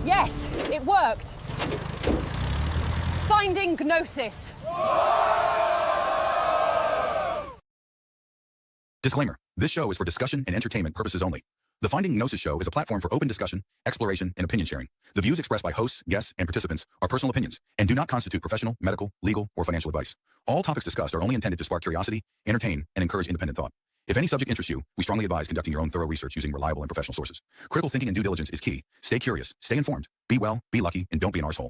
Yes, it worked. Finding Gnosis. Disclaimer. This show is for discussion and entertainment purposes only. The Finding Gnosis Show is a platform for open discussion, exploration, and opinion sharing. The views expressed by hosts, guests, and participants are personal opinions and do not constitute professional, medical, legal, or financial advice. All topics discussed are only intended to spark curiosity, entertain, and encourage independent thought. If any subject interests you, we strongly advise conducting your own thorough research using reliable and professional sources. Critical thinking and due diligence is key. Stay curious, stay informed, be well, be lucky, and don't be an arsehole.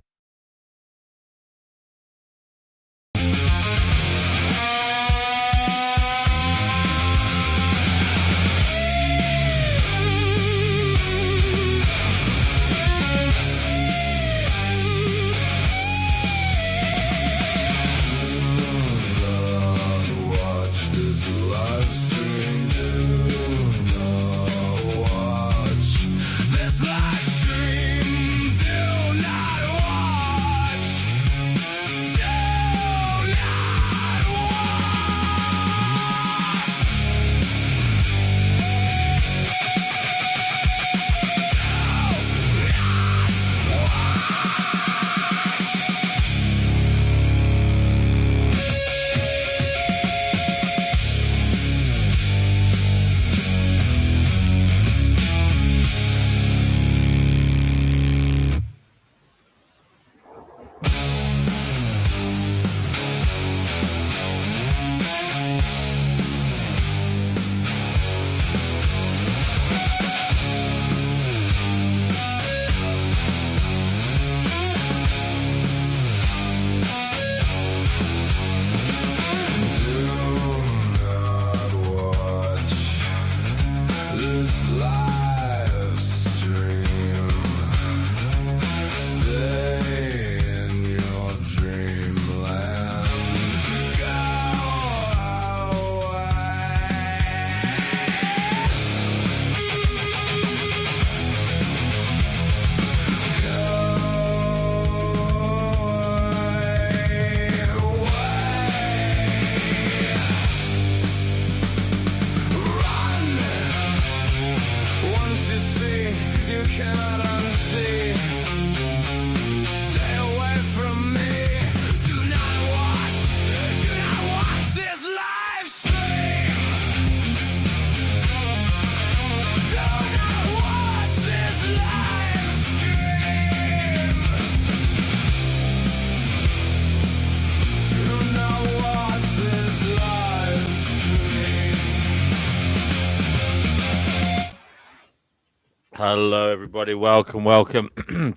Hello, everybody. Welcome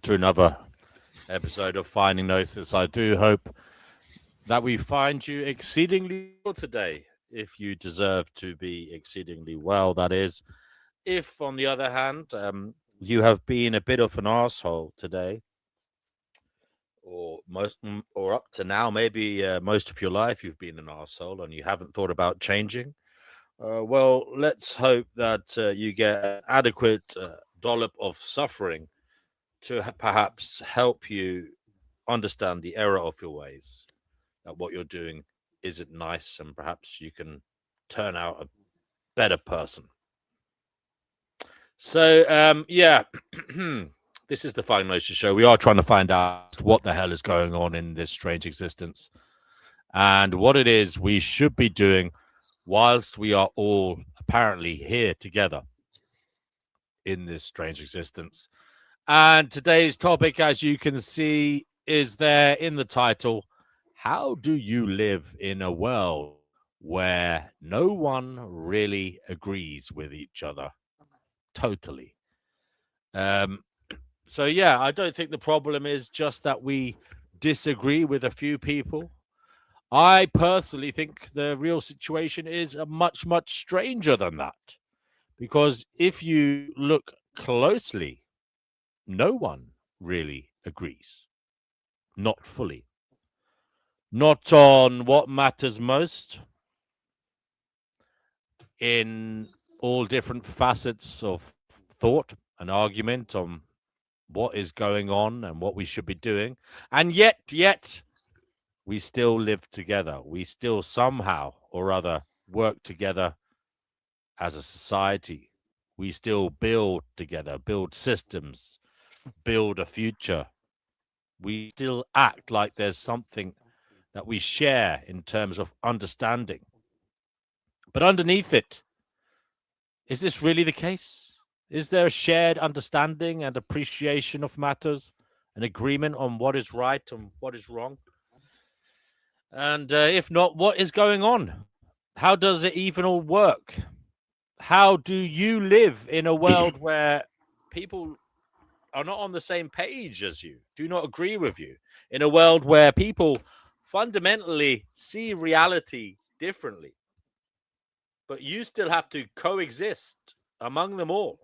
to another episode of Finding Gnosis. I do hope that we find you exceedingly well today. If you deserve to be exceedingly well, that is. If, on the other hand, you have been a bit of an arsehole today, or up to now, maybe most of your life you've been an arsehole and you haven't thought about changing. Well, let's hope that you get an adequate dollop of suffering to perhaps help you understand the error of your ways, that what you're doing isn't nice, and perhaps you can turn out a better person. So, this is the Finding Gnosis Show. We are trying to find out what the hell is going on in this strange existence and what it is we should be doing whilst we are all apparently here together in this strange existence. And today's topic, as you can see, is there in the title. How do you live in a world where no one really agrees with each other totally? So, yeah, I don't think the problem is just that we disagree with a few people. I personally think the real situation is much, much stranger than that. Because if you look closely, no one really agrees. Not fully. Not on what matters most in all different facets of thought and argument on what is going on and what we should be doing. And yet, we still live together. We still somehow or other work together as a society. We still build together, build systems, build a future. We still act like there's something that we share in terms of understanding. But underneath it, is this really the case? Is there a shared understanding and appreciation of matters, an agreement on what is right and what is wrong? And if not, what is going on? How does it even all work? How do you live in a world where people are not on the same page as you, do not agree with you, in a world where people fundamentally see reality differently, but you still have to coexist among them all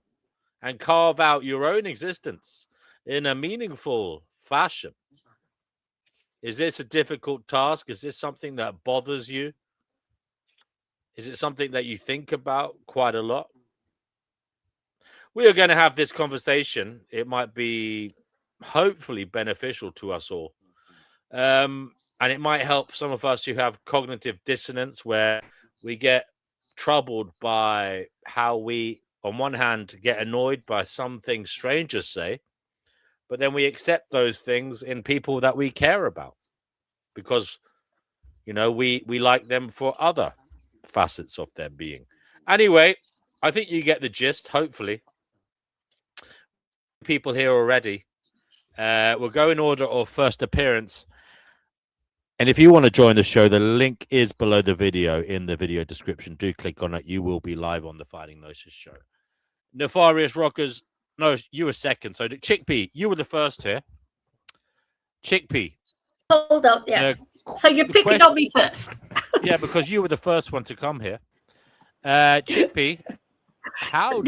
and carve out your own existence in a meaningful fashion? Is this a difficult task? Is this something that bothers you? Is it something that you think about quite a lot? We are going to have this conversation. It might be hopefully beneficial to us all. And it might help some of us who have cognitive dissonance, where we get troubled by how we, on one hand, get annoyed by some things strangers say, but then we accept those things in people that we care about because, we like them for other facets of their being. Anyway, I think you get the gist, hopefully. People here already. We'll go in order of first appearance. And if you want to join the show, the link is below the video in the video description. Do click on it. You will be live on the Finding Gnosis show. Nefarious Rockers. No, you were second. So Chickpea, you were the first here. Chickpea. Hold on, yeah. So you're picking on me first. Yeah, because you were the first one to come here. Chickpea, how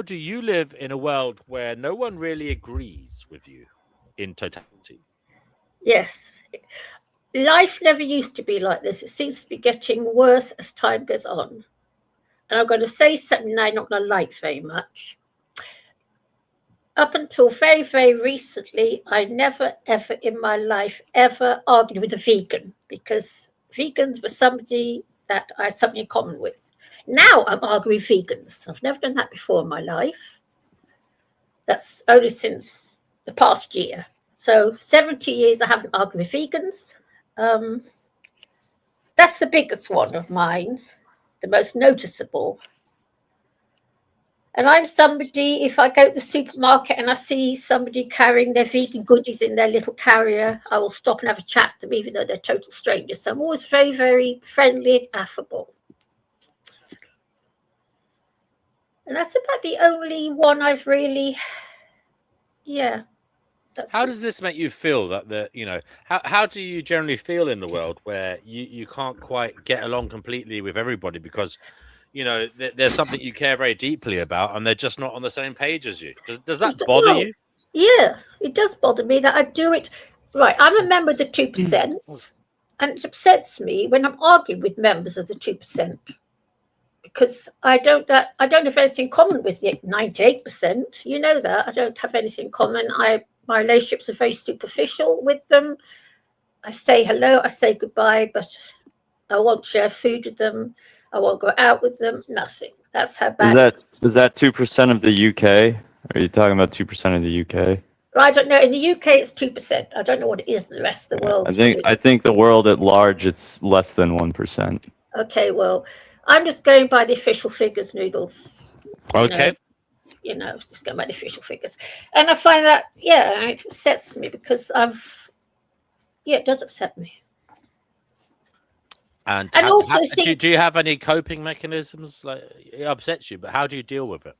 do you live in a world where no one really agrees with you in totality? Yes. Life never used to be like this. It seems to be getting worse as time goes on. And I'm going to say something I'm not going to like very much. Up until very, very recently, I never, ever in my life ever argued with a vegan, because vegans were somebody that I had something in common with. Now I'm arguing with vegans. I've never done that before in my life. That's only since the past year. So 70 years I haven't argued with vegans. That's the biggest one of mine, the most noticeable. And I'm somebody, if I go to the supermarket and I see somebody carrying their vegan goodies in their little carrier, I will stop and have a chat to them, even though they're total strangers. So I'm always very, very friendly and affable. And that's about the only one I've really, How does this make you feel how do you generally feel in the world where you can't quite get along completely with everybody because, there's something you care very deeply about and they're just not on the same page as you? Does that bother you? Yeah, it does bother me that I do it. Right, I'm a member of the 2%, and it upsets me when I'm arguing with members of the 2%. Because I don't have anything in common with the 98%. You know that. I don't have anything in common. My relationships are very superficial with them. I say hello, I say goodbye, but I won't share food with them. I won't go out with them. Nothing. That's how bad. Is that 2% of the UK? Are you talking about 2% of the UK? I don't know. In the UK, it's 2%. I don't know what it is in the rest of the world. I think the world at large, it's less than 1%. Okay, well, I'm just going by the official figures, Noodles. Okay. Just going by the official figures. And I find that, it upsets me because it does upset me. And also do you have any coping mechanisms? Like, it upsets you, but how do you deal with it?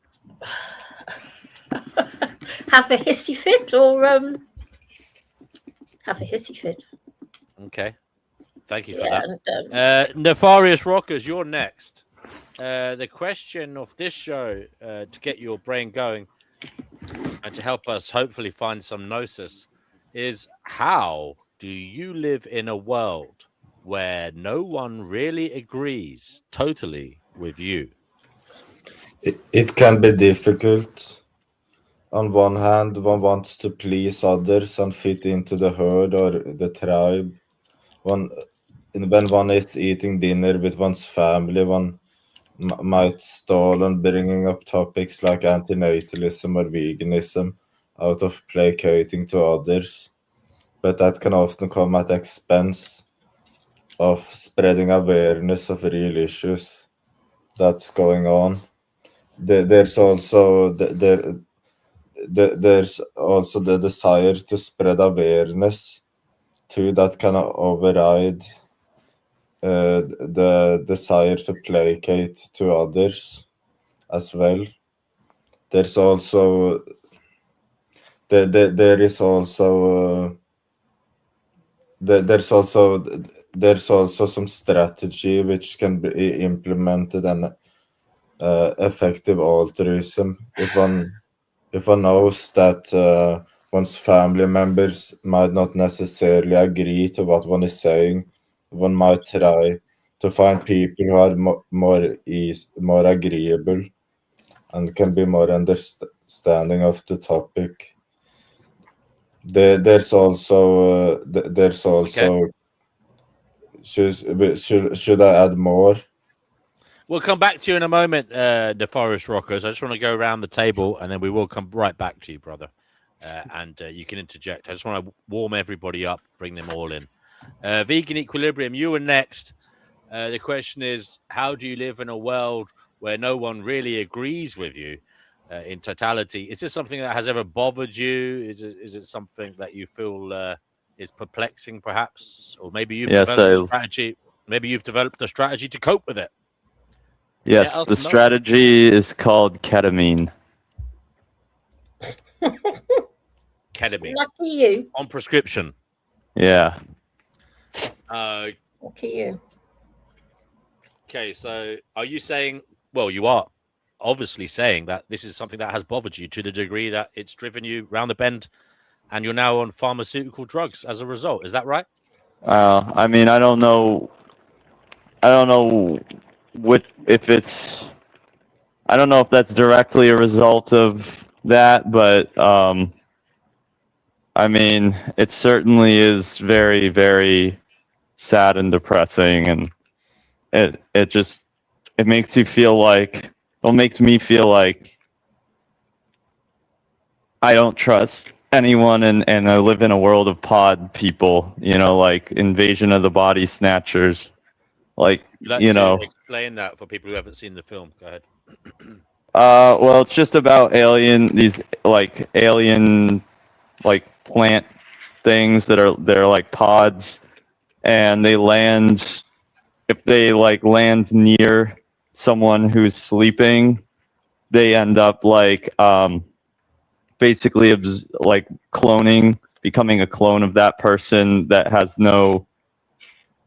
Have a hissy fit or have a hissy fit. Okay. Thank you for that. Nefarious Rockers, you're next. The question of this show, to get your brain going and to help us hopefully find some gnosis, is how do you live in a world where no one really agrees totally with you? It can be difficult. On one hand, one wants to please others and fit into the herd or the tribe. When one is eating dinner with one's family, one might stall on bringing up topics like antinatalism or veganism out of placating to others, but that can often come at the expense of spreading awareness of real issues that's going on. There's also there's also the desire to spread awareness too that can override the desire to placate to others as well. There's also there is also there's also some strategy which can be implemented, and effective altruism. If one knows that one's family members might not necessarily agree to what one is saying, one might try to find people who are more agreeable and can be more understanding of the topic. There's also should I add more? We'll come back to you in a moment, the Forest Rockers. I just want to go around the table, and then we will come right back to you, brother. And you can interject. I just want to warm everybody up, bring them all in. Vegan Equilibrium, you were next. The question is, how do you live in a world where no one really agrees with you in totality? Is this something that has ever bothered you? Is it something that you feel is perplexing, perhaps? Or maybe you've developed a strategy. Maybe you've developed a strategy to cope with it. Yes, the strategy is called ketamine. Ketamine. Lucky you. On prescription. Yeah. Lucky you. Okay, so are you saying, well, you are obviously saying that this is something that has bothered you to the degree that it's driven you round the bend and you're now on pharmaceutical drugs as a result. Is that right? I mean, I don't know I don't know if that's directly a result of that, but I mean, it certainly is very, very sad and depressing, and it makes you feel like, well, makes me feel like I don't trust anyone, and I live in a world of pod people, like Invasion of the Body Snatchers. Like, explain that for people who haven't seen the film. Go ahead. Well, it's just about these alien plant things they're like pods, and they land, if they land near someone who's sleeping, they end up basically cloning, becoming a clone of that person that has no,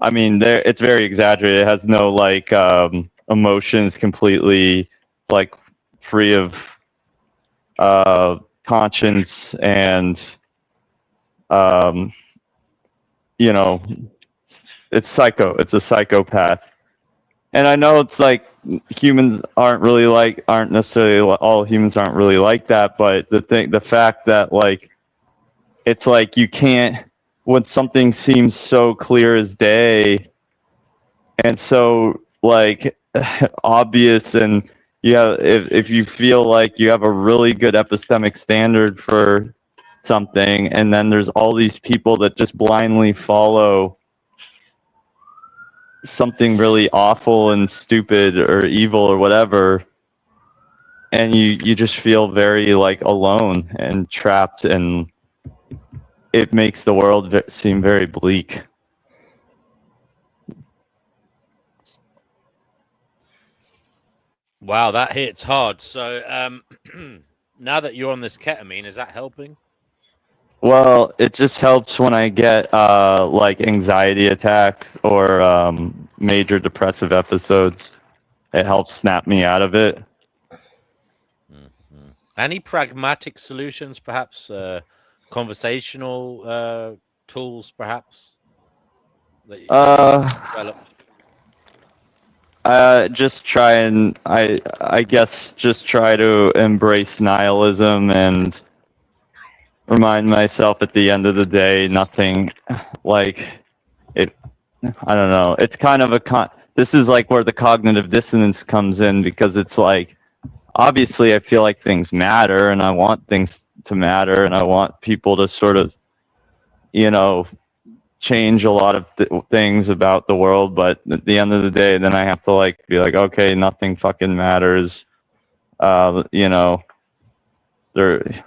I mean, it's very exaggerated. It has no emotions, completely free of conscience, and it's psycho. It's a psychopath. And I know it's humans aren't necessarily, all humans aren't really like that, but the fact that it's you can't, when something seems so clear as day and so obvious, and if you feel like you have a really good epistemic standard for something, and then there's all these people that just blindly follow something really awful and stupid or evil or whatever, and you just feel very alone and trapped, and it makes the world seem very bleak. Wow, that hits hard. So now that you're on this ketamine, is that helping? Well, it just helps when I get anxiety attacks or major depressive episodes. It helps snap me out of it. Mm-hmm. Any pragmatic solutions, perhaps conversational tools, perhaps? That you developed? Just try and I guess just try to embrace nihilism and remind myself at the end of the day, nothing it. I don't know. It's kind of this is where the cognitive dissonance comes in, because it's obviously I feel like things matter and I want things to matter, and I want people to sort of, you know, change a lot of things about the world. But at the end of the day, then I have to like be like, okay, nothing fucking matters. You know, there.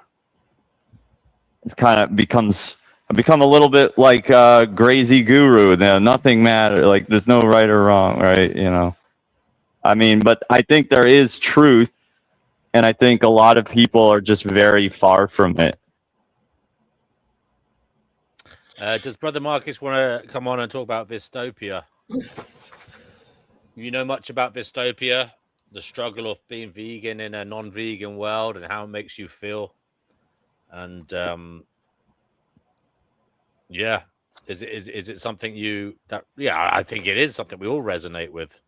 It's kind of I become a little bit like Grazy Guru. You know, nothing matters. Like there's no right or wrong, right? You know. I mean, but I think there is truth, and I think a lot of people are just very far from it. Does Brother Marcus want to come on and talk about Vistopia? You know much about Vistopia, the struggle of being vegan in a non-vegan world, and how it makes you feel, and yeah, is it something I think it is something we all resonate with.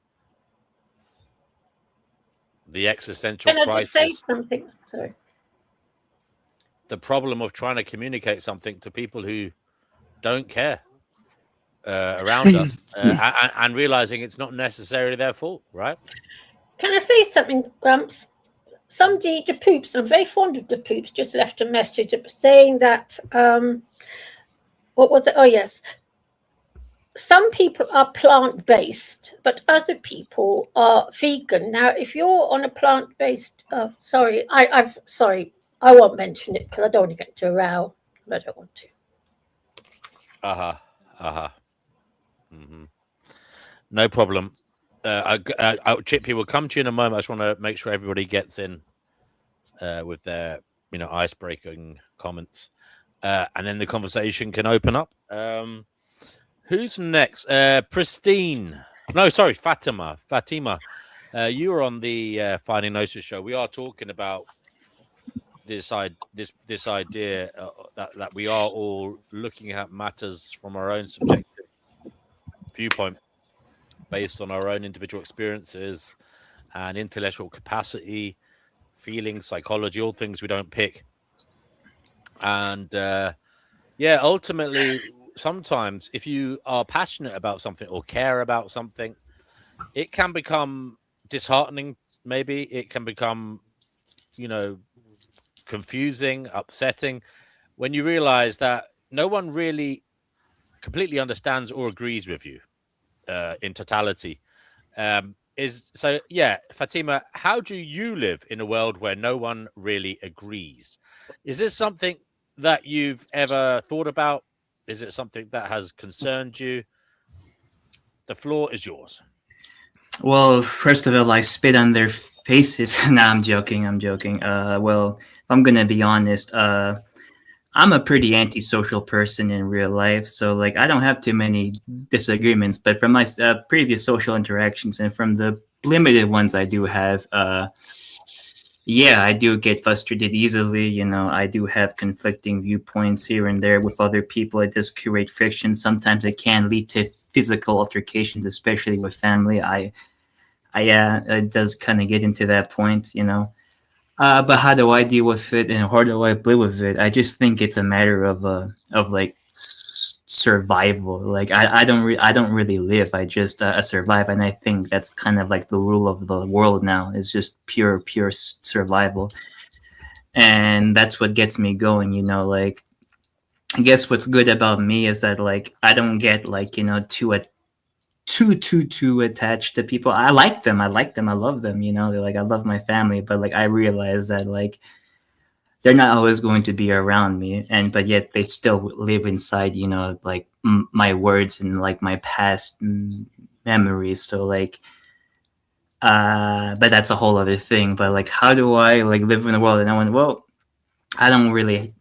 The existential Can I crisis. just say something? Sorry. The problem of trying to communicate something to people who don't care around us, and realizing it's not necessarily their fault, right? Can I say something, Grumps? Somebody, the Poops, I'm very fond of the Poops, just left a message saying that, what was it? Oh, yes. Some people are plant-based, but other people are vegan. Now, if you're on a plant-based, sorry, I won't mention it because I don't want to get into a row. I don't want to. Mm-hmm. No problem. Chippy will come to you in a moment. I just want to make sure everybody gets in with their, ice-breaking comments, and then the conversation can open up. Who's next? Pristine. No, sorry, Fatima. You were on the Finding Gnosis show. We are talking about this idea that we are all looking at matters from our own subjective viewpoint, based on our own individual experiences and intellectual capacity, feelings, psychology, all things we don't pick. And ultimately, sometimes if you are passionate about something or care about something, it can become disheartening. Maybe it can become, confusing, upsetting, when you realize that no one really completely understands or agrees with you in totality. Fatima, how do you live in a world where no one really agrees? Is this something that you've ever thought about? Is it something that has concerned you? The floor is yours. Well, first of all, I spit on their faces. Nah, I'm joking. Well, if I'm gonna be honest, I'm a pretty antisocial person in real life, so like I don't have too many disagreements. But from my previous social interactions and from the limited ones I do have, I do get frustrated easily. I do have conflicting viewpoints here and there with other people. It does create friction. Sometimes it can lead to physical altercations, especially with family. It does kind of get into that point. But how do I deal with it, and how do I live with it? I just think it's a matter of like survival. Like I don't really live. I just survive, and I think that's kind of like the rule of the world now. It's just pure survival, and that's what gets me going. Like I guess what's good about me is that like I don't get like too attached to people. I like them. I love them. They're like, I love my family, but like I realize that like they're not always going to be around me, but yet they still live inside like my words and like my past memories. So like but that's a whole other thing. But like how do I like live in the world? And I don't really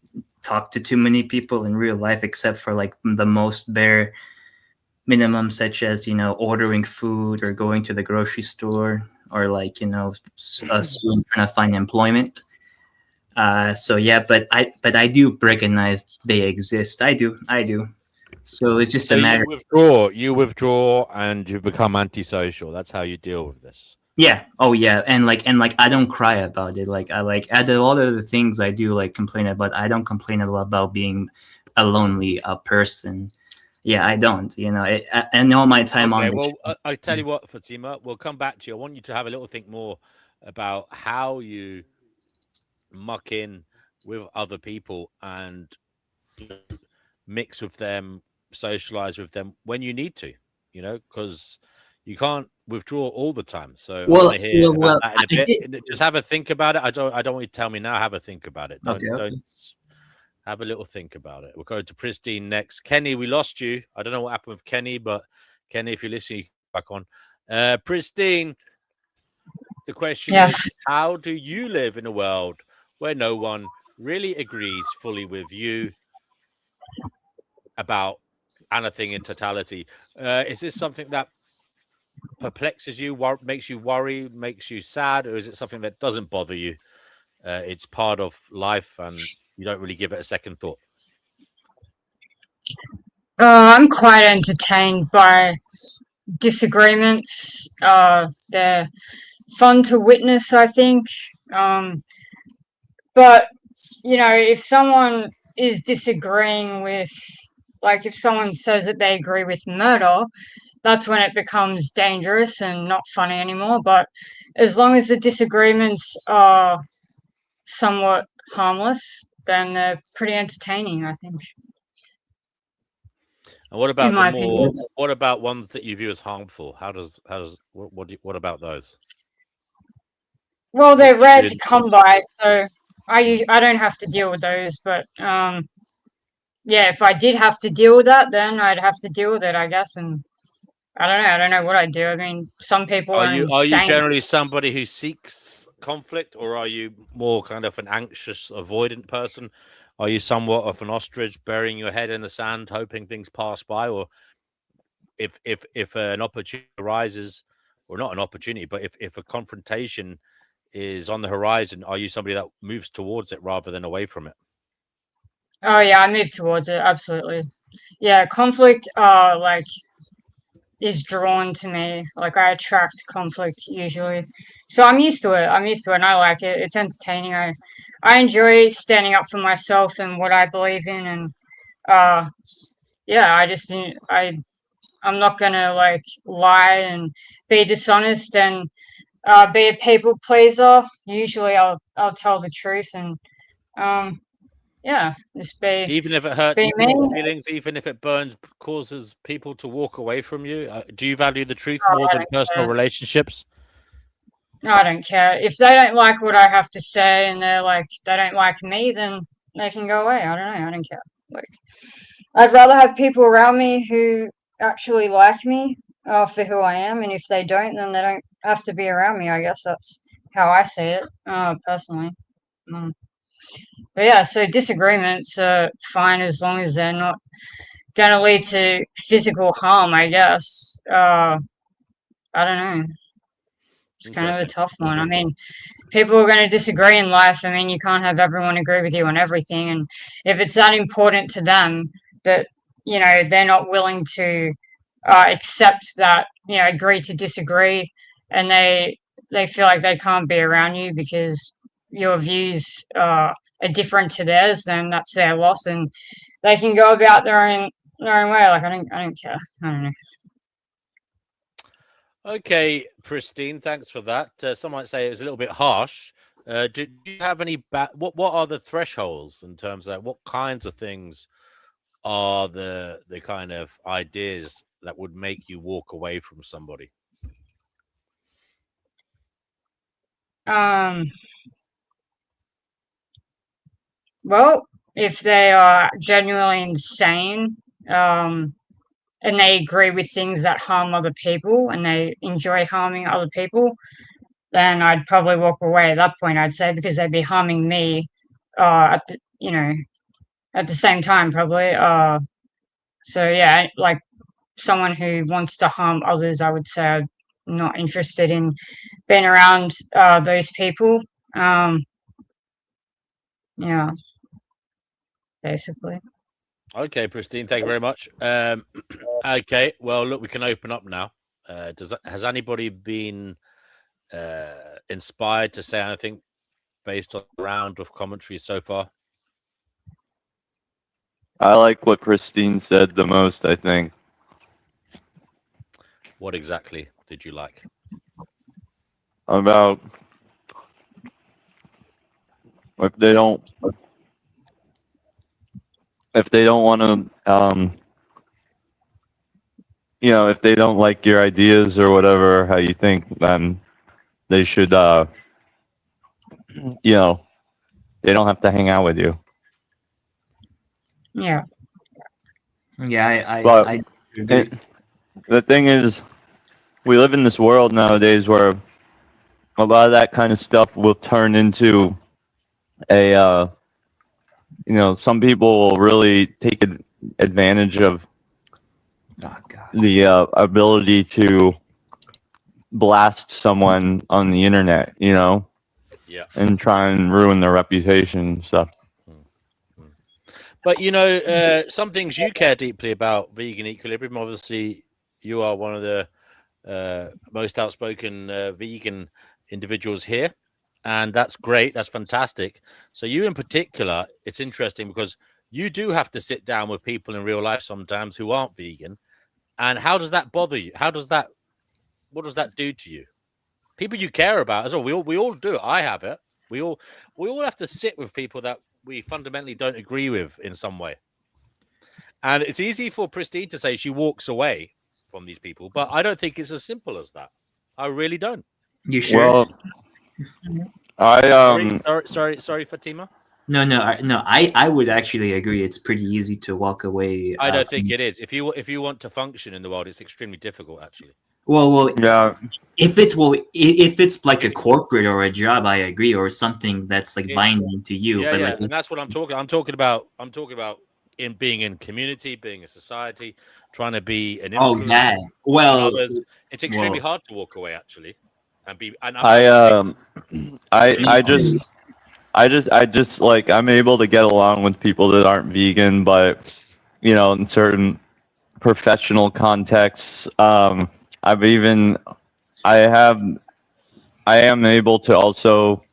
talk to too many people in real life, except for like the most bare minimum, such as ordering food or going to the grocery store, or like soon trying to find employment. But I do recognize they exist. I do. So it's just a matter. You withdraw and you become antisocial. That's how you deal with this. Yeah. Oh yeah. And I don't cry about it. Like I do all of the things I do like complain about. I don't complain about being a lonely person. Yeah, I don't. And all my time on. Well, I tell you what, Fatima, we'll come back to you. I want you to have a little think more about how you muck in with other people and mix with them, socialize with them when you need to, because you can't withdraw all the time. So I want to hear about that in a bit. Just have a think about it. I don't want you to tell me now. Have a think about it. Don't have a little think about it. We'll go to Pristine next. Kenny, we lost you. I don't know what happened with Kenny, but Kenny, if you're listening, you can back on. Pristine, the question is, how do you live in a world where no one really agrees fully with you about anything in totality? Is this something that perplexes you, makes you worry, makes you sad, or is it something that doesn't bother you? It's part of life and you don't really give it a second thought. I'm quite entertained by disagreements. They're fun to witness, I think. But, if someone is disagreeing with, like, if someone says that they agree with murder, that's when it becomes dangerous and not funny anymore. But as long as the disagreements are somewhat harmless, then they're pretty entertaining, I think. And what about what about ones that you view as harmful? What about those? Well, they're rare to come by, so I don't have to deal with those. But yeah, if I did have to deal with that, then I'd have to deal with it, I guess. And I don't know what I'd do. I mean, some people are insane. Are you generally somebody who seeks conflict, or are you more kind of an anxious, avoidant person? Are you somewhat of an ostrich, burying your head in the sand, hoping things pass by? Or if an opportunity arises, or not an opportunity, but if a confrontation is on the horizon, are you somebody that moves towards it rather than away from it? Oh yeah, I move towards it, absolutely. Yeah, conflict is drawn to me. Like, I attract conflict usually. So I'm used to it. And I like it. It's entertaining. I enjoy standing up for myself and what I believe in, and yeah, I'm not gonna like lie and be dishonest and be a people pleaser. Usually I'll tell the truth and yeah, just be, even if it hurts feelings, even if it causes people to walk away from you. Do you value the truth more than personal relationships? I don't care. If they don't like what I have to say and they don't like me, then they can go away. I don't know. I don't care. Like, I'd rather have people around me who actually like me for who I am, and if they don't, then they don't have to be around me. I guess that's how I see it, personally. But yeah, so disagreements are fine as long as they're not going to lead to physical harm, I guess. I don't know. It's kind of a tough one. I mean, people are going to disagree in life. I mean, you can't have everyone agree with you on everything. And if it's that important to them that, they're not willing to accept that, agree to disagree, and they feel like they can't be around you because your views are different to theirs, then that's their loss, and they can go about their own way. Like, I don't care. I don't know. Okay, Pristine, thanks for that. Some might say it was a little bit harsh. Do you have any what are the thresholds in terms of what kinds of things are the kind of ideas that would make you walk away from somebody? Well, if they are genuinely insane, and they agree with things that harm other people and they enjoy harming other people, then I'd probably walk away at that point, I'd say, because they'd be harming me at the same time, probably. So yeah, like someone who wants to harm others, I would say I'm not interested in being around those people. Yeah, basically. Okay, Pristine, thank you very much. Okay, well, look, we can open up now. Has anybody been inspired to say anything based on the round of commentary so far? I like what Pristine said the most, I think. What exactly did you like? About if they don't if they don't want to, if they don't like your ideas or whatever, how you think, then they should, they don't have to hang out with you. Yeah. Yeah, But I agree. the thing is, we live in this world nowadays where a lot of that kind of stuff will turn into a, some people will really take advantage of Oh God. the ability to blast someone on the internet, Yeah. and try and ruin their reputation and stuff. But some things you care deeply about vegan equilibrium. Obviously, you are one of the most outspoken vegan individuals here, and that's great. That's fantastic. So you, in particular, it's interesting because you do have to sit down with people in real life sometimes who aren't vegan. And how does that bother you? What does that do to you? People you care about as well. We all do it. I have it. We all have to sit with people that we fundamentally don't agree with in some way. And it's easy for Pristine to say she walks away from these people, but I don't think it's as simple as that. I really don't. You sure? Well, Sorry, Fatima. No, I would actually agree. It's pretty easy to walk away. I don't think it is. If you want to function in the world, it's extremely difficult, actually. Well, yeah. if it's like a corporate or a job, I agree, or something that's like binding to you. Yeah, but yeah, like, and that's what I'm talking. I'm talking about in being in community, being in society, trying to be an influence. oh yeah, well, on others. It's extremely hard to walk away, actually, and be. And I just like, I'm able to get along with people that aren't vegan, but in certain professional contexts, I am able to also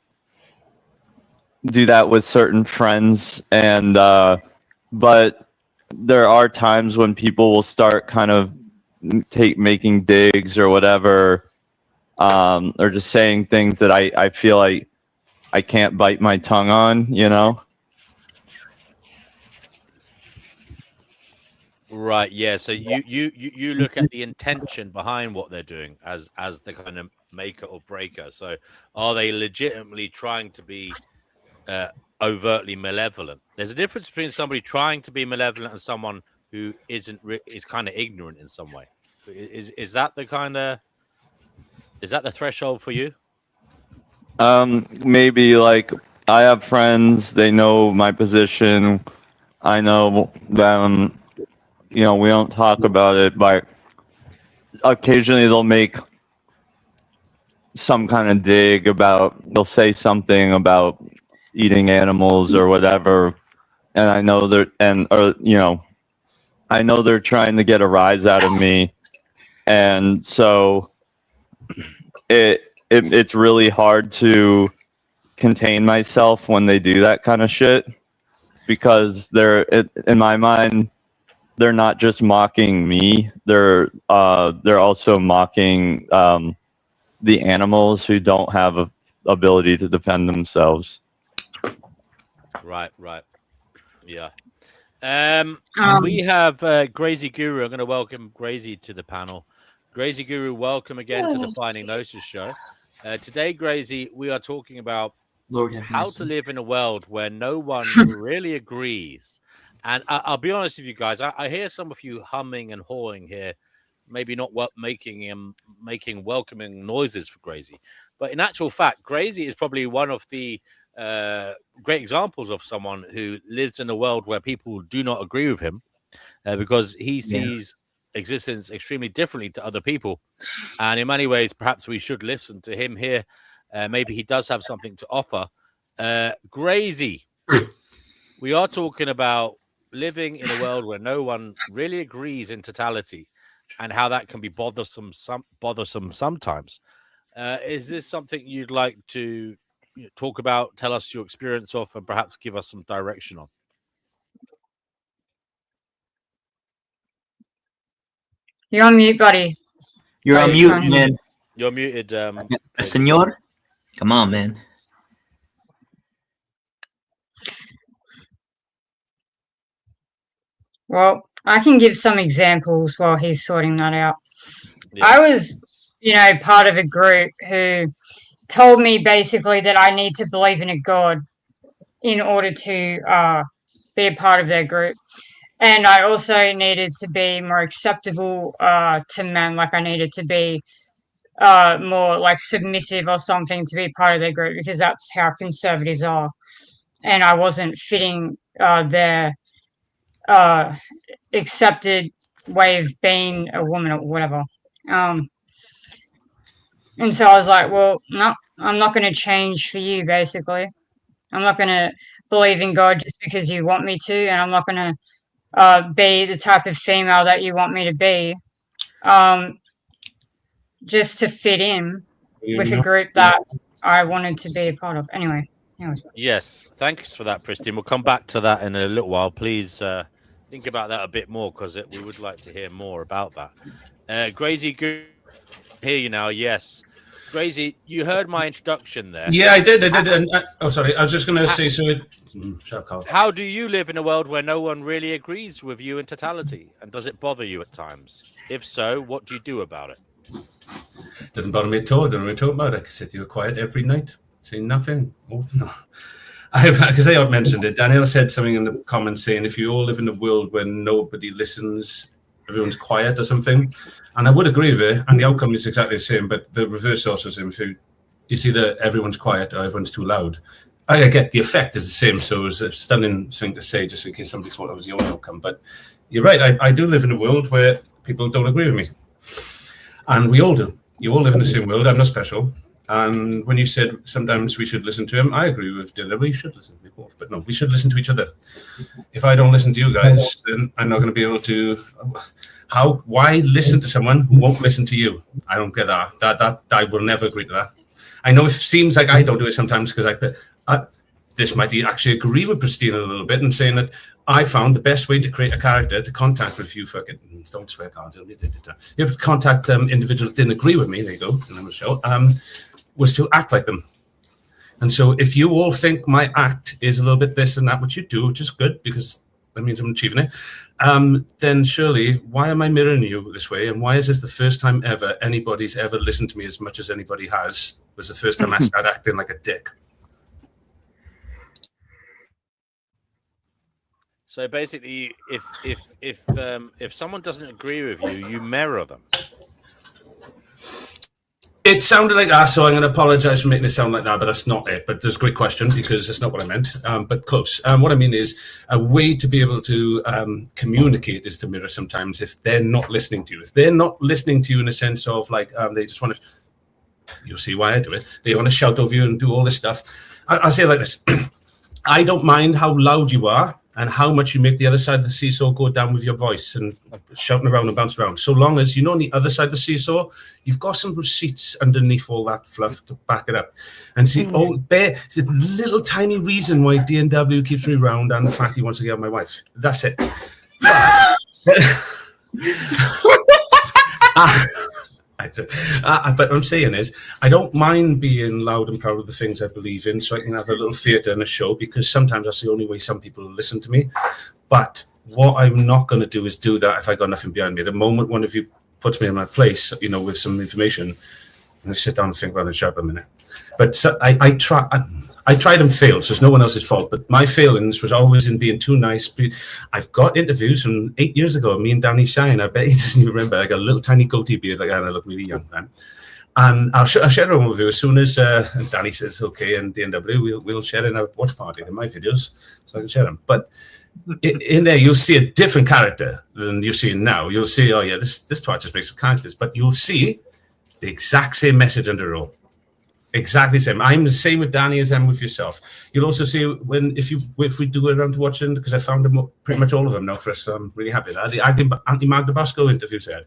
do that with certain friends, and but there are times when people will start kind of making digs or whatever, or just saying things that I feel like I can't bite my tongue on, Right. Yeah. So you look at the intention behind what they're doing as the kind of maker or breaker. So are they legitimately trying to be overtly malevolent? There's a difference between somebody trying to be malevolent and someone who is kind of ignorant in some way. Is that the threshold for you? Maybe, like, I have friends, they know my position. I know them, we don't talk about it, but occasionally they'll make some kind of dig they'll say something about eating animals or whatever, and I know I know they're trying to get a rise out of me, and so it's really hard to contain myself when they do that kind of shit, because in my mind, they're not just mocking me, they're also mocking the animals who don't have a ability to defend themselves. Right. Yeah. We have Grazy Guru. I'm going to welcome Grazy to the panel. Grazy Guru, welcome again to the Finding Gnosis show. Today, Grazy, we are talking about how to live in a world where no one really agrees. And I'll be honest with you guys, I hear some of you humming and hawing here, maybe not making welcoming noises for Grazy. But in actual fact, Grazy is probably one of the great examples of someone who lives in a world where people do not agree with him, because he sees existence extremely differently to other people. And in many ways, perhaps we should listen to him here. Maybe he does have something to offer. Grazy, we are talking about living in a world where no one really agrees in totality, and how that can be bothersome sometimes. Is this something you'd like to talk about, tell us your experience of, and perhaps give us some direction on? You're on mute, buddy. You're on mute, man. You're muted, Senor. Come on, man. Well, I can give some examples while he's sorting that out. Yeah. I was, part of a group who told me basically that I need to believe in a God in order to be a part of their group. And I also needed to be more acceptable to men, like I needed to be more like submissive or something to be part of their group, because that's how conservatives are. And I wasn't fitting their accepted way of being a woman or whatever. And so I was like, well, no, I'm not going to change for you, basically. I'm not going to believe in God just because you want me to, and I'm not going to be the type of female that you want me to be, just to fit in with a group that I wanted to be a part of. Anyway. Yes, thanks for that, Pristine. We'll come back to that in a little while. Please think about that a bit more, because we would like to hear more about that. Gracie, good to hear you now. Yes. Gracie, you heard my introduction there. Yeah, I did. Sorry. I was just going to say, how do you live in a world where no one really agrees with you in totality? And does it bother you at times? If so, what do you do about it? Doesn't bother me at all. Don't really talk about it. I can sit here quiet every night, saying nothing. Because I mentioned it. Daniel said something in the comments saying, if you all live in a world where nobody listens, everyone's quiet or something. And I would agree with it, and the outcome is exactly the same, but the reverse also is the same. It's either everyone's quiet or everyone's too loud. I get the effect is the same, so it's a stunning thing to say, just in case somebody thought that was the only outcome. But you're right, I do live in a world where people don't agree with me. And we all do. You all live in the same world. I'm not special. And when you said sometimes we should listen to him, I agree with Dylan. We should listen to both, but no, we should listen to each other. If I don't listen to you guys, then I'm not going to be able to. Why listen to someone who won't listen to you? I don't get that. That I will never agree to that. I know it seems like I don't do it sometimes because this might actually agree with Christina a little bit and saying that I found the best way to create a character to contact with you. Don't swear, can't you? Contact individuals that didn't agree with me. There you go. And show. Was to act like them. And so if you all think my act is a little bit this and that, which you do, which is good because that means I'm achieving it, then surely why am I mirroring you this way? And why is this the first time ever anybody's ever listened to me as much as anybody has? Was the first time I started acting like a dick. So basically, if someone doesn't agree with you, you mirror them. It sounded like that, so I'm going to apologize for making it sound like that, but that's not it. But there's a great question because that's not what I meant, but close. What I mean is a way to be able to communicate is to mirror sometimes if they're not listening to you. If they're not listening to you in a sense of like they just want to, you'll see why I do it. They want to shout over you and do all this stuff. I'll say it like this. I don't mind how loud you are and how much you make the other side of the seesaw go down with your voice and shouting around and bouncing around. So long as you know on the other side of the seesaw, you've got some receipts underneath all that fluff to back it up. And see, it's a little tiny reason why D&W keeps me around and the fact he wants to get my wife. That's it. But what I'm saying is, I don't mind being loud and proud of the things I believe in, so I can have a little theatre and a show, because sometimes that's the only way some people listen to me. But what I'm not going to do is do that if I got nothing behind me. The moment one of you puts me in my place, with some information, I'm going to sit down and think about it for a minute. But so I tried and failed, so it's no one else's fault. But my failings was always in being too nice. I've got interviews from 8 years ago, me and Danny Shine. I bet he doesn't even remember. I got a little tiny goatee beard, and I look really young, man. And I'll share them with you as soon as Danny says okay, and D&W, we'll share in a watch party in my videos, so I can share them. But in there, you'll see a different character than you're seeing now. You'll see, oh yeah, this twat just makes some characters, but you'll see the exact same message under it all. Exactly the same. I'm the same with Danny as I'm with yourself. You'll also see if we do go around to watching, because I found them pretty much all of them now for us. So I'm really happy with that. The Anti-Magda Bosco interview said,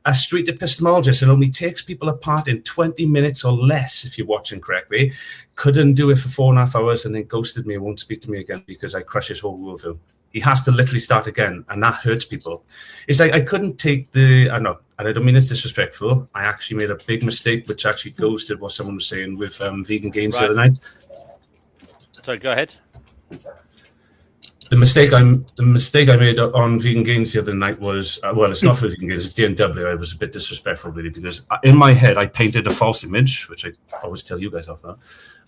a street epistemologist and only takes people apart in 20 minutes or less, if you're watching correctly, couldn't do it for 4.5 hours and then ghosted me and won't speak to me again because I crush his whole worldview. He has to literally start again, and that hurts people. It's like I couldn't take I know, and I don't mean it's disrespectful. I actually made a big mistake, which actually goes to what someone was saying with vegan gains the other night. So go ahead. the mistake I made on Vegan Gains the other night was well, it's not for Vegan Gains, it's DNW. I was a bit disrespectful really because in my head I painted a false image, which I always tell you guys off that,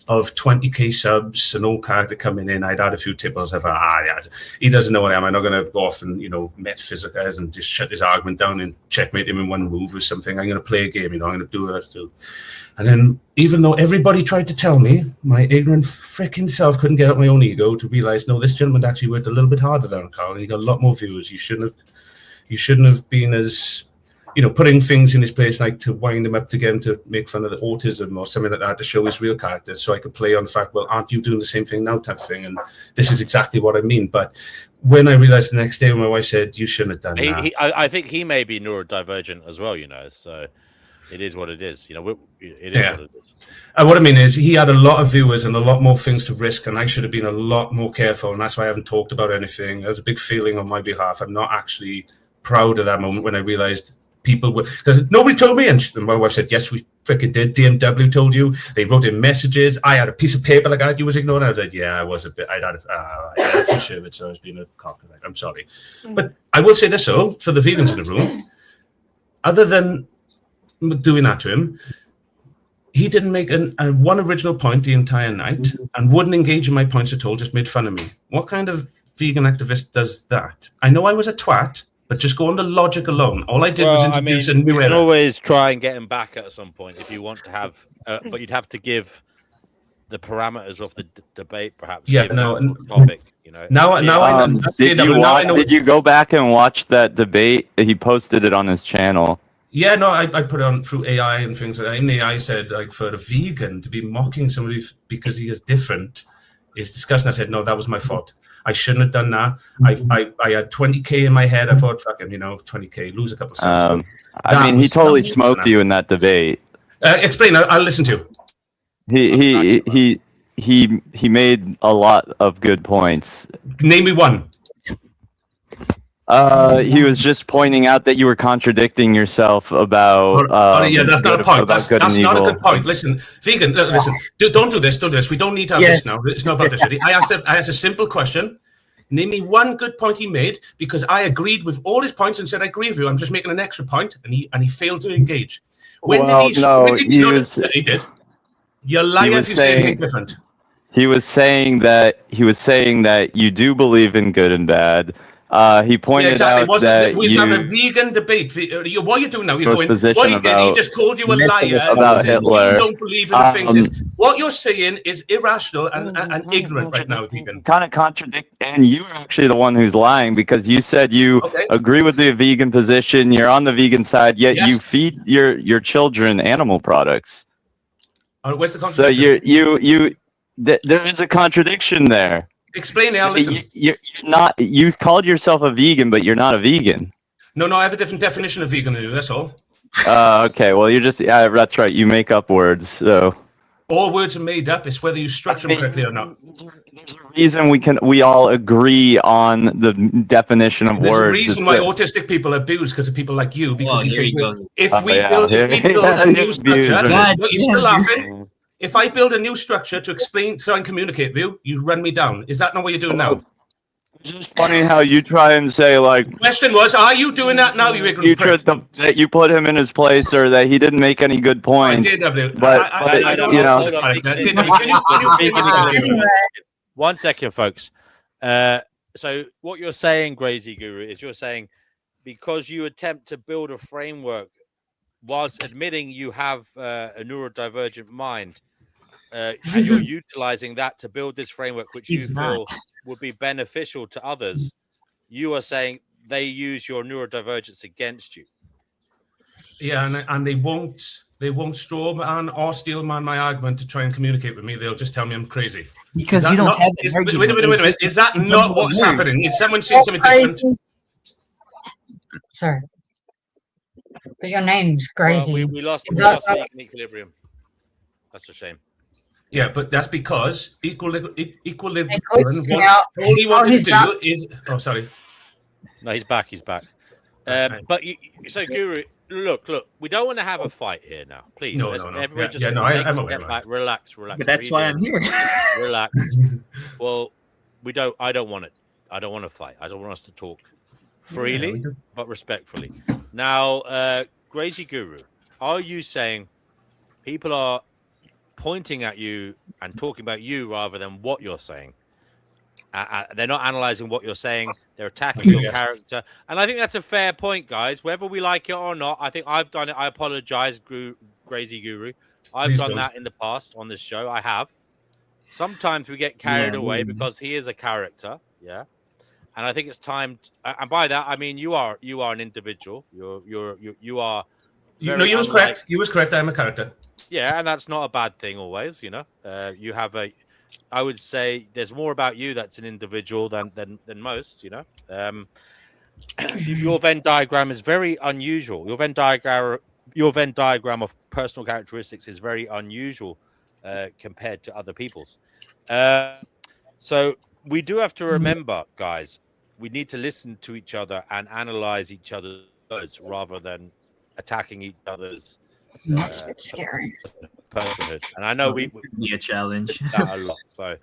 of 20k subs, an old character coming in. I'd had a few tipples. I thought, yeah, he doesn't know what I am. I'm not going to go off and metaphysics and just shut his argument down and checkmate him in one move or something. I'm going to play a game. I'm going to do what I have to do. And then, even though everybody tried to tell me, my ignorant freaking self couldn't get up my own ego to realize, no, this gentleman actually worked a little bit harder than Carl, and he got a lot more viewers. You shouldn't have been as, putting things in his place, like to wind him up to get him to make fun of the autism or something like that, to show his real character, so I could play on the fact, well, aren't you doing the same thing now, type thing? And this is exactly what I mean. But when I realized the next day, when my wife said, you shouldn't have done that. I think he may be neurodivergent as well, so it is what it is. It is what it is. And what I mean is, he had a lot of viewers and a lot more things to risk, and I should have been a lot more careful, and that's why I haven't talked about anything. There's a big feeling on my behalf. I'm not actually proud of that moment when I realized people were, because nobody told me, and my wife said, yes, we freaking did. DMW told you. They wrote in messages. I had a piece of paper like that. You was ignoring. I was like, yeah, I was a bit. I had a few sherbets, so I was being a cock. I'm sorry, but I will say this though, for the vegans in the room, other than doing that to him, he didn't make one original point the entire night and wouldn't engage in my points at all, just made fun of me. What kind of vegan activist does that? I know I was a twat, but just go on the logic alone. All I did was introduce a new era. You can always try and get him back at some point if you want to have, but you'd have to give the parameters of the debate, perhaps. Yeah, no. Topic, Did you go back and watch that debate? He posted it on his channel. Yeah, no, I put it on through AI and things like that. And AI said, like, for a vegan to be mocking somebody because he is different is disgusting. I said, no, that was my fault. I shouldn't have done that. I had 20k in my head. I thought, fuck him, 20k, lose a couple of cents. He totally smoked you in that debate. Explain. I'll listen to you. He made a lot of good points. Name me one. He was just pointing out that you were contradicting yourself about. That's not a point. That's not a good point. Listen, vegan. Listen. Don't do this. Don't do this. We don't need to have this now. It's not about this. Really. I asked a simple question. Name me one good point he made, because I agreed with all his points and said I agree with you. I'm just making an extra point, and he failed to engage. He did. You're lying if you say anything different. He was saying that you do believe in good and bad. He pointed out that we've had a vegan debate. What are you doing now? You're going. What he did, he just called you a liar about Hitler. You don't believe in the things. What you're saying is irrational and ignorant right now, vegan. Kind of contradict, and you are actually the one who's lying, because you said you agree with the vegan position. You're on the vegan side, yet you feed your children animal products. Where's the contradiction? So there is a contradiction there. Explain it. I'll listen. You called yourself a vegan, but you're not a vegan. No, I have a different definition of vegan than you. That's all. Okay. Well, you're just that's right. You make up words. So all words are made up. It's whether you structure them correctly or not. There's a reason we all agree on the definition of words. There's a reason why autistic people are abused, because of people like you. Because if we build a new structure, you're still laughing. If I build a new structure to explain, so I can communicate with you, you run me down. Is that not what you're doing now? It's just funny how you try and say, like... The question was, are you doing that now, you ignorant prick? That you put him in his place, or that he didn't make any good points. I did, One second, folks. So what you're saying, Crazy Guru, is you're saying because you attempt to build a framework whilst admitting you have a neurodivergent mind, and you're utilizing that to build this framework, which you feel would be beneficial to others, you are saying they use your neurodivergence against you. Yeah, and they won't straw man or steel man my argument to try and communicate with me. They'll just tell me I'm crazy. Because you don't have an argument. Wait a minute. Is that not what's happening? Is someone saying something different? Sorry. But your name's crazy. Well, we lost the equilibrium. That's a shame. Yeah, but that's because equilibrium. All he wanted to do is. Oh, sorry. No, he's back. But so, Guru, look. We don't want to have a fight here now, please. No. Everybody just I'm aware. Back. Relax. But that's why I'm here. Relax. Well, I don't want it. I don't want to fight. I don't want us to talk Yeah, freely, but respectfully. Now, Crazy Guru, are you saying people are pointing at you and talking about you rather than what you're saying? They're not analyzing what you're saying. They're attacking your character. And I think that's a fair point, guys. Whether we like it or not, I think I've done it. I apologize, Crazy Guru. I've Please done don't. that in the past on this show. I have. Sometimes we get carried Yeah, away yeah. because he is a character. Yeah. And I think it's time. And by that, I mean you are an individual. You are. You was correct. You was correct. I'm a character. Yeah, and that's not a bad thing always. You know, you have a. I would say there's more about you that's an individual than most. You know, your Venn diagram is very unusual. Your Venn diagram of personal characteristics is very unusual compared to other people's. So we do have to remember, guys, we need to listen to each other and analyze each other's words rather than attacking each other's That's a bit scary. personhood. And I know It's gonna be a challenge. that a lot. So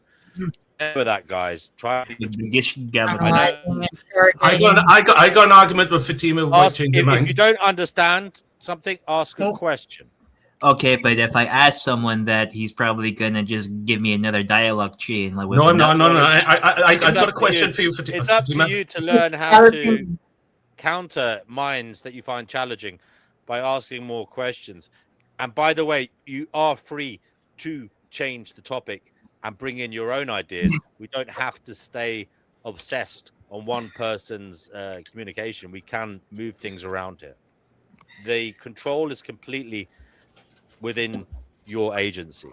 remember that, guys. Try. Analyzing, I got an argument with Fatima. If you don't understand something, ask a question. Okay, but if I ask someone that, he's probably gonna just give me another dialogue tree. And like, No. I've got a question for you. It's up to you to learn how to counter minds that you find challenging by asking more questions. And by the way, you are free to change the topic and bring in your own ideas. We don't have to stay obsessed on one person's communication. We can move things around here. The control is completely within your agency.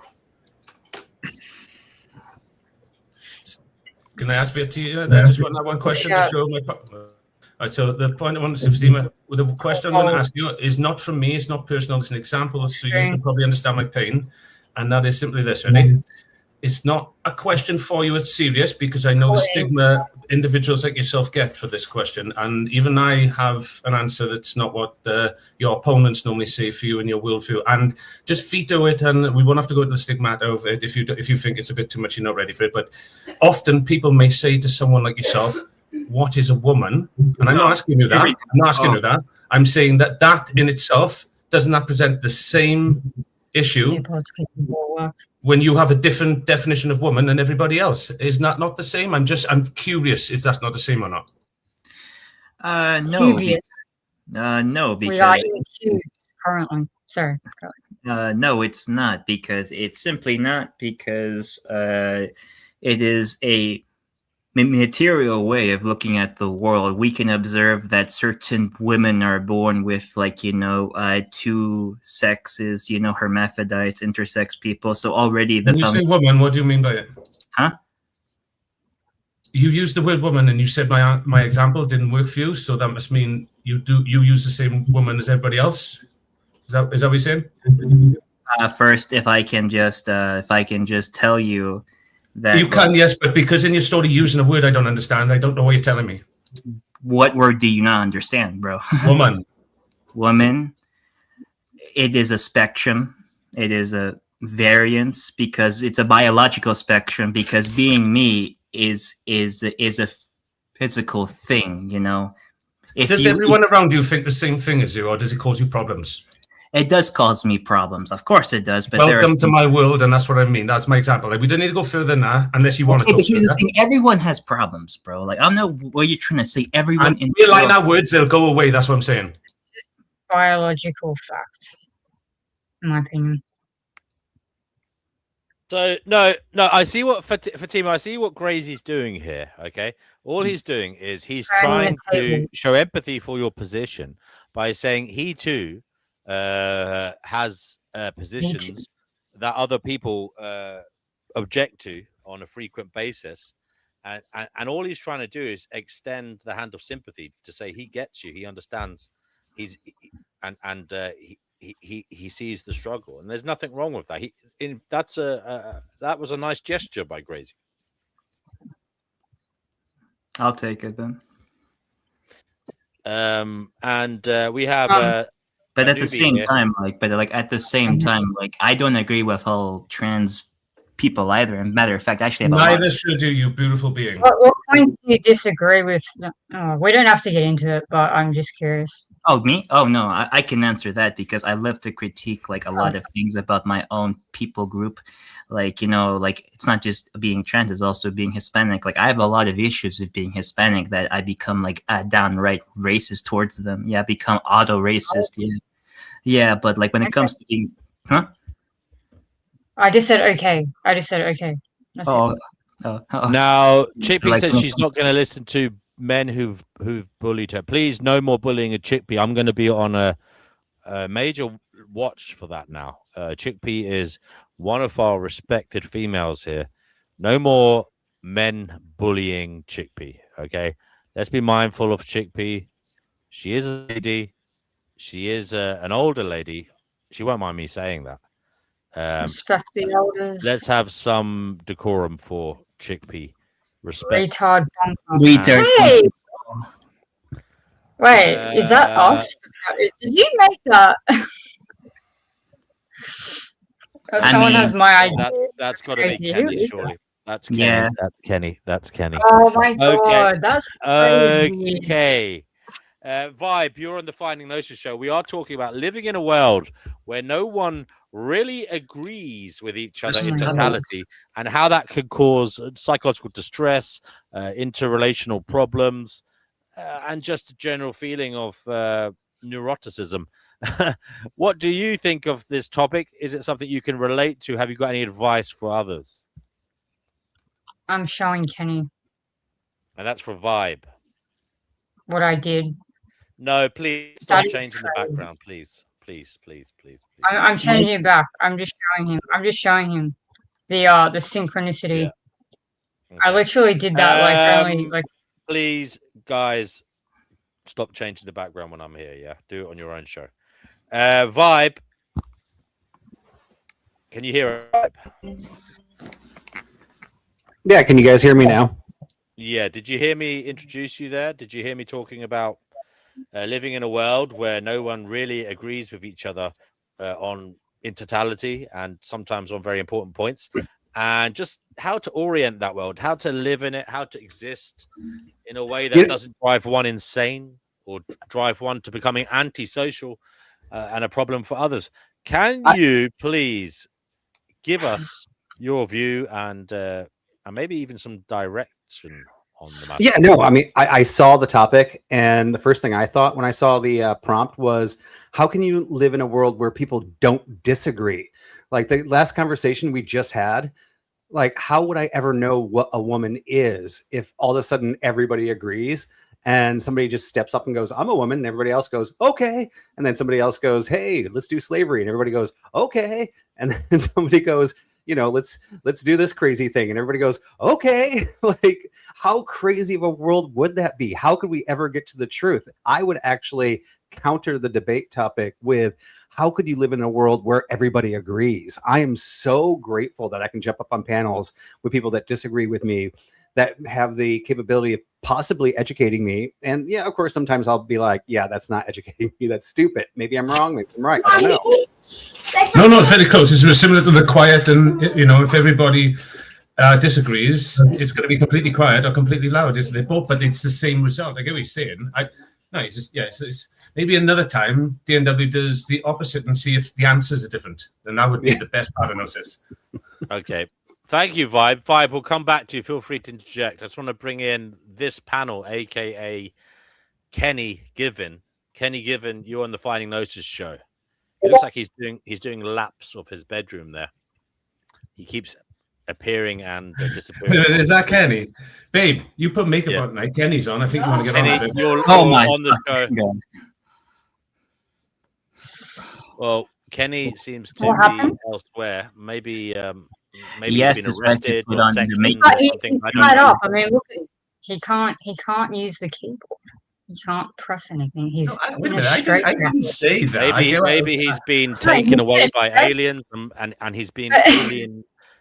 Can I ask Fatima? I just want that one question to show my. Right, so the point I want to say, Fatima, the question I want to ask you is not from me. It's not personal. It's an example, so you can probably understand my pain, and that is simply this. Ready? It's not a question for you. It's serious because I know the stigma individuals like yourself get for this question, and even I have an answer that's not what your opponents normally say for you and your worldview. And just veto it, and we won't have to go into the stigmata of it if you think it's a bit too much, you're not ready for it. But often people may say to someone like yourself, "What is a woman?" And I'm not asking you that. I'm not asking you that. I'm saying that in itself does not present the same issue when you have a different definition of woman than everybody else. Is that not the same? I'm curious, is that not the same or not? No. No, because we are accused currently. Sorry. No, it's not, because it's simply not, because it is a material way of looking at the world. We can observe that certain women are born with, like, two sexes, hermaphrodites, intersex people. So already when you say woman, what do you mean by it? Huh? You used the word woman and you said my example didn't work for you, so that must mean you use the same woman as everybody else. Is that what you're saying? First, if I can just tell you that you can, yes, but because in your story you're using a word I don't understand, I don't know what you're telling me. What word do you not understand, bro? Woman. Woman. It is a spectrum. It is a variance, because it's a biological spectrum, because being me is a physical thing, Does everyone around you think the same thing as you, or does it cause you problems? It does cause me problems. Of course it does. But welcome to my world, and that's what I mean. That's my example. Like, we don't need to go further than that unless you want to go further. Everyone has problems, bro. Like, I don't know what you're trying to say. Everyone in we align our words, they'll go away. That's what I'm saying. Just biological fact, in my opinion. So no, I see what Fatima. I see what Crazy's doing here. Okay, all he's doing is he's trying to show empathy for your position by saying he too has positions that other people object to on a frequent basis, and all he's trying to do is extend the hand of sympathy to say he gets you, he understands, he sees the struggle, and there's nothing wrong with that. That was a nice gesture by Crazy. I'll take it then. And we have. But at the same time, I don't agree with all trans people either. And matter of fact, actually, neither should you beautiful being. What points do you disagree with? Oh, we don't have to get into it, but I'm just curious. Oh, me? Oh, no, I can answer that because I love to critique like a lot of things about my own people group. Like, like it's not just being trans, it's also being Hispanic. Like I have a lot of issues with being Hispanic that I become like downright racist towards them. Yeah, become auto racist. Yeah. Yeah, but like when it comes to being, huh? I just said okay. That's it. Now, Chickpea Like- says she's not going to listen to men who've bullied her. Please, no more bullying of Chickpea. I'm going to be on a major watch for that now. Chickpea is one of our respected females here. No more men bullying Chickpea. Okay, let's be mindful of Chickpea. She is a lady. She is an older lady. She won't mind me saying that. Respect the elders. Let's have some decorum for Chickpea. Respect. Retard bunker. Retard. Hey! Wait, is that us? Did you make that? Someone has my idea. That's got to be crazy. Kenny, Who is surely. That's Kenny. Yeah. That's Kenny. That's Kenny. Oh my god, that's crazy. Okay. Vibe, you're on the Finding Gnosis show. We are talking about living in a world where no one really agrees with each other in totality, and how that could cause psychological distress, interrelational problems, and just a general feeling of neuroticism. What do you think of this topic? Is it something you can relate to? Have you got any advice for others? I'm showing Kenny And that's for Vibe. what I did. No, please stop That is changing the crazy. background, please. Please. I'm changing it back. I'm just showing him the synchronicity. Yeah. I literally did that only Please, guys, stop changing the background when I'm here. Yeah, do it on your own show. Vibe, can you hear Vibe? Yeah, can you guys hear me now? Yeah, did you hear me introduce you there? Did you hear me talking about living in a world where no one really agrees with each other in totality, and sometimes on very important points, and just how to orient that world, how to live in it, how to exist in a way that doesn't drive one insane or drive one to becoming antisocial and a problem for others. Can you please give us your view and maybe even some direction on the matter? Yeah, no, I mean, I saw the topic, and the first thing I thought when I saw the prompt was, how can you live in a world where people don't disagree? Like the last conversation we just had, like, how would I ever know what a woman is if all of a sudden everybody agrees and somebody just steps up and goes, I'm a woman, and everybody else goes, okay. And then somebody else goes, hey, let's do slavery. And everybody goes, okay. And then somebody goes, let's do this crazy thing. And everybody goes, okay. Like, how crazy of a world would that be? How could we ever get to the truth? I would actually counter the debate topic with, how could you live in a world where everybody agrees? I am so grateful that I can jump up on panels with people that disagree with me, that have the capability of possibly educating me. And yeah, of course, sometimes I'll be like, yeah, that's not educating me. That's stupid. Maybe I'm wrong. Maybe I'm right. I don't know. No, very close. It's similar to the quiet, and if everybody disagrees, it's going to be completely quiet or completely loud. They both, but it's the same result. I get what you're saying. It's maybe another time DNW does the opposite and see if the answers are different. Then that would be the best part of Gnosis. Okay. Thank you, Vibe. Vibe, we'll come back to you. Feel free to interject. I just want to bring in this panel, aka Kenny Given. Kenny Given, you're on the Finding Gnosis show. It looks like he's doing laps of his bedroom there. He keeps appearing and disappearing. Is that Kenny? Babe, you put makeup on tonight. Kenny's on. I think you want to get Kenny, on with it. you're my on the show. God. Well, Kenny seems to What be happened? elsewhere. Maybe Yes, he's been suspected arrested put or on the sectioned make- or He's something. I don't tied know. up. I mean, look, he can't use the keyboard. He can't press anything. He's Wait a in a minute, straight. I didn't say that. Maybe he's been taken away by aliens and he's been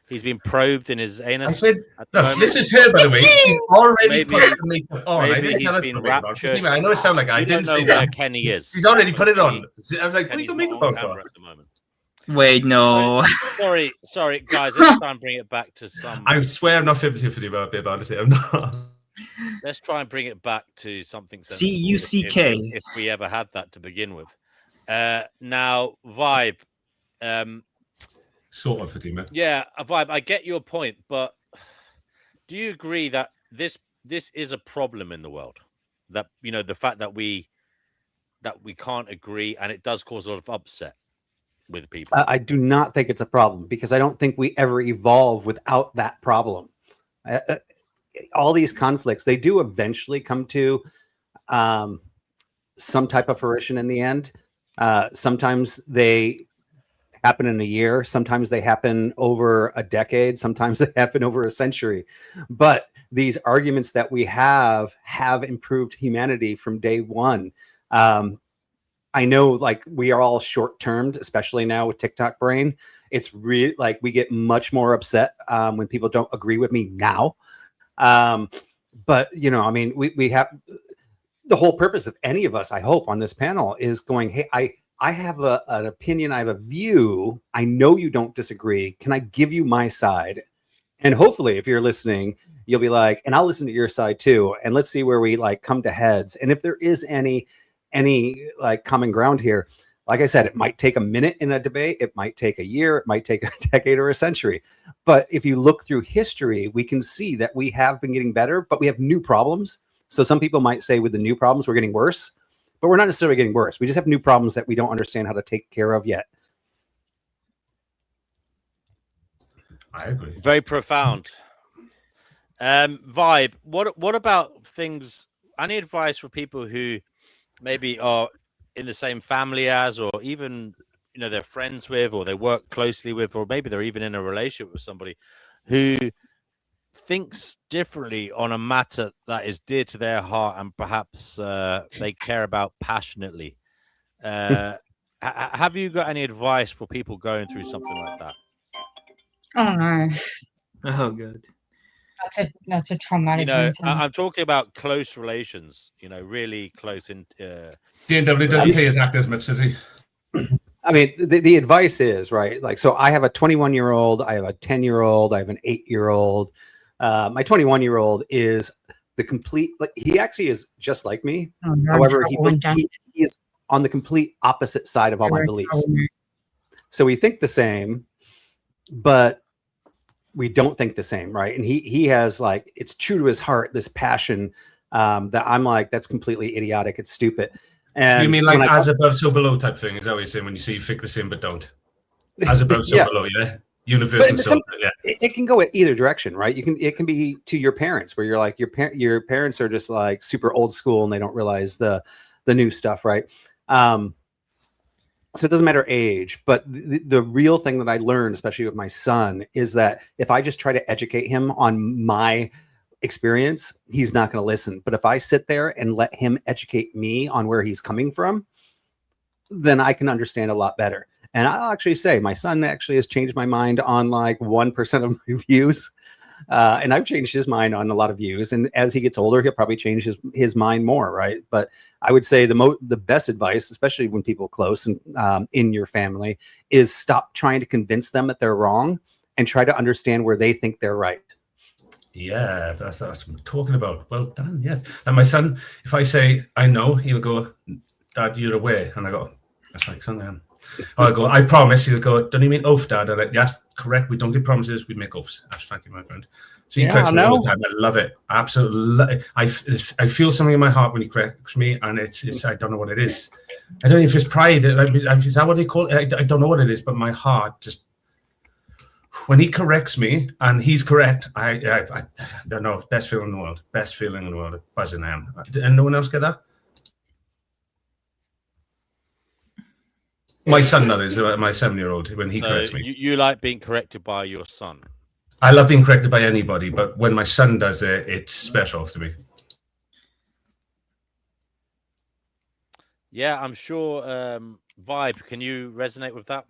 he's been probed in his anus. I said, at the look, moment. this is her, by the way. She's already Maybe- put the makeup on. I maybe didn't he's tell her to been put makeup on. raptured. I know it sounds like I We didn't don't say know where that. Kenny is. She's already put it on. Kenny's I was like, what are you not doing makeup on on camera for? at the moment. Wait, no. Sorry, guys. Let's try and bring it back to some. I swear I'm not 50-50 about it, honestly. I'm not. let's try and bring it back to something C-U-C-K. if we ever had that to begin with. Now, Vibe. Sort of, Fatima. Yeah, Vibe, I get your point, but do you agree that this is a problem in the world? That, you know, the fact that we can't agree, and it does cause a lot of upset with people. I do not think it's a problem, because I don't think we ever evolve without that problem. All these conflicts, they do eventually come to some type of fruition in the end. Sometimes they happen in a year. Sometimes they happen over a decade. Sometimes they happen over a century. But these arguments that we have improved humanity from day one. I know, like, we are all short-termed, especially now with TikTok brain. It's really like we get much more upset when people don't agree with me now. But, you know, I mean, we have the whole purpose of any of us, I hope, on this panel is going, hey, I have an opinion, I have a view. I know you don't disagree. Can I give you my side? And hopefully, if you're listening, you'll be like, and I'll listen to your side too. And let's see where we like come to heads. And if there is any like common ground here, like I said, it might take a minute in a debate. It might take a year. It might take a decade or a century. But if you look through history, we can see that we have been getting better, but we have new problems. So some people might say with the new problems, we're getting worse, but we're not necessarily getting worse. We just have new problems that we don't understand how to take care of yet. I agree. Very profound. Vibe, what about things, any advice for people who maybe are in the same family as, or even, you know, they're friends with, or they work closely with, or maybe they're even in a relationship with somebody who thinks differently on a matter that is dear to their heart and perhaps they care about passionately? Have you got any advice for people going through something like that? Oh no. Oh, good. That's a traumatic. You know, thing. I'm talking about close relations. You know, really close. D&W doesn't pay his actors much, does he? I mean, the advice is, right, like, so I have a 21-year-old, I have a 10-year-old, I have an 8-year-old. My 21-year-old is the complete, like, he actually is just like me. Oh, no, However, he is on the complete opposite side of all my beliefs. So we think the same, but we don't think the same, right? And he has, like, it's true to his heart, this passion that I'm like, that's completely idiotic. It's stupid. And you mean like as above, so below type thing? Is that what you're saying when you say you think the same but don't? As above, so below, yeah? Universal soul, yeah. It can go either direction, right? It can be to your parents, where you're like, your parents are just like super old school and they don't realize the new stuff, right? So it doesn't matter age, but the real thing that I learned, especially with my son, is that if I just try to educate him on my experience, he's not going to listen. But if I sit there and let him educate me on where he's coming from, then I can understand a lot better. And I'll actually say my son actually has changed my mind on like 1% of my views. And I've changed his mind on a lot of views. And as he gets older, he'll probably change his mind more, right? But I would say the best advice, especially when people close and in your family, is stop trying to convince them that they're wrong and try to understand where they think they're right. Yeah, that's what I'm talking about. Well done, yes. And my son, if I say, I know, he'll go, Dad, you're aware. And I go, that's like son, I am. Or I go, I promise. He'll go, don't you mean oath, Dad? I'm like, yes, correct. We don't give promises. We make oaths. Thank you, my friend. So he corrects me all the time. I love it. Absolutely. I feel something in my heart when he corrects me, and it's I don't know what it is. I don't know if it's pride. Is that what they call it? I don't know what it is, but my heart just, when he corrects me and he's correct, I don't know. Best feeling in the world. Best feeling in the world. Buzzing I am. Did anyone else get that? My son, that is, my 7-year-old, when he corrects me. You like being corrected by your son? I love being corrected by anybody, but when my son does it, it's special to me. Yeah, I'm sure. Vibe, can you resonate with that?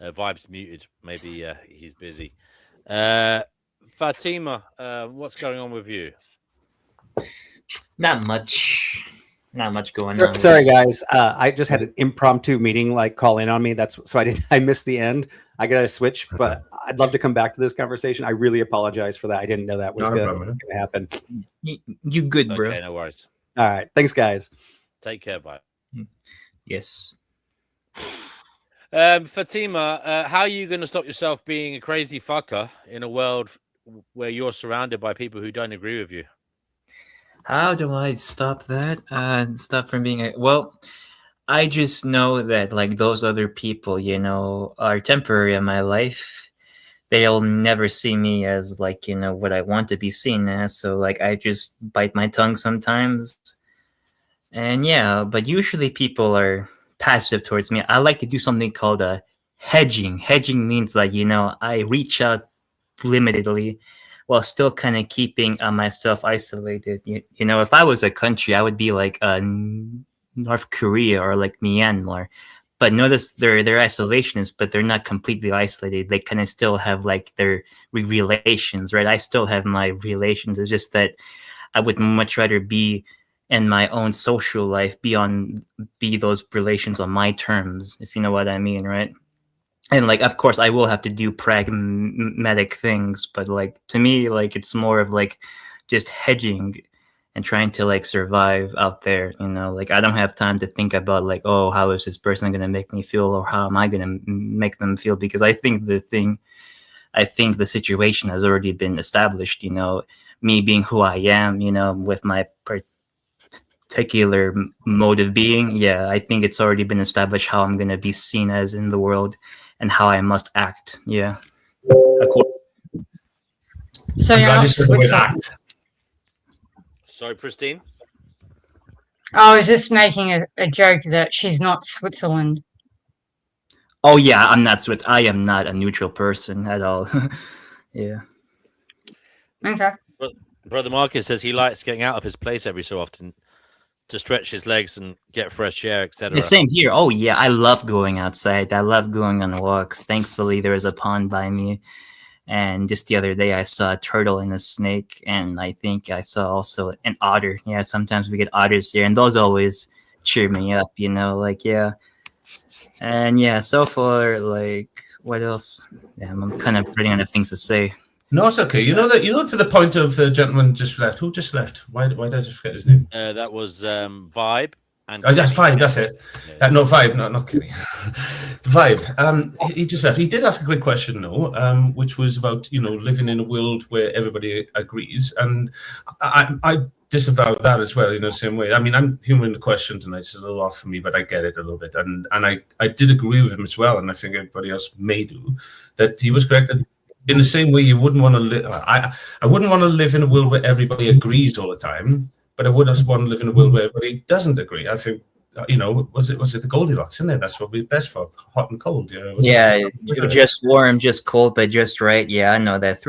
Vibe's muted. Maybe he's busy. Fatima, what's going on with you? Not much going on. Sorry, guys. I just had an impromptu meeting like call in on me. That's so I missed the end. I got to switch, but I'd love to come back to this conversation. I really apologize for that. I didn't know that was going to happen. You good, bro? Okay, no worries. All right. Thanks, guys. Take care. Bye. Yes. Fatima, how are you going to stop yourself being a crazy fucker in a world where you're surrounded by people who don't agree with you? How do I stop that? Stop from being well, I just know that like those other people, you know, are temporary in my life. They'll never see me as like, you know, what I want to be seen as. So like I just bite my tongue sometimes. And yeah, but usually people are passive towards me. I like to do something called a hedging. Hedging means like, you know, I reach out limitedly while still kind of keeping myself isolated. You know, if I was a country, I would be like North Korea or like Myanmar. But notice they're isolationists, but they're not completely isolated. They kind of still have like their relations, right? I still have my relations. It's just that I would much rather be in my own social life, be those relations on my terms, if you know what I mean, right? And like, of course, I will have to do pragmatic things, but like to me, like it's more of like just hedging and trying to like survive out there, you know. Like I don't have time to think about like, oh, how is this person going to make me feel, or how am I going to make them feel? Because I think the situation has already been established, you know, me being who I am, you know, with my particular mode of being. Yeah, I think it's already been established how I'm going to be seen as in the world and how I must act. Yeah. So you're not Switzerland. Sorry, Pristine? I was just making a joke that she's not Switzerland. Oh yeah, I'm not Swiss. I am not a neutral person at all. Yeah. Okay. Brother Marcus says he likes getting out of his place every so often to stretch his legs and get fresh air, etc. The same here. Oh yeah, I love going outside. I love going on walks. Thankfully, there is a pond by me. And just the other day, I saw a turtle and a snake, and I think I saw also an otter. Yeah, sometimes we get otters here, and those always cheer me up, you know, like, yeah. And yeah, so far, like, what else? Yeah, I'm kind of running out of things to say. No, it's okay. You know to the point of the gentleman just left. Who just left? Why did I just forget his name? That was Vibe. And that's Vibe. That's it. Yeah. No, Vibe. No, not Kenny. Vibe. He just left. He did ask a great question, though, which was about living in a world where everybody agrees, and I disavow that as well. Same way. I mean, I'm humoring the question tonight. It's a little off for me, but I get it a little bit, and I did agree with him as well, and I think everybody else may do that. He was correct that in the same way you wouldn't want to live. I wouldn't want to live in a world where everybody agrees all the time. But I would just want to live in a world where everybody doesn't agree. I think, was it the Goldilocks, isn't it? That's what we're best for, hot and cold. Just warm, just cold, but just right. Yeah, I know that.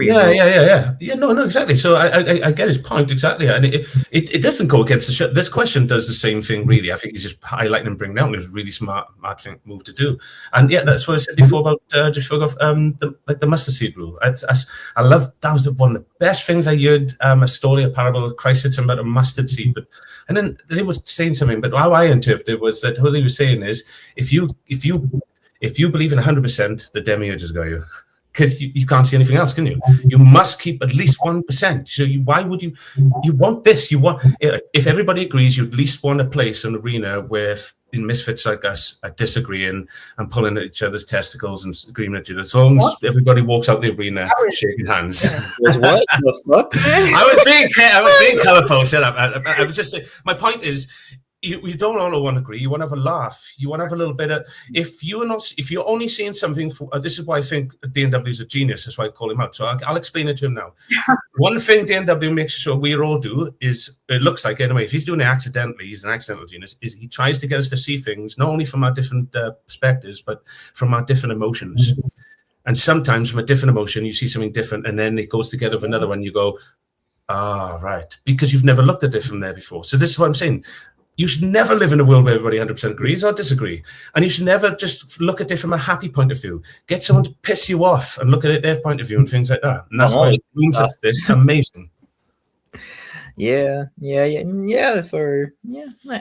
Yeah. No, exactly. So I get his point exactly, and it doesn't go against the show. This question does the same thing, really. I think he's just highlighting and bringing down. It was a really smart move to do, and yeah, that's what I said before about just forgot the mustard seed rule. I love that was one of the best things I heard. A story, a parable. Christ said something about a mustard seed, and then he was saying something. But how I interpreted was that what he was saying is if you believe in 100%, the demiurge has got you. Because you can't see anything else, can you? You must keep at least 1%. So why would you want this? If everybody agrees, you at least want a place, an arena where in misfits like us are disagreeing and pulling at each other's testicles and screaming at you. As long as everybody walks out the arena shaking hands. What the fuck? I was being colourful. Shut up. I was just saying. My point is. You don't all want to agree. You want to have a laugh. You want to have a little bit of. If you're only seeing something, this is why I think DNW is a genius. That's why I call him out. So I'll explain it to him now. One thing DNW makes sure we all do is, it looks like anyway, if he's doing it accidentally, he's an accidental genius. Is he tries to get us to see things not only from our different perspectives, but from our different emotions. And sometimes from a different emotion, you see something different, and then it goes together with another one. You go, right, because you've never looked at it from there before. So this is what I'm saying. You should never live in a world where everybody 100% agrees or disagree. And you should never just look at it from a happy point of view. Get someone to piss you off and look at it their point of view and things like that. And that's why rooms like this amazing. Yeah.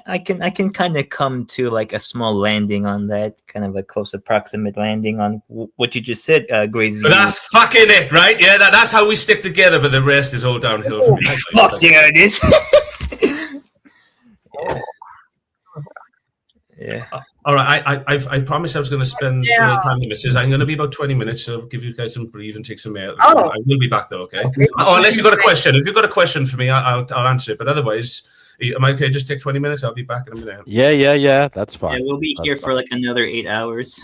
I can kind of come to like a small landing on that, kind of a close approximate landing on what you just said, Gracie. But that's fucking it, right? Yeah, that's how we stick together. But the rest is all downhill from here. Fuck yeah, it is. Yeah. All right, I promised I was going to spend a little time with Mrs. I'm going to be about 20 minutes, so I'll give you guys some breathe and take some air. Oh. I will be back though, okay? Oh, unless you've got a question. If you've got a question for me, I'll answer it. But otherwise, am I okay? Just take 20 minutes. I'll be back in a minute. Yeah. That's fine. Yeah, we'll be here for like another 8 hours.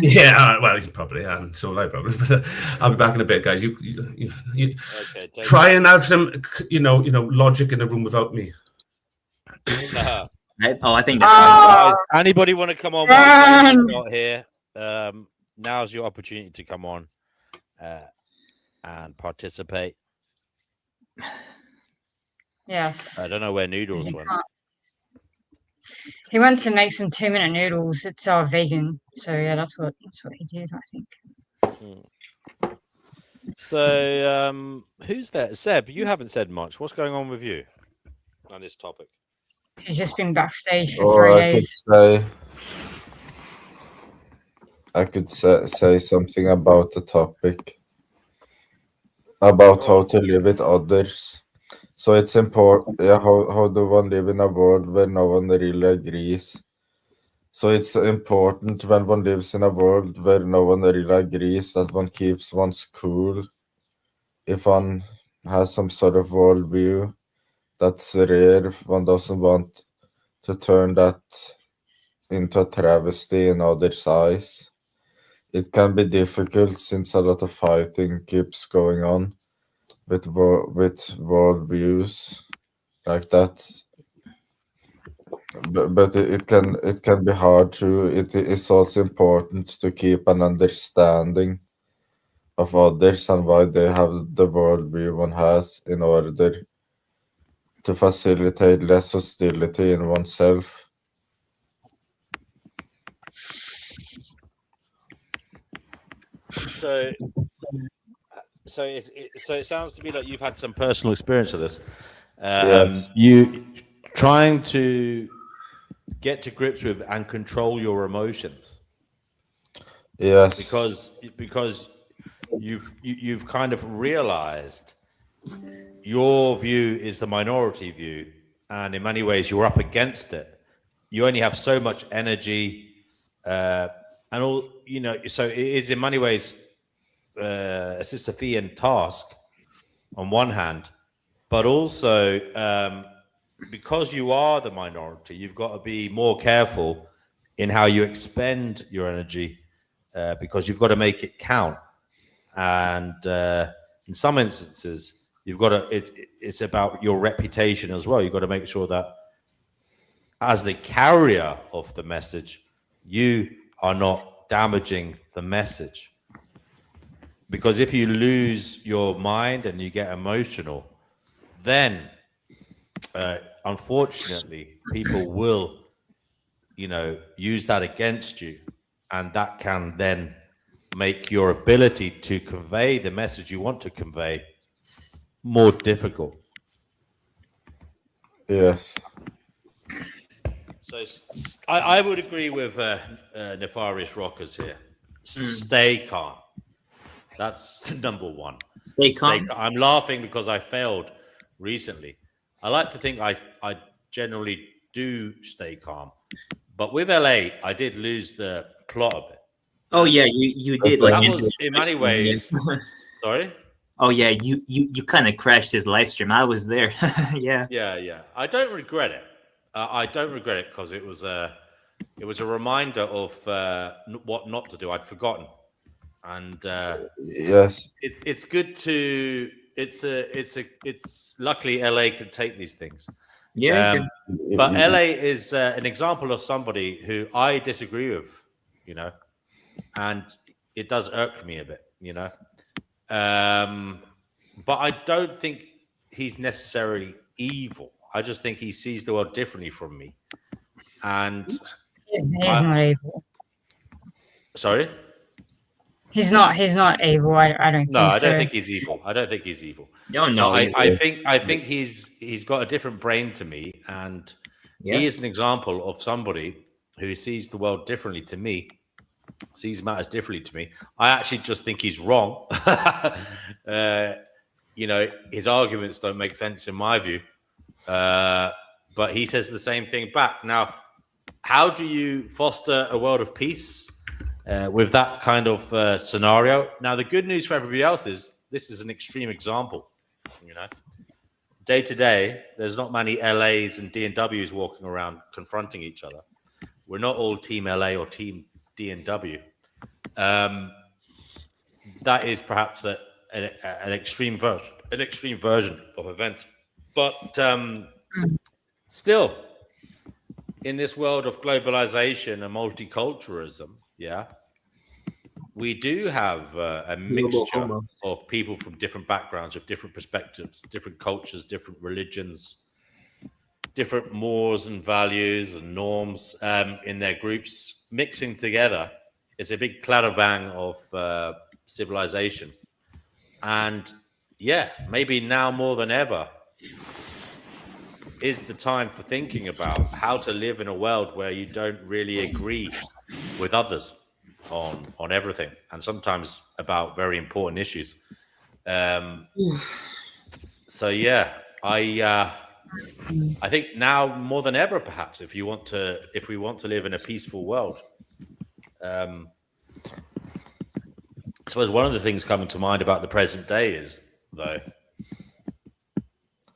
Yeah, well, probably, and so will I probably. But I'll be back in a bit, guys. You Okay, try and have some, logic in the room without me. I think Guys, anybody want to come on while David's not here? Now's your opportunity to come on and participate. Yes. I don't know where Noodles went. He went to make some 2-minute noodles. It's vegan, so yeah, that's what he did, I think. So who's there? Seb, you haven't said much. What's going on with you on this topic? He's just been backstage for 3 days. I could say something about the topic, about how to live with others. So it's important, how do one live in a world where no one really agrees? So it's important when one lives in a world where no one really agrees that one keeps one's cool. If one has some sort of worldview, that's rare. One doesn't want to turn that into a travesty in others' eyes. It can be difficult since a lot of fighting keeps going on with worldviews like that. But it can be hard to. It is also important to keep an understanding of others and why they have the worldview one has in order to facilitate less hostility in oneself. So it sounds to me like you've had some personal experience of this. Yes. You trying to get to grips with and control your emotions. Yes. Because you've kind of realized your view is the minority view, and in many ways you're up against it. You only have so much energy, and all so it is in many ways a Sisyphean task on one hand, but also because you are the minority, you've got to be more careful in how you expend your energy, because you've got to make it count. And in some instances, you've got to. It's about your reputation as well. You've got to make sure that, as the carrier of the message, you are not damaging the message. Because if you lose your mind and you get emotional, then unfortunately people will, use that against you, and that can then make your ability to convey the message you want to convey more difficult. Yes. So I would agree with Nefarious Rockers here. Stay calm. That's number one. Stay calm. I'm laughing because I failed recently. I like to think I generally do stay calm. But with LA, I did lose the plot of it. Oh yeah, you did. That was in many ways. Sorry? Oh yeah, you kind of crashed his live stream. I was there. Yeah. I don't regret it. I don't regret it because it was a reminder of what not to do. I'd forgotten, and yes, it's good to. It's luckily LA can take these things. Yeah, but LA is an example of somebody who I disagree with, and it does irk me a bit, but I don't think he's necessarily evil. I just think he sees the world differently from me, and he's not evil. Sorry. He's not evil. I don't No, think I don't so. think he's evil. I don't think he's evil. No, no, I think he's got a different brain to me, and he is an example of somebody who sees the world differently to me, sees matters differently to me. I actually just think he's wrong. You know, his arguments don't make sense in my view, but he says the same thing back. Now, how do you foster a world of peace with that kind of scenario? Now, the good news for everybody else is this is an extreme example. You know, day to day, there's not many LAs and D&Ws walking around confronting each other. We're not all Team LA or Team D&W. That is perhaps an extreme version of events, but still, in this world of globalization and multiculturalism, we do have a mixture of people from different backgrounds, of different perspectives, different cultures, different religions, different mores and values and norms in their groups mixing together. It's a big clatterbang of civilization. And maybe now more than ever is the time for thinking about how to live in a world where you don't really agree with others on everything, and sometimes about very important issues. So I think now more than ever, perhaps, if we want to live in a peaceful world. I suppose one of the things coming to mind about the present day is, though,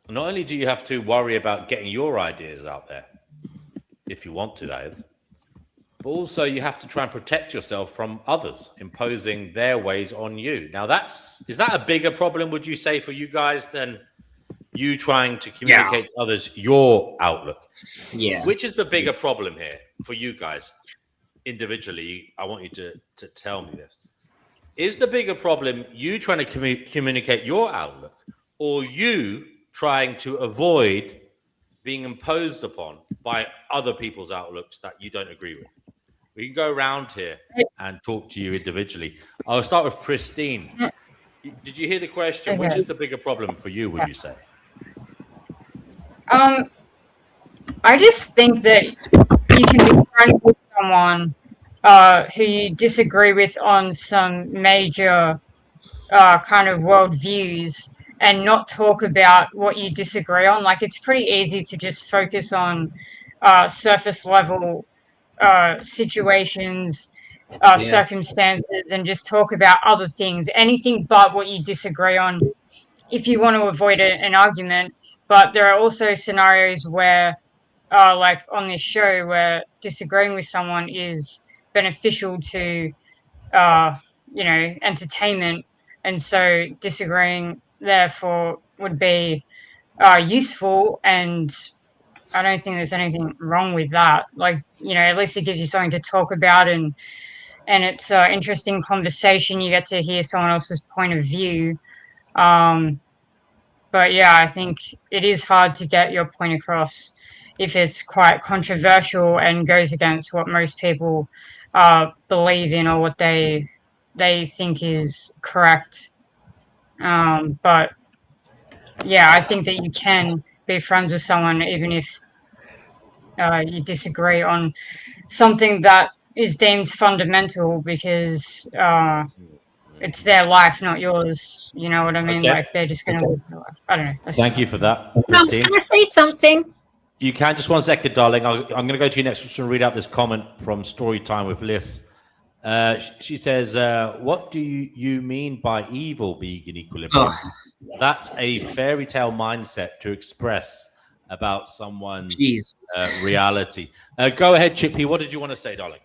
not only do you have to worry about getting your ideas out there, if you want to, that is, but also you have to try and protect yourself from others imposing their ways on you. Now, is that a bigger problem, would you say, for you guys than you trying to communicate to others your outlook? Yeah. Which is the bigger problem here for you guys individually? I want you to tell me this. Is the bigger problem you trying to communicate your outlook, or you trying to avoid being imposed upon by other people's outlooks that you don't agree with? We can go around here and talk to you individually. I'll start with Christine. Did you hear the question? Okay. Which is the bigger problem for you, would you say? I just think that you can be friends with someone who you disagree with on some major kind of worldviews and not talk about what you disagree on. Like, it's pretty easy to just focus on surface level situations, circumstances, and just talk about other things, anything but what you disagree on, if you want to avoid an argument. But there are also scenarios where, like on this show, where disagreeing with someone is beneficial to, entertainment, and so disagreeing therefore would be useful. And I don't think there's anything wrong with that. Like, at least it gives you something to talk about, and it's an interesting conversation. You get to hear someone else's point of view. But yeah, I think it is hard to get your point across if it's quite controversial and goes against what most people believe in or what they think is correct. But yeah, I think that you can be friends with someone even if you disagree on something that is deemed fundamental, because it's their life, not yours. You know what I mean? Okay. Like, they're just going to live their life. I don't know. Thank you for that, Mum, Christine. can I say something? You can. Just 1 second, darling. I'm going to go to you next. Just to read out this comment from Storytime with Liz. She says, what do you mean by evil, vegan equilibrium? That's a fairy tale mindset to express about someone's reality. Go ahead, Chippy. What did you want to say, darling?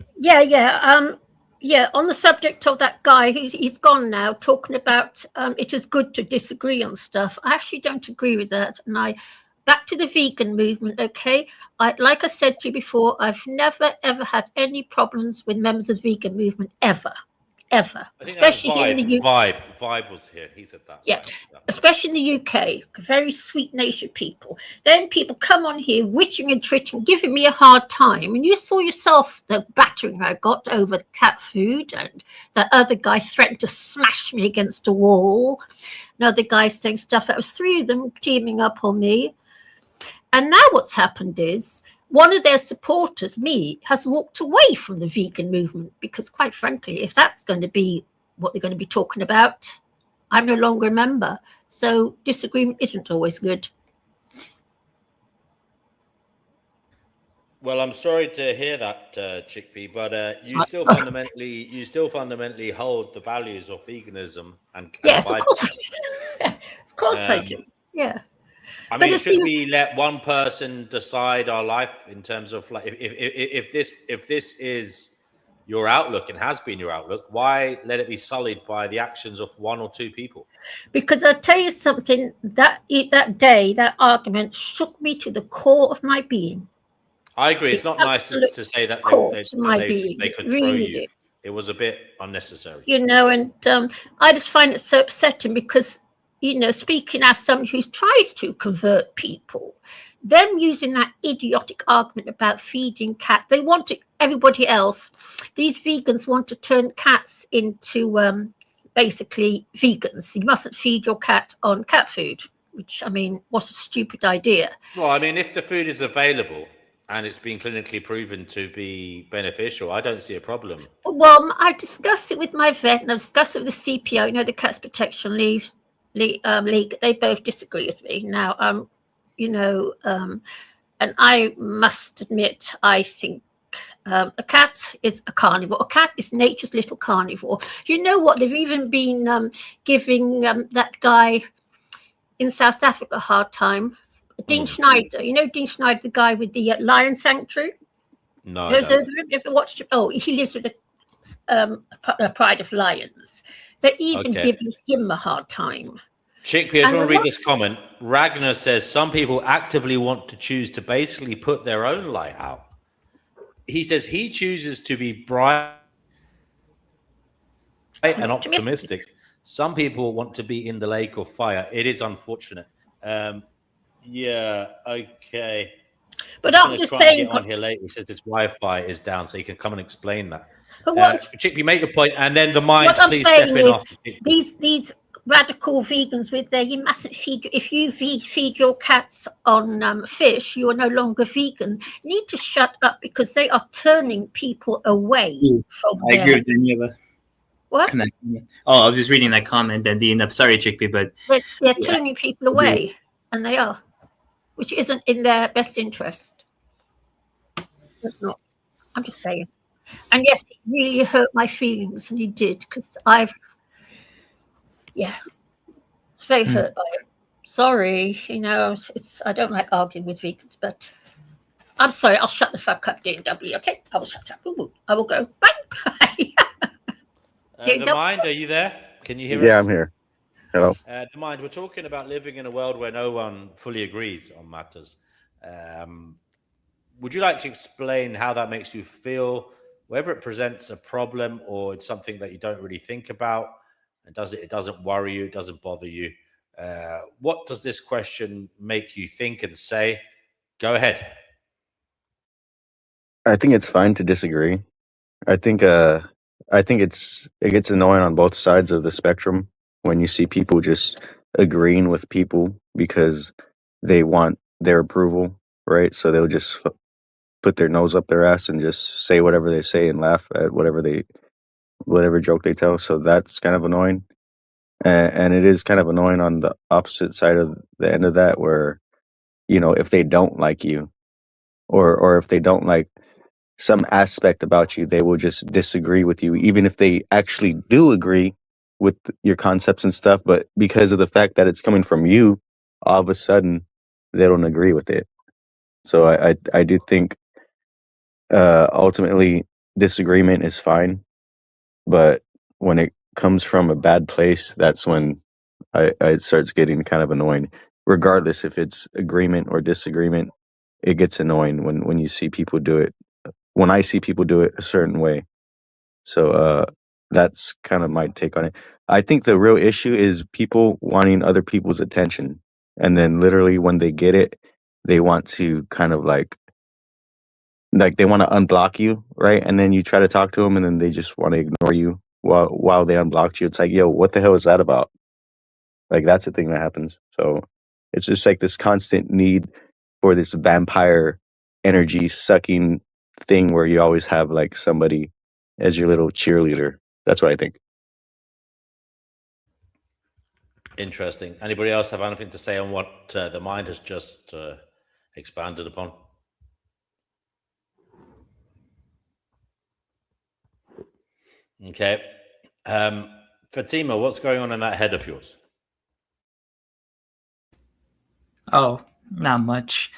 Yeah, on the subject of that guy, he's gone now, talking about it is good to disagree on stuff. I actually don't agree with that. And back to the vegan movement, okay? Like I said to you before, I've never, ever had any problems with members of the vegan movement, ever. ever, I think that was especially here in the UK. Vibe was here. He said that. Yeah, especially in the UK, very sweet-natured people. Then people come on here, witching and twitching, giving me a hard time. And you saw yourself the battering I got over the cat food, and that other guy threatened to smash me against a wall. Another guy saying stuff. That was 3 of them teaming up on me. And now what's happened is one of their supporters, me, has walked away from the vegan movement because, quite frankly, if that's going to be what they're going to be talking about, I'm no longer a member. So disagreement isn't always good. Well, I'm sorry to hear that, Chickpea, but you still fundamentally hold the values of veganism and yes, abide of course, by of course I do. Yeah. I mean, should we let one person decide our life in terms of like if this is your outlook and has been your outlook, why let it be sullied by the actions of 1 or 2 people? Because I'll tell you something, that day, that argument shook me to the core of my being. I agree. It's not nice to say that they could throw you. It was a bit unnecessary. You know, and I just find it so upsetting because, you know, speaking as someone who tries to convert people, them using that idiotic argument about feeding cat, they want to, everybody else, these vegans want to turn cats into basically vegans. You mustn't feed your cat on cat food, which, I mean, what's a stupid idea? Well, I mean, if the food is available and it's been clinically proven to be beneficial, I don't see a problem. Well, I discussed it with my vet and I've discussed it with the CPO, you know, the Cats Protection League. They both disagree with me. Now, you know, and I must admit, I think a cat is a carnivore. A cat is nature's little carnivore. You know what? They've even been giving that guy in South Africa a hard time. Dean Schneider. You know Dean Schneider, the guy with the lion sanctuary? No. Have you ever watched it? Oh, he lives with a pride of lions. They're even giving him a hard time. Chickpea, I just want to read this comment. Ragnar says some people actively want to choose to basically put their own light out. He says he chooses to be bright and optimistic. Some people want to be in the lake of fire. It is unfortunate. Yeah, okay. But I'm just saying. Get on here later. He says his Wi-Fi is down, so you can come and explain that. Chickpea, make your point, and then the mind, please step in off. These radical vegans with their, you mustn't feed, if you feed your cats on fish, you are no longer vegan. You need to shut up because they are turning people away from I agree with Daniela. What? Oh, I was just reading that comment that I'm sorry, Chickpea, but they're turning people away, and they are, which isn't in their best interest. It's not. I'm just saying. And yes, it really hurt my feelings, and he did, because it's very hurt by it. Sorry, you know, I don't like arguing with vegans, but I'm sorry, I'll shut the fuck up, DW, okay? I will shut up. I will go. Bye. The Mind, are you there? Can you hear us? Yeah, I'm here. Hello. The Mind, we're talking about living in a world where no one fully agrees on matters. Would you like to explain how that makes you feel, whether it presents a problem or it's something that you don't really think about, and it doesn't worry you, it doesn't bother you? What does this question make you think and say? Go ahead. I think it's fine to disagree. I think it gets annoying on both sides of the spectrum when you see people just agreeing with people because they want their approval, right? So they'll just put their nose up their ass and just say whatever they say and laugh at whatever joke they tell. So that's kind of annoying. And it is kind of annoying on the opposite side of the end of that, where, you know, if they don't like you or if they don't like some aspect about you, they will just disagree with you, even if they actually do agree with your concepts and stuff. But because of the fact that it's coming from you, all of a sudden they don't agree with it. So I do think ultimately disagreement is fine, but when it comes from a bad place, that's when it starts getting kind of annoying. Regardless if it's agreement or disagreement, it gets annoying when you see people do it. When I see people do it a certain way. So That's kind of my take on it. I think the real issue is people wanting other people's attention, and then literally when they get it, they want to kind of like they want to unblock you, right? And then you try to talk to them, and then they just want to ignore you while they unblocked you. It's like, yo, what the hell is that about? Like, that's the thing that happens. So it's just like this constant need for this vampire energy sucking thing where you always have like somebody as your little cheerleader. That's what I think. Interesting. Anybody else have anything to say on what the mind has just expanded upon? Okay. Fatima, what's going on in that head of yours? Oh, not much.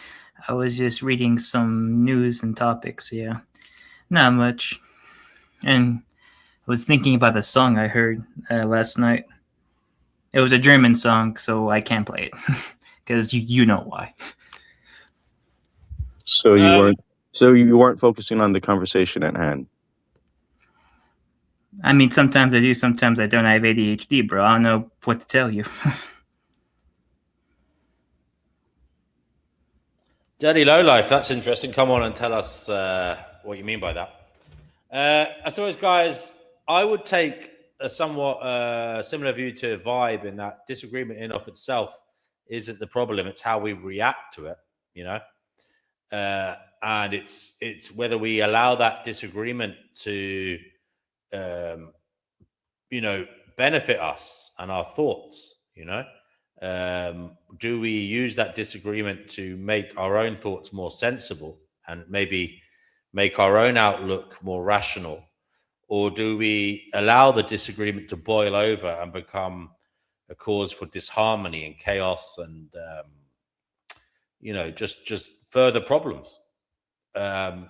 I was just reading some news and topics, yeah. Not much. And I was thinking about the song I heard last night. It was a German song, so I can't play it. Because you know why. So you weren't focusing on the conversation at hand. I mean, sometimes I do, sometimes I don't. I have ADHD, bro. I don't know what to tell you. Dirty Lowlife, that's interesting. Come on and tell us what you mean by that. I suppose, guys, I would take a somewhat similar view to Vibe in that disagreement in of itself isn't the problem. It's how we react to it, you know? And it's whether we allow that disagreement to, you know, benefit us and our thoughts, you know? Do we use that disagreement to make our own thoughts more sensible and maybe make our own outlook more rational? Or do we allow the disagreement to boil over and become a cause for disharmony and chaos and, you know, just further problems? Now,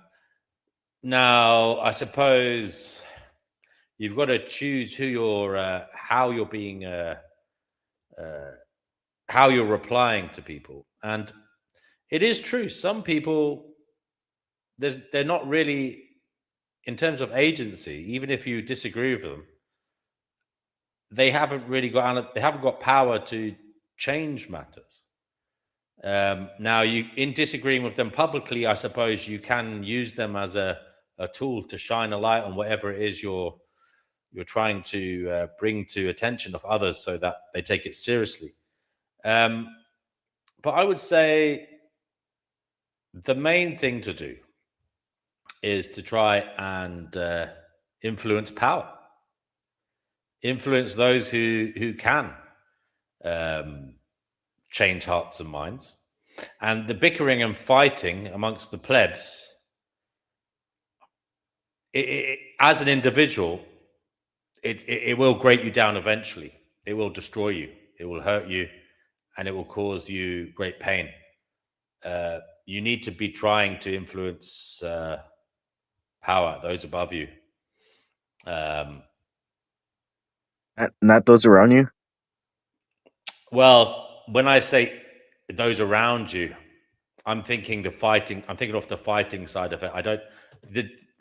I suppose you've got to choose who you're, how you're being, how you're replying to people. And it is true, some people, they're not really, in terms of agency, even if you disagree with them, they haven't really got power to change matters. Now, in disagreeing with them publicly, I suppose you can use them as a tool to shine a light on whatever it is you're trying to bring to attention of others so that they take it seriously. But I would say the main thing to do is to try and influence power. Influence those who can change hearts and minds. And the bickering and fighting amongst the plebs, as an individual, it will grate you down eventually. It will destroy you. It will hurt you, and it will cause you great pain. You need to be trying to influence power, those above you. Not those around you? Well, when I say those around you, I'm thinking of the fighting side of it.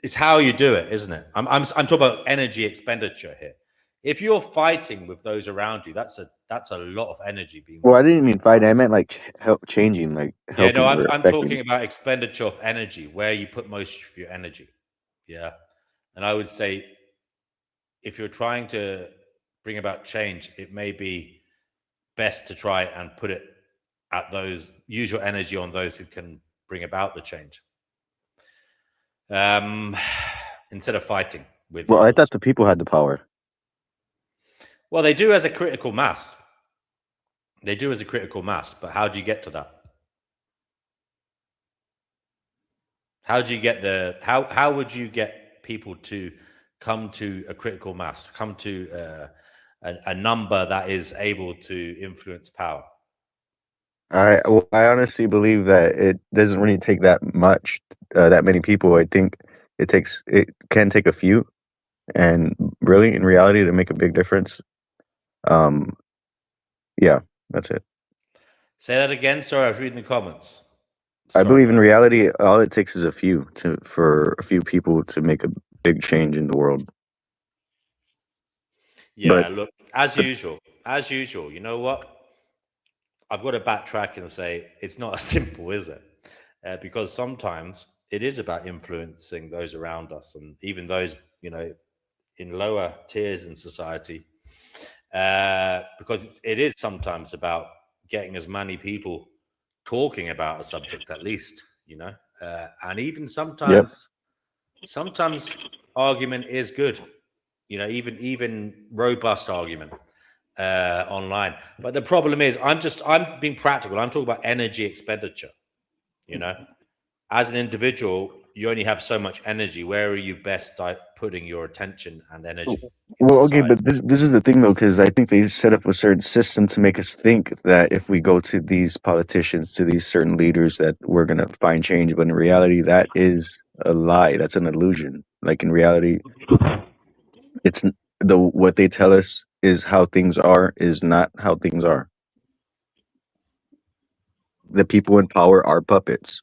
It's how you do it, isn't it? I'm talking about energy expenditure here. If you're fighting with those around you, that's a lot of energy being. Well, I didn't mean fighting. I meant like changing, like helping. Yeah, no, I'm talking about expenditure of energy, where you put most of your energy. Yeah, and I would say if you're trying to bring about change, it may be best to try and put it at those, use your energy on those who can bring about the change, instead of fighting with. Well, I thought the people had the power. Well, they do as a critical mass. They do as a critical mass, but how do you get to that? How do you get how would you get people to come to a critical mass, come to a number that is able to influence power? I honestly believe that it doesn't really take that much, that many people. I think it can take a few, and really, in reality, to make a big difference. Yeah, that's it. Say that again. Sorry, I was reading the comments. I believe in reality, all it takes is for a few people to make a big change in the world. Yeah, But look, as usual, you know what? I've got to backtrack and say it's not as simple, is it? Because sometimes it is about influencing those around us, and even those, in lower tiers in society, because it is sometimes about getting as many people talking about a subject, at least, and even yep. sometimes argument is good, even robust argument online. But the problem is, I'm being practical. I'm talking about energy expenditure. As an individual, you only have so much energy. Where are you best putting your attention and energy in Well, okay, society? but this is the thing though, because I think they set up a certain system to make us think that if we go to these politicians, to these certain leaders, that we're gonna find change. But in reality, that is a lie. That's an illusion. Like in reality, it's what they tell us is how things are is not how things are. The people in power are puppets.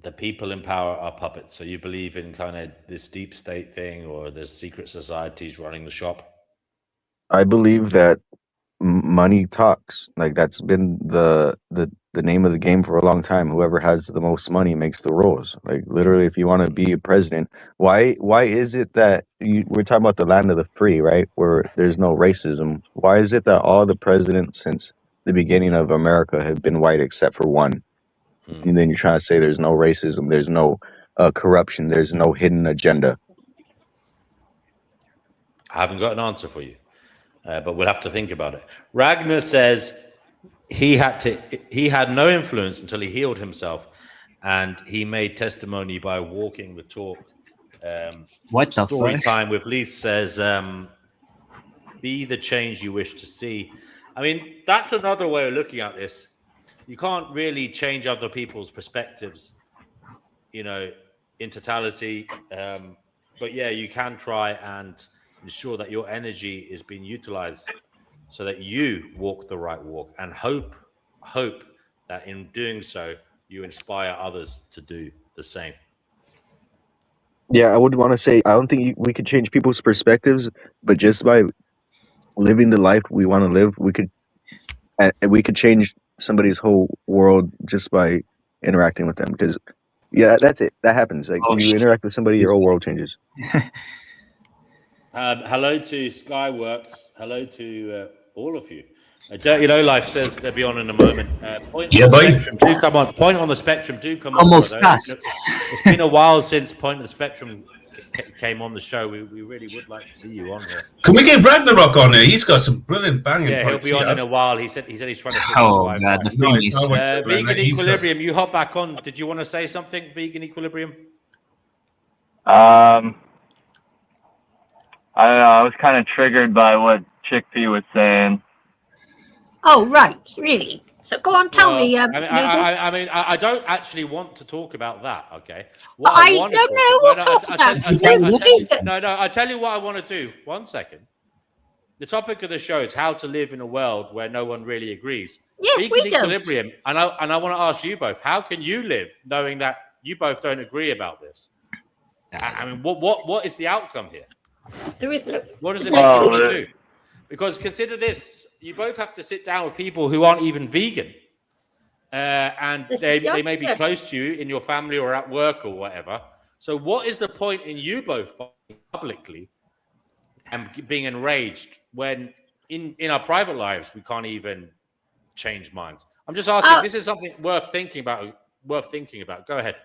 The people in power are puppets. So you believe in kind of this deep state thing, or there's secret societies running the shop? I believe that money talks. Like that's been the name of the game for a long time. Whoever has the most money makes the rules. Like literally, if you want to be a president, why is it that we're talking about the land of the free, right? Where there's no racism. Why is it that all the presidents since the beginning of America have been white except for one? And then you're trying to say there's no racism, there's no corruption, there's no hidden agenda. I haven't got an answer for you, but we'll have to think about it. Ragnar says he had no influence until he healed himself, and he made testimony by walking the talk. What the Story fuck? time with Lise says, be the change you wish to see. I mean, that's another way of looking at this. You can't really change other people's perspectives, in totality. But yeah, you can try and ensure that your energy is being utilized so that you walk the right walk, and hope that in doing so, you inspire others to do the same. Yeah, I would want to say I don't think we could change people's perspectives, but just by living the life we want to live, we could change somebody's whole world just by interacting with them. Because yeah, that's it. That happens. Like you interact with somebody, your whole world changes. Hello to Skyworks. Hello to all of you. Dirty Low Life says they'll be on in a moment. Point on the spectrum. Do come on. Point on the spectrum. Do come on. Almost It's been a while since Point on the Spectrum came on the show. We really would like to see you on here. Can we get Ragnarok on here? He's got some brilliant banging. Yeah, he'll be on in a while. He said he's trying to. Oh God, the famous Vegan Equilibrium. You hop back on. Did you want to say something, Vegan Equilibrium? I don't know. I was kind of triggered by what Chick P was saying. Oh, right. Really? So go on, tell me. I don't actually want to talk about that, okay? I don't know what to talk about. No, I tell you what I want to do. 1 second. The topic of the show is how to live in a world where no one really agrees. Yes, Vegan we Equilibrium, and I want to ask you both, how can you live knowing that you both don't agree about this? I mean, what is the outcome here? There is no. What does it make you want to do? Because consider this, you both have to sit down with people who aren't even vegan. And they may be close to you in your family or at work or whatever. So what is the point in you both fighting publicly and being enraged when in our private lives we can't even change minds? I'm just asking, this is something worth thinking about. Go ahead.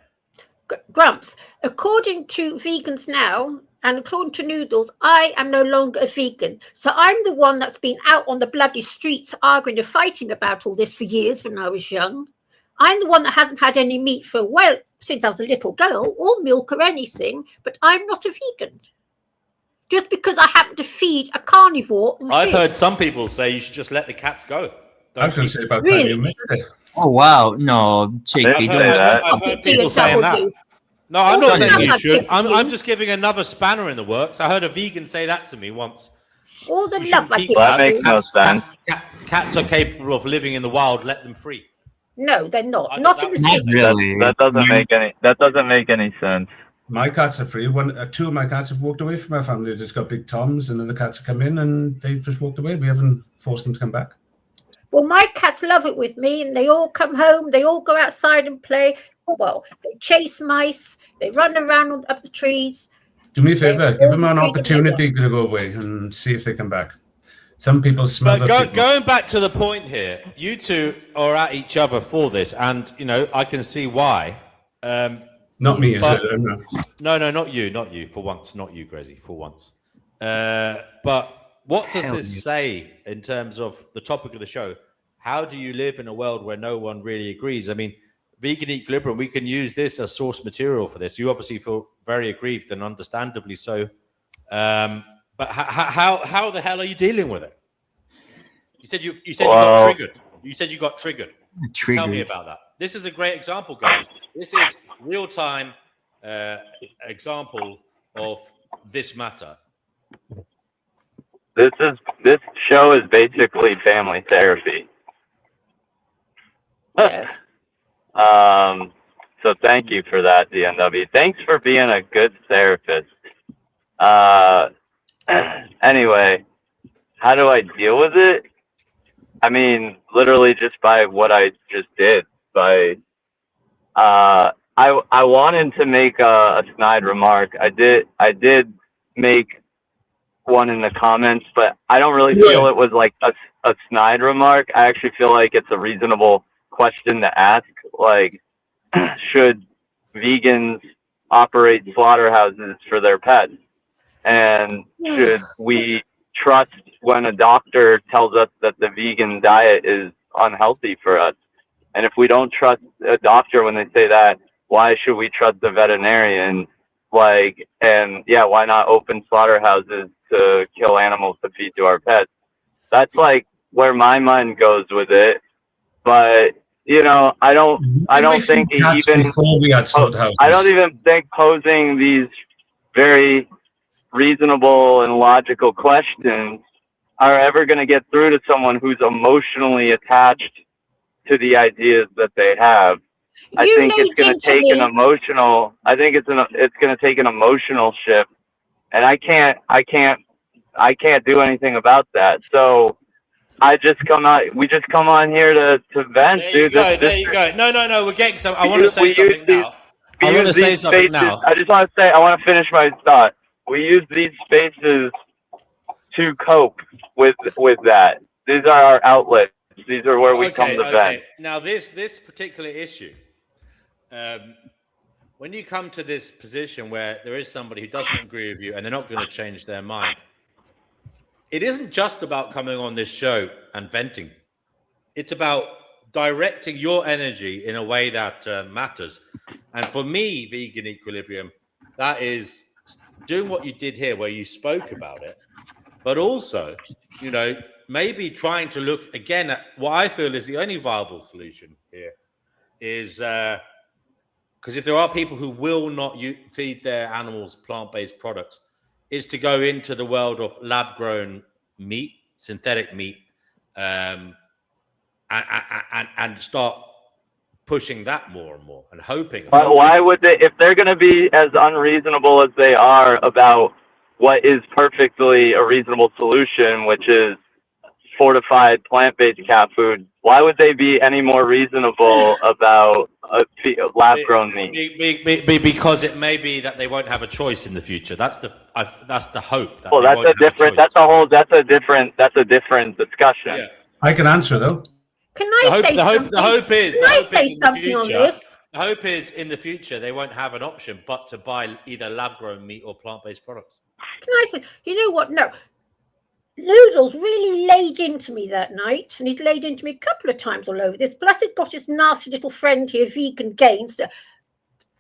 Grumps, according to vegans now, and according to Noodles, I am no longer a vegan. So I'm the one that's been out on the bloody streets arguing and fighting about all this for years when I was young. I'm the one that hasn't had any meat for, since I was a little girl, or milk or anything, but I'm not a vegan. Just because I happen to feed a carnivore. I've heard some people say you should just let the cats go. I was going to say about time you missed it. Oh wow, no, JP, I've heard people saying that. No, I'm not saying you should. I'm just giving another spanner in the works. I heard a vegan say that to me once. All the love I that makes no sense. Cats are capable of living in the wild. Let them free. No, they're not. Not in the city. Really. That doesn't make any sense. My cats are free. Two of my cats have walked away from our family. They just got big Toms, and other cats have come in and they've just walked away. We haven't forced them to come back. Well, my cats love it with me, and they all come home. They all go outside and play. Well, they chase mice. They run around up the trees. Do me a favor, give them an opportunity to go away and see if they come back. Some people smother people. Going back to the point here, you two are at each other for this, and I can see why. Not me, is it? No, not you. For once, not you, Grezzy. For once. But what does this say in terms of the topic of the show? How do you live in a world where no one really agrees? I mean, vegan equilibrium, we can use this as source material for this. You obviously feel very aggrieved, and understandably so. But how the hell are you dealing with it? You said you got triggered. You said you got triggered. Tell me about that. This is a great example, guys. This is real-time example of this matter. This show is basically family therapy. Yes. So thank you for that, DNW. Thanks for being a good therapist. Anyway, how do I deal with it? I mean, literally just by what I just did. I wanted to make a snide remark. I did make one in the comments, but I don't really feel it was like a snide remark. I actually feel like it's a reasonable question to ask. Like, should vegans operate slaughterhouses for their pets? And should we trust when a doctor tells us that the vegan diet is unhealthy for us? And if we don't trust a doctor when they say that, why should we trust the veterinarian? Why not open slaughterhouses to kill animals to feed to our pets? That's like where my mind goes with it. But I don't think posing these very reasonable and logical questions are ever going to get through to someone who's emotionally attached to the ideas that they have. I think it's going to take an emotional. I think it's going to take an emotional shift, and I can't do anything about that. So we just come on here to vent, dude. There you go. No. We're getting some. I want to say something now. I want to say something now. I just want to say. I want to finish my thought. We use these spaces to cope with that. These are our outlets. These are where we come to vent. Now, this particular issue, when you come to this position where there is somebody who doesn't agree with you and they're not going to change their mind, it isn't just about coming on this show and venting. It's about directing your energy in a way that matters. And for me, vegan equilibrium, that is doing what you did here, where you spoke about it, but also, maybe trying to look again at what I feel is the only viable solution here is because if there are people who will not feed their animals plant-based products, is to go into the world of lab-grown meat, synthetic meat, and start pushing that more and more and hoping. But why would they, if they're going to be as unreasonable as they are about what is perfectly a reasonable solution, which is fortified plant-based cat food, why would they be any more reasonable about lab-grown meat? Because it may be that they won't have a choice in the future. That's the hope. Well, that's a different discussion. Yeah. I can answer though. Can I say something? The hope is. Can I say something on this? The hope is in the future they won't have an option but to buy either lab-grown meat or plant-based products. Can I say? You know what? No. Noodles really laid into me that night, and he's laid into me a couple of times all over this. Plus, he's got his nasty little friend here, Vegan Gains, to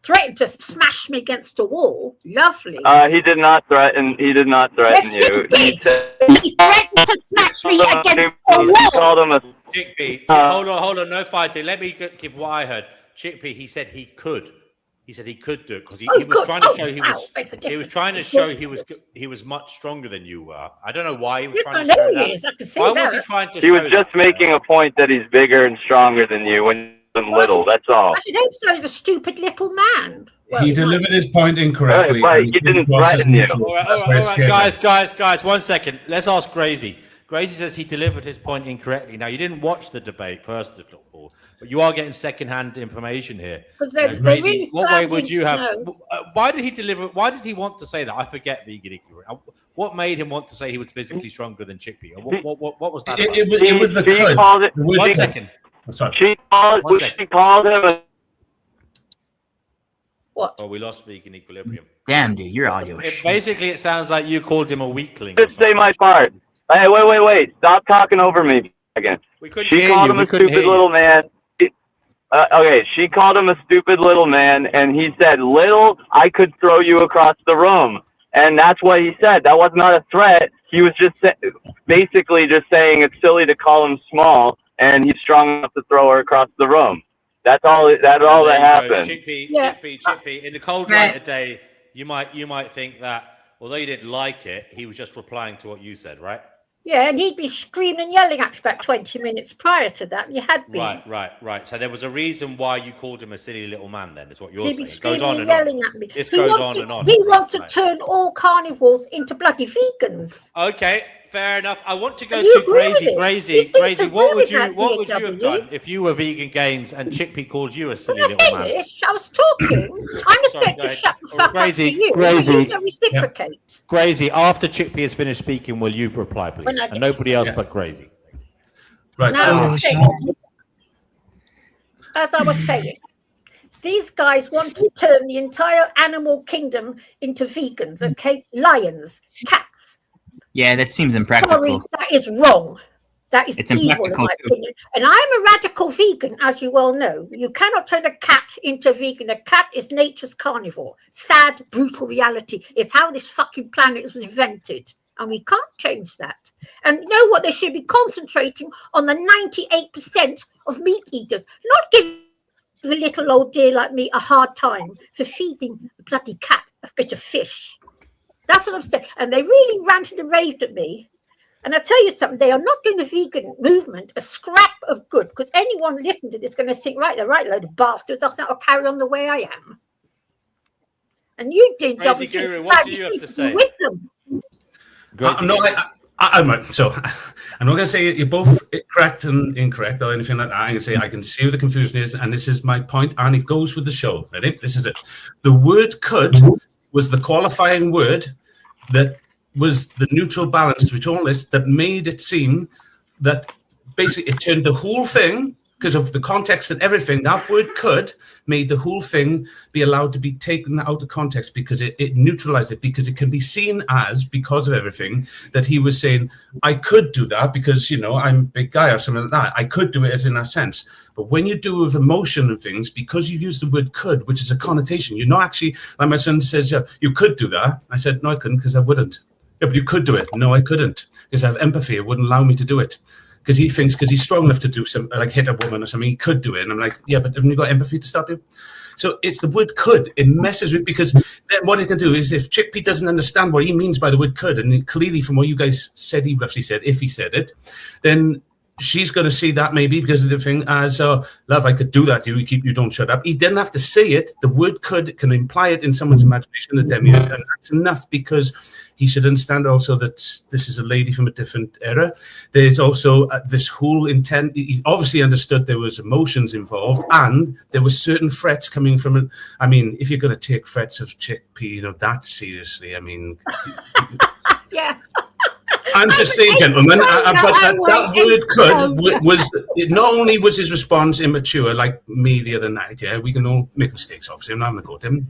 threaten to smash me against a wall. Lovely. He did not threaten. He did not threaten you. He threatened to smash me against a wall. He called him a Chickpea. Hold on. No fighting. Let me give what I heard. Chickpea. He said he could. He said he could do it because he was trying to show he was trying to show he was much stronger than you were. I don't know why he was trying to show that. Why was he trying to He was just making a point that he's bigger and stronger than you when you're little. That's all. I should hope so. He's a stupid little man. He delivered his point incorrectly. Right, he didn't threaten you. All right, guys, 1 second. Let's ask Gracie. Gracie says he delivered his point incorrectly. Now, you didn't watch the debate, first of all, but you are getting second-hand information here. Gracie, what way would you have? Why did he deliver? Why did he want to say that? I forget vegan ignorant. What made him want to say he was physically stronger than Chickpea? What was that? It was the could. 1 second. Sorry. She called him a... What? Oh, we lost vegan equilibrium. Damn, dude, your audio is shit. Basically, it sounds like you called him a weakling. Just say my part. Hey, wait. Stop talking over me again. She called him a stupid little man. Okay, she called him a stupid little man, and he said, "Little, I could throw you across the room." And that's what he said. That was not a threat. He was just basically just saying it's silly to call him small, and he's strong enough to throw her across the room. That's all. That's all that happened. Chickpea. In the cold light of day, you might think that although you didn't like it, he was just replying to what you said, right? Yeah, and he'd be screaming and yelling at you about 20 minutes prior to that. You had been. Right. So there was a reason why you called him a silly little man, then, is what you're He'd be saying. It goes screaming on and and yelling on. at me. This goes on and on. He wants to turn all carnivores into bloody vegans. Okay, fair enough. I want to go to Gracie. What would you have done if you were Vegan Gains and Chickpea called you a silly little man? I was talking. I'm expected to shut the fuck up to you. Gracie. You don't reciprocate. Gracie, after Chickpea has finished speaking, will you reply, please? And nobody else but Gracie. Right. Now, as I was saying, these guys want to turn the entire animal kingdom into vegans, okay? Lions, cats. Yeah, that seems impractical. Sorry, that is wrong. That is It's evil, in impractical my too. opinion. And I'm a radical vegan, as you well know. You cannot turn a cat into a vegan. A cat is nature's carnivore. Sad, brutal reality. It's how this fucking planet was invented. And we can't change that. And you know what? They should be concentrating on the 98% of meat eaters, not giving a little old dear like me a hard time for feeding a bloody cat a bit of fish. That's what I'm saying. And they really ranted and raved at me. And I tell you something, they are not doing the vegan movement a scrap of good, because anyone listening to this is going to think, right, they're right, load of bastards. I think I'll carry on the way I am. And you did, Crazy Guru, what do you have to say? With them. I'm not. So I'm not going to say you're both correct and incorrect or anything like that. I'm going to say I can see where the confusion is, and this is my point, and it goes with the show. Ready? This is it. The word "could" was the qualifying word that was the neutral balance between all this that made it seem that basically it turned the whole thing, because of the context and everything, that word "could" made the whole thing be allowed to be taken out of context, because it neutralized it, because it can be seen as, because of everything, that he was saying, I could do that because, I'm a big guy or something like that. I could do it as in that sense. But when you do it with emotion and things, because you use the word "could," which is a connotation, you're not actually, like my son says, you could do that. I said, no, I couldn't, because I wouldn't. Yeah, but you could do it. No, I couldn't, because I have empathy. It wouldn't allow me to do it. Because he thinks, because he's strong enough to do something, like hit a woman or something, he could do it. And I'm like, yeah, but haven't you got empathy to stop you? So it's the word "could." It messes with, because then what it can do is, if Chickpea doesn't understand what he means by the word "could," and clearly from what you guys said, he roughly said, if he said it, then she's going to see that maybe because of the thing as, love, I could do that to you, you don't shut up. He didn't have to say it. The word "could" can imply it in someone's imagination, the demiurge, and that's enough, because he should understand also that this is a lady from a different era. There's also this whole intent. He obviously understood there was emotions involved, and there were certain threats coming from it. I mean, if you're going to take threats of Chickpea, that seriously, I mean... Yeah. I'm just saying, gentlemen, but that word "could" was, not only was his response immature, like me the other night, yeah, we can all make mistakes, obviously, I'm not going to quote him.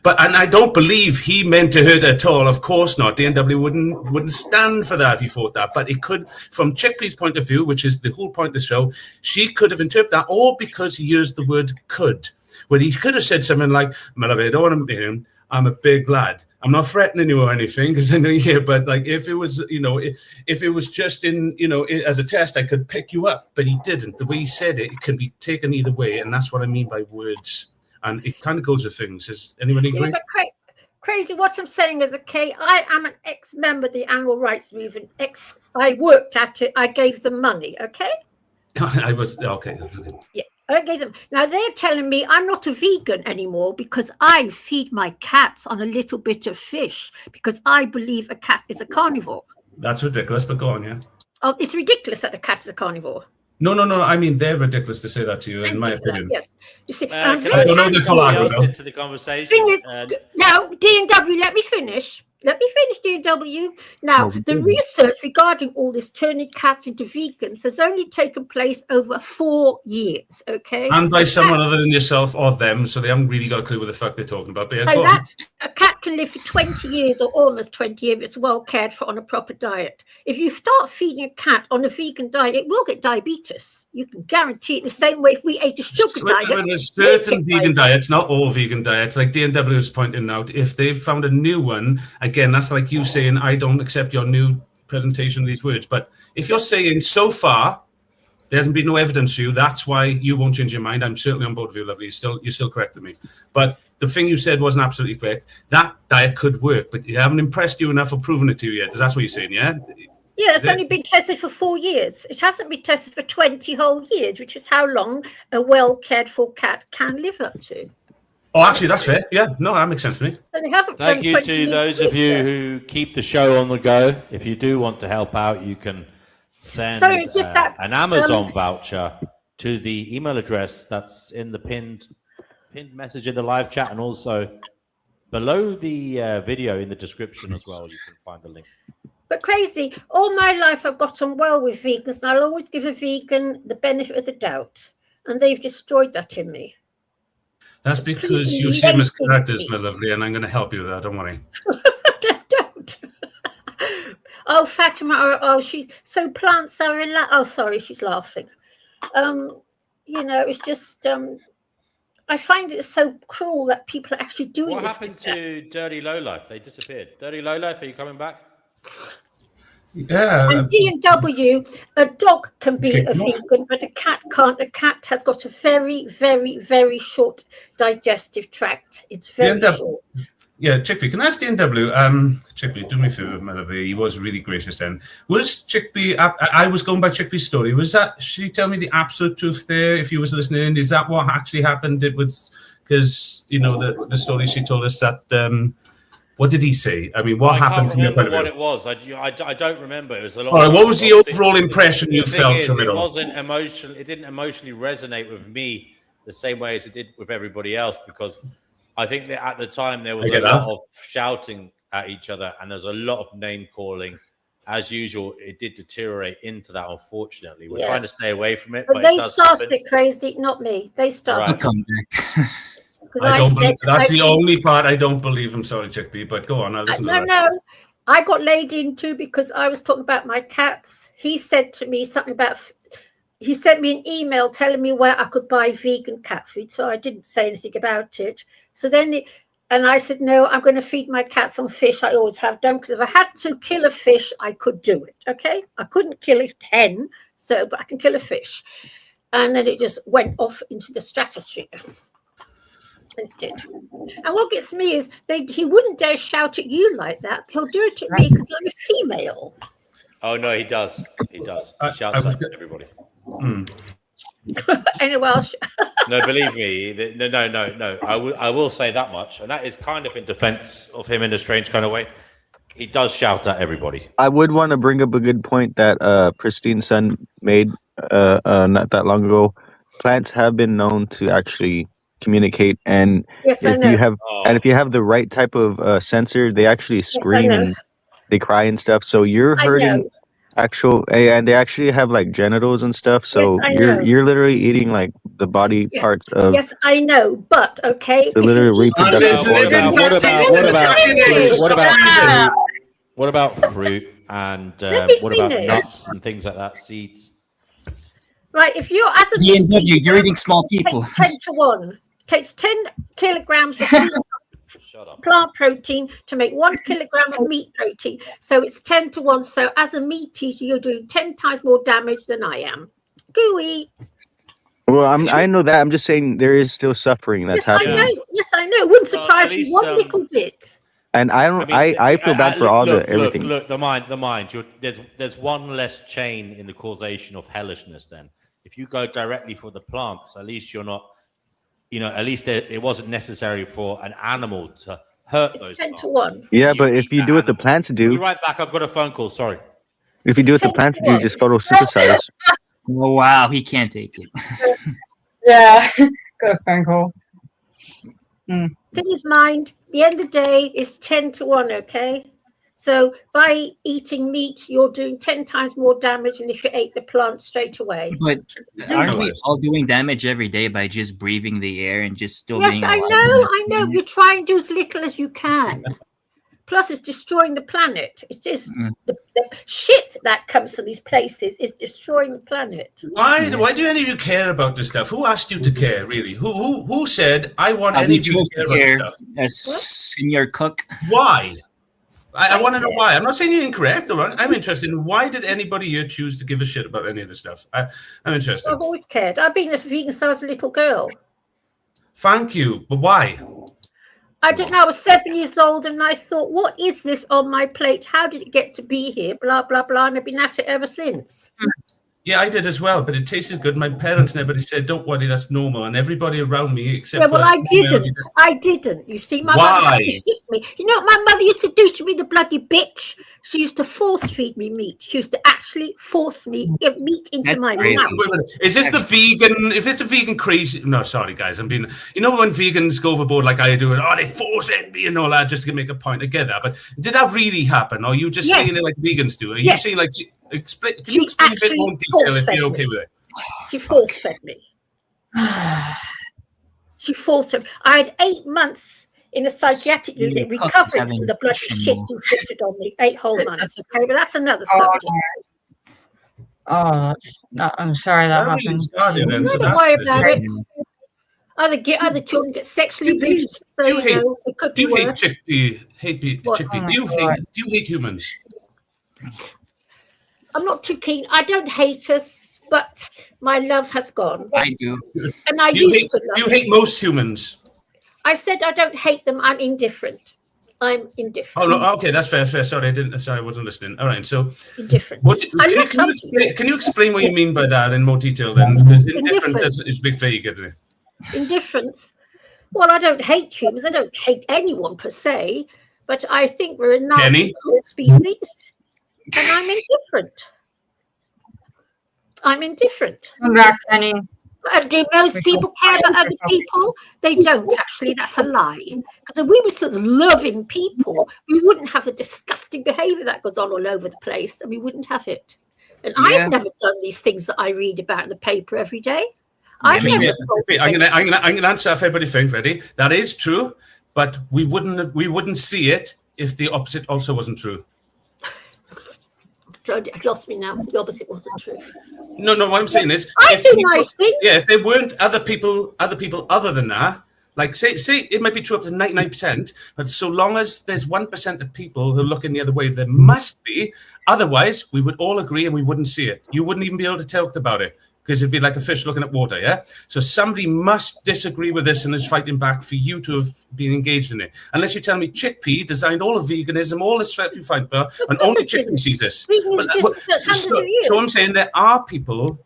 And I don't believe he meant to hurt at all. Of course not. The NW wouldn't stand for that if he thought that. But it could, from Chickpea's point of view, which is the whole point of the show, she could have interpreted that all because he used the word "could." When he could have said something like, my love, I don't want to meet him. I'm a big lad. I'm not threatening you or anything, because I know you're here, but like if it was, if it was just in, as a test, I could pick you up, but he didn't. The way he said it, it can be taken either way. And that's what I mean by words. And it kind of goes with things. Does anybody agree? Yeah, but crazy, what I'm saying is, okay, I am an ex-member of the animal rights movement. I worked at it. I gave them money, okay? I was, okay. Yeah. I don't give them. Now they're telling me I'm not a vegan anymore because I feed my cats on a little bit of fish because I believe a cat is a carnivore. That's ridiculous, but go on, yeah. Oh, it's ridiculous that a cat is a carnivore. No. I mean, they're ridiculous to say that to you, in my opinion. Yes. You see, I don't know the full angle, though. To the conversation. Thing is, now, D&W, let me finish. D&W. Now, the research regarding all this turning cats into vegans has only taken place over 4 years, okay? And by someone other than yourself or them, so they haven't really got a clue what the fuck they're talking about. But yeah, so that a cat can live for 20 years or almost 20 years if it's well cared for on a proper diet. If you start feeding a cat on a vegan diet, it will get diabetes. You can guarantee it the same way if we ate a sugar diet. There's certain vegan diets, not all vegan diets, like D&W is pointing out. If they've found a new one, again, that's like you saying, I don't accept your new presentation of these words. But if you're saying so far, there hasn't been no evidence for you, that's why you won't change your mind. I'm certainly on board with you, lovely. You're still correcting me. But the thing you said wasn't absolutely correct. That diet could work, but you haven't impressed you enough or proven it to you yet. That's what you're saying, yeah? Yeah, it's only been tested for 4 years. It hasn't been tested for 20 whole years, which is how long a well cared for cat can live up to. Oh, actually, that's fair. Yeah, no, that makes sense to me. So they haven't Thank you to those of you who keep the show on the go. If you do want to help out, you can send an Amazon voucher to the email address that's in the pinned message in the live chat, and also below the video in the description as well. You can find the link. But crazy, all my life I've got on well with vegans, and I'll always give a vegan the benefit of the doubt, and they've destroyed that in me. That's because you see them as characters, my lovely, and I'm going to help you with that. Don't worry. Don't. Oh, Fatima. Oh, she's so plants are in. Oh, sorry, she's laughing. It's just. I find it so cruel that people are actually doing this. What happened to Dirty Lowlife? They disappeared. Dirty Lowlife, are you coming back? Yeah. And D&W, a dog can be a vegan, but a cat can't. A cat has got a very, very, very short digestive tract. It's very short. Yeah, Chickpea, can I ask D&W? Chickpea, do me a favor, my lovely. He was really gracious then. Was Chickpea, I was going by Chickpea's story. Was that, she tell me the absolute truth there, if you was listening? Is that what actually happened? It was, because, the story she told us that, what did he say? I mean, what happened from your point of view? What it was. I don't remember. It was a lot. All right, what was the overall impression you felt from it all? It wasn't emotional. It didn't emotionally resonate with me the same way as it did with everybody else, because I think that at the time there was a lot of shouting at each other and there's a lot of name calling. As usual, it did deteriorate into that, unfortunately. We're trying to stay away from it. But they started it crazy, not me. They started it. That's the only part I don't believe. I'm sorry, Chickpea, but go on. I'll listen to No. I got laid into because I was talking about my cats. He said to me something about. He sent me an email telling me where I could buy vegan cat food, so I didn't say anything about it. So then, and I said, no, I'm going to feed my cats on fish. I always have done, because if I had to kill a fish, I could do it. Okay, I couldn't kill a hen, but I can kill a fish. And then it just went off into the stratosphere. It did. And what gets me is he wouldn't dare shout at you like that. He'll do it at me because I'm a female. Oh no, he does. He shouts at everybody. Anyone else? No, believe me. No. I will say that much, and that is kind of in defense of him in a strange kind of way. He does shout at everybody. I would want to bring up a good point that Pristine's son made not that long ago. Plants have been known to actually communicate, and if you have the right type of sensor, they actually scream and they cry and stuff. So you're hurting and they actually have like genitals and stuff. So you're literally eating like the body parts of. Yes, I know, but okay. The literally reproductive organ. What about fruit and what about nuts and things like that, seeds? Right, if you're as a D&W, you're eating small people. 10 to 1. Takes 10 kilograms of plant protein to make 1 kilogram of meat protein. So it's 10 to 1. So as a meat eater, you're doing 10 times more damage than I am. Gooey. Well, I know that. I'm just saying there is still suffering that's happening. Yes, I know. Wouldn't surprise me one little bit. And I feel bad for all everything. Look, the mind. There's one less chain in the causation of hellishness then. if you go directly for the plants, at least you're not, at least it wasn't necessary for an animal to hurt It's those 10 plants. to 1. Yeah, but if you do what the plants Be do, right back. I've got a phone call. Sorry. if you do what the plants do, just photosynthesize. Oh, wow, he can't take it. Yeah, got a phone call. Thing is, mind, the end of the day is 10 to 1, okay? So by eating meat, you're doing 10 times more damage than if you ate the plant straight away. But aren't we all doing damage every day by just breathing the air and just still Yes, being I alive? know. You try and do as little as you can. Plus, it's destroying the planet. It's just the shit that comes from these places is destroying the planet. Why do any of you care about this stuff? Who asked you to care, really? Who said, I want any of you to care about this stuff? As senior cook. Why? I want to know why. I'm not saying you're incorrect or wrong. I'm interested in why did anybody here choose to give a shit about any of this stuff? I'm interested. I've always cared. I've been a vegan since I was a little girl. Thank you, but why? I don't know. I was 7 years old and I thought, what is this on my plate? How did it get to be here? Blah, blah, blah. And I've been at it ever since. Yeah, I did as well, but it tasted good. My parents and everybody said, don't worry, that's normal. And everybody around me, except for... I didn't. You see, my mother used to feed me. You know what my mother used to do to me, the bloody bitch? She used to force feed me meat. She used to actually force me get meat into my mouth. Wait a minute. Is this the vegan... If it's a vegan crazy... No, sorry, guys. I'm being... You know when vegans go overboard like I do, and they force it and all that just to make a point. I get that. But did that really happen? Or are you just saying it like vegans do? Are you saying like... Can you explain a bit more detail if you're okay with it? She force fed me. She forced him. I had 8 months in a psychiatric unit recovering from the bloody shit you inflicted on me. 8 whole months. Okay, but that's another subject. I'm sorry that happened. Don't worry about it. Other children get sexually abused. So it could be worse. Do you hate humans? I'm not too keen. I don't hate us, but my love has gone. I do. And I used to love you hate most humans. I said I don't hate them. I'm indifferent. I'm indifferent. Oh no, okay, that's fair. Sorry, I wasn't listening. All right, so indifferent. Can you explain what you mean by that in more detail then? Because indifferent is a bit vague, isn't it? Indifference. Well, I don't hate humans. I don't hate anyone per se, but I think we're a nice species. And I'm indifferent. Come back, Penny. Do most people care about other people? They don't, actually. That's a lie. Because if we were sort of loving people, we wouldn't have the disgusting behaviour that goes on all over the place, and we wouldn't have it. And I've never done these things that I read about in the paper every day. I'm going to answer if everybody thinks ready. That is true, but we wouldn't see it if the opposite also wasn't true. It lost me now. The opposite wasn't true. No. What I'm saying is, nice things. Yeah, if there weren't other people other than that, like say it might be true up to 99%, but so long as there's 1% of people who are looking the other way, there must be. Otherwise, we would all agree and we wouldn't see it. You wouldn't even be able to talk about it because it'd be like a fish looking at water. Yeah. So somebody must disagree with this and is fighting back for you to have been engaged in it. Unless you tell me Chickpea designed all of veganism, all this stuff you fight for, and only Chickpea sees this. So I'm saying there are people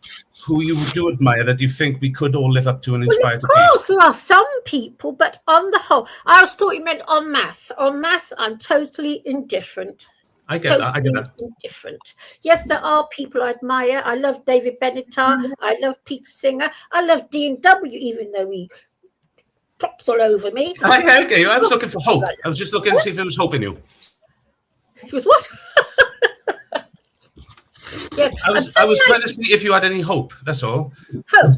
who you do admire that you think we could all live up to and inspire to be. Of course, there are some people, but on the whole, I always thought you meant en masse. En masse, I'm totally indifferent. I get that. Indifferent. Yes, there are people I admire. I love David Benatar. I love Peter Singer. I love D&W, even though he props all over me. Okay, I was looking for hope. I was just looking to see if there was hope in you. He was what? Yes, I was trying to see if you had any hope. That's all. Hope?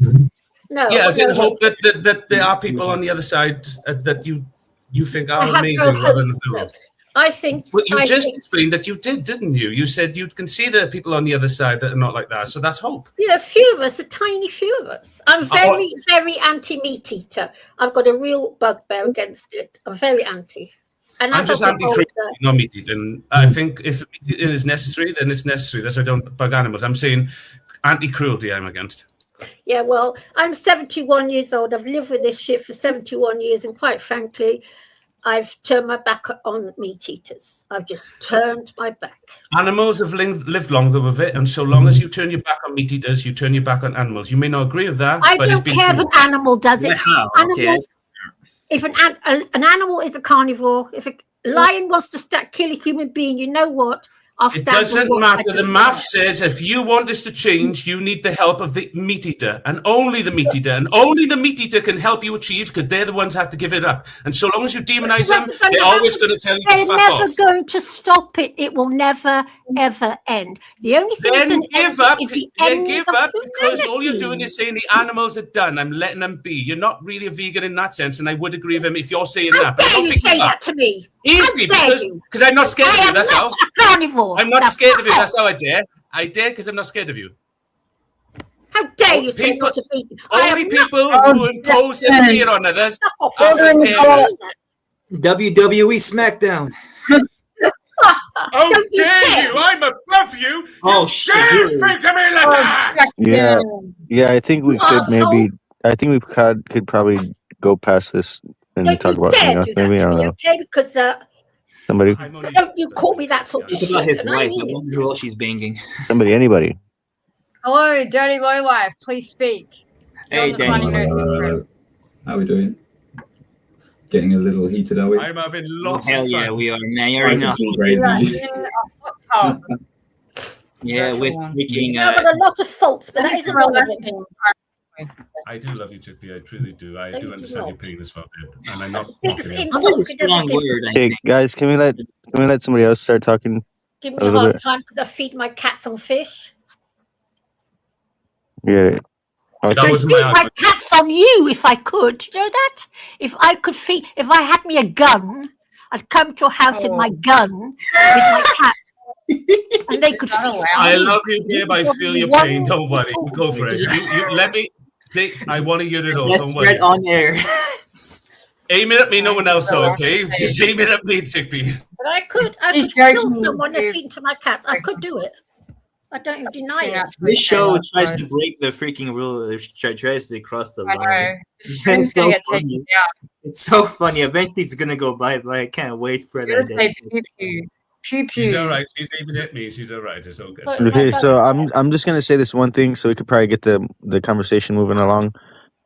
No. Yeah, as in hope that there are people on the other side that you think are amazing rather than hope. I think. Well, you explained that you did, didn't you? You said you can see there are people on the other side that are not like that. So that's hope. Yeah, a few of us, a tiny few of us. I'm very, very anti-meat eater. I've got a real bugbear against it. I'm very anti. And I'm just anti-cruelty, not meat eating. I think if meat eating is necessary, then it's necessary. That's why I don't bug animals. I'm saying anti-cruelty I'm against. Yeah, well, I'm 71 years old. I've lived with this shit for 71 years. And quite frankly, I've turned my back on meat eaters. I've just turned my back. Animals have lived longer with it, and so long as you turn your back on meat eaters, you turn your back on animals. You may not agree with that, I but it's don't been care true. if an animal does it. Wow, okay. Animals, if an animal is a carnivore, if a lion wants to kill a human being, you know what? I'll It stand for doesn't what matter. I The do. math says if you want this to change, you need the help of the meat eater, and only the meat eater, and only the meat eater can help you achieve, because they're the ones who have to give it up. And so long as you demonize them, they're always going to tell you to They're fuck never off. going to stop it. It will never, ever end. The only thing Then that give up. is the Yeah, end give of up, because all you're humanity. doing is saying the animals are done. I'm letting them be. You're not really a vegan in that sense, and I would agree with him if you're saying How that. But I dare don't you think say you are. that to me? Easily, How dare because you? I'm not scared of I you. am That's not how. a carnivore. I'm not Now, scared of you. fuck That's how I dare. I dare because I'm not scared of you. How dare you say People- not a vegan? I Only am people not- who impose their fear on others are Order in the terrorists. WWE SmackDown. How Don't you dare dare. you? I'm above you. Oh, You shit, dare you're- speak to me like that? Yeah, yeah. I think we You could arsehole. maybe. I think we could probably go past this and Don't talk you about something dare else. do that Maybe I to don't me, know. okay? Because Somebody, I'm only- don't you call me that sort of Think about shit. his And I wife. I mean it. wonder who else she's banging. somebody, anybody. Hello, Dirty Lowlife. Please speak. You're Hey, on the Danny. Finding Gnosis program. How are we doing? Getting a little heated, are we? I'm having lots Hell of yeah, fun. we are, man. You I already can know. see We are crazy. in a hot tub. Yeah, with Virtual one. freaking. I've got a lot of faults, but that That is isn't all of it. relaxing. I do love you, Chippy. I truly do. I No, do you do understand your not. pain as well, babe. And I'm not Biggest mocking you. That was a insult could strong ever give. word, I Hey think. guys, can we let somebody else start talking? Give A me a little hard bit. time because I feed my cats on fish. Yeah. That Okay. wasn't Feed my my argument. cats on you if I could. Do you know that? If I had me a gun, I'd come to your house with my gun with my cat, and they could Is that feast allowed? I on me. love you, babe. I feel your One pain. Don't worry. little- Go for it. You let me. I want to hear it all. Death Don't worry. threat on air. Aim it at me. No one else, So, okay? Just aim it at me, Chippy. But I could He's kill joking, someone and dude. feed to my cats. I could do it. I don't even deny She it. actually This said show that, tries so- to break the freaking rule. It tries to cross the I line. know. The stream's It's gonna so get funny. taken down. It's so funny. Eventually, it's gonna go by, but I can't wait for You're that gonna day. say pew pew. Pew She's pew. all right. She's aiming at me. She's all right. It's okay. But Okay, my so gun- I'm just gonna say this one thing so we could probably get the conversation moving along.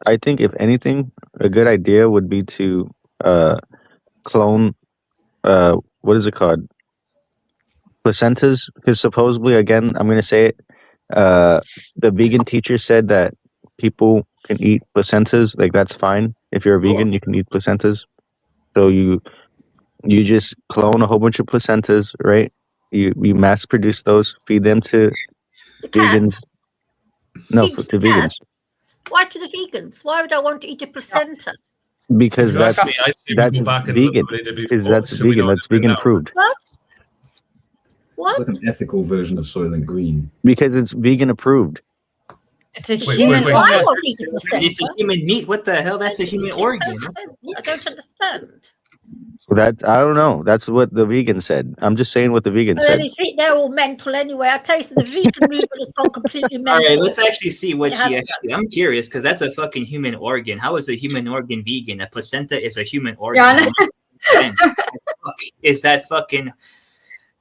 I think if anything, a good idea would be to clone what is it called? Placentas, because supposedly, again, I'm gonna say it. The vegan teacher said that people can eat placentas, like that's fine. If you're a vegan, you can eat placentas. So you just clone a whole bunch of placentas, right? You mass produce those, feed them to the cat. vegans. No, Feed to the vegans. cat. Why to the vegans? Why would I want to eat a placenta? Because If you ask that's me, I'd say we that's go back and look vegan. at it Because before, that's so we vegan. know That's what vegan now. approved. What? It's What? like an ethical version of Soylent Green. Because it's vegan approved. It's a Wait, human wait. Why organ. won't eat a placenta? It's a human meat. What the hell? That's a human organ. I don't understand. That I don't know. That's what the vegan said. I'm just saying what the vegan Well, said. they're all mental anyway. I tell you, so the vegan movement has gone completely All mental. right, let's actually see what It she has actually. I'm curious because that's a fucking human organ. How is a human organ vegan? A placenta is a human organ. Yeah, I know. What the fuck is that fucking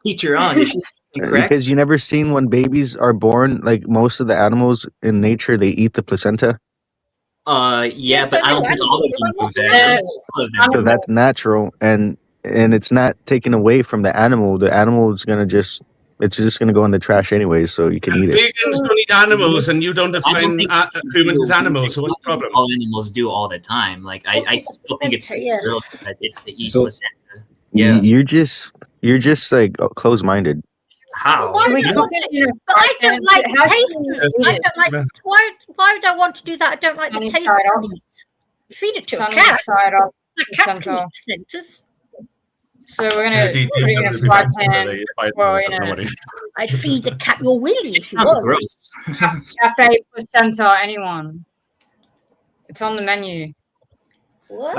teacher on? Is she correct? Because you never seen when babies are born, like most of the animals in nature, they eat the placenta. Yeah, Yes, but I I don't know, think all of animals, them do most that. animals. All of them. So that's natural, and it's not taken away from the animal. The animal is gonna just gonna go in the trash anyway, so you can And eat it. vegans don't eat animals, and you don't I don't define think humans as animals. So what's the problem? all animals do all the time. Like I still think it's Okay, yeah. gross that it's the eat So- placenta. Yeah. You're just like closed-minded. How? Why Should we would I cook want it to- in a But I fry don't like pan? the How taste can of you it. eat I it? don't like. Why would I want to do that? I don't like the Sunny taste side of up. it. Feed it to a Sunny cat. side up. A cat can placenta. eat placentas. So we're gonna put it in a fry pan. Well, in a I'd feed a cat your willy It if you sounds want. gross. cafe placenta. Anyone? It's on the menu. What?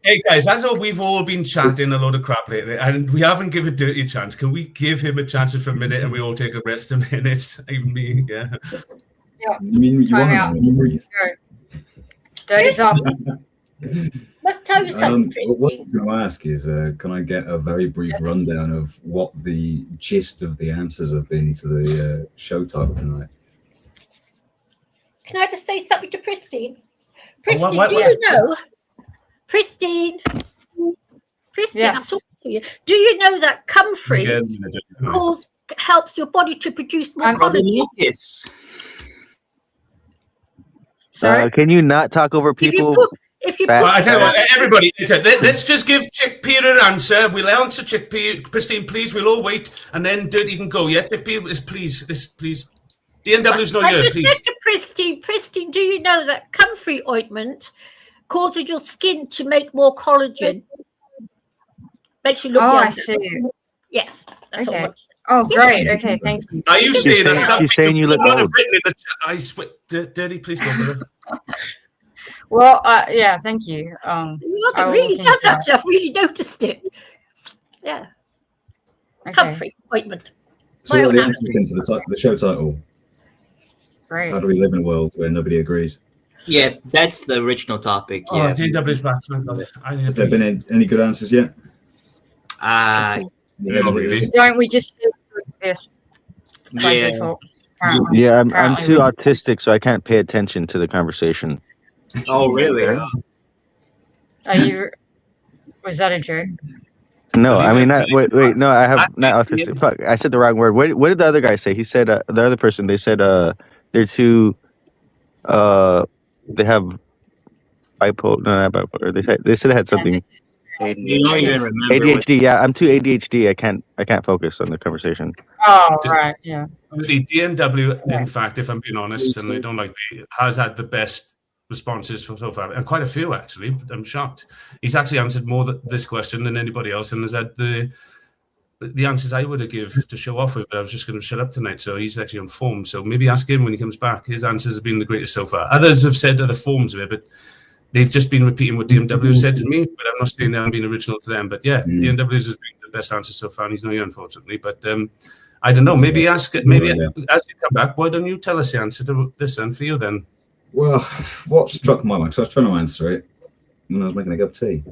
Hey guys, that's all. We've all been chatting a load of crap lately, and we haven't given Dirty a chance. Can we give him a chance for a minute, and we all take a rest a minute? Even me, yeah. Yeah. You mean you Time want out. to breathe? Go. Dirty's up. Let's tell you something, What Christine. I'm going to ask is, can I get a very brief rundown of what the gist of the answers have been to the show title tonight? Can I just say something to Christine? Oh, Christine, what- do what- you know? Christine, I'm Yes. talking to you. Do you know that comfrey Again, helps your body to produce more I'm- collagen? Yes. Sorry? Can you not talk over people? If you Fat- Well, I tell you what, fat- everybody, let's just give Chickpea an answer. We'll answer Chickpea. Christine, please, we'll all wait, and then Dirty can go. Yeah, Chickpea, please. DNW's not I here, just please. said to Christine, do you know that comfrey ointment causes your skin to make more collagen? Makes you look Oh, younger. I see. Yes, that's all Okay. I'm saying. Oh, great. Okay, thank you. Are you saying that's she's something saying you look not have old. written in the chat? I swear, Dirty, please go, brother. Well, yeah, thank you. You I look, it will really look does into that. actually. I've really noticed it. Yeah, Okay, comfrey ointment. So My what are the own answers been to the show title? great. How do we live in a world where nobody agrees? Yeah, that's the original topic. Oh, Yeah. DNW's back. Thank God. I need Has to there pee. been any good answers yet? Not really. Don't we just cease to exist by Yeah. default? Apparently. Yeah, I'm Apparently too we- autistic, so I can't pay attention to the conversation. Oh, really? Are you? Was that a joke? No, I mean, wait, no, I have not autistic. Fuck, I said the wrong word. What did the other guy say? He said, the other person, they said, they're too, they have bipolar, no, not bipolar. They said they had something. You don't even remember. ADHD, yeah, I'm too ADHD. I can't focus on the conversation. Oh, right, yeah. The DNW, in fact, if I'm being honest, and they don't like me, has had the best responses so far, and quite a few actually. I'm shocked. He's actually answered more this question than anybody else, and has had the answers I would have give to show off with. But I was just going to shut up tonight, so he's actually on form. So maybe ask him when he comes back. His answers have been the greatest so far. Others have said other forms of it, but they've just been repeating what DMW said to me. But I'm not saying they haven't been original to them. But yeah, DMW's has been the best answer so far, and he's not here, unfortunately. But I don't know. Maybe as you come back, why don't you tell us the answer to this one for you then? Well, what struck my mind, so I was trying to answer it when I was making a cup of tea.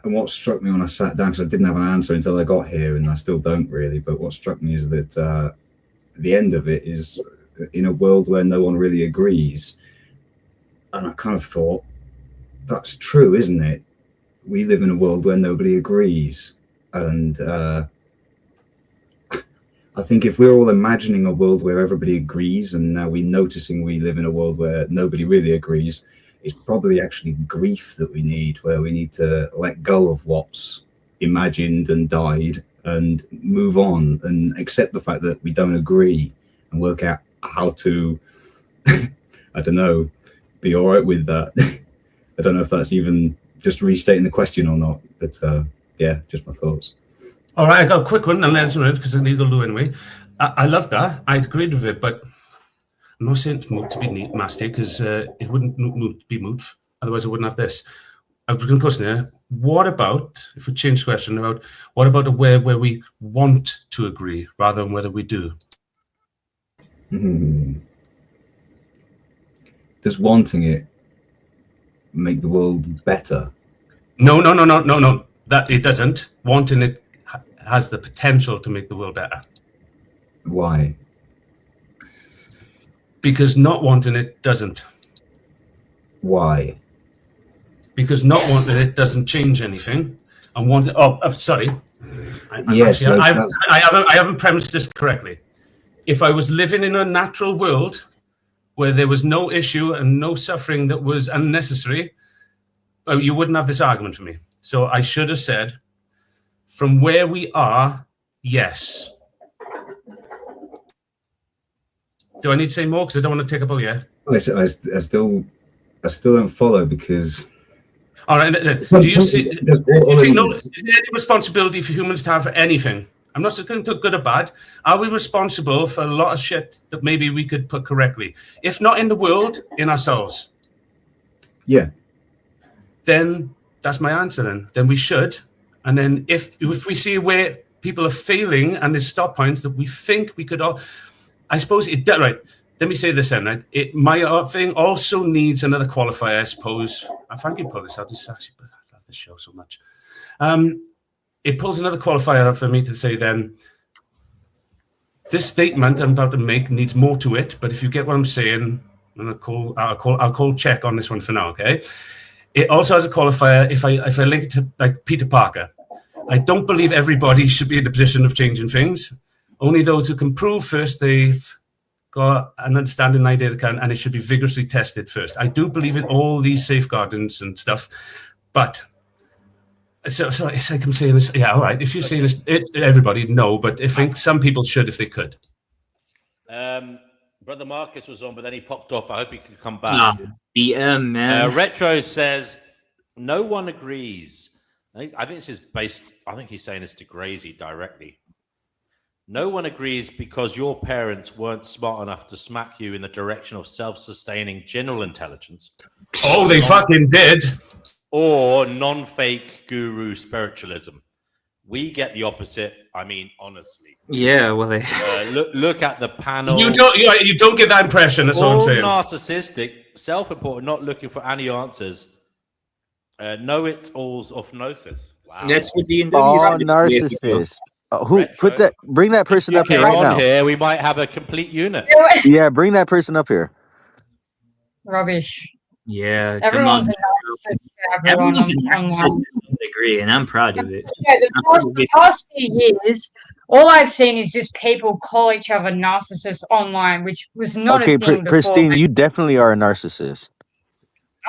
And what struck me when I sat down, because I didn't have an answer until I got here, and I still don't really, but what struck me is that the end of it is in a world where no one really agrees. And I kind of thought, that's true, isn't it? We live in a world where nobody agrees. And I think if we're all imagining a world where everybody agrees, and now we're noticing we live in a world where nobody really agrees, it's probably actually grief that we need, where we need to let go of what's imagined and died and move on and accept the fact that we don't agree and work out how to, I don't know, be all right with that. I don't know if that's even just restating the question or not, but yeah, just my thoughts. All right, I got a quick one, and then it's because I need to do anyway. I love that. I agreed with it, but I'm not saying it's moot to be nasty, because it wouldn't be moot. Otherwise, I wouldn't have this. I was going to put in there, what about, if we change the question, about what about a way where we want to agree rather than whether we do? Does wanting it make the world better? No. That it doesn't. Wanting it has the potential to make the world better. Why? Because not wanting it doesn't. Why? Because not wanting it doesn't change anything. And wanting, sorry. Yes, I haven't premised this correctly. If I was living in a natural world where there was no issue and no suffering that was unnecessary, you wouldn't have this argument for me. So I should have said, from where we are, yes. Do I need to say more? Because I don't want to take up all year. I still don't follow, because. All right. Do you take notice? Is there any responsibility for humans to have for anything? I'm not going to put good or bad. Are we responsible for a lot of shit that maybe we could put correctly? If not in the world, in ourselves. Yeah. Then that's my answer. Then we should. And then if we see where people are failing and there's stop points that we think we could all, I suppose right. let me say this then. Right? My thing also needs another qualifier, I suppose. I thank you, pull this out. This actually, I love this show so much. It pulls another qualifier out for me to say then, this statement I'm about to make needs more to it, but if you get what I'm saying, I'll call check on this one for now, okay? It also has a qualifier if I link it to like Peter Parker. I don't believe everybody should be in the position of changing things. Only those who can prove first they've got an understanding idea that can, and it should be vigorously tested first. I do believe in all these safeguardings and stuff, but so it's like I'm saying this, yeah, all right. If you're saying this, everybody, no, but I think some people should if they could. Brother Marcus was on, but then he popped off. I hope he can come back. BM, man. Retro says, no one agrees. I think this is based, I think he's saying this to Gracie directly. No one agrees because your parents weren't smart enough to smack you in the direction of self-sustaining general intelligence. Oh, they fucking did. Or non-fake guru spiritualism. We get the opposite. I mean, honestly. Yeah, well, they... look at the panel. You don't get that impression. That's all I'm saying. Narcissistic, self-important, not looking for any answers. Know-it-alls of Gnosis. Wow. That's what the all narcissist. Who put that? Bring that person up here right now. Here, we might have a complete unit. Yeah, bring that person up here. Rubbish. Yeah, Everyone's a narcissist. Everyone's a narcissist to some degree, and I'm proud of it. Yeah, the past few years, all I've seen is just people call each other narcissists online, which was not a thing before. Christine, you definitely are a narcissist.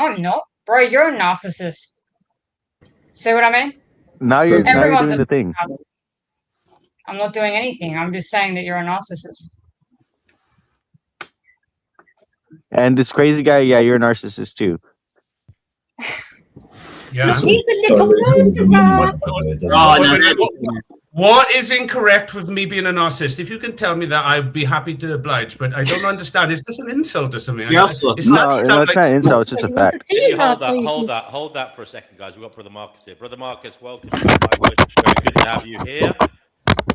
No, I'm not. Bro, you're a narcissist. See what I mean? Now you're doing the thing. I'm not doing anything. I'm just saying that you're a narcissist. And this crazy guy, yeah, you're a narcissist too. Yeah. He's a little What is incorrect with me being a narcissist? If you can tell me that, I'd be happy to oblige. But I don't understand. Is this an insult or something? It's not an insult. It's just a fact. Can you hold that for a second, guys? We've got Brother Marcus here. Brother Marcus, welcome to my worship show. Good to have you here.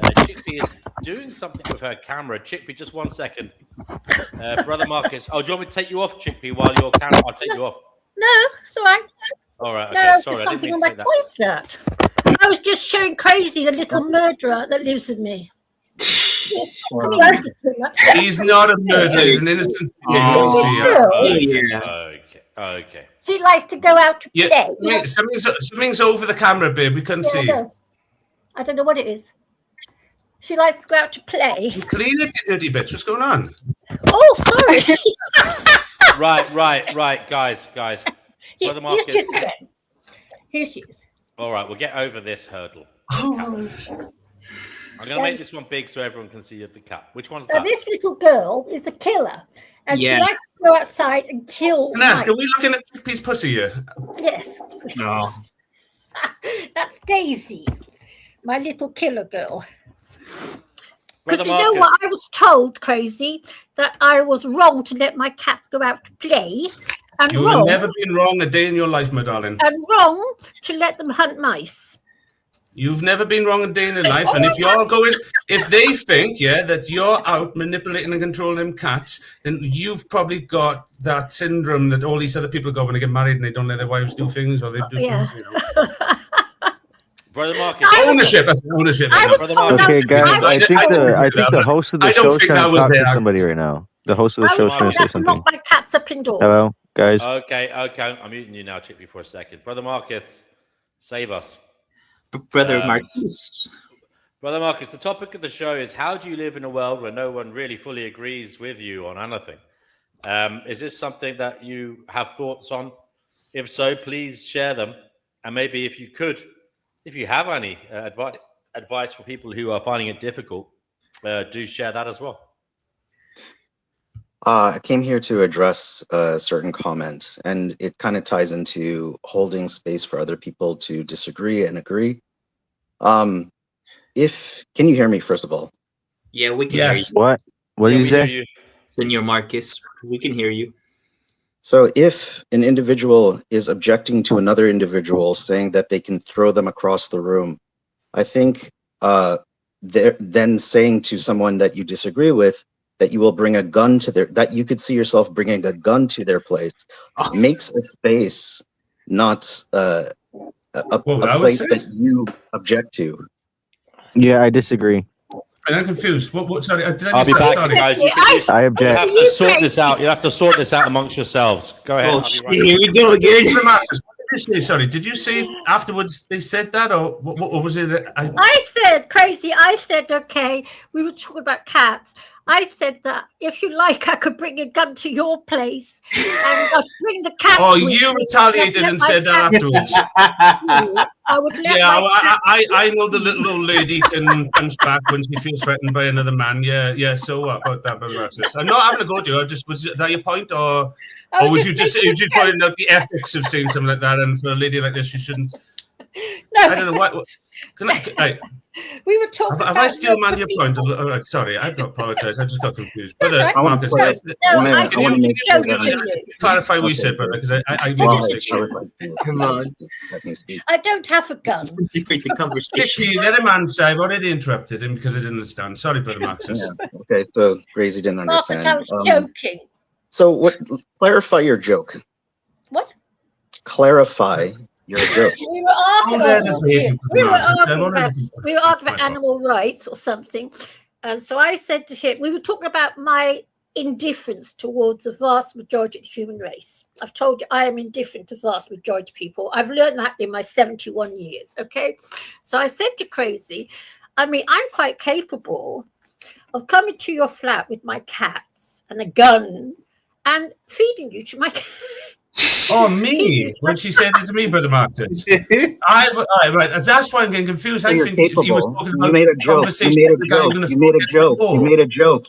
Chickpea is doing something with her camera. Chickpea, just 1 second. Brother Marcus. Oh, do you want me to take you off, Chickpea, while your camera? I'll take you off. No, it's all right. All right. Okay. No, Sorry, I didn't mean to voice that. I was just showing Crazy, the little murderer that lives with me. He's not a murderer. He's an innocent. Okay. She likes to go out to play. Yeah, something's over the camera, babe. We couldn't see. I don't know what it is. She likes to go out to play. Clean it, you dirty bitch. What's going on? Oh, sorry. Right, guys. Brother Marcus. Here she is. All right, we'll get over this hurdle. I'm going to make this one big so everyone can see the cap. Which one's that? This little girl is a killer. And she likes to go outside and kill. Can I ask, are we looking at Chickpea's pussy here? Yes. No. That's Daisy, my little killer girl. Brother Because you know what? I was told, Crazy, that I was wrong to let my cats go out to play. And You have never been wrong a day in your life, my darling. And wrong to let them hunt mice. You've never been wrong a day in your life, and if they think, that you're out manipulating and controlling them cats, then you've probably got that syndrome that all these other people got when they get married and they don't let their wives do things, or they do things, you know. Brother Marcus. Ownership. That's ownership. Okay, guys. I think the host of the show is trying to talk to somebody right now. The host of the show is trying to say something. Lock my cats up indoors. Hello, guys. Okay. I'm muting you now, Chickpea, for a second. Brother Marcus, save us. Brother Marcus. Brother Marcus, the topic of the show is how do you live in a world where no one really fully agrees with you on anything? Is this something that you have thoughts on? If so, please share them. And maybe if you have any advice for people who are finding it difficult, do share that as well. I came here to address a certain comment, and it kind of ties into holding space for other people to disagree and agree. Can you hear me, first of all? Yeah, we can hear you. What did you say? Senor Marcus, we can hear you. So if an individual is objecting to another individual saying that they can throw them across the room, I think they're then saying to someone that you disagree with that you will bring a gun to that you could see yourself bringing a gun to their place makes a space not a place that you object to. Yeah, I disagree. I'm confused. What? Sorry, did I I'll be back, sorry. guys. I You object. have to sort this out. You have to sort this out amongst yourselves. Go ahead. Oh, I'll be shit, right here we go again. Sorry, did you say afterwards they said that, or what was it? I said, crazy, I said, okay, we were talking about cats. I said that if you like, I could bring a gun to your place and I'd bring the cat. Oh, you retaliated and said that afterwards. I would let I know the little old lady can punch back when she feels threatened by another man. Yeah. So what about that, Brother Marcus? I'm not having a go to you. Was that your point, or was you just pointing out the ethics of saying something like that? And for a lady like this, you shouldn't. No. I don't know what. We were talking. Have I still manned your point? Sorry, I apologize. I just got confused. Brother Right. Marcus, Can you clarify what you said, brother? Because I Come on. I don't have a gun. Integrate the conversation. Let him answer. I've already interrupted him because I didn't understand. Sorry, Brother Marcus. Yeah. Okay, so Crazy didn't Marcus, understand. I was joking. So what? Clarify your joke. What? Clarify your joke. We were arguing about animal rights or something, and so I said to him, we were talking about my indifference towards the vast majority of the human race. I've told you I am indifferent to vast majority of people. I've learned that in my 71 years. Okay, so I said to Crazy, I mean, I'm quite capable of coming to your flat with my cats and a gun and feeding you to my cat. Oh, me? When she said it to me, Brother Marcus. Right. That's why I'm getting confused. I think he was talking about You made a joke.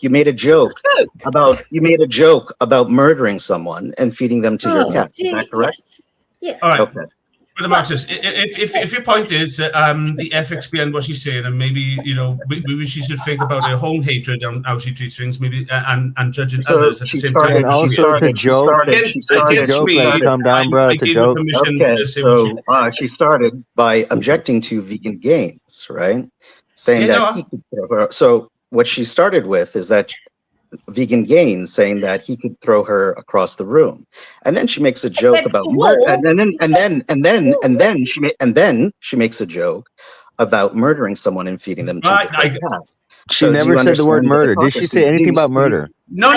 You made a joke about murdering someone and feeding them to your cat. Is that correct? Yes. All right. Okay. Brother Marcus, if your point is the ethics behind what she's saying, and maybe maybe she should think about her own hatred and how she treats things, maybe and judging others at the same time. And also to joke. Against me, calm down, bro. I It's a gave her joke. permission Okay, to say what she so she started by objecting to vegan gains, right? Saying that he could throw her. So what she started with is that vegan gains, saying that he could throw her across the room, and then she makes a joke about and then she makes a joke about murdering someone and feeding them to the cat. She never said the word murder. Did she say anything about murder? No.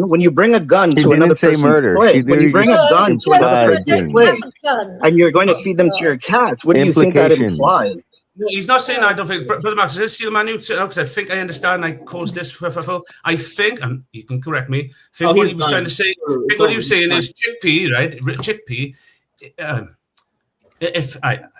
When you bring a gun to another person's place, when you bring a gun to another person's place, and you're going to feed them to your cats, what do you think that implies? No, he's not saying I don't think, Brother Marcus, is this the man because I think I understand. I caused this. I think, and you can correct me. What he was trying to say. What he was saying is chickpea, right? Chickpea.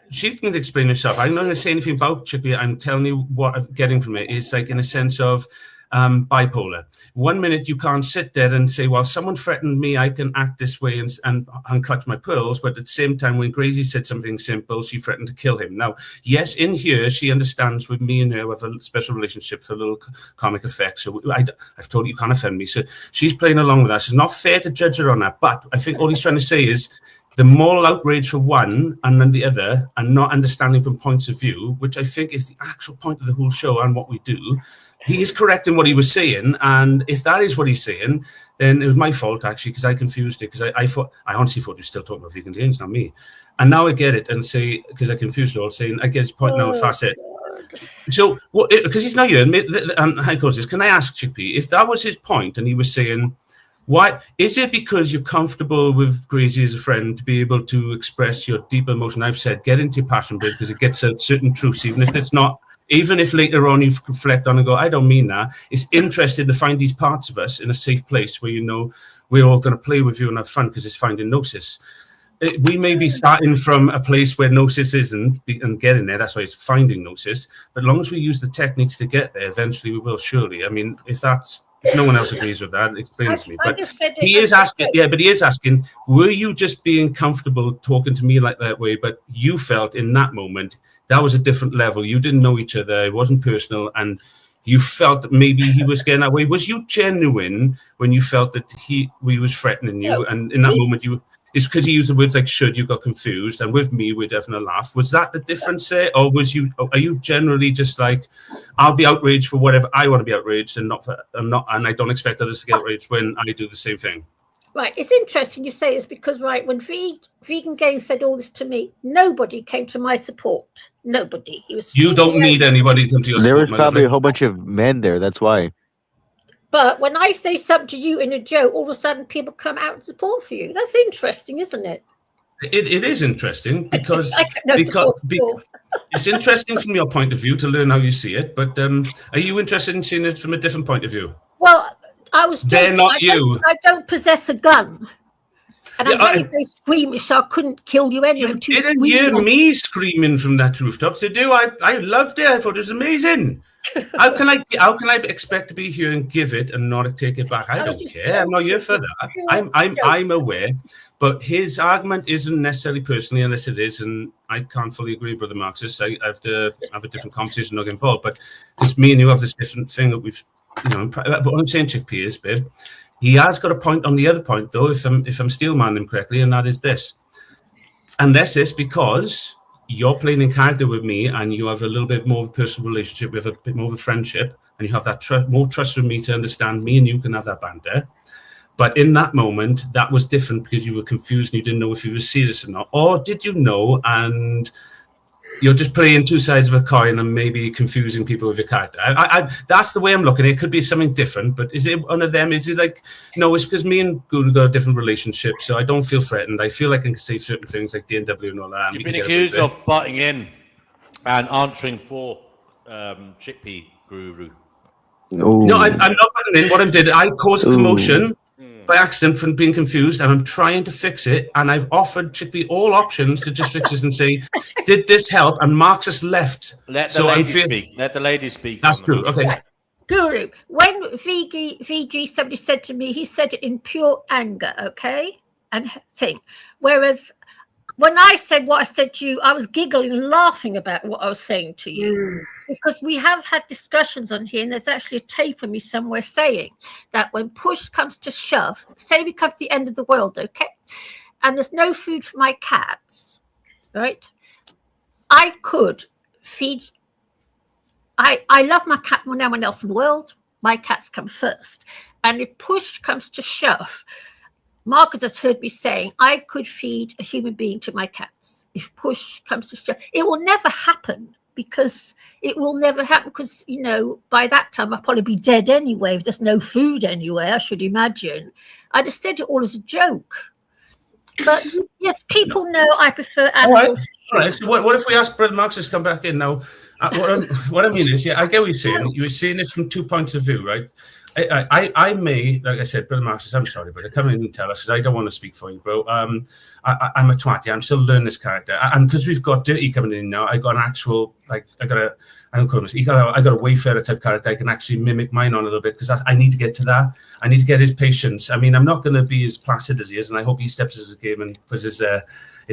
She can explain herself. I'm not going to say anything about chickpea. I'm telling you what I'm getting from it. It's like in a sense of bipolar. 1 minute you can't sit there and say, well, someone threatened me, I can act this way and clutch my pearls. But at the same time, when Gracie said something simple, she threatened to kill him. Now, yes, in here, she understands with me and her have a special relationship for a little comic effect. So I've told you can't offend me. So she's playing along with that. It's not fair to judge her on that. But I think all he's trying to say is the moral outrage for one and then the other, and not understanding from points of view, which I think is the actual point of the whole show and what we do. He is correct in what he was saying, and if that is what he's saying, then it was my fault actually because I confused it. Because I honestly thought he was still talking about vegan gains, not me. And now I get it and say because I confused it all, saying I get his point now. If that's it, so because he's not here, and how goes this? Can I ask Chippy if that was his point and he was saying, why is it because you're comfortable with Gracie as a friend to be able to express your deep emotion? I've said get into your passion bit because it gets at certain truths, even if it's not. Even if later on you reflect on and go, I don't mean that. It's interesting to find these parts of us in a safe place where we're all going to play with you and have fun because it's finding Gnosis. We may be starting from a place where Gnosis isn't and getting there. That's why it's finding Gnosis. But as long as we use the techniques to get there, eventually we will surely. I mean, if no one else agrees with that, explain it to me. But he is asking, were you just being comfortable talking to me like that way, but you felt in that moment that was a different level. You didn't know each other. It wasn't personal. And you felt that maybe he was getting that way. Was you genuine when you felt that he was threatening you? And in that moment, is because he used the words like should, you got confused, and with me, we're definitely laugh. Was that the difference there, or are you generally just like, I'll be outraged for whatever I want to be outraged, and and I don't expect others to get outraged when I do the same thing. Right, it's interesting you say this because, right, when Vegan Games said all this to me, nobody came to my support. Nobody. You don't need anybody to come to your There support. was probably a whole bunch of men there. That's why. But when I say something to you in a joke, all of a sudden people come out and support for you. That's interesting, isn't it? It is interesting because it's interesting from your point of view to learn how you see it. But are you interested in seeing it from a different point of view? Well, I was joking. They're not you. I don't possess a gun. And I'm very squeamish, so I couldn't kill you anyway. You didn't hear me screaming from that rooftop. So I loved it. I thought it was amazing. How can I expect to be here and give it and not take it back? I don't care. I'm not here for that. I'm aware, but his argument isn't necessarily personally, unless it is, and I can't fully agree, Brother Marxist. I have to have a different conversation, not get involved. But because me and you have this different thing that we've, but what I'm saying, Chickpea is, babe, he has got a point on the other point, though, if I'm steel manning him correctly, and that is this. And that's this because you're playing in character with me and you have a little bit more of a personal relationship, we have a bit more of a friendship, and you have that more trust with me to understand me, and you can have that banter. But in that moment, that was different because you were confused and you didn't know if you were serious or not. Or did you know and you're just playing two sides of a coin and maybe confusing people with your character? That's the way I'm looking at it. It could be something different, but is it one of them? Is it like, no, it's because me and Guru got a different relationship, so I don't feel threatened. I feel like I can say certain things like DNW and all that. You've been accused of butting in and answering for Chickpea Guru. No, I'm not butting in. What I did, I caused a commotion by accident from being confused, and I'm trying to fix it, and I've offered Chickpea all options to just fix this and say, did this help? And Marx has left. Let the lady speak. Let the lady speak. That's true. Okay. Guru, when VG somebody said to me, he said it in pure anger, okay? And thing. Whereas when I said what I said to you, I was giggling and laughing about what I was saying to you. Because we have had discussions on here, and there's actually a tape of me somewhere saying that when push comes to shove, say we come to the end of the world, okay? And there's no food for my cats, right? I could feed. I love my cat more than anyone else in the world. My cats come first. And if push comes to shove, Marcus has heard me saying I could feed a human being to my cats. If push comes to shove, it will never happen because by that time I'll probably be dead anyway. If there's no food anywhere, I should imagine. I just said it all as a joke. But yes, people know I prefer animals. All right. So what if we ask Brother Marxist to come back in now? What I mean is, yeah, I get what you're saying. You're seeing it from 2 points of view, right? I may, like I said, Brother Marxist, I'm sorry, but come in and tell us, because I don't want to speak for you, bro. I'm a twat. Yeah, I'm still learning this character. And because we've got Dirty coming in now, I got an actual, I got a Wayfarer type character. I can actually mimic mine on a little bit because I need to get to that. I need to get his patience. I mean, I'm not going to be as placid as he is, and I hope he steps into the game and puts his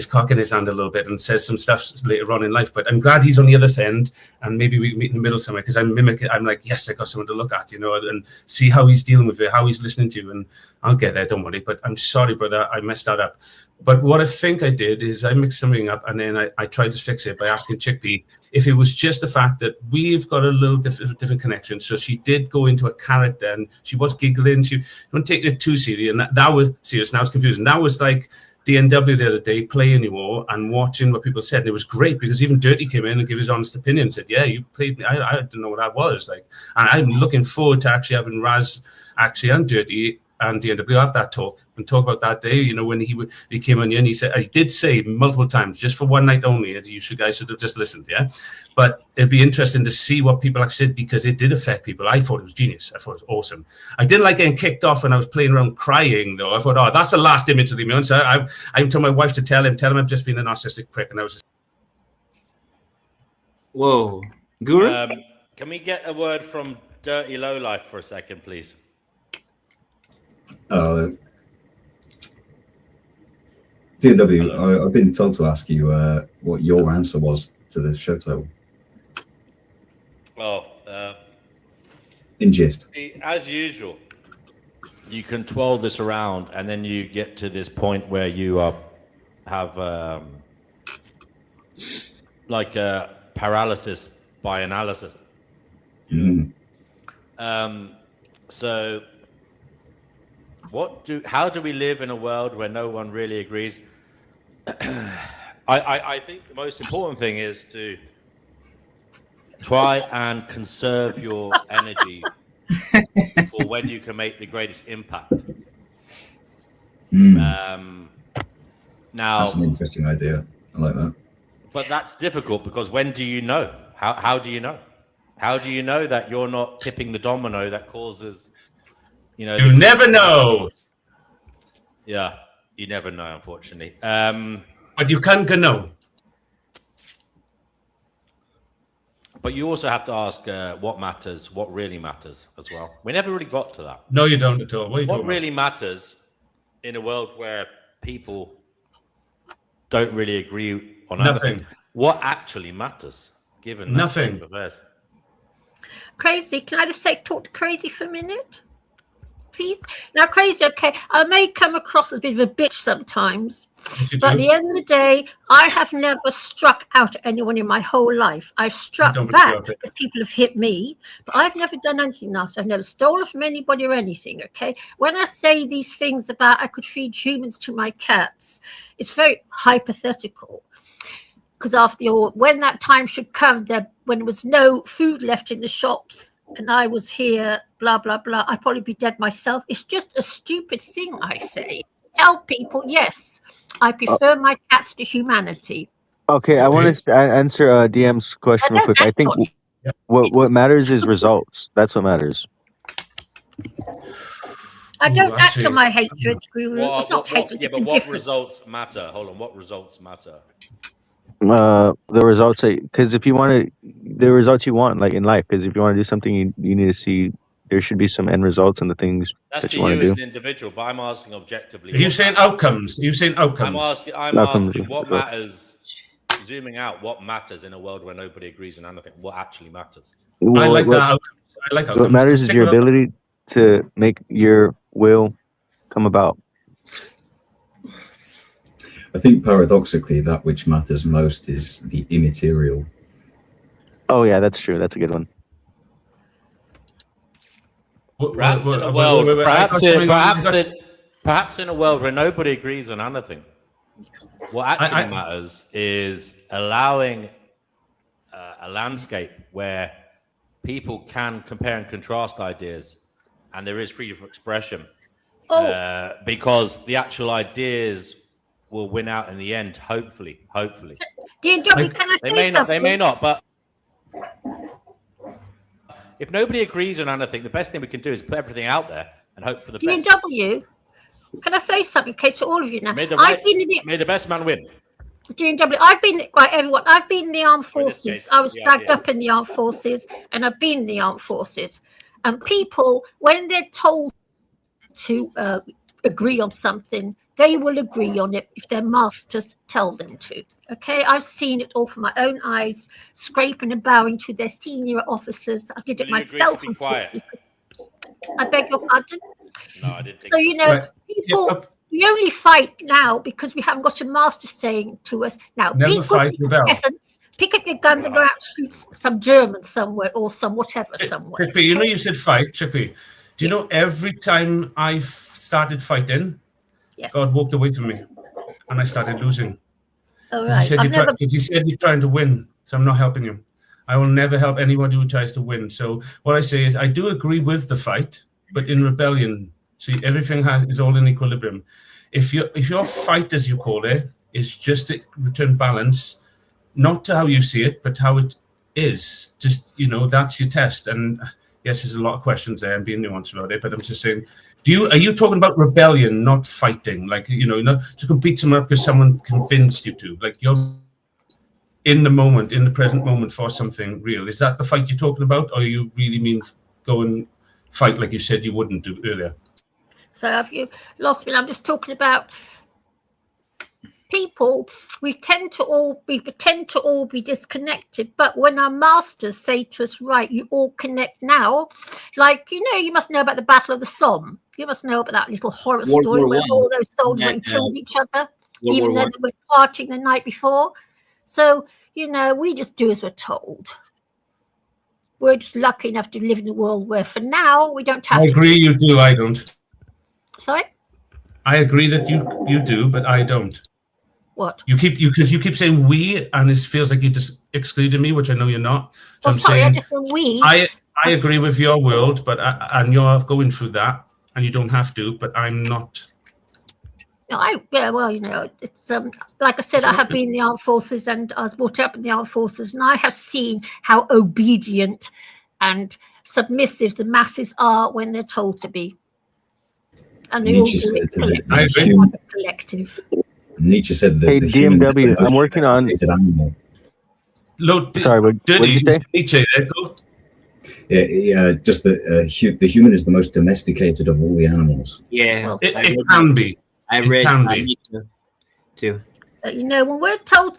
cock in his hand a little bit and says some stuff later on in life. But I'm glad he's on the other end, and maybe we can meet in the middle somewhere, because I'm mimicking. I'm like, yes, I got someone to look at, and see how he's dealing with it, how he's listening to you, and I'll get there, don't worry. But I'm sorry, brother, I messed that up. But what I think I did is I mixed something up, and then I tried to fix it by asking Chickpea if it was just the fact that we've got a little different connection. So she did go into a character, and she was giggling. She don't take it too seriously, and that was serious. Now it's confusing. That was like DNW the other day, play anymore, and watching what people said. And it was great because even Dirty came in and gave his honest opinion. Said, "Yeah, you played me. I didn't know what that was like." And I'm looking forward to actually having Raz actually and Dirty and DNW have that talk and talk about that day. When he came on here and he said, I did say multiple times, just for one night only, you guys should have just listened, yeah. But it'd be interesting to see what people actually said, because it did affect people. I thought it was genius. I thought it was awesome. I didn't like getting kicked off when I was playing around crying, though. I thought, oh, that's the last image of the immune. So I told my wife to tell him I've just been a narcissistic prick, and I was just. Whoa, Guru. Can we get a word from Dirty Lowlife for a second, please? DW, I've been told to ask you what your answer was to the show title. Oh, in gist. As usual, you can twirl this around, and then you get to this point where you have like a paralysis by analysis. So how do we live in a world where no one really agrees? I think the most important thing is to try and conserve your energy for when you can make the greatest impact. Now, that's an interesting idea. I like that. But that's difficult because when do you know? How do you know? How do you know that you're not tipping the domino that causes, you never know. Yeah, you never know, unfortunately. But you can know. But you also have to ask what matters, what really matters as well. We never really got to that. No, you don't at all. What really matters in a world where people don't really agree on anything? What actually matters, given that nothing. Crazy, can I just talk to Crazy for a minute? Please? Now, Crazy, okay, I may come across as a bit of a bitch sometimes, but at the end of the day, I have never struck out at anyone in my whole life. I've struck back because people have hit me, but I've never done anything else. I've never stolen from anybody or anything, okay? When I say these things about I could feed humans to my cats, it's very hypothetical. Because after all, when that time should come, when there was no food left in the shops, and I was here, blah, blah, blah, I'd probably be dead myself. It's just a stupid thing, I say. Tell people, yes, I prefer my cats to humanity. Okay, I want to answer DM's question real quick. I think what matters is results. That's what matters. I don't act on my hatred, Guru. It's not hatred, yeah, it's but indifference. What results matter? Hold on, what results matter? The results, because if you want to, the results you want, like in life, because if you want to do something, you need to see there should be some end results and the things that you want to do. That's to you as an individual, but I'm asking objectively. Are you saying outcomes? Are you saying outcomes? I'm asking what matters. Zooming out, what matters in a world where nobody agrees on anything? What actually matters? Well, I like that. I like outcomes. What matters is your ability to make your will come about. I think paradoxically, that which matters most is the immaterial. Oh yeah, that's true. That's a good one. Perhaps in a world where nobody agrees on anything, what actually matters is allowing a landscape where people can compare and contrast ideas, and there is freedom of expression. Because the actual ideas will win out in the end, hopefully. DW, can I say something? They may not, but if nobody agrees on anything, the best thing we can do is put everything out there and hope for the best. DW, can I say something, okay, to all of you now? May the best man win. DW, I've been in the armed forces. I was dragged up in the armed forces, and I've been in the armed forces. And people, when they're told to agree on something, they will agree on it if their masters tell them to. Okay, I've seen it all from my own eyes, scraping and bowing to their senior officers. I did it myself. Be quiet. I beg your pardon? No, I didn't think so. You know, people, we only fight now because we haven't got a master saying to us, now, be good peasants, pick up your guns and go out and shoot some Germans somewhere or some whatever somewhere. Chippy, you know you said fight, Chippy. Do you know every time I started fighting, God walked away from me and I started losing. All right. He said you're trying to win, so I'm not helping you. I will never help anybody who tries to win. So what I say is I do agree with the fight, but in rebellion. See, everything is all in equilibrium. If your fight, as you call it, is just to return balance, not to how you see it, but how it is. Just, that's your test. And yes, there's a lot of questions there and being nuanced about it, but I'm just saying, are you talking about rebellion, not fighting? Like, not to compete someone up because someone convinced you to. Like, you're in the moment, in the present moment for something real. Is that the fight you're talking about? Or you really mean go and fight like you said you wouldn't do earlier? So have you lost me? I'm just talking about people, we pretend to all be disconnected, but when our masters say to us, right, you all connect now, like, you must know about the Battle of the Somme. You must know about that little horror World story War where One. all those soldiers Yeah, went and killed each other, World even War though One. they were partying the night before. So, we just do as we're told. We're just lucky enough to live in a world where, for now, we don't have I to. agree you do, I don't. Sorry? I agree that you do, but I don't. What? Because you keep saying we, and it feels like you just excluded me, which I know you're not. So I'm sorry, I saying just said we. I agree with your world, but and you're going through that, and you don't have to, but I'm not. No, it's like I said, I have been in the armed forces, and I was brought up in the armed forces, and I have seen how obedient and submissive the masses are when they're told to be. And they all do it collectively as a collective. Nietzsche said that Hey, the human is the DMW, most I'm working on. domesticated animal. Sorry, what did you say? Nietzsche, Yeah, just that the human is the most domesticated of all the animals. Yeah, it can be. I It read can be. too. When we're told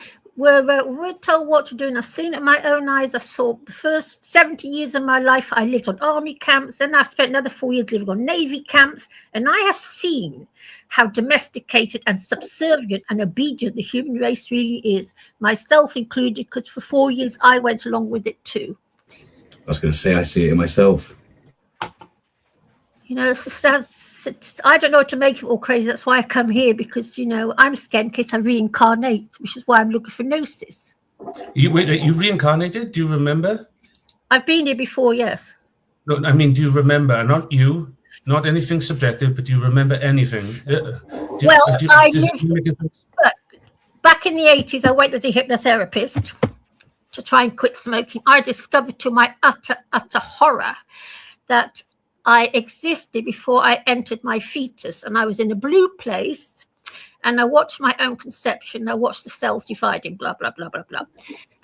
what to do, and I've seen it in my own eyes. I saw the first 70 years of my life, I lived on army camps, then I spent another 4 years living on navy camps, and I have seen how domesticated and subservient and obedient the human race really is, myself included, because for 4 years I went along with it too. I was going to say, I see it myself. I don't know what to make of it all crazy. That's why I come here, because, I'm scared in case I reincarnate, which is why I'm looking for Gnosis. You reincarnated? Do you remember? I've been here before, yes. No, I mean, do you remember? Not you, not anything subjective, but do you remember anything? Back in the 80s, I went as a hypnotherapist to try and quit smoking. I discovered, to my utter horror, that I existed before I entered my fetus, and I was in a blue place, and I watched my own conception. I watched the cells dividing, blah, blah, blah, blah, blah.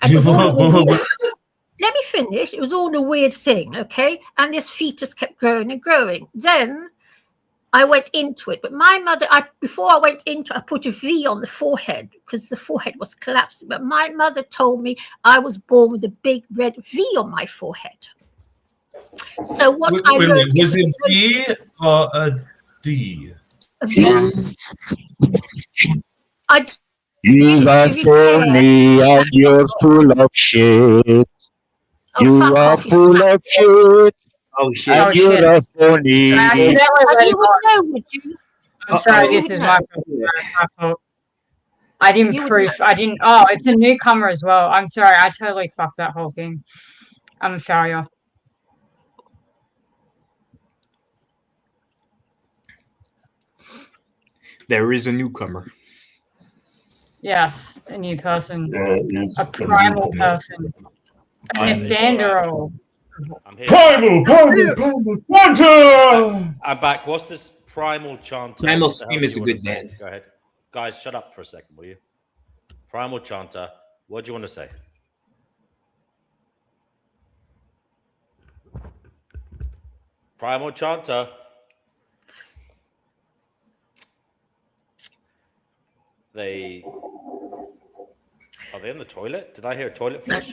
And let me finish. It was all a weird thing, okay? And this fetus kept growing and growing. Then I went into it, but my mother, before I went into it, I put a V on the forehead because the forehead was collapsing. But my mother told me I was born with a big red V on my forehead. So what I learned was it V or a D? A V. You are phony and you're full of shit. You are full of shit. Oh shit! And you're a phony. I accidentally let it go. Would you? I'm sorry, this is my fault. I didn't proof. I didn't. Oh, it's a newcomer as well. I'm sorry. I totally fucked that whole thing. I'm a failure. There is a newcomer. Yes, a new person. A primal person. An Evanderol. Primal chanter! I'm back. What's this primal chanter? Primal Scream is a good band. Go ahead. Guys, shut up for a second, will you? Primal chanter, what do you want to say? Primal chanter. Are they in the toilet? Did I hear a toilet flush?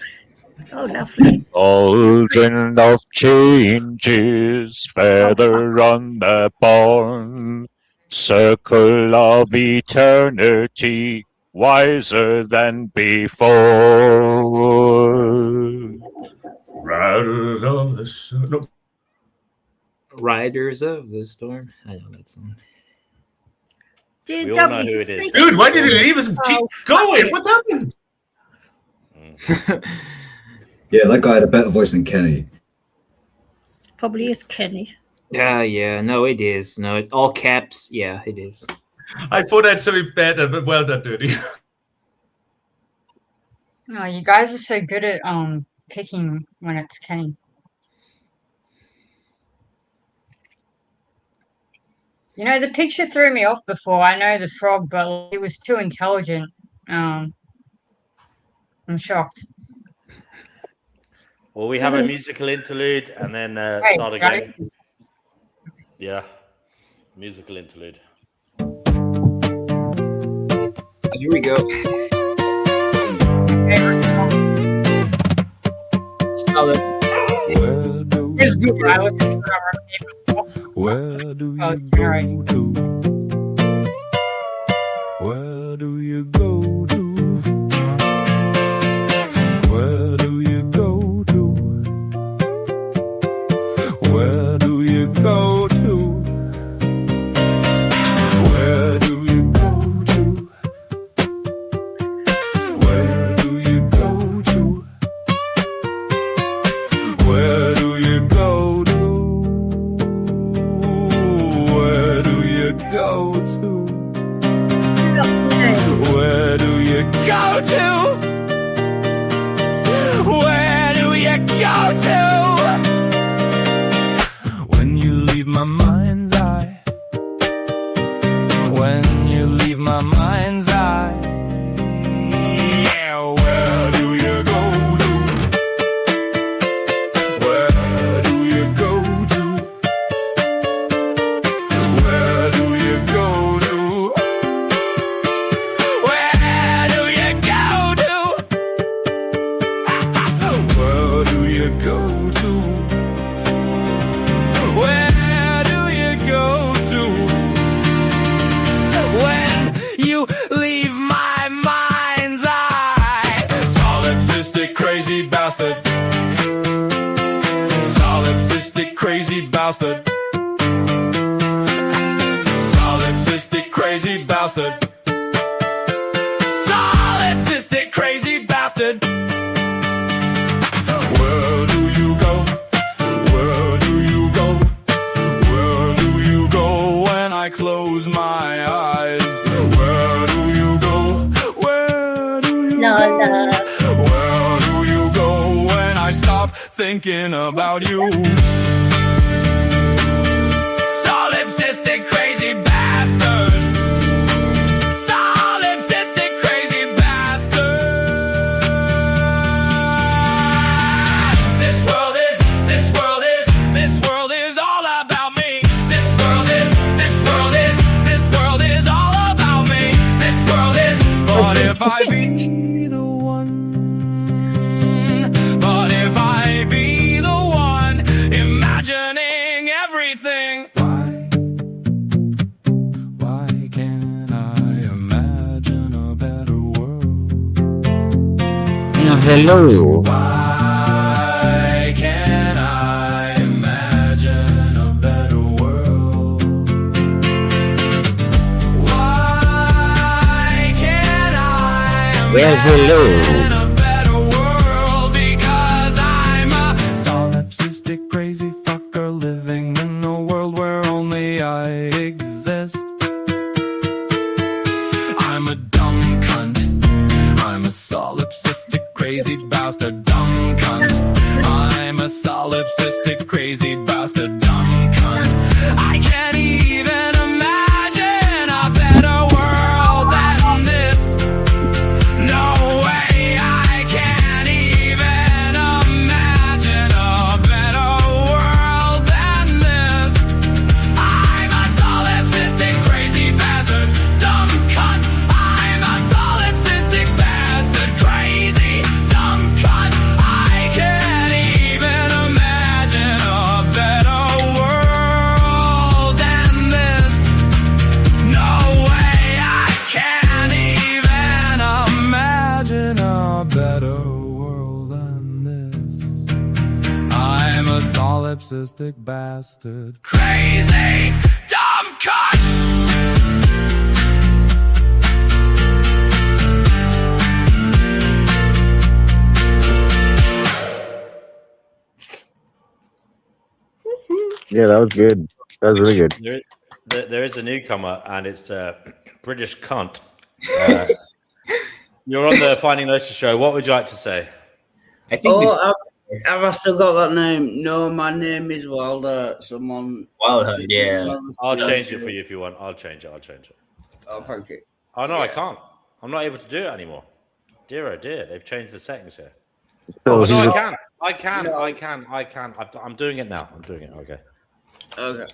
Oh, lovely. Children of changes, feather on the barn, circle of eternity, wiser than before. Riders of the sun. No. Riders of the Storm. I know that song. We all know who it is. Dude, why did he leave us and keep going? What's happened? Yeah, that guy had a better voice than Kenny. Probably is Kenny. Yeah, no, it is. No, all caps. Yeah, it is. I thought I had something better, but well done, Dirty. Oh, you guys are so good at picking when it's Kenny. You know, the picture threw me off before. I know the frog, but it was too intelligent. I'm shocked. Well, we have a musical interlude and then start again. Yeah, musical interlude. here we go. Solid. It's good. I listen to it on repeat. Where do you alright. go to? Where do you go to? Where do you go to? Where do you go to? Where do you go to? Where do you go to? Where do you go to? Where do you go to? Where do you go to? Where do you go to? When you leave my mind's eye. When you leave my mind's eye. Yeah, where do you go to? Where do you go to? Where do you go to? Where do you go to? Where do you go to? Where do you go to? When you leave my mind's eye. Solipsistic crazy bastard. Solipsistic crazy bastard. Solipsistic crazy bastard. Solipsistic crazy bastard. Where do you go? Where do you go? Where do you go when I close my eyes? Where do you go? Where do you go? Where do you go when I stop thinking about you? Solipsistic crazy bastard. Solipsistic crazy bastard. This world is all about me. This world is all about me. This world is, but if I be the one, but if I be the one imagining everything, why can't I imagine a better world? Hello. Why can't I imagine a better world? Why can't I Well, hello. imagine a better world? Because I'm a solipsistic crazy fucker living in a world where only I exist. I'm a dumb cunt. I'm a solipsistic crazy bastard, dumb cunt. I'm a solipsistic crazy bastard, dumb cunt. I can't even imagine a better world than this. No way, I can't even imagine a better world than this. I'm a solipsistic crazy bastard, dumb cunt. I'm a solipsistic bastard, crazy dumb cunt. I can't even imagine a better world than this. No way, I can't even imagine a better world than this. I'm a solipsistic bastard, crazy dumb cunt. Yeah, that was good. That was really good. There is a newcomer, and it's a British cunt. You're on the Finding Gnosis show. What would you like to say? I think I've still got that name. No, my name is Wilder. Someone. Wilder, yeah. I'll change it for you if you want. I'll change it. Oh, thank you. Oh no, I can't. I'm not able to do it anymore. Dear oh dear, they've changed the settings here. So Oh, no, he's- I can. I'm doing it now. I'm doing it. Okay. Okay.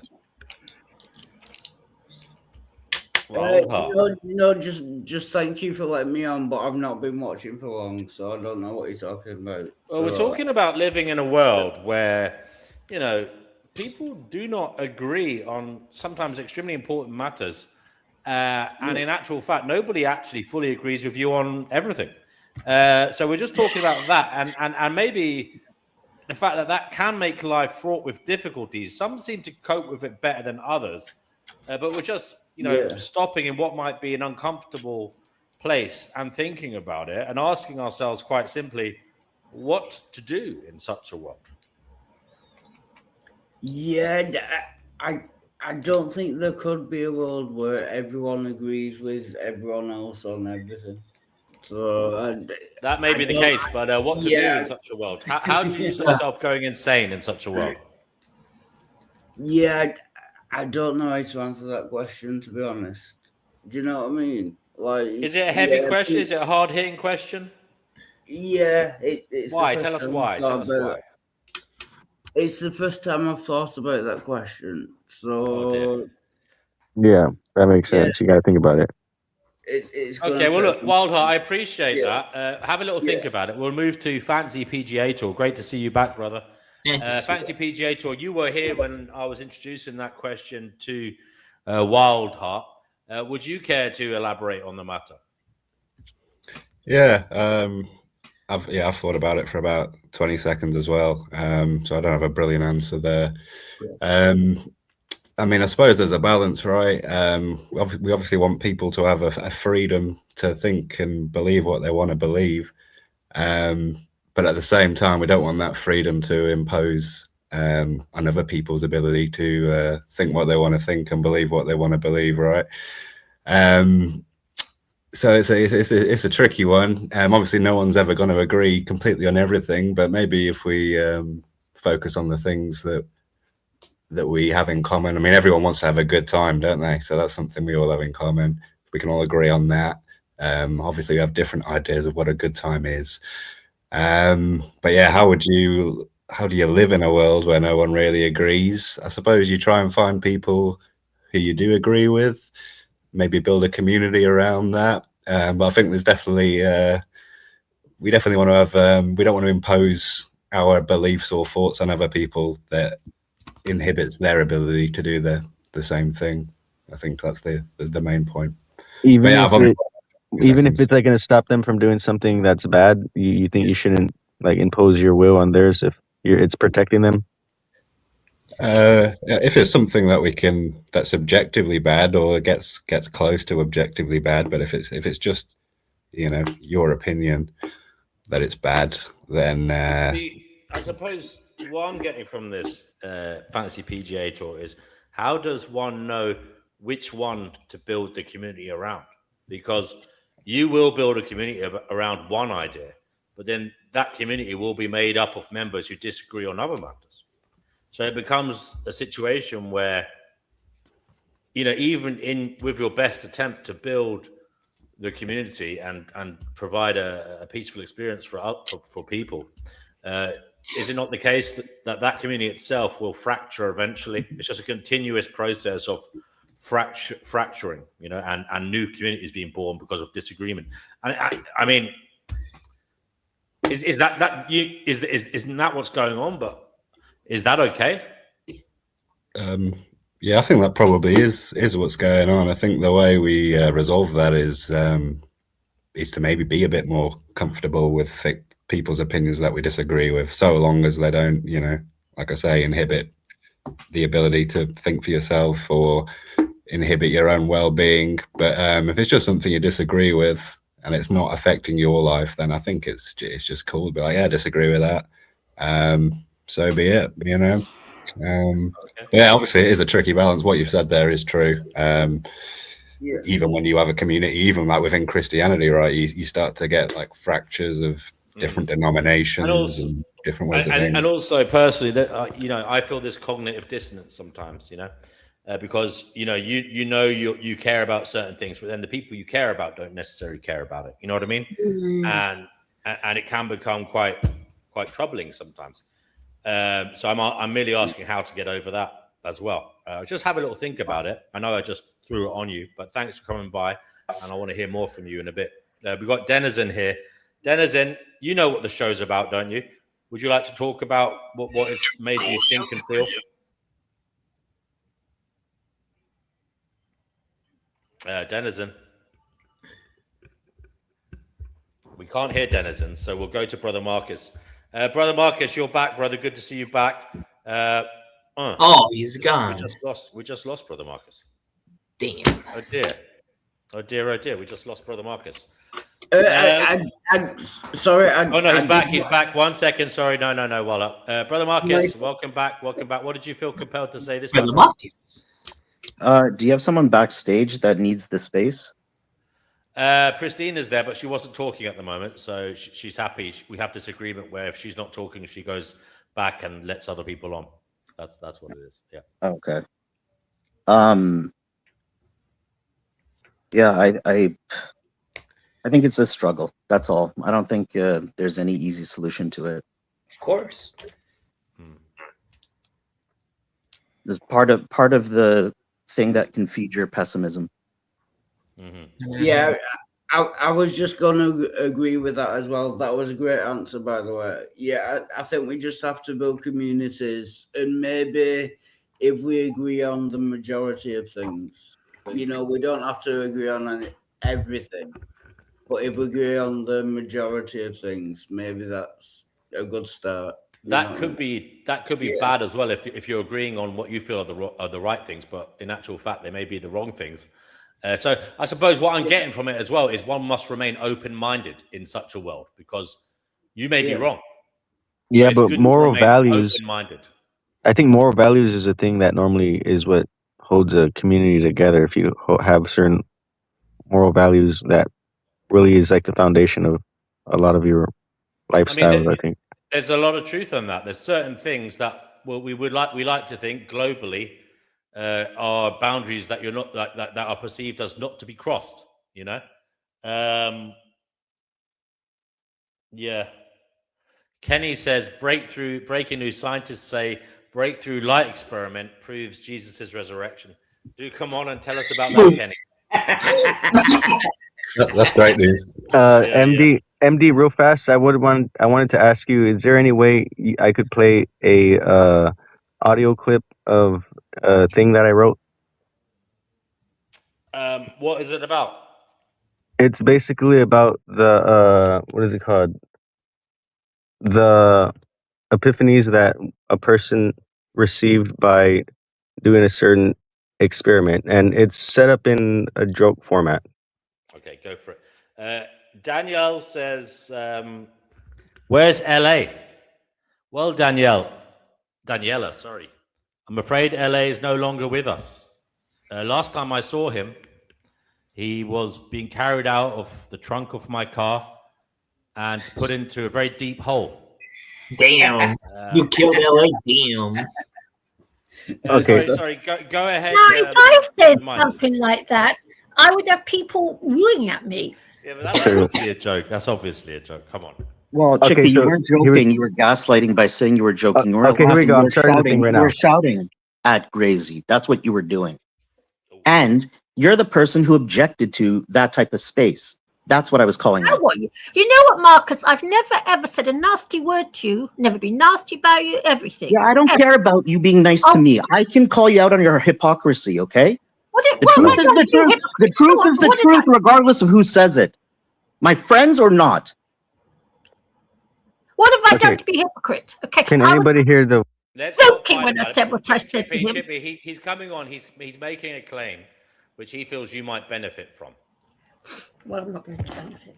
Wild Heart. No, just thank you for letting me on, but I've not been watching for long, so I don't know what you're talking about. Well, we're talking about living in a world where, you know, people do not agree on sometimes extremely important matters. And in actual fact, nobody actually fully agrees with you on everything. So we're just talking about that. And maybe the fact that that can make life fraught with difficulties. Some seem to cope with it better than others. But we're just, stopping in what might be an uncomfortable place and thinking about it and asking ourselves quite simply, what to do in such a world? Yeah, I don't think there could be a world where everyone agrees with everyone else on everything. So that may be the case, but what to do in such a world? How do you see yourself going insane in such a world? Yeah, I don't know how to answer that question, to be honest. Do you know what I mean? Like, is it a heavy question? Is it a hard-hitting question? Yeah, it's why? Tell us why. Tell us why. It's the first time I've thought about that question. So, yeah, that makes sense. You got to think about it. It's okay, well, look, Wildheart, I appreciate that. Have a little think about it. We'll move to Fantasy PGA Tour. Great to see you back, brother. Fantasy PGA Tour, you were here when I was introducing that question to Wildheart. Would you care to elaborate on the matter? Yeah, I've thought about it for about 20 seconds as well. So I don't have a brilliant answer there. I mean, I suppose there's a balance, right? We obviously want people to have a freedom to think and believe what they want to believe. But at the same time, we don't want that freedom to impose on other people's ability to think what they want to think and believe what they want to believe, right? So it's a tricky one. Obviously, no one's ever going to agree completely on everything, but maybe if we focus on the things that we have in common. I mean, everyone wants to have a good time, don't they? So that's something we all have in common. We can all agree on that. Obviously, we have different ideas of what a good time is. But yeah, how do you live in a world where no one really agrees? I suppose you try and find people who you do agree with, maybe build a community around that. But I think there's definitely, we definitely want to have, we don't want to impose our beliefs or thoughts on other people that inhibits their ability to do the same thing. I think that's the main point. Even if it's like going to stop them from doing something that's bad, you think you shouldn't like impose your will on theirs if it's protecting them? If it's something that that's objectively bad or gets close to objectively bad, but if it's just your opinion that it's bad, then I suppose what I'm getting from this Fantasy PGA Tour is, how does one know which one to build the community around? Because you will build a community around one idea, but then that community will be made up of members who disagree on other matters. So it becomes a situation where, even with your best attempt to build the community and provide a peaceful experience for people, is it not the case that community itself will fracture eventually? It's just a continuous process of fracturing, and new communities being born because of disagreement. And I mean, isn't that what's going on? But is that okay? Yeah, I think that probably is what's going on. I think the way we resolve that is to maybe be a bit more comfortable with people's opinions that we disagree with, so long as they don't, like I say, inhibit the ability to think for yourself or inhibit your own well-being. But if it's just something you disagree with and it's not affecting your life, then I think it's just cool to be like, yeah, I disagree with that. So be it, But yeah, obviously it is a tricky balance. What you've said there is true. Even when you have a community, even like within Christianity, right, you start to get like fractures of different denominations and different ways of thinking. And also personally, that I feel this cognitive dissonance sometimes, because you care about certain things, but then the people you care about don't necessarily care about it. You know what I mean? And it can become quite troubling sometimes. So I'm merely asking how to get over that as well. Just have a little think about it. I know I just threw it on you. But thanks for coming by, and I want to hear more from you in a bit. We've got Denizen here. Denizen, you know what the show's about, don't you? Would you like to talk about what it's made you think and feel? Denizen. We can't hear Denizen, so we'll go to Brother Marcus. Brother Marcus, you're back, brother. Good to see you back. Oh, he's gone. We just lost Brother Marcus. Damn. Oh dear. Oh dear. Oh dear. We just lost Brother Marcus. Sorry. Oh no, he's back. He's back. 1 second. Sorry. No. Walla. Brother Marcus, welcome back. Welcome back. What did you feel compelled to say this time? Brother Marcus. Do you have someone backstage that needs the space? Pristine is there, but she wasn't talking at the moment, so she's happy. We have this agreement where if she's not talking, she goes back and lets other people on. That's what it is. Yeah. Okay. Yeah, I think it's a struggle. That's all. I don't think there's any easy solution to it. Of course. There's part of the thing that can feed your pessimism. Yeah, I was just going to agree with that as well. That was a great answer, by the way. Yeah, I think we just have to build communities, and maybe if we agree on the majority of things, we don't have to agree on everything, but if we agree on the majority of things, maybe that's a good start. That could be bad as well if you're agreeing on what you feel are the right things, but in actual fact they may be the wrong things. So I suppose what I'm getting from it as well is one must remain open-minded in such a world, because you may be wrong. Yeah, so but moral values. Open-minded. I think moral values is a thing that normally is what holds a community together. If you have certain moral values, that really is like the foundation of a lot of your lifestyles. I think there's a lot of truth on that. There's certain things that we like to think globally are boundaries that you're not that are perceived as not to be crossed. Yeah. Kenny says breaking news. Scientists say breakthrough light experiment proves Jesus' resurrection. Do come on and tell us about that, Kenny. That's great news. MD, real fast. I wanted to ask you: is there any way I could play a audio clip of a thing that I wrote? What is it about? It's basically about the what is it called? The epiphanies that a person received by doing a certain experiment, and it's set up in a joke format. Okay, go for it. Danielle says, where's LA? Well, Daniela, sorry. I'm afraid LA is no longer with us. Last time I saw him, he was being carried out of the trunk of my car and put into a very deep hole. Damn. You killed LA. Damn. Okay. Sorry. Go ahead. No, if I said something like that, I would have people ruling at me. Yeah, but that's obviously a joke. Come on. Well, Chicky, you weren't joking. You were gaslighting by saying you were joking. Okay, here we go. I'm starting the thing right now. You were shouting at Gracie. That's what you were doing. And you're the person who objected to that type of space. That's what I was calling out. You know what, Marcus? I've never ever said a nasty word to you. Never been nasty about you. Everything. Yeah, I don't care about you being nice to me. I can call you out on your hypocrisy. Okay. The truth is the truth. The truth is the truth, regardless of who says it. My friends or not. What have I done to be hypocrite? Okay. Can anybody hear the? Let's joking when I said what I said to him. Chippy, he's coming on. He's making a claim, which he feels you might benefit from. Well, I'm not going to benefit.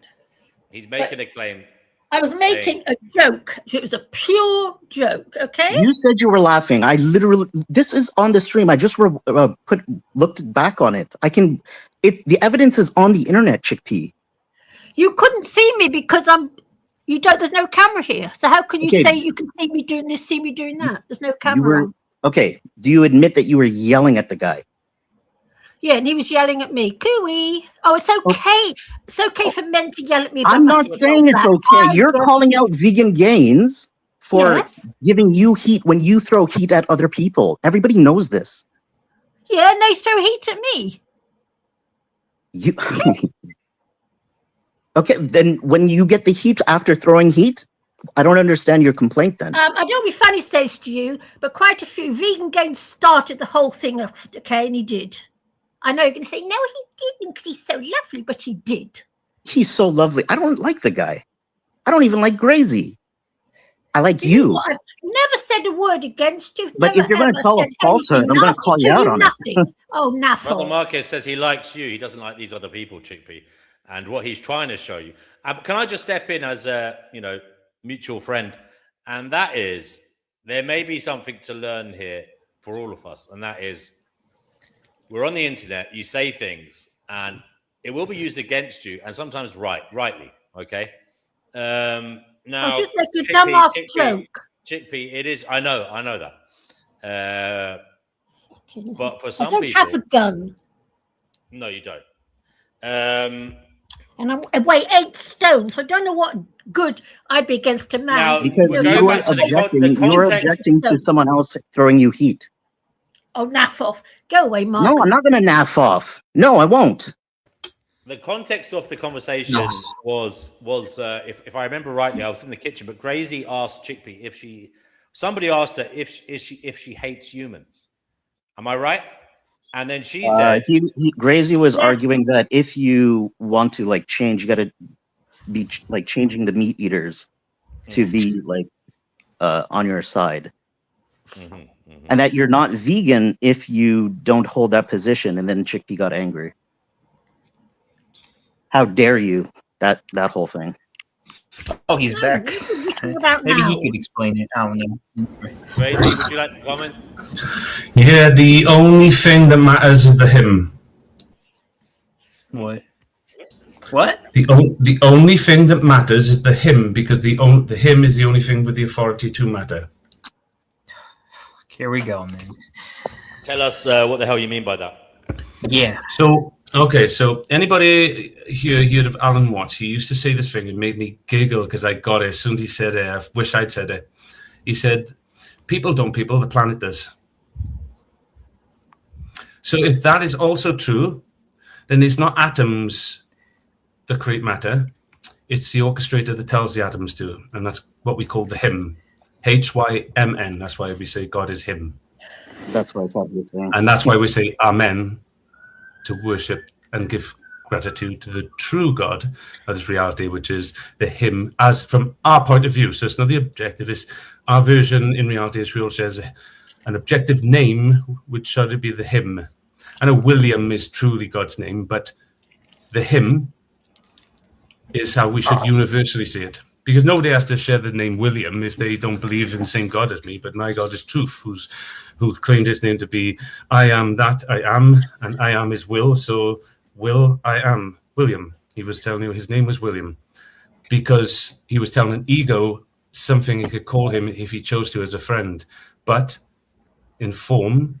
He's making a claim. I was making a joke. It was a pure joke. Okay. You said you were laughing. I literally. This is on the stream. I just looked back on it. The evidence is on the internet, Chickpea. You couldn't see me because there's no camera here. So how can you say you can see me doing this, see me doing that? There's no camera. Okay. Do you admit that you were yelling at the guy? Yeah, and he was yelling at me. Cooey. Oh, it's okay. It's okay for men to yell at me. I'm not saying it's okay. You're calling out Vegan Gains for giving you heat when you throw heat at other people. Everybody knows this. Yeah, and they throw heat at me. You okay? Then when you get the heat after throwing heat, I don't understand your complaint. Then I don't know if Fanny says to you, but quite a few vegan games started the whole thing off. Okay, and he did. I know you're going to say no, he didn't because he's so lovely, but he did. he's so lovely. I don't like the guy. I don't even like Gracie. I like You know you. what? I've never said a word against you. But Never if you're going to ever call a said falsehood, anything I'm going to nasty call to you out you, on nothing. it. Oh, Brother naffle. Marquez says he likes you. He doesn't like these other people, Chickpea, and what he's trying to show you. Can I just step in as a mutual friend? And that is, there may be something to learn here for all of us, and that is, we're on the internet. You say things, and it will be used against you, and sometimes rightly. Okay. Now, just like a dumbass joke. Chickpea, it is. I know that. But for some I don't people, have a gun. no, you don't. And I weigh 8 stone, so I don't know what good I'd be against a man. Now, Because you were objecting to someone else throwing you heat. Oh, naff off. Go away, Mark. No, I'm not going to naff off. No, I won't. The context of the conversation was if I remember rightly, I was in the kitchen, but Gracie asked Chickpea somebody asked her if she hates humans. Am I right? And then she said, Gracie was arguing that if you want to like change, you got to be like changing the meat eaters to be like on your side. And that you're not vegan if you don't hold that position. And then Chickpea got angry. How dare you? That whole thing. Oh, he's back. Maybe he could explain it. I don't know. Gracie, would you like to comment? Yeah, the only thing that matters is the hymn. What? What? The only thing that matters is the hymn, because the hymn is the only thing with the authority to matter. Here we go, man. Tell us what the hell you mean by that. Yeah. So anybody here heard of Alan Watts? He used to say this thing. It made me giggle because I got it as soon as he said it. I wish I'd said it. He said, people don't people, the planet does. So if that is also true, then it's not atoms that create matter. It's the orchestrator that tells the atoms to. And that's what we call the hymn. H-Y-M-N. That's why we say God is him. That's what I thought you were saying. And that's why we say Amen, to worship and give gratitude to the true God of this reality, which is the hymn, as from our point of view. So it's not the objective, it's our version in reality, as Real says, an objective name, which should be the hymn. I know William is truly God's name, but the hymn is how we should universally see it. Because nobody has to share the name William if they don't believe in the same God as me. But my God is truth, who claimed his name to be I am that I am, and I am his will. So will I am William. He was telling you his name was William because he was telling an ego something he could call him if he chose to as a friend. But in form,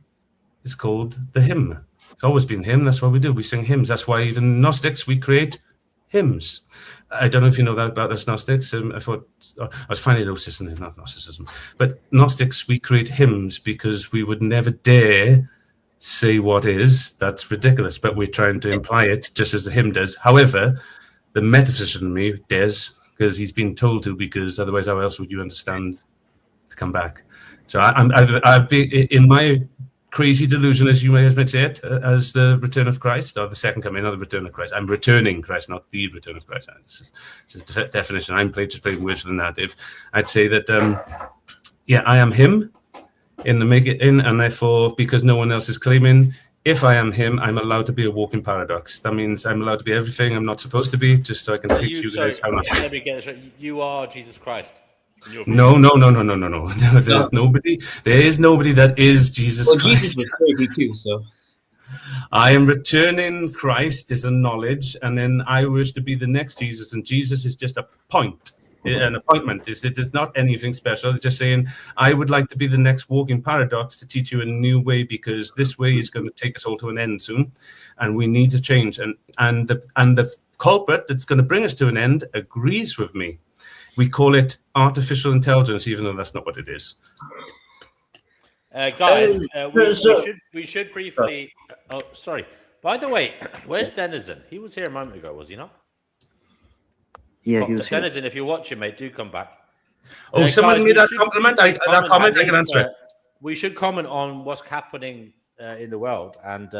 it's called the hymn. It's always been hymn. That's what we do. We sing hymns. That's why even Gnostics, we create hymns. I don't know if you know that about us Gnostics. I thought I was finding Gnosis and not Gnosticism. But Gnostics, we create hymns because we would never dare say what is. That's ridiculous. But we're trying to imply it just as the hymn does. However, the metaphysician in me dares because he's been told to, because otherwise how else would you understand to come back? So I've been in my crazy delusion, as you may admit it, as the return of Christ, or the second coming, not the return of Christ. I'm returning Christ, not the return of Christ. It's a definition. I'm just playing words for the narrative. I'd say that, I am him in the make it in, and therefore, because no one else is claiming, if I am him, I'm allowed to be a walking paradox. That means I'm allowed to be everything I'm not supposed to be, just so I can teach you guys how much. Let me get this right. You are Jesus Christ. No. There's nobody. There is nobody that is Jesus Christ. Jesus was crazy too, so. I am returning Christ is a knowledge, and then I wish to be the next Jesus, and Jesus is just a point, an appointment. It is not anything special. It's just saying, I would like to be the next walking paradox to teach you in a new way, because this way is going to take us all to an end soon, and we need to change. And the culprit that's going to bring us to an end agrees with me. We call it artificial intelligence, even though that's not what it is. Guys, we should briefly. By the way, where's Denizen? He was here a moment ago, was he not? Yeah, he was here. Denizen, if you're watching, mate, do come back. Oh, someone guys, made we that should compliment. briefly That comment, at I can least, answer it. we should comment on what's happening in the world, and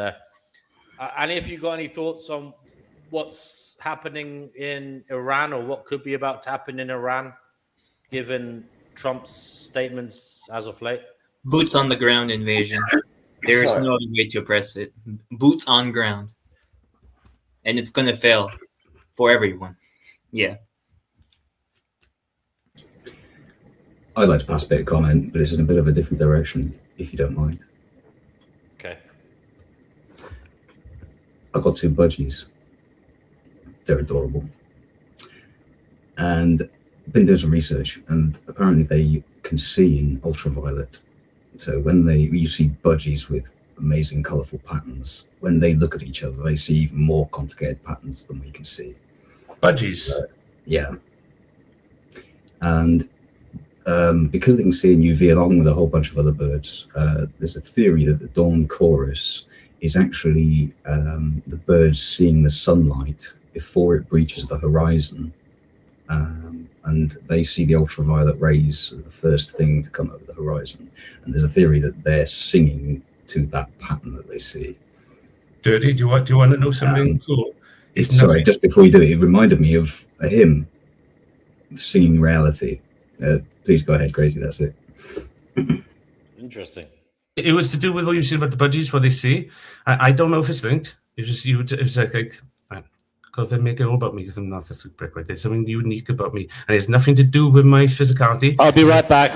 if you got any thoughts on what's happening in Iran or what could be about to happen in Iran, given Trump's statements as of late. Boots on the ground invasion. There is Sorry. no other way to address it. Boots on ground. And it's going to fail for everyone. Yeah. I'd like to pass a bit of comment, but it's in a bit of a different direction, if you don't mind. Okay. I've got 2 budgies. They're adorable. And I've been doing some research, and apparently they can see in ultraviolet. So when you see budgies with amazing colourful patterns, when they look at each other, they see even more complicated patterns than we can see. Budgies? Yeah. And because they can see in UV along with a whole bunch of other birds, there's a theory that the dawn chorus is actually the birds seeing the sunlight before it breaches the horizon. And they see the ultraviolet rays as the first thing to come over the horizon. And there's a theory that they're singing to that pattern that they see. Dirty, do you want to know something cool? Sorry, just before you do it, it reminded me of a hymn, Singing Reality. Please go ahead, Crazy, that's it. Interesting. It was to do with what you said about the budgies, what they see. I don't know if it's linked. It's just it's like because they make it all about me because I'm not a brick, right? There's something unique about me, and it's nothing to do with my physicality. I'll be right back.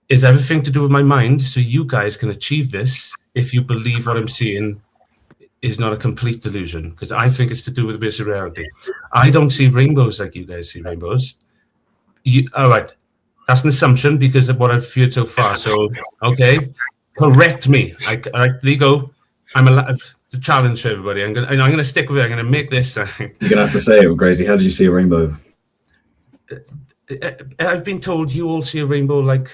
It's everything to do with my mind. So you guys can achieve this if you believe what I'm seeing is not a complete delusion, because I think it's to do with basic reality. I don't see rainbows like you guys see rainbows. All right, that's an assumption because of what I've feared so far. So okay, correct me. All right, there you go. I'm alive. The challenge for everybody. I'm gonna stick with it. I'm gonna make this. You're gonna have to say it, Crazy. How did you see a rainbow? I've been told you all see a rainbow, like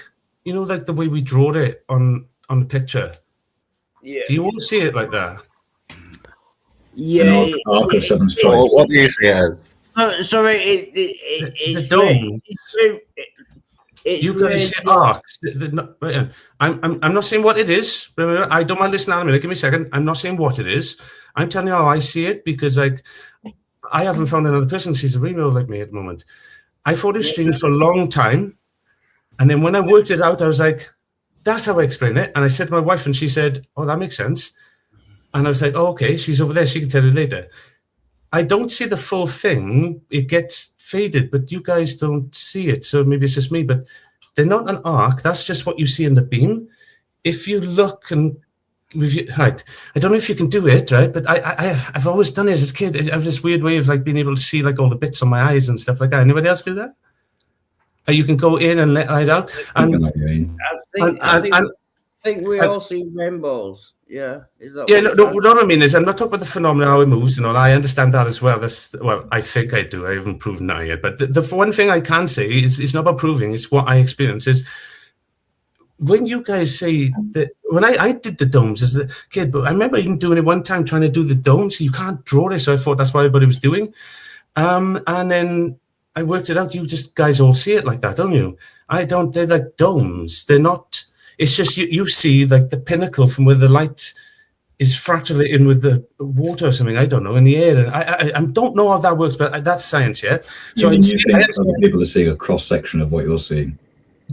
like the way we draw it on the picture. Yeah. Do you all see it like that? Yeah. Arc of Seven Stripes. What do you see it as? Sorry, The dome. You guys see arcs. I'm not saying what it is. Remember, I don't mind listening to a minute. Give me a second. I'm not saying what it is. I'm telling you how I see it because, I haven't found another person who sees a rainbow like me at the moment. I thought it was strange for a long time, and then when I worked it out, I was like, "That's how I explain it." And I said to my wife, and she said, "Oh, that makes sense." And I was like, "Oh, okay, she's over there. She can tell you later." I don't see the full thing. It gets faded, but you guys don't see it. So maybe it's just me, but they're not an arc. That's just what you see in the beam. If you look and right, I don't know if you can do it, right? But I've always done it as a kid. I have this weird way of being able to see all the bits on my eyes and stuff like that. Anybody else do that? You can go in and let light out. I think we all see rainbows. Yeah. Is that what I mean is I'm not talking about the phenomenon, how it moves and all. I understand that as well. I think I do. I haven't proven that yet. But the one thing I can say is it's not about proving. It's what I experience is when you guys say that, when I did the domes as a kid, but I remember even doing it one time trying to do the domes. You can't draw this. So I thought that's what everybody was doing. And then I worked it out. You just guys all see it like that, don't you? I don't. They're like domes. They're not. It's just you see the pinnacle from where the light is fractally in with the water or something. I don't know, in the air. And I don't know how that works, but that's science, yeah. So you think other people are seeing a cross section of what you're seeing?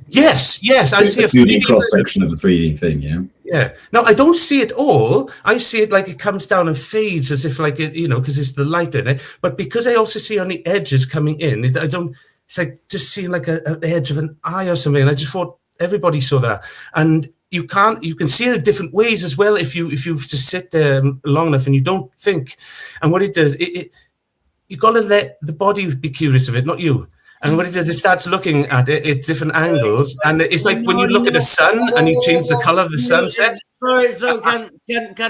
Yes. I see a 2D cross section of a 3D thing, yeah. Yeah. No, I don't see it all. I see it like it comes down and fades as if because it's the light in it. But because I also see on the edges coming in, I don't. It's like just seeing like an edge of an eye or something. And I just thought. Everybody saw that, and you can see it in different ways as well if you just sit there long enough and you don't think. And what it does, you got to let the body be curious of it, not you. And what it does, it starts looking at it at different angles, and it's like when you look at the sun and you change the color of the sunset. Sorry, so can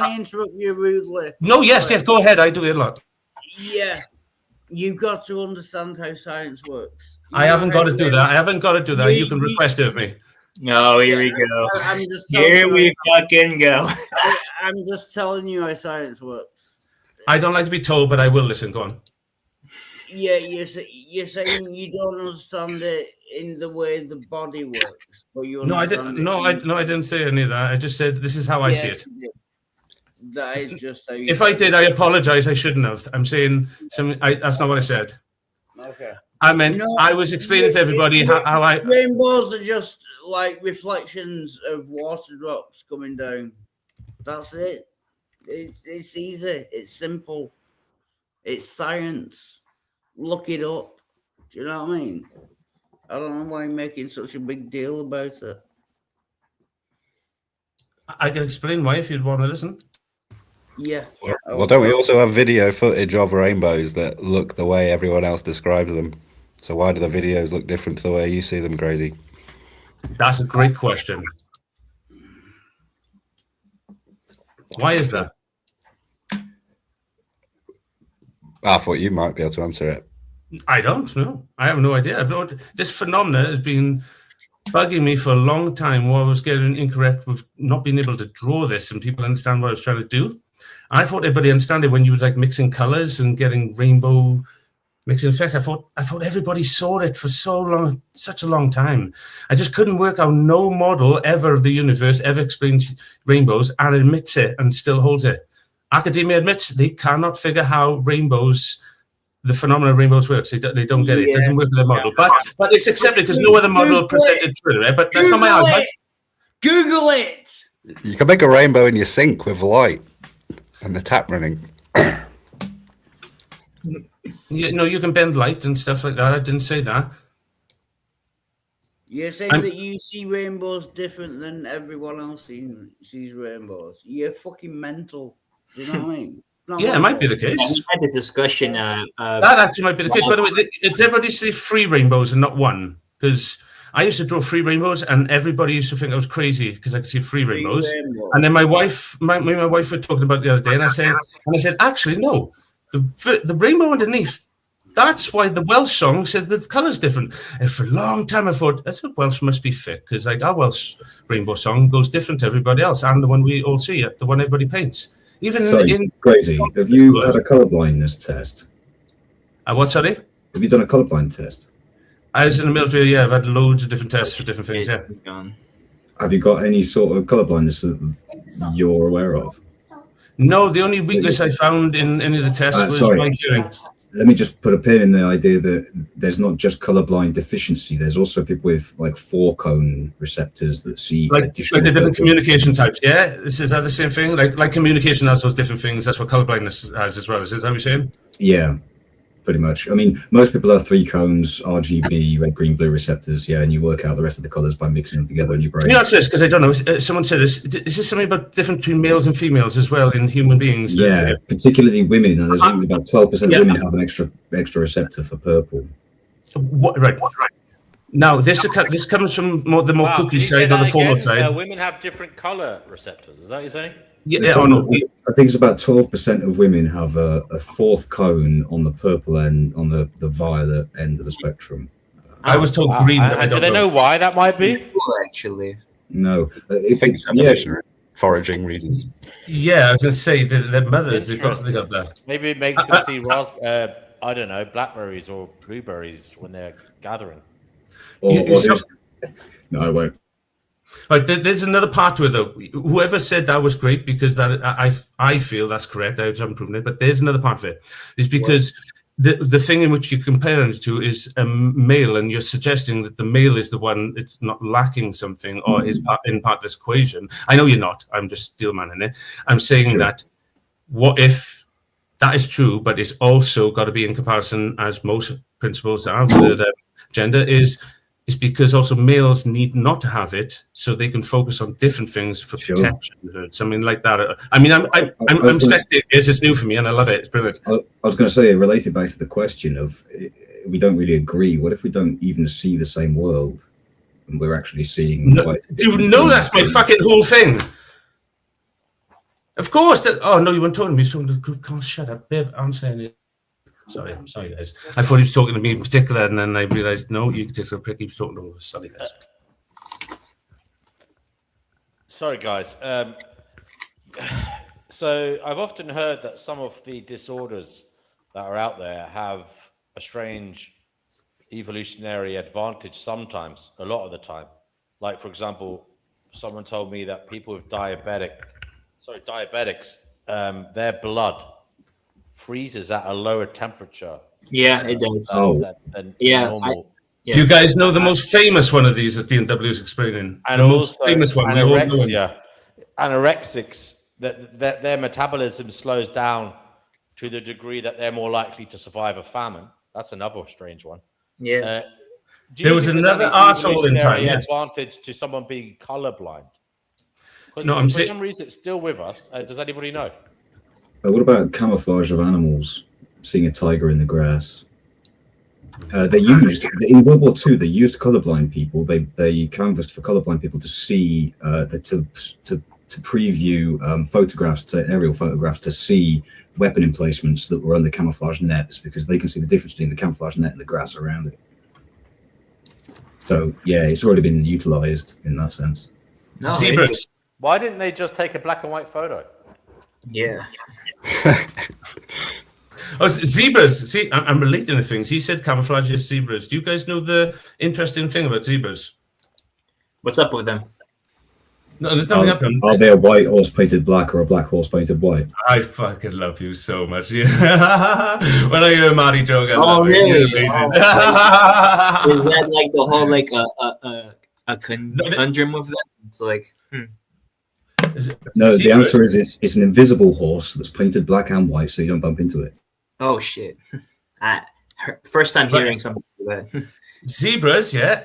I interrupt you rudely? No, yes, go ahead. I do it a lot. Yeah, you've got to understand how science works. I haven't got to do that. You can request it of me. No, here we go. I'm just here we fucking go. I'm just telling you how science works. I don't like to be told, but I will listen. Go on. Yeah, you're saying you don't understand it in the way the body works, but you No, I understand didn't. No, I didn't say any of that. I just said this is how I see it. That is just how you If I did, I apologize. I shouldn't have. I'm saying something. That's not what I said. Okay. I meant I was explaining to everybody how I. Rainbows are just like reflections of water drops coming down. That's it. It's easy. It's simple. It's science. Look it up. Do you know what I mean? I don't know why you're making such a big deal about it. I can explain why if you'd want to listen. Yeah. Well, don't we also have video footage of rainbows that look the way everyone else describes them? So why do the videos look different to the way you see them, Crazy? That's a great question. Why is that? I thought you might be able to answer it. I don't know. I have no idea. This phenomena has been bugging me for a long time while I was getting incorrect with not being able to draw this and people understand what I was trying to do. I thought everybody understood it when you was like mixing colors and getting rainbow mixing effects. I thought everybody saw it for such a long time. I just couldn't work out no model ever of the universe ever explains rainbows and admits it and still holds it. Academia admits they cannot figure how the phenomenon of rainbows works. They don't get it. It doesn't work with their model. But it's accepted because no other model presented through it. But that's not my argument. Google it. You can make a rainbow in your sink with light and the tap running. You can bend light and stuff like that. I didn't say that. You're saying that you see rainbows different than everyone else sees rainbows. You're fucking mental. Do you know what I mean? Yeah, it might be the case. We had this discussion. That actually might be the case. By the way, it's everybody say 3 rainbows and not 1? Because I used to draw 3 rainbows, and everybody used to think I was crazy because I could see 3 rainbows. And then my wife were talking about it the other day, and I said, actually, no, the rainbow underneath. That's why the Welsh song says the colour's different. And for a long time, I thought that's what Welsh must be fit because like our Welsh rainbow song goes different to everybody else, and the one we all see, the one everybody paints. Even Crazy. Have you had a colourblindness test? What, sorry? Have you done a colourblind test? I was in the military, yeah. I've had loads of different tests for different things, yeah. Have you got any sort of colourblindness that you're aware of? No, the only weakness I found in any of the tests was my hearing. Let me just put a pin in the idea that there's not just colourblind deficiency. There's also people with like 4-cone receptors that see like the different communication types. Yeah, is that the same thing? Like communication has those different things. That's what colourblindness has as well. Is that what you're saying? Yeah, pretty much. I mean, most people have 3 cones, RGB, red, green, blue receptors. Yeah, and you work out the rest of the colours by mixing them together in your brain. Can you answer this? Because I don't know. Someone said this. Is this something about different between males and females as well in human beings? Yeah, particularly women. And there's only about 12% of women have an extra receptor for purple. Right. Now, this comes from the more cookie side or the formal side. Women have different color receptors. Is that what you're saying? I think it's about 12% of women have a 4th cone on the purple end, on the violet end of the spectrum. I was told green. And do they know why that might be? Actually, no. I think it's evolutionary, foraging reasons. Yeah, I was going to say their mothers. They've got that. Maybe it makes them see I don't know, blackberries or blueberries when they're gathering. No, I won't. Right, there's another part to it though. Whoever said that was great because that I feel that's correct. I haven't proven it, but there's another part of it. Is because the thing in which you compare it to is a male, and you're suggesting that the male is the one it's not lacking something or is in part of this equation. I know you're not. I'm just steel manning it. I'm saying that what if that is true, but it's also got to be in comparison, as most principles are with gender is because also males need not to have it so they can focus on different things for protection or something like that. I mean, I'm spectating this. It's new for me and I love it. It's brilliant. I was going to say, related back to the question of we don't really agree. What if we don't even see the same world and we're actually seeing? Do you know that's my fucking whole thing? Of course. Oh no, you weren't talking to me. You're talking to the group. Can't shut up, babe. I'm saying it. Sorry, guys. I thought he was talking to me in particular, and then I realised, no, you can take a prick. He was talking to us. Sorry, guys. Sorry, guys. So I've often heard that some of the disorders that are out there have a strange evolutionary advantage sometimes, a lot of the time. Like, for example, someone told me that people with diabetics, their blood freezes at a lower temperature. Yeah, it does. Than Yeah, normal. Do you guys know the most famous one of these that DNW is explaining? And The most also famous one. We all know him. anorexics, that their metabolism slows down to the degree that they're more likely to survive a famine. That's another strange one. Yeah. Do There you was think there's another any arsehole in time, evolutionary yes. advantage to someone being colorblind? Because No, for I'm saying- some reason it's still with us. Does anybody know? What about camouflage of animals? Seeing a tiger in the grass. They used in World War II. They used colorblind people. They canvassed for colorblind people to see to preview photographs, aerial photographs, to see weapon emplacements that were under camouflage nets, because they can see the difference between the camouflage net and the grass around it. So yeah, it's already been utilized in that sense. No, Zebras. Why didn't they just take a black and white photo? Yeah. Oh, zebras. See, I'm relating to things. He said camouflage is zebras. Do you guys know the interesting thing about zebras? What's up with them? No, there's nothing up them. Are they a white horse painted black or a black horse painted white? I fucking love you so much. Yeah. When I hear Marty joke, I love you. Really? You're amazing. Is that like the whole like a conundrum of that? It's like, No, the answer is it's an invisible horse that's painted black and white, so you don't bump into it. oh shit! First time hearing something like that. Zebras, yeah,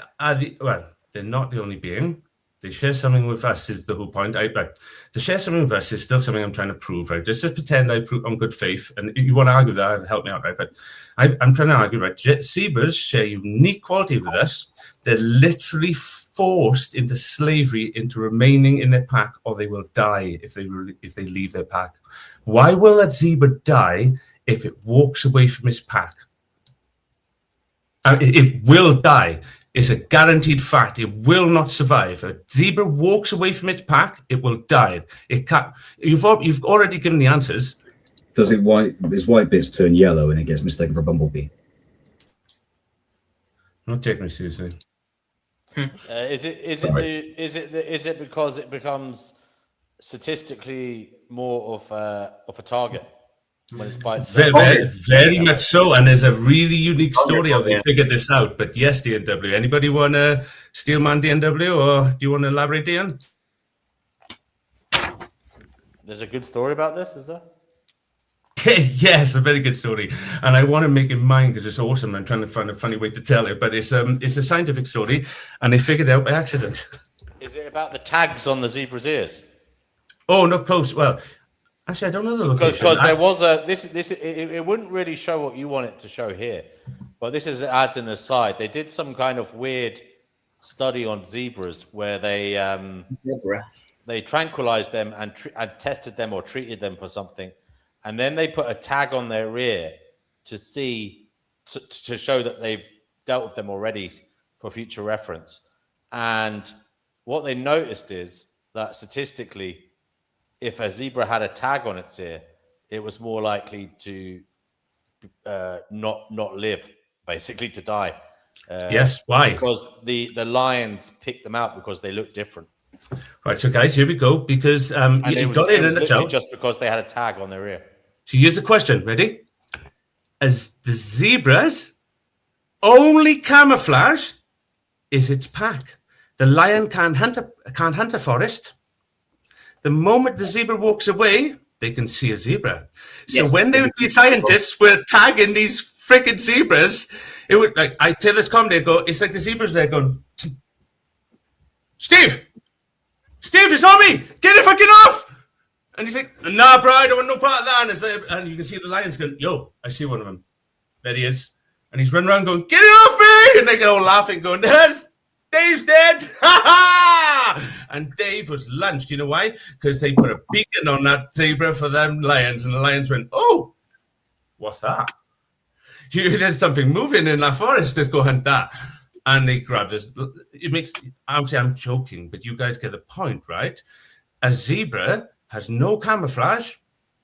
they're not the only being. They share something with us, is the whole point. To share something with us is still something I'm trying to prove, right? Just pretend I prove on good faith, and if you want to argue that, help me out, right? But I'm trying to argue, right? Zebras share unique quality with us. They're literally forced into slavery, into remaining in their pack, or they will die if they leave their pack. Why will that zebra die if it walks away from its pack? It will die. It's a guaranteed fact. It will not survive. A zebra walks away from its pack, it will die. It can't. You've already given the answers. Does it its white bits turn yellow and it gets mistaken for a bumblebee? Not taking me seriously. Is it because it becomes statistically more of a target when it's by itself? Very much so, and there's a really unique story how they figured this out. But yes, DNW. Anybody want to Steelman DNW, or do you want to elaborate, Ian? There's a good story about this, is there? Yes, a very good story, and I want to make it mine because it's awesome. I'm trying to find a funny way to tell it, but it's a scientific story, and they figured it out by accident. Is it about the tags on the zebra's ears? Oh, not close. Well, actually, I don't know the location. Because there was it wouldn't really show what you want it to show here, but this is as an aside. They did some kind of weird study on zebras where they tranquilized them and tested them or treated them for something. And then they put a tag on their ear to see, to show that they've dealt with them already for future reference. And what they noticed is that statistically, if a zebra had a tag on its ear, it was more likely to not live, basically to die. Yes, why? Because the lions picked them out because they look different. Right, so guys, here we go. Because you got it in the chat. Just because they had a tag on their ear. So here's the question. Ready? As the zebra's only camouflage is its pack. The lion can't hunt a forest. The moment the zebra walks away, they can see a zebra. So Yes, when the scientists were tagging these freaking zebras, it would like I tell this comedy, it's like the zebras there going, Steve, it's on me. Get it fucking off. And he's like, nah, bro, I don't want no part of that. And you can see the lions going, yo, I see one of them. There he is. And he's running around going, get it off me! And they get all laughing, going, Dave's dead! Ha ha! And Dave was lunched. You know why? Because they put a beacon on that zebra for them lions. And the lions went, oh, what's that? There's something moving in that forest. Let's go hunt that. And they grabbed us. It makes, obviously, I'm joking, but you guys get the point, right? A zebra has no camouflage,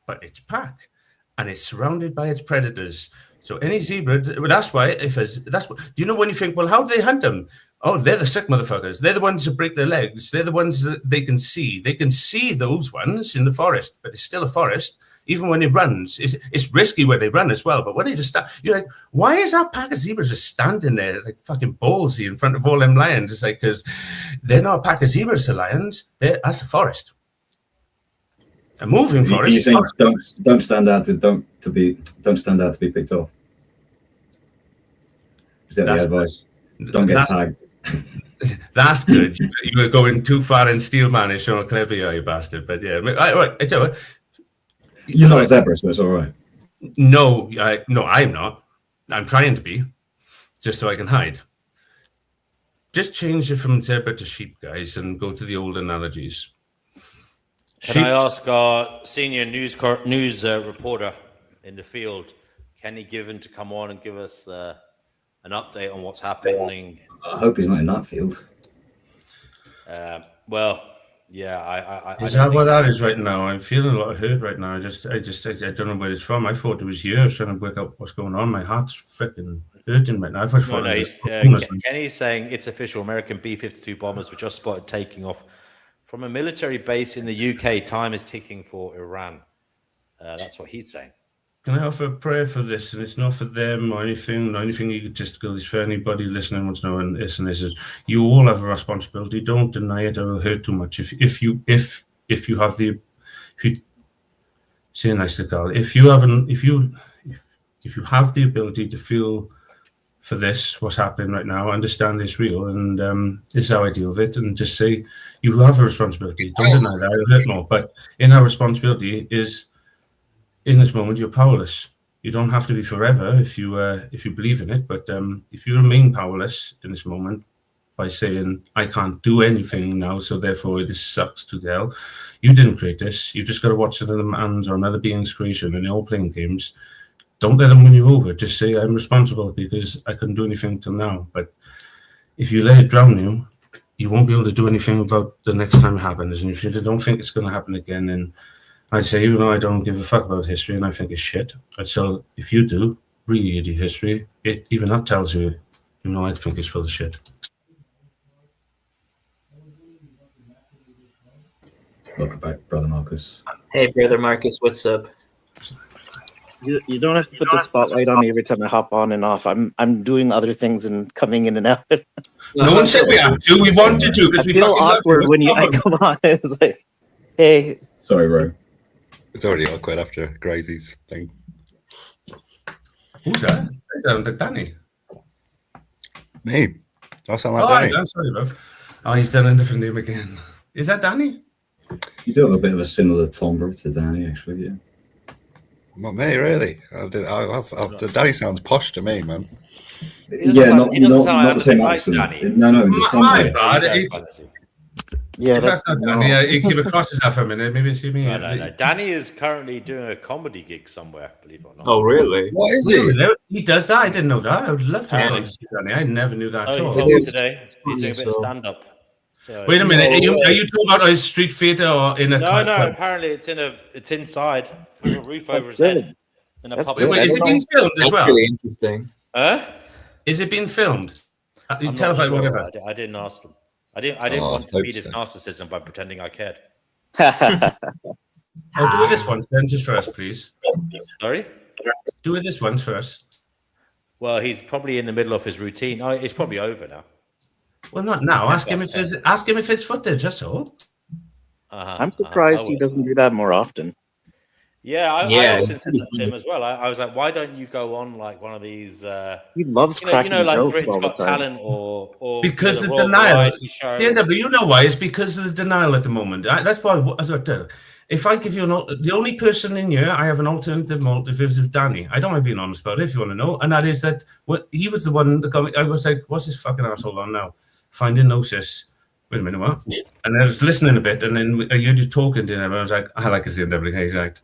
but it's pack, and it's surrounded by its predators. So any zebra, well, that's why do you know when you think, well, how do they hunt them? Oh, they're the sick motherfuckers. They're the ones that break their legs. They're the ones that they can see. They can see those ones in the forest, but it's still a forest. Even when it runs, it's risky when they run as well. But when they just start, you're like, why is that pack of zebras just standing there like fucking ballsy in front of all them lions? It's like, because they're not a pack of zebras to lions. That's a forest. A moving forest. You're saying don't stand out don't stand out to be picked off. Is that the advice? Don't get tagged. That's good. You were going too far in Steelman and showing how clever you are, you bastard. But yeah, all right. You're not a zebra, so it's all right. No, I'm not. I'm trying to be, just so I can hide. Just change it from zebra to sheep, guys, and go to the old analogies. Can I ask our senior news reporter in the field, Kenny Given, to come on and give us an update on what's happening? I hope he's not in that field. Well, yeah, Is that what that is right now? I'm feeling a lot of hurt right now. I don't know where it's from. I thought it was you. I was trying to work out what's going on. My heart's freaking hurting right now. Kenny's saying it's official. American B-52 bombers were just spotted taking off from a military base in the UK. Time is ticking for Iran. That's what he's saying. Can I offer a prayer for this? And it's not for them or anything. Anything egotistical. It's for anybody listening wants to know. And this is you all have a responsibility. Don't deny it. It will hurt too much. If you have the ability to feel for this, what's happening right now, understand it's real, and this is how I deal with it, and just say you have a responsibility. Don't deny that. It'll hurt more. But in our responsibility is, in this moment, you're powerless. You don't have to be forever if you believe in it. But if you remain powerless in this moment by saying, I can't do anything now, so therefore this sucks to the hell. You didn't create this. You've just got to watch another man's or another being's creation, and they're all playing games. Don't let them win you over. Just say, I'm responsible because I couldn't do anything till now. But if you let it drown you, you won't be able to do anything about the next time it happens. And if you don't think it's going to happen again, then I'd say, even though I don't give a fuck about history and I think it's shit, I'd still, if you do, read your history, even that tells you, I think it's full of shit. Welcome back, Brother Marcus. Hey, Brother Marcus, what's up? You don't have to put the spotlight on me every time I hop on and off. I'm doing other things and coming in and out. No one said we have to. We wanted to because we feel fucking awkward when I come on. It's like, hey. Sorry, bro. It's already awkward after Grazy's thing. Who's that? Is Danny? Me. I sound like Danny. I'm sorry, bro. Oh, he's done a different name again. Is that Danny? You do have a bit of a similar timbre to Danny, actually, yeah. Not me, really. Danny sounds posh to me, man. Yeah, not the same accent. No, my bad. Yeah, that's not Danny. He came across as that for a minute. Maybe it's me. No. Danny is currently doing a comedy gig somewhere, believe it or not. Oh, really? What is he? He does that? I didn't know that. I would love to have gone to see Danny. I never knew that at all. He told me today he's doing a bit of stand-up. So, wait a minute. Are you talking about his street theatre or in a club? No. Apparently, it's inside with a roof over his head in a public. Wait, is it being filmed as well? That's really interesting. Is it being filmed? I'm tell us not sure. whatever. I didn't ask him. I didn't want to beat his narcissism by pretending I cared. Do this one then, just first, please. Sorry? Do it this one first. Well, he's probably in the middle of his routine. Oh, it's probably over now. Well, not now. Ask him if it's footage. That's all. I'm surprised he doesn't do that more often. Yeah, I often said that to him as well. I was like, why don't you go on like one of these? He loves cracking like jokes Britain's all the Got time. Talent or because the the Royal denial. Variety Show. You know why? It's because of the denial at the moment. That's why. If I give you the only person in here, I have an alternative motive is of Danny. I don't mind being honest about it if you want to know, and that is that he was the one that got me. I was like, what's this fucking asshole on now? Finding Gnosis. Wait a minute, what? And I was listening a bit, and then you just talking to him, and I was like, I like his CW, he's right.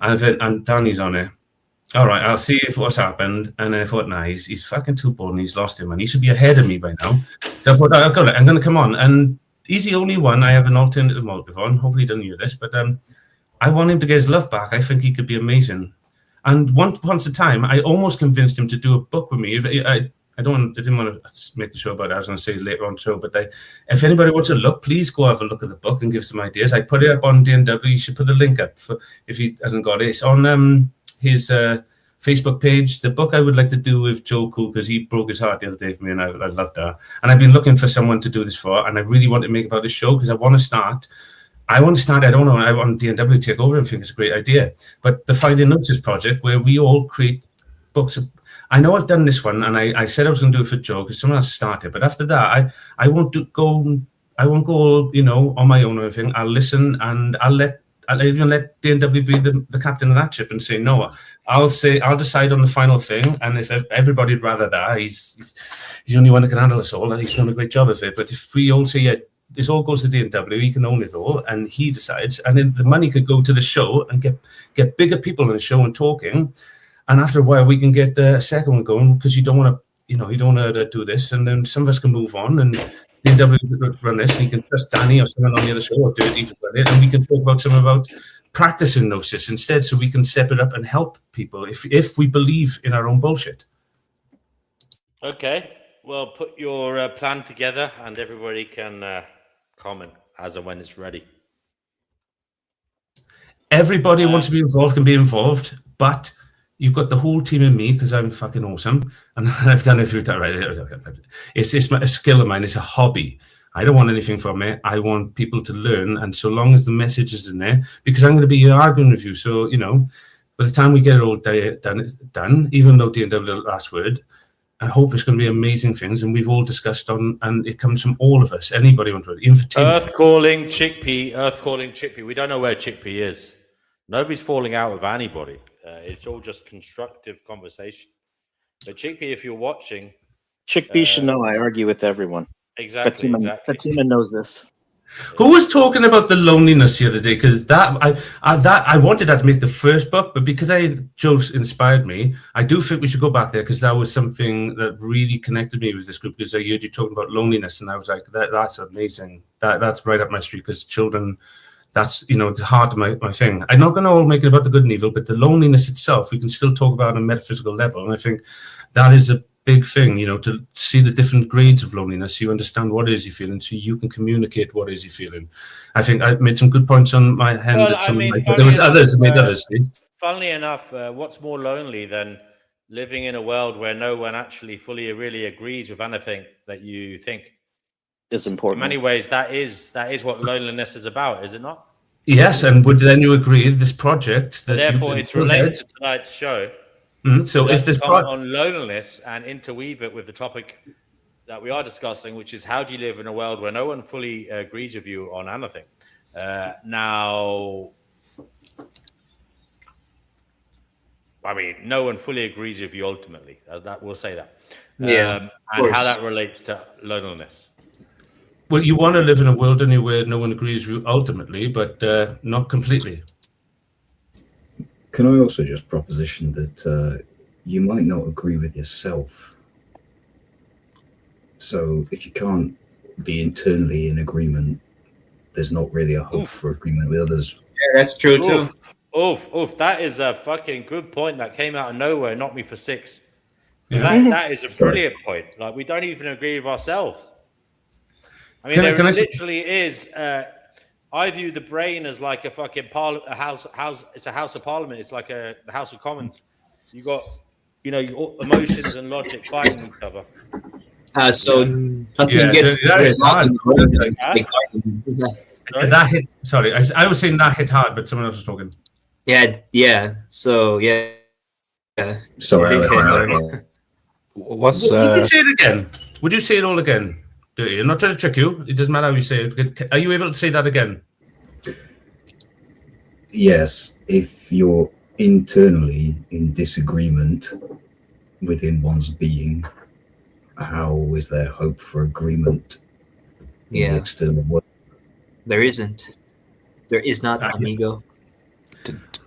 And Danny's on it. All right, I'll see if what's happened. And then I thought, nah, he's fucking too bored and he's lost him, and he should be ahead of me by now. So I thought, I'm going to come on. And he's the only one I have an alternative motive on. Hopefully he doesn't hear this, but I want him to get his love back. I think he could be amazing. And once a time, I almost convinced him to do a book with me. I didn't want to make the show about it. I was going to say later on the show, but if anybody wants to look, please go have a look at the book and give some ideas. I put it up on DNW. You should put the link up if he hasn't got it. It's on his Facebook page. The book I would like to do with Joe Cool, because he broke his heart the other day for me, and I loved that. And I've been looking for someone to do this for, and I really want to make about this show because I want to start. I don't know, I want DNW to take over and think it's a great idea. But the Finding Gnosis project, where we all create books. I know I've done this one, and I said I was going to do it for Joe because someone else started. But after that, I won't go, on my own or anything. I'll listen, and I'll even let DNW be the captain of that ship and say, no, I'll decide on the final thing. And if everybody'd rather that, he's the only one that can handle us all, and he's done a great job of it. But if we all say, yeah, this all goes to DNW, he can own it all, and he decides, and then the money could go to the show and get bigger people on the show and talking, and after a while we can get a second one going, because you don't want to do this, and then some of us can move on, and DNW can run this, and you can trust Danny or someone on the other show or Dirty to run it, and we can talk about practicing Gnosis instead, so we can step it up and help people if we believe in our own bullshit. Okay, well, put your plan together, and everybody can comment as and when it's ready. Everybody wants to be involved can be involved, but you've got the whole team in me because I'm fucking awesome, and I've done it a few times. Right? It's a skill of mine. It's a hobby. I don't want anything from it. I want people to learn, and so long as the message is in there, because I'm going to be arguing with you. So by the time we get it all done, even though DNW the last word, I hope it's going to be amazing things, and we've all discussed and it comes from all of us. Anybody want to do it? Earth calling Chickpea. We don't know where Chickpea is. Nobody's falling out with anybody. It's all just constructive conversation. But Chickpea, if you're watching, Chickpea should know I argue with everyone. Exactly. Fatima knows this. Who was talking about the loneliness the other day? Because I wanted that to make the first book, but because Joe inspired me, I do think we should go back there, because that was something that really connected me with this group. Because I heard you talking about loneliness, and I was like, that's amazing. That's right up my street. Because children, that's it's hard to my thing. I'm not going to all make it about the good and evil, but the loneliness itself, we can still talk about on a metaphysical level, and I think that is a big thing, to see the different grades of loneliness. You understand what it is you're feeling, so you can communicate what it is you're feeling. I think I made some good points on my hand. But there was others that made others. Funnily enough, what's more lonely than living in a world where no one actually fully really agrees with anything that you think is important? In many ways, that is what loneliness is about, is it not? Yes, and would then you agree this project that therefore it's related to tonight's show? So if this on loneliness and interweave it with the topic that we are discussing, which is how do you live in a world where no one fully agrees with you on anything? Now, I mean, no one fully agrees with you ultimately. That we'll say that. And how that relates to loneliness. Well, you want to live in a world anywhere no one agrees with you ultimately, but not completely. Can I also just proposition that you might not agree with yourself? So if you can't be internally in agreement, there's not really a hope for agreement with others. Yeah, that's true too. Oof. That is a fucking good point that came out of nowhere, knocked me for six. That is a brilliant point. Like, we don't even agree with ourselves. I mean, there literally is. I view the brain as like a fucking house. It's a House of Parliament. It's like the House of Commons. You got, your emotions and logic fighting each other. Sorry, I was saying that hit hard, but someone else was talking. Yeah. So yeah. Sorry. Would you say it again? Would you say it all again? I'm not trying to trick you. It doesn't matter how you say it. Are you able to say that again? Yes. If you're internally in disagreement within one's being, how is there hope for agreement in the external world? There isn't. There is not, amigo.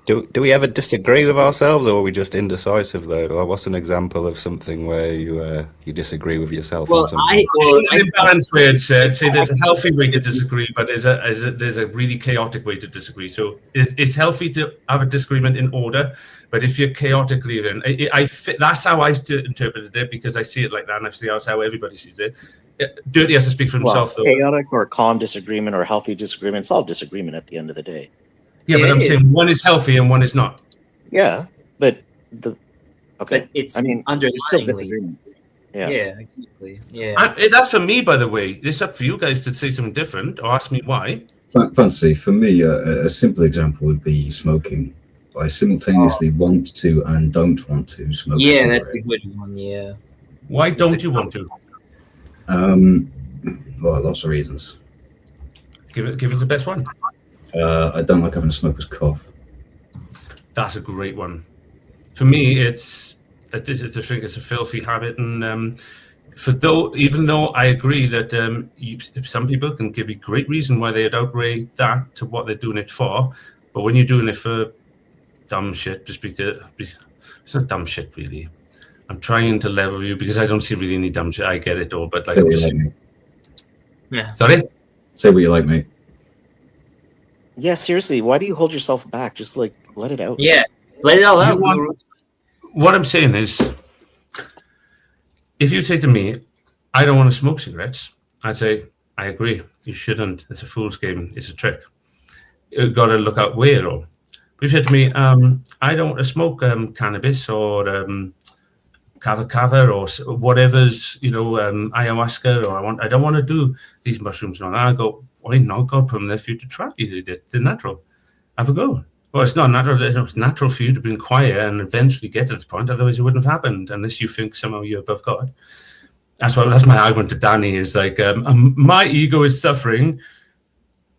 Do we ever disagree with ourselves, or are we just indecisive though? Like, what's an example of something where you disagree with yourself on something? In a balanced way, I'd say there's a healthy way to disagree, but there's a really chaotic way to disagree. So it's healthy to have a disagreement in order, but if you're chaotically in, that's how I interpreted it, because I see it like that, and I see that's how everybody sees it. Dirty has to speak for himself, though. Chaotic or calm disagreement or healthy disagreement, it's all disagreement at the end of the day. Yeah, but I'm saying one is healthy and one is not. Yeah, but But it's underlying disagreement. Yeah. Exactly. Yeah. That's for me, by the way. It's up for you guys to say something different or ask me why. Fancy, for me, a simple example would be smoking. I simultaneously want to and don't want to smoke. Yeah, that's a good one. Yeah. Why don't you want to? Well, lots of reasons. Give us the best one. I don't like having a smoker's cough. That's a great one. For me, I just think it's a filthy habit, and even though I agree that some people can give a great reason why they'd outweigh that to what they're doing it for, but when you're doing it for dumb shit, just because it's not dumb shit really. I'm trying to level you because I don't see really any dumb shit. I get it all, but like, Say what you like, mate. Yeah. Sorry. Say what you like, mate. Yeah, seriously, why do you hold yourself back? Just like let it out. Yeah, let it all out. What I'm saying is, if you say to me, I don't want to smoke cigarettes, I'd say, I agree. You shouldn't. It's a fool's game. It's a trick. You've got to look out where or. But if you said to me, I don't want to smoke cannabis or kava or whatever's, ayahuasca, or I don't want to do these mushrooms and all that. I go, why not? God put them there for you to try. They're natural. Have a go. Well, it's not natural. It's natural for you to be quiet and eventually get to this point. Otherwise, it wouldn't have happened unless you think somehow you're above God. That's my argument to Danny. Is like my ego is suffering,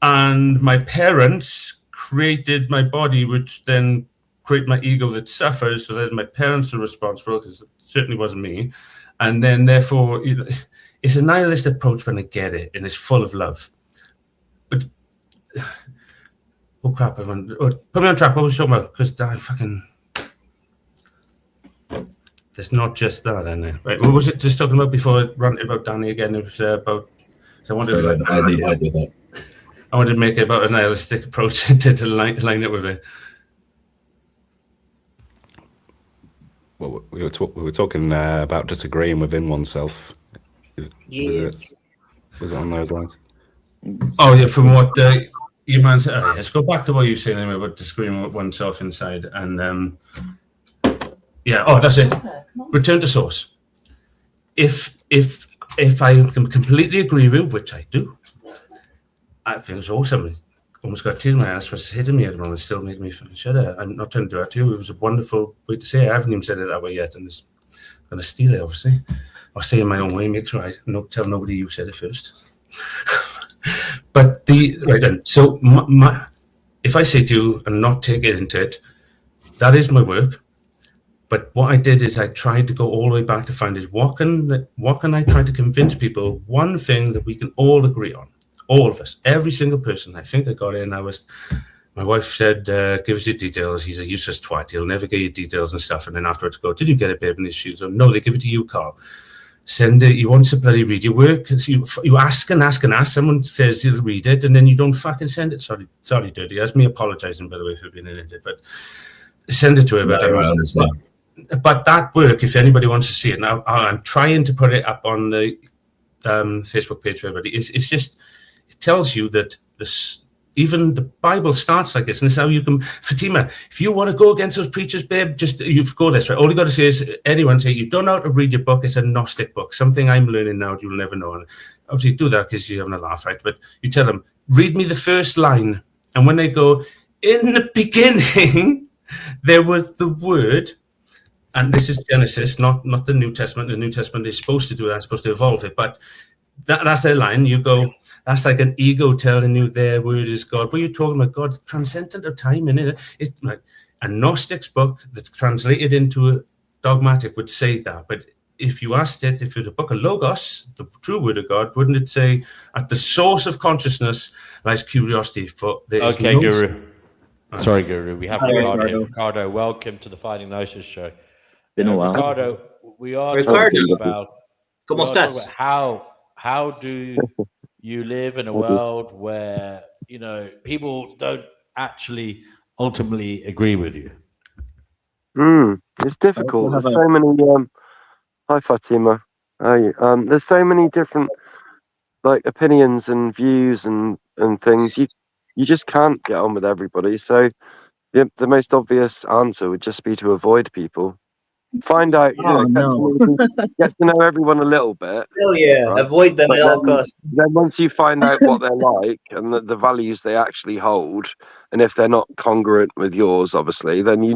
and my parents created my body, which then create my ego that suffers. So that my parents are responsible, because it certainly wasn't me. And then therefore, it's a nihilist approach, when I get it, and it's full of love. But oh crap! Put me on track. What was you talking about? Because I fucking. There's not just that in there. Right, what was it just talking about before I ranted about Danny again? It was about. So I wanted to make it about a nihilistic approach to line it with it. Well, we were talking about disagreeing within oneself. Was it on those lines? Oh yeah, from what you man said. Let's go back to what you were saying anyway about disagreeing with oneself inside, and that's it. Return to source. If I can completely agree with, which I do, I think it's awesome. It almost got a tear in my eyes for hitting me at the moment. It's still making me shudder. I'm not trying to do that to you. It was a wonderful way to say it. I haven't even said it that way yet, and I'm going to steal it, obviously. I'll say it in my own way. Make sure I tell nobody you said it first. But so if I say to you and not take it into it, that is my work. But what I did is I tried to go all the way back to find is what can I try to convince people one thing that we can all agree on, all of us, every single person. I think I got in. My wife said, "Give us your details." He's a useless twat. He'll never get your details and stuff. And then afterwards, go, "Did you get it, babe?" And she's like, "No, they give it to you, Carl. Send it. You want to bloody read your work. So you ask and ask and ask. Someone says he'll read it, and then you don't fucking send it. Sorry, Dirty. That's me apologizing, by the way, for being an idiot. But send it to her. But that work, if anybody wants to see it now, I'm trying to put it up on the Facebook page for everybody. It tells you that even the Bible starts like this, and this is how you can. Fatima, if you want to go against those preachers, babe, you've got this right. All you got to say is anyone say you don't know how to read your book. It's a Gnostic book, something I'm learning now. You'll never know. And obviously, do that because you're having a laugh, right? But you tell them, read me the first line, and when they go, in the beginning, there was the Word. And this is Genesis, not the New Testament. The New Testament is supposed to do that, it's supposed to evolve it. But that's their line. You go, that's like an ego telling you their word is God. What are you talking about? God's transcendent of time, innit? It's like a Gnostic's book that's translated into a dogmatic would say that. But if you asked it, if it's a book of Logos, the true word of God, wouldn't it say, at the source of consciousness lies curiosity? For there is okay, Guru. Sorry, Guru. We have Hi, Ricardo here. Ricardo. Ricardo, welcome to the Finding Gnosis show. Been a while. Ricardo, we are Ricardo, talking about ¿cómo estás? how do you live in a world where people don't actually ultimately agree with you? It's difficult. There's so many. Hi, Fatima. How are you? There's so many different opinions and views and things. You just can't get on with everybody. So the most obvious answer would just be to avoid people. Find out, get to know everyone a little bit. Hell yeah, right? avoid them But at all costs. Then once you find out what they're like and the values they actually hold, and if they're not congruent with yours, obviously, then you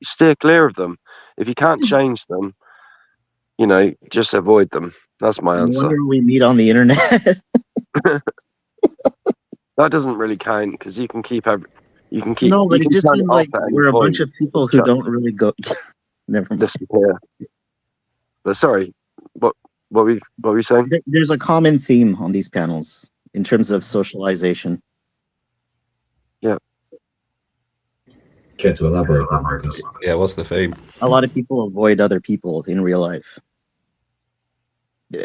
steer clear of them. If you can't change them, just avoid them. That's my No answer. wonder we meet on the internet. That doesn't really count because you can keep No, but you it can just turn seems it like off at any we're a bunch point. of people who don't really go. Never mind. Disappear. But sorry, what were we saying? There's a common theme on these panels in terms of socialization. Yeah. Care to elaborate on Marcus? Yeah, what's the theme? A lot of people avoid other people in real life.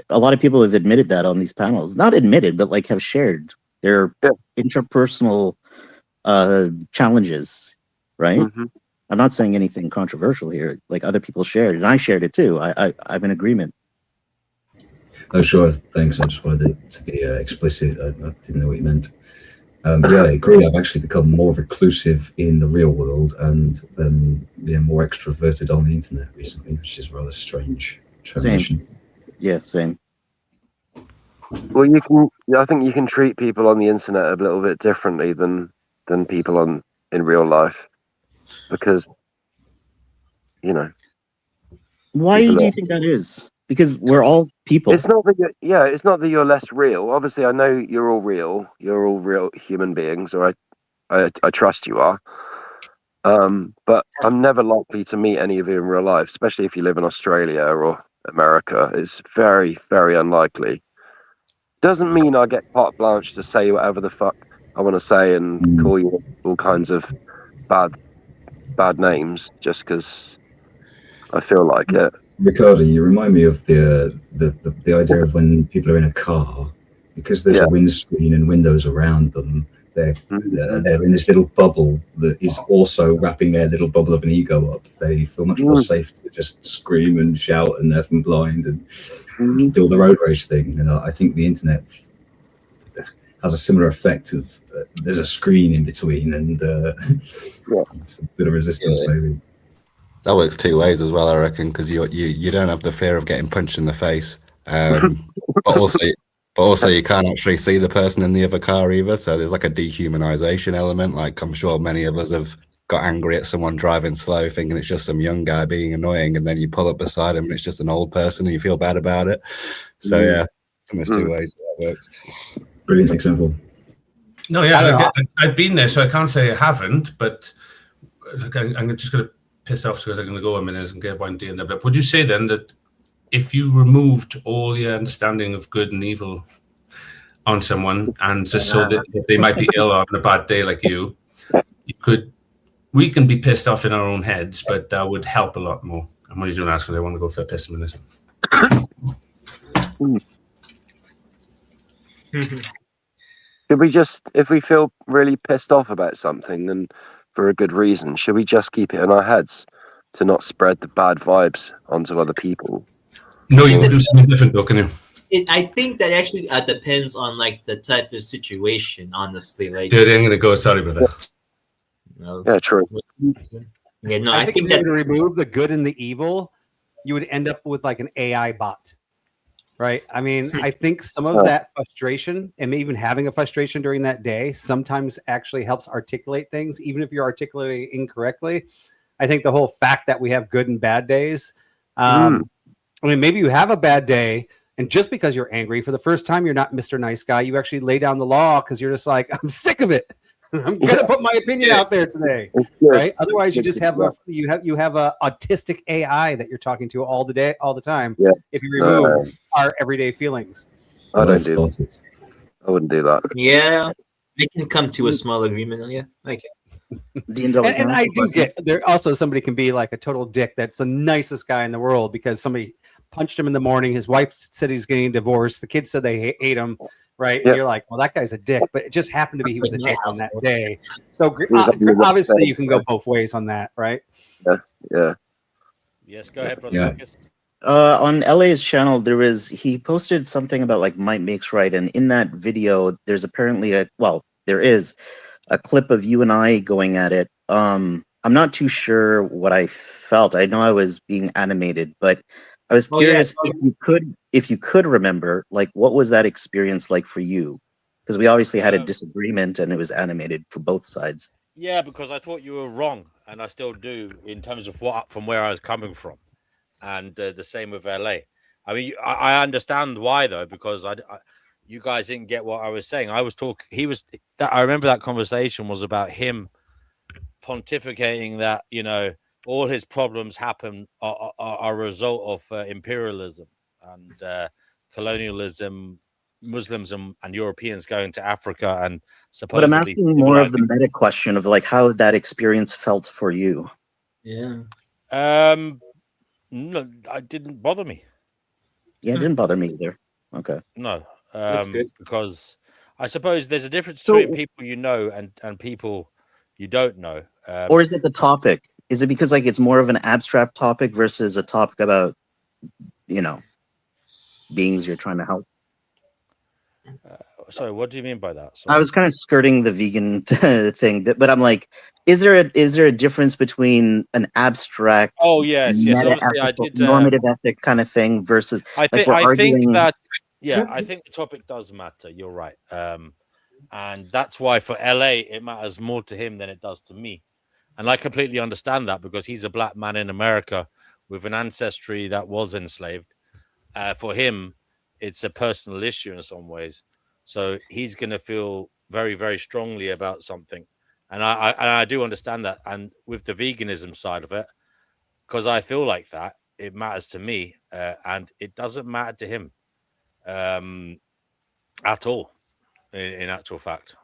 A lot of people have admitted that on these panels. Not admitted, but have shared their interpersonal challenges, right? Mm-hmm. I'm not saying anything controversial here. Other people shared, and I shared it too. I'm in agreement. Oh, sure. Thanks. I just wanted it to be explicit. I didn't know what you meant. Yeah, I agree. I've actually become more reclusive in the real world and more extroverted on the internet recently, which is a rather strange transition. Same. Yeah, same. Well, I think you can treat people on the internet a little bit differently than people in real life, because Why do you think that is? Because we're all people. It's not that it's not that you're less real. Obviously, I know you're all real. You're all real human beings, or I trust you are. But I'm never likely to meet any of you in real life, especially if you live in Australia or America. It's very, very unlikely. Doesn't mean I get carte blanche to say whatever the fuck I want to say and call you all kinds of bad names just because I feel like it. Ricardo, you remind me of the idea of when people are in a car, because there's a windscreen and windows around them. They're in this little bubble that is also wrapping their little bubble of an ego up. They feel much more safe to just scream and shout and F and blind and do all the road rage thing. And I think the internet has a similar effect of there's a screen in between and it's a bit of resistance maybe. That works two ways as well, I reckon, because you don't have the fear of getting punched in the face, but also you can't actually see the person in the other car either. So there's a dehumanization element. I'm sure many of us have got angry at someone driving slow, thinking it's just some young guy being annoying, and then you pull up beside him and it's just an old person, and you feel bad about it. So yeah, I think there's two ways that works. Brilliant example. No, yeah, I've been there, so I can't say I haven't, but I'm just going to piss off because I'm going to go a minute and get one day in there. But would you say then that if you removed all your understanding of good and evil on someone, and just so that they might be ill or having a bad day like we can be pissed off in our own heads, but that would help a lot more. And what are you doing, Ask? I want to go for a piss a minute. Should we just, if we feel really pissed off about something, then for a good reason, should we just keep it in our heads to not spread the bad vibes onto other people? No, you can do something different though, can you? I think that actually depends on the type of situation, honestly. Dude, I'm gonna go. Sorry about that. No. Yeah, true. Yeah, no, I I think think if you that would remove the good and the evil, you would end up with an AI bot, right? I mean, I think some of that frustration, and even having a frustration during that day, sometimes actually helps articulate things, even if you're articulating incorrectly. I think the whole fact that we have good and bad days. I mean, maybe you have a bad day, and just because you're angry for the first time, you're not Mr. Nice Guy. You actually lay down the law because you're just I'm sick of it. I'm gonna put my opinion out there today, right? Otherwise, you just have you have a autistic AI that you're talking to all the time. Yeah. If you remove our everyday feelings, I don't do that. I wouldn't do that. Yeah, we can come to a small agreement. Yeah, okay. The indelible And I do counsel, get there also somebody can be like a total dick that's the nicest guy in the world because somebody punched him in the morning. His wife said he's getting divorced. The kids said they hate him, right? And Yeah. you're like, well, that guy's a dick, but it just happened to be he was a My dick on that household. day. So Exactly what obviously I'm you can go both ways on that, right? saying. Yeah. Yes, go ahead, brother Yeah. Marcus. On LA's channel, he posted something about like might makes right, and in that video, there's apparently there is a clip of you and I going at it. I'm not too sure what I felt. I know I was being animated, but I was Oh, yeah. curious if you could remember, like, what was that experience like for you? Because we obviously had a disagreement, and it was animated for both sides. Yeah, because I thought you were wrong, and I still do in terms of from where I was coming from, and the same with LA. I mean, I understand why though, because you guys didn't get what I was saying. I was talking. I remember that conversation was about him pontificating that all his problems happen are a result of imperialism and colonialism, Muslims and Europeans going to Africa and But I'm supposedly asking more of the meta question of like how that experience felt for you. Yeah. No, it didn't bother me. Yeah, it didn't bother me either. Okay. No, That's good. because I suppose there's a difference So- between people you know and people you don't know. Or is it the topic? Is it because like it's more of an abstract topic versus a topic about, beings you're trying to help? Sorry, what do you mean by that? I Sorry. was kind of skirting the vegan thing, but I'm like, is there a difference between an abstract, Oh yes, meta obviously I ethical, did. normative ethic kind of thing versus I like we're think arguing? that I think the topic does matter. You're right, and that's why for LA it matters more to him than it does to me, and I completely understand that because he's a black man in America with an ancestry that was enslaved. For him, it's a personal issue in some ways, so he's going to feel very, very strongly about something, and I do understand that. And with the veganism side of it, because I feel like that, it matters to me, and it doesn't matter to him at all, in actual fact,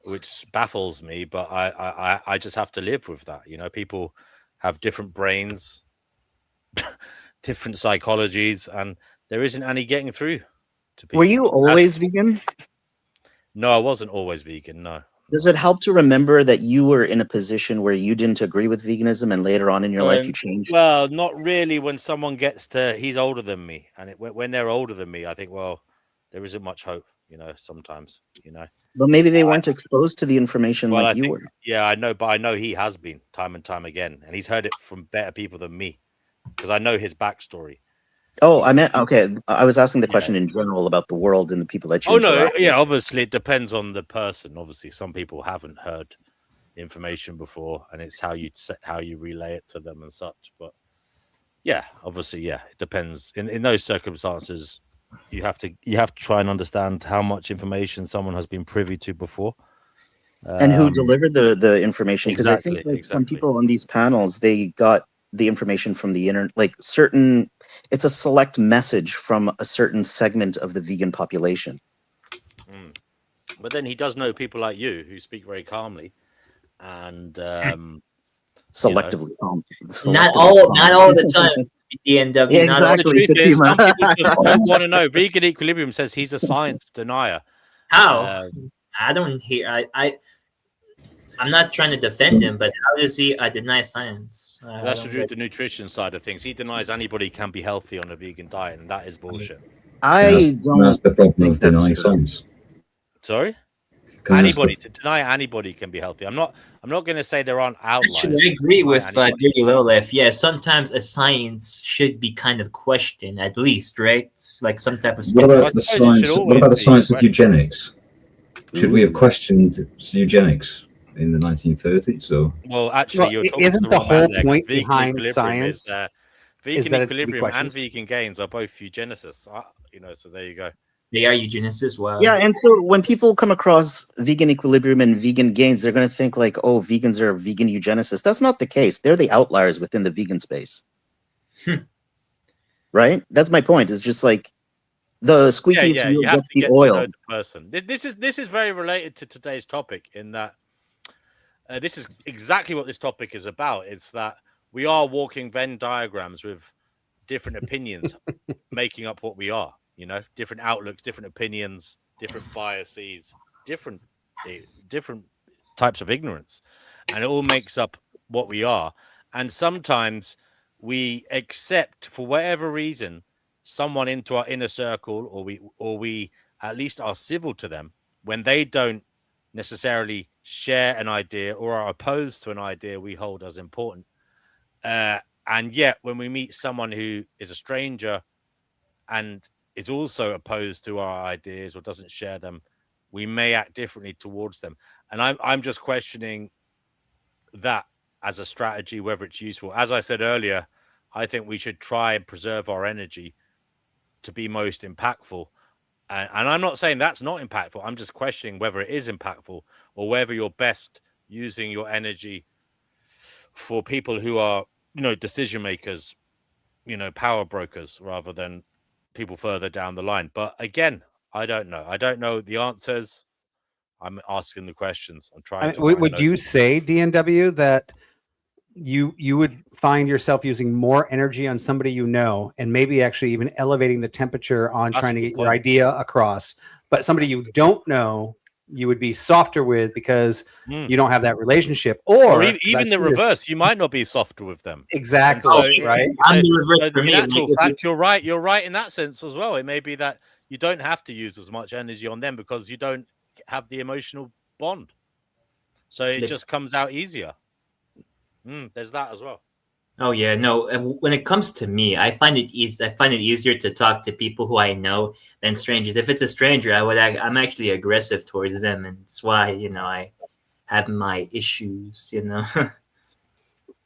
which baffles me. But I just have to live with that. People have different brains, different psychologies, and there isn't any getting through to people. Were you always vegan? No, I wasn't always vegan. No. Does it help to remember that you were in a position where you didn't agree with veganism and later on in your life you changed? Well, not really. When someone gets to, he's older than me, and when they're older than me, I think, well, there isn't much hope, sometimes, But maybe they weren't exposed to the information Well, like I you think, were. yeah, I know, but I know he has been time and time again, and he's heard it from better people than me, because I know his backstory. Oh, I meant, okay. I was asking the question in general about the world and the people that you Oh no, interact with. yeah, obviously it depends on the person. Obviously, some people haven't heard information before, and it's how you relay it to them and such. But yeah, obviously, yeah, it depends. In those circumstances, you have to try and understand how much information someone has been privy to before, And who delivered the information? Because I think exactly, like some people on these panels, they got the information from the internet, like it's a select message from a certain segment of the vegan population. But then he does know people like you who speak very calmly and selectively calm. Not all the time. DNW, Yeah, not all the truth is, some people just don't want to know. Vegan Equilibrium says he's a science denier. How? I don't hear. I'm not trying to defend him, but how does he deny science? That's to do with the nutrition side of things. He denies anybody can be healthy on a vegan diet, and that is bullshit. I don't. That's the problem of denying science. Sorry? Can I ask Anybody to deny anybody can be healthy. I'm not going to say there aren't outliers. Actually, I agree with Dirty Lilith. Yeah, sometimes a science should be kind of questioned, at least, right? It's like some type of. What about the science? What about the science of eugenics? Should we have questioned eugenics in the 1930s? Or well, actually, you're talking isn't to the wrong whole man there. point Vegan behind Equilibrium science Vegan that it's to be Equilibrium and questioned? Vegan Gains are both eugenicists. So there you go. They are eugenicists. Wow. Yeah, and so when people come across vegan equilibrium and vegan gains, they're going to think like, "Oh, vegans are vegan eugenicists." That's not the case. They're the outliers within the vegan space, right? That's my point. It's just like the squeaky Yeah. wheel You have gets to the get oil. to know the person. This is very related to today's topic in that this is exactly what this topic is about. It's that we are walking Venn diagrams with different opinions making up what we are, you know, different outlooks, different opinions, different biases, different types of ignorance, and it all makes up what we are. And sometimes we accept, for whatever reason, someone into our inner circle, or we at least are civil to them when they don't necessarily share an idea or are opposed to an idea we hold as important. And yet, when we meet someone who is a stranger and is also opposed to our ideas or doesn't share them, we may act differently towards them. And I'm just questioning that as a strategy, whether it's useful. As I said earlier, I think we should try and preserve our energy to be most impactful. And I'm not saying that's not impactful. I'm just questioning whether it is impactful or whether you're best using your energy for people who are, you know, decision makers, you know, power brokers, rather than people further down the line. But again, I don't know. I don't know the answers. I'm asking the questions. I'm trying to find would you say, DNW, that you would find yourself using more energy on somebody you know, and maybe actually even elevating the temperature on trying to get your idea across, but somebody you don't know, you would be softer with because you don't have that relationship, or even the reverse. You might not be softer with them. Exactly. So, right. I'm the reverse for in me. actual fact, you're right. You're right in that sense as well. It may be that you don't have to use as much energy on them because you don't have the emotional bond. So it just comes out easier. There's that as well. Oh yeah, no. When it comes to me, I find it easy. I find it easier to talk to people who I know than strangers. If it's a stranger, I'm actually aggressive towards them, and it's why, you know, I have my issues. You know.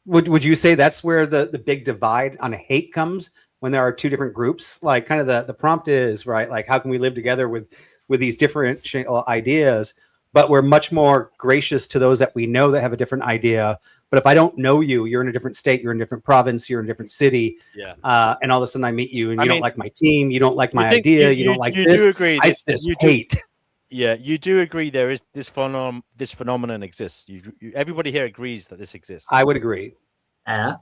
Would you say that's where the big divide on hate comes, when there are two different groups? Like, kind of the prompt is, right, like, how can we live together with these different ideas, but we're much more gracious to those that we know that have a different idea. But if I don't know you, you're in a different state, you're in a different province, you're in a different city, and all of a sudden I meet you and you don't like my team, you don't like my idea, you don't like this. Do agree It's this hate. Yeah, you do agree there is this phenomenon exists. Everybody here agrees that this exists. I would agree. Yeah.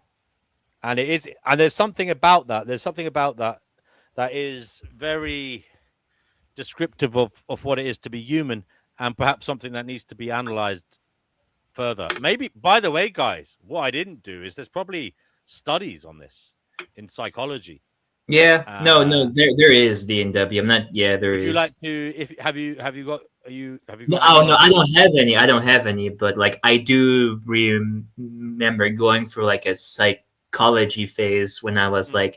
And it is, and there's something about that. There's something about that that is very descriptive of what it is to be human, and perhaps something that needs to be analyzed further. Maybe, by the way, guys, what I didn't do is there's probably studies on this in psychology. Yeah, no, there is DNW. I'm not. Yeah, there is. Would you like to? Have you got? Have you got? No, I don't have any. I don't have any. But like, I do remember going through like a psychology phase when I was like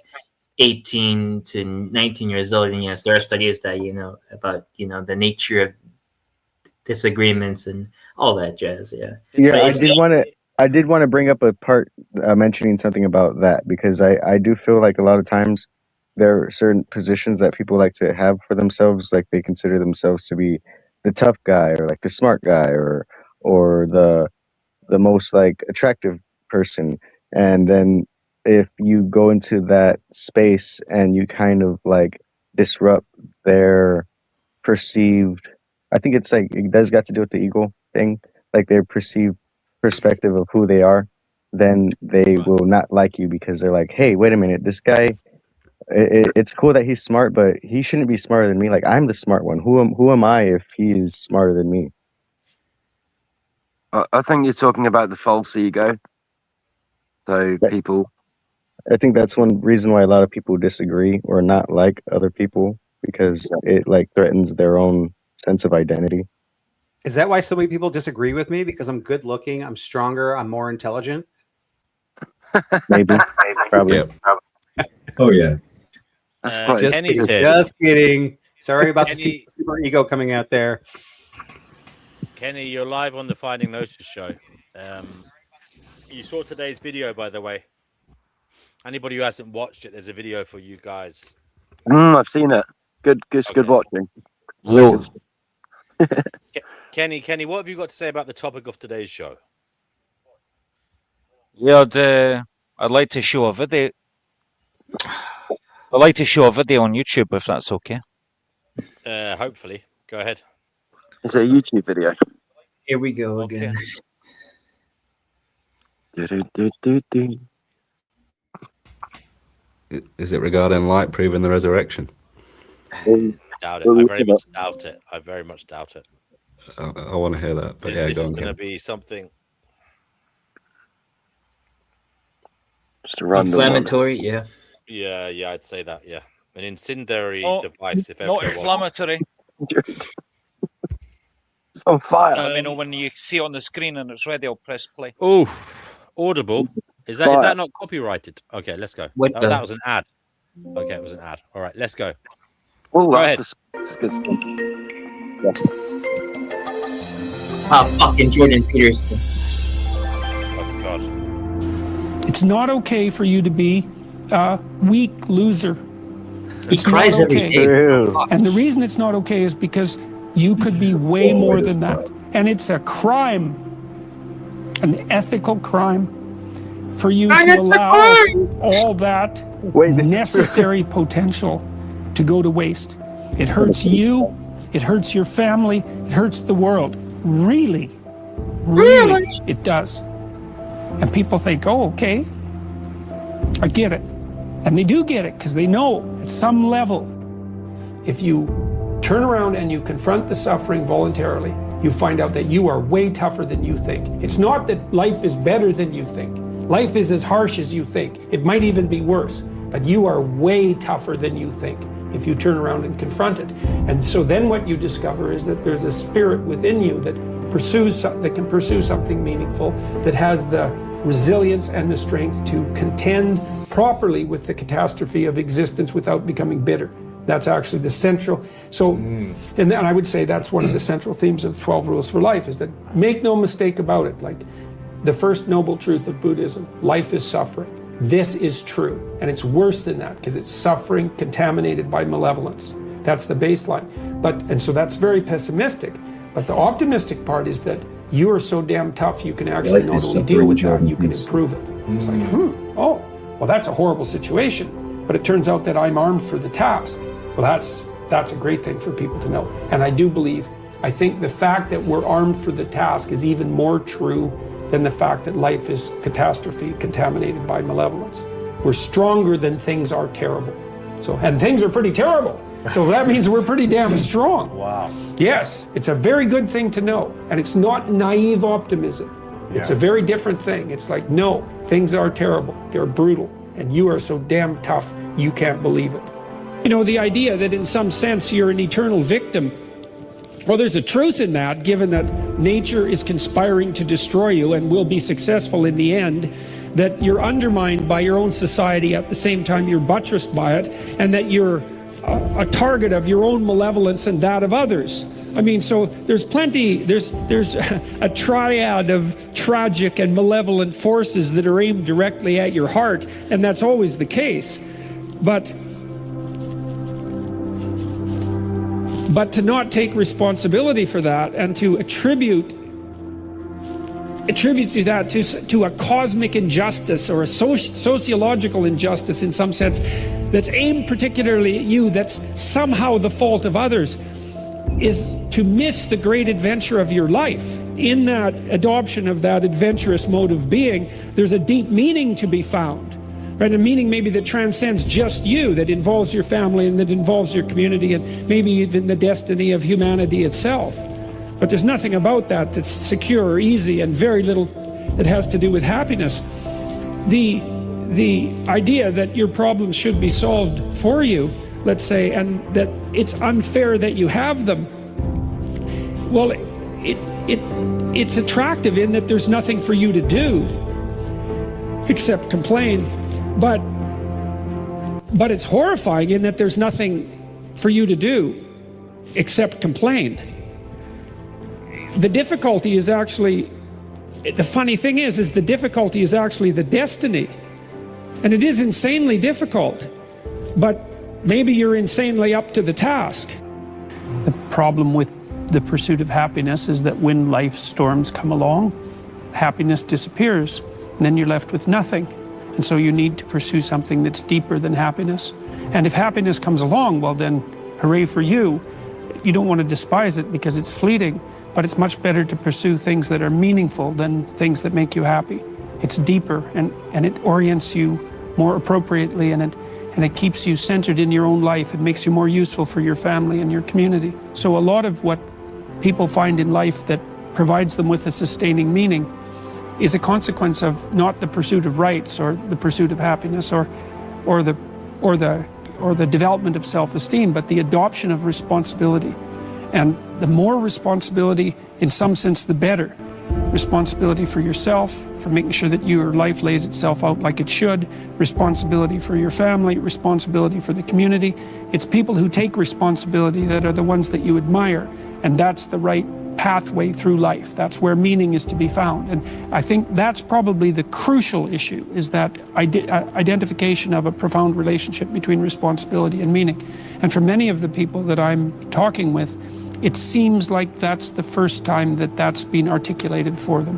18 to 19 years old, and yes, there are studies that, you know, about, you know, the nature of disagreements and all that jazz. Yeah. Yeah, I did want to bring up a part mentioning something about that, because I do feel like a lot of times there are certain positions that people like to have for themselves, like they consider themselves to be the tough guy, or like the smart guy, or the most like attractive person. And then if you go into that space and you kind of like disrupt their perceived, I think it's like, it does got to do with the ego thing, like their perceived perspective of who they are, then they will not like you, because they're like, hey, wait a minute, this guy, it's cool that he's smart, but he shouldn't be smarter than me. Like, I'm the smart one. Who am I if he is smarter than me? I think you're talking about the false ego. So people, I think that's one reason why a lot of people disagree or not like other people, because it like threatens their own sense of identity. Is that why so many people disagree with me? Because I'm good looking, I'm stronger, I'm more intelligent? Maybe. Probably. Yeah. Oh yeah. Just kidding. Sorry about the super ego coming out there. Kenny, you're live on the Finding Gnosis show. You saw today's video, by the way. Anybody who hasn't watched it, there's a video for you guys. I've seen it. Good watching. Yo. Kenny, what have you got to say about the topic of today's show? Yeah, I'd like to show a video. I'd like to show a video on YouTube, if that's okay. Hopefully. Go ahead. It's a YouTube video. Here we go again. Do-do-do-do-do. Is it regarding light proving the resurrection? Doubt it. I very much doubt it. I very much doubt it. I want to hear that. But This go is on, going to Ken. be something. Just a random Inflammatory, yeah. Yeah, I'd say that. Yeah, an incendiary No, device. If not ever there was. inflammatory. It's on fire. Let me know when you see it on the screen and it's ready. I'll press play. Oh, audible. Is that not copyrighted? Okay, let's go. What the- That was an ad. Okay, it was an ad. All right, let's go. Oh, Go that's ahead. that's good stuff. Fucking Jordan Peterson. Oh God. It's not okay for you to be a weak loser. He cries every day. And the reason it's not okay is because you could be way more than that. And it's a crime, an ethical crime, for you to allow all that necessary potential to go to waste. It hurts you, it hurts your family, it hurts the world. Really it does. And people think, oh, okay, I get it. And they do get it because they know at some level, if you turn around and you confront the suffering voluntarily, you find out that you are way tougher than you think. It's not that life is better than you think. Life is as harsh as you think. It might even be worse, but you are way tougher than you think if you turn around and confront it. And so then what you discover is that there's a spirit within you that can pursue something meaningful, that has the resilience and the strength to contend properly with the catastrophe of existence without becoming bitter. That's actually the central. So, and then I would say that's one of the central themes of 12 Rules for Life, is that make no mistake about it. Like the first noble truth of Buddhism, life is suffering. This is true. And it's worse than that because it's suffering contaminated by malevolence. That's the baseline. And so that's very pessimistic. But the optimistic part is that you are so damn tough, you can actually not only deal with that, you can improve it. It's like, oh, well, that's a horrible situation. But it turns out that I'm armed for the task. Well, that's a great thing for people to know. And I think the fact that we're armed for the task is even more true than the fact that life is catastrophe contaminated by malevolence. We're stronger than things are terrible. And things are pretty terrible. So that means we're pretty damn strong. Wow. Yes, it's a very good thing to know. And it's not naive optimism. It's a very different thing. It's like, no, things are terrible. They're brutal. And you are so damn tough, you can't believe it. You know, the idea that in some sense you're an eternal victim, well, there's a truth in that, given that nature is conspiring to destroy you and will be successful in the end, that you're undermined by your own society at the same time you're buttressed by it, and that you're a target of your own malevolence and that of others. I mean, so there's a triad of tragic and malevolent forces that are aimed directly at your heart, and that's always the case. But to not take responsibility for that and to attribute to that to a cosmic injustice or a sociological injustice in some sense that's aimed particularly at you, that's somehow the fault of others, is to miss the great adventure of your life. In that adoption of that adventurous mode of being, there's a deep meaning to be found, right? A meaning maybe that transcends just you, that involves your family and that involves your community and maybe even the destiny of humanity itself. But there's nothing about that that's secure or easy, and very little that has to do with happiness. The idea that your problems should be solved for you, let's say, and that it's unfair that you have them, well, it's attractive in that there's nothing for you to do except complain, but it's horrifying in that there's nothing for you to do except complain. The difficulty is actually, the funny thing is the difficulty is actually the destiny. And it is insanely difficult, but maybe you're insanely up to the task. The problem with the pursuit of happiness is that when life storms come along, happiness disappears, and then you're left with nothing. And so you need to pursue something that's deeper than happiness. And if happiness comes along, well then, hooray for you. You don't want to despise it because it's fleeting, but it's much better to pursue things that are meaningful than things that make you happy. it's deeper, and it orients you more appropriately, and it keeps you centered in your own life. It makes you more useful for your family and your community. So a lot of what people find in life that provides them with a sustaining meaning is a consequence of not the pursuit of rights or the pursuit of happiness or the development of self-esteem, but the adoption of responsibility. And the more responsibility, in some sense, the better. Responsibility for yourself, for making sure that your life lays itself out like it should, responsibility for your family, responsibility for the community. It's people who take responsibility that are the ones that you admire, and that's the right pathway through life. That's where meaning is to be found. And I think that's probably the crucial issue, is that identification of a profound relationship between responsibility and meaning. And for many of the people that I'm talking with, it seems like that's the first time that that's been articulated for them.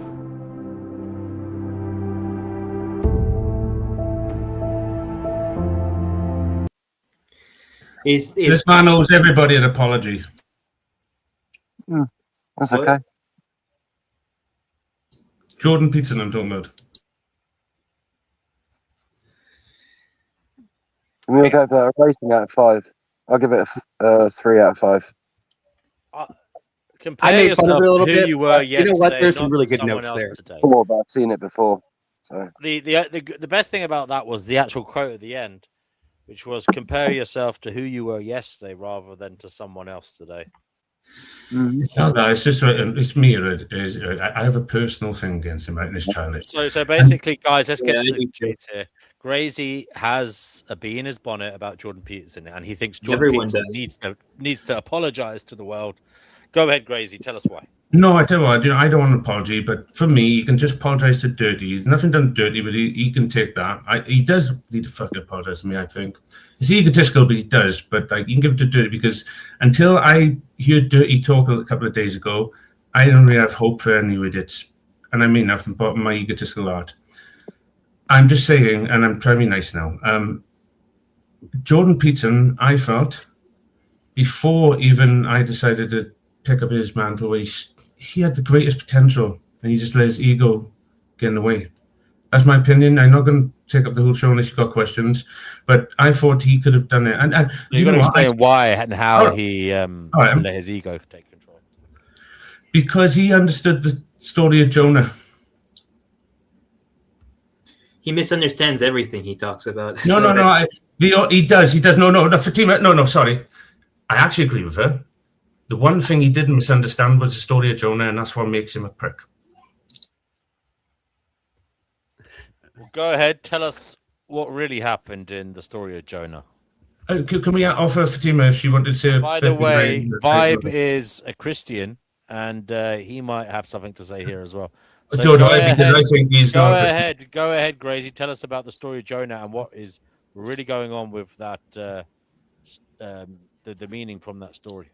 This man owes everybody an apology. That's okay. Jordan Peterson, I'm talking about. I'm going to go for a rating out of 5. I'll give it a 3 out of 5. Compare I made fun of it a little who bit. You were You know what? yesterday, There's some not really good someone notes else there. today. But I've seen it before. So The best thing about that was the actual quote at the end, which was compare yourself to who you were yesterday rather than to someone else today. It's not that. It's just it's me. I have a personal thing against him, right? And it's childish. So basically, guys, let's get to the chase here. Gracie has a bee in his bonnet about Jordan Peterson, and he thinks Jordan Everyone Peterson needs to apologize to the world. Go ahead, Gracie. Tell us why. No, I tell you what, I don't want an apology, but for me, he can just apologize to Dirty. He's nothing done dirty, but he can take that. He does need to fucking apologize to me, I think. He's egotistical, but he does. But like, you can give it to Dirty, because until I heard Dirty talk a couple of days ago, I don't really have hope for any idiots. And I mean that from the bottom of my egotistical heart. I'm just saying, and I'm trying to be nice now. Jordan Peterson, I felt, before even I decided to pick up his mantle, he had the greatest potential, and he just let his ego get in the way. That's my opinion. I'm not going to take up the whole show unless you've got questions, but I thought he could have done it. And you've got to explain why and how he let his ego take control. Because he understood the story of Jonah. He misunderstands everything he talks about. No, he does. No, Fatima. No, sorry. I actually agree with her. The one thing he didn't misunderstand was the story of Jonah, and that's what makes him a prick. Well, go ahead. Tell us what really happened in the story of Jonah. Can we offer Fatima if she wanted to say? By the way, Vibe is a Christian, and he might have something to say here as well. So do I, because I think he's go not. Ahead, go ahead, Gracie. Tell us about the story of Jonah and what is really going on with that, the meaning from that story.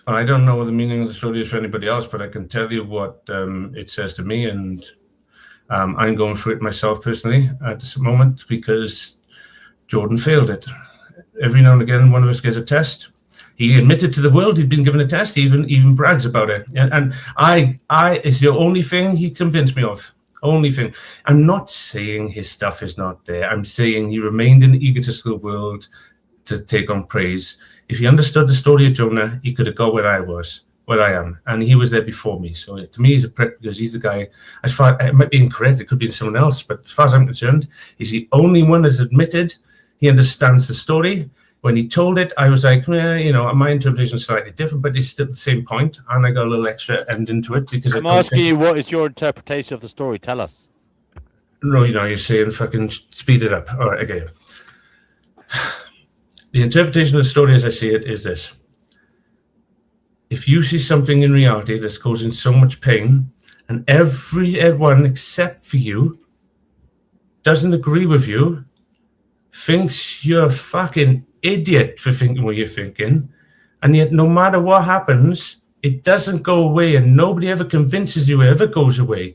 I don't know what the meaning of the story is for anybody else, but I can tell you what it says to me, and I'm going through it myself personally at this moment because Jordan failed it. Every now and again, one of us gets a test. He admitted to the world he'd been given a test, even brags about it. And I is the only thing he convinced me of. Only thing. I'm not saying his stuff is not there. I'm saying he remained in the egotistical world to take on praise. If he understood the story of Jonah, he could have got where I am. And he was there before me. So to me, he's a prick because he's the guy, as far, it might be incorrect, it could be someone else, but as far as I'm concerned, he's the only one that's admitted he understands the story. When he told it, I was like, my interpretation is slightly different, but it's still the same point, and I got a little extra end into it because I'm asking you, what is your interpretation of the story? Tell us. No, you're saying fucking speed it up. All right, okay. The interpretation of the story as I see it is this. If you see something in reality that's causing so much pain, and everyone except for you doesn't agree with you, thinks you're a fucking idiot for thinking what you're thinking, and yet no matter what happens, it doesn't go away, and nobody ever convinces you it ever goes away.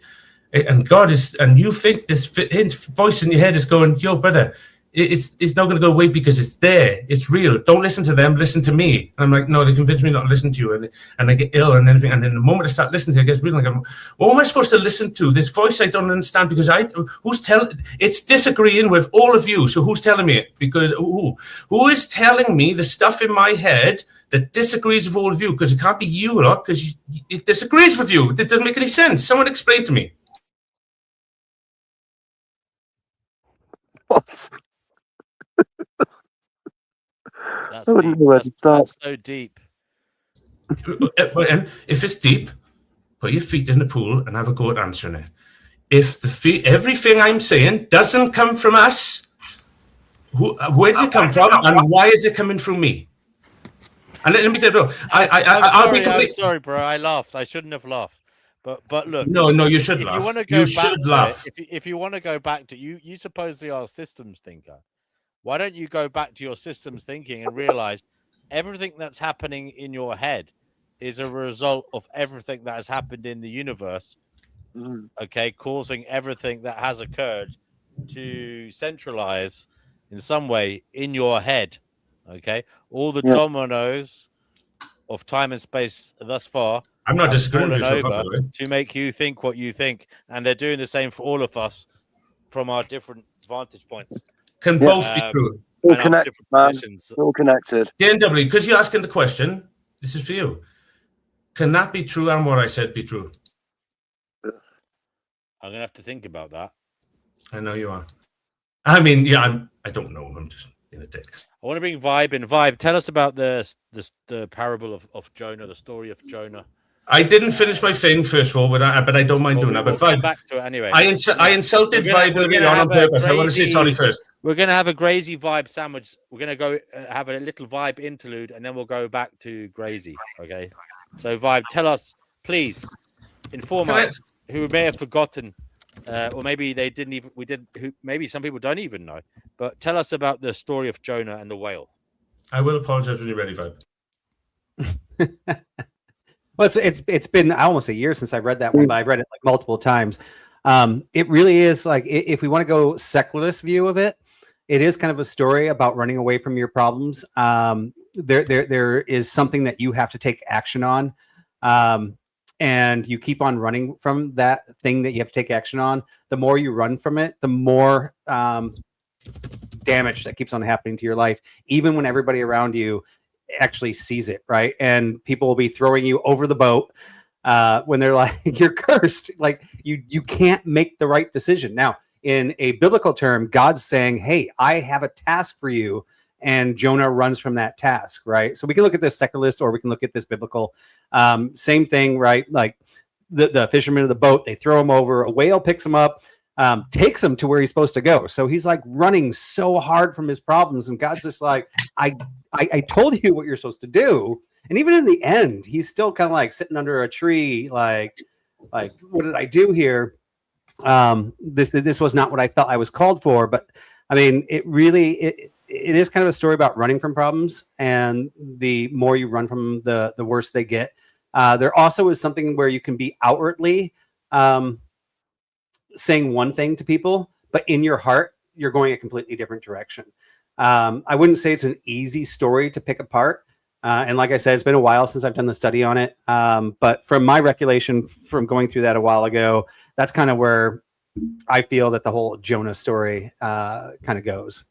And God is, and you think this voice in your head is going, yo, brother, it's not going to go away because it's there. It's real. Don't listen to them. Listen to me. And I'm like, no, they convince me not to listen to you, and I get ill and everything. And then the moment I start listening to it, it gets real. Like, what am I supposed to listen to? This voice I don't understand because who's telling? It's disagreeing with all of you. So who's telling me it? Because who is telling me the stuff in my head that disagrees with all of you? Because it can't be you lot, because it disagrees with you. It doesn't make any sense. Someone explain to me. What? That's I wouldn't know where to start. That's so deep. And if it's deep, put your feet in the pool and have a go at answering it. If everything I'm saying doesn't come from us, where does it come from, and why is it coming from me? And let me tell you, bro, I'm sorry, bro. I laughed. I shouldn't have laughed. But look. No, you should laugh. You want to go if you want to go back to you supposedly are a systems thinker. Why don't you go back to your systems thinking and realize everything that's happening in your head is a result of everything that has happened in the universe, okay, causing everything that has occurred to centralize in some way in your head, okay? All the dominoes of time and space thus far I'm not disagreeing with you over to make you think what you think, and they're doing the same for all of us from our different vantage points. Can both be true. All connected, man. All connected. DNW, because you're asking the question, this is for you. Can that be true and what I said be true? I'm going to have to think about that. I know you are. I mean, yeah, I don't know. I'm just in a dick. I want to bring Vibe in. Vibe, tell us about the parable of Jonah, the story of Jonah. I didn't finish my thing first of all, but I don't mind doing that. But Vibe, back to it anyway. I insulted Vibe earlier on purpose. I want to say sorry first. We're going to have a Grazy Vibe sandwich. We're going to go have a little Vibe interlude, and then we'll go back to Grazy. Okay. So Vibe, tell us, please, inform us who may have forgotten, or maybe they didn't even. Maybe some people don't even know. But tell us about the story of Jonah and the whale. I will apologize when you're ready, Vibe. Well, it's been almost a year since I read that one, but I've read it like multiple times. It really is like, if we want to go secularist view of it, it is kind of a story about running away from your problems. There is something that you have to take action on, and you keep on running from that thing that you have to take action on. The more you run from it, the more damage that keeps on happening to your life, even when everybody around you actually sees it, right? And people will be throwing you over the boat when they're like, you're cursed. Like you can't make the right decision. Now, in a biblical term, God's saying, hey, I have a task for you. And Jonah runs from that task, right? So we can look at this secularist, or we can look at this biblical. Same thing, right? Like the fishermen of the boat, they throw him over, a whale picks him up, takes him to where he's supposed to go. So he's like running so hard from his problems, and God's just like, I told you what you're supposed to do. And even in the end, he's still kind of like sitting under a tree, like what did I do here? This was not what I felt I was called for. But I mean, it is kind of a story about running from problems, and the more you run from the worse they get. There also is something where you can be outwardly saying one thing to people, but in your heart, you're going a completely different direction. I wouldn't say it's an easy story to pick apart. And like I said, it's been a while since I've done the study on it. But from my recollection from going through that a while ago, that's kind of where I feel that the whole Jonah story kind of goes.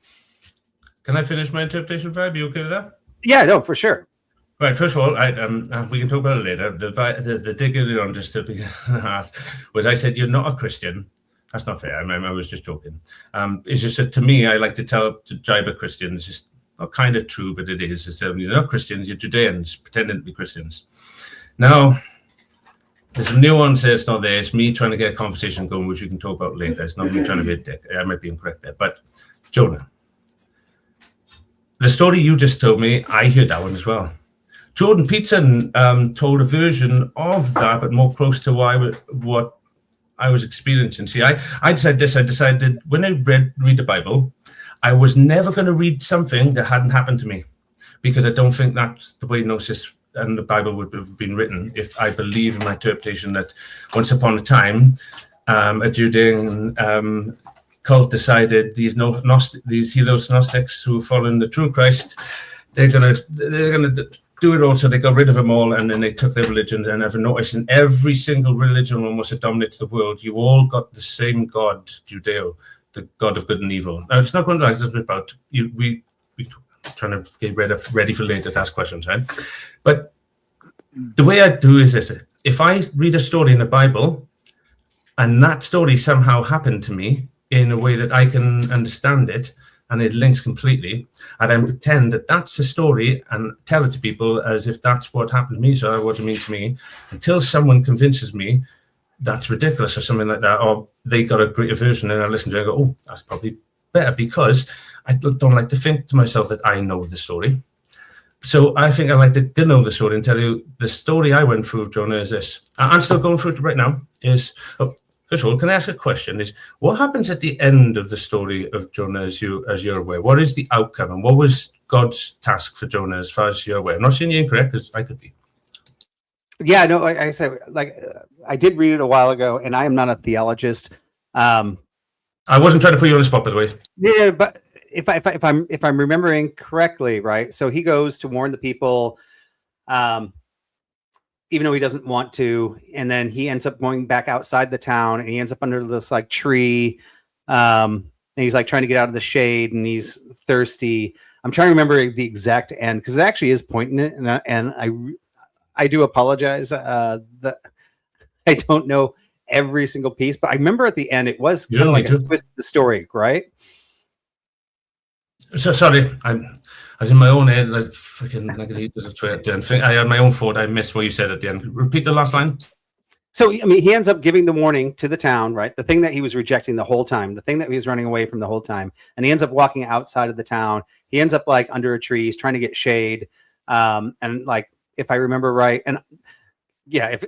Can I finish my interpretation, Vibe? You okay with that? Yeah, no, for sure. Right. First of all, we can talk about it later. The dig earlier on just to be was I said you're not a Christian. That's not fair. I was just joking. It's just that to me, I like to jibe at Christians. It's just not kind of true, but it is. It's, you're not Christians. You're Judeans pretending to be Christians. Now, there's some nuance there. It's not there. It's me trying to get a conversation going, which we can talk about later. It's not me trying to be a dick. I might be incorrect there, but Jonah. The story you just told me, I heard that one as well. Jordan Peterson told a version of that, but more close to what I was experiencing. See, I decided this. I decided when I read the Bible, I was never going to read something that hadn't happened to me, because I don't think that's the way Gnosis and the Bible would have been written if I believe in my interpretation that once upon a time, a Judean cult decided these helos Gnostics who are following the true Christ, they're gonna do it all, so they got rid of them all, and then they took their religions. And I've noticed in every single religion almost that dominates the world, you all got the same God, Judeo, the God of good and evil. Now it's not going to like this about you. We trying to get ready for later to ask questions, right? But the way I do is this: if I read a story in the Bible, and that story somehow happened to me in a way that I can understand it, and it links completely, I then pretend that that's the story and tell it to people as if that's what happened to me, so what it means to me, until someone convinces me that's ridiculous or something like that, or they got a greater version, and I listen to it and go, oh, that's probably better, because I don't like to think to myself that I know the story. So I think I like to know the story and tell you the story I went through, Jonah, is this. I'm still going through it right now. First of all, can I ask a question? Is what happens at the end of the story of Jonah as you're aware? What is the outcome, and what was God's task for Jonah as far as you're aware? I'm not saying you're incorrect, because I could be. Yeah, no, like I said, I did read it a while ago, and I am not a theologist. I wasn't trying to put you on the spot, by the way. Yeah, but if I'm remembering correctly, right? So he goes to warn the people, even though he doesn't want to, and then he ends up going back outside the town, and he ends up under this like tree, and he's like trying to get out of the shade, and he's thirsty. I'm trying to remember the exact end, because it actually is pointing it, and I do apologize that I don't know every single piece, but I remember at the end it was kind of like a twist of the story, right? So sorry, I was in my own head, like freaking negative. I had my own thought. I missed what you said at the end. Repeat the last line. So I mean, he ends up giving the warning to the town, right? The thing that he was rejecting the whole time, the thing that he was running away from the whole time, and he ends up walking outside of the town. He ends up like under a tree. He's trying to get shade, and like if I remember right, and yeah, if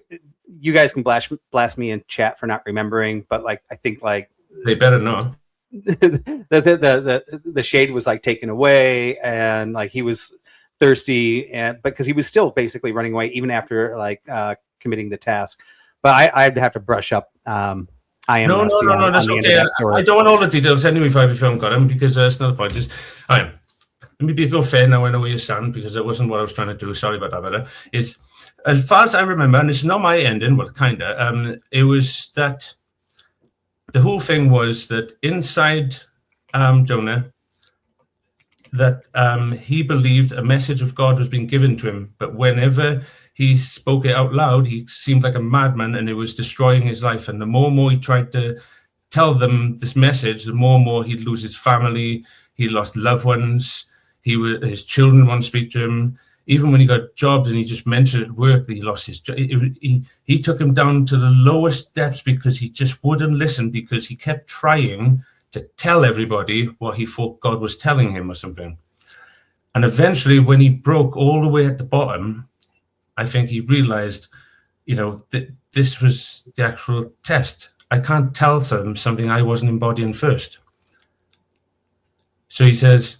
you guys can blast me in chat for not remembering, but like I think like they better know. the shade was like taken away, and like he was thirsty, and because he was still basically running away even after like committing the task. But I'd have to brush up. I am no, that's okay. I don't want all the details anyway if I haven't got them, because that's not the point. Just let me be feel fair now. I know where you stand, because that wasn't what I was trying to do. Sorry about that, brother. It's as far as I remember, and it's not my ending, but kinda. It was that. The whole thing was that inside Jonah, that he believed a message of God was being given to him, but whenever he spoke it out loud, he seemed like a madman, and it was destroying his life. And the more and more he tried to tell them this message, the more and more he'd lose his family. He lost loved ones. His children won't speak to him. Even when he got jobs and he just mentioned at work that he lost his job, he took him down to the lowest depths, because he just wouldn't listen, because he kept trying to tell everybody what he thought God was telling him or something. And eventually, when he broke all the way at the bottom, I think he realized, that this was the actual test. I can't tell them something I wasn't embodying first. So he says,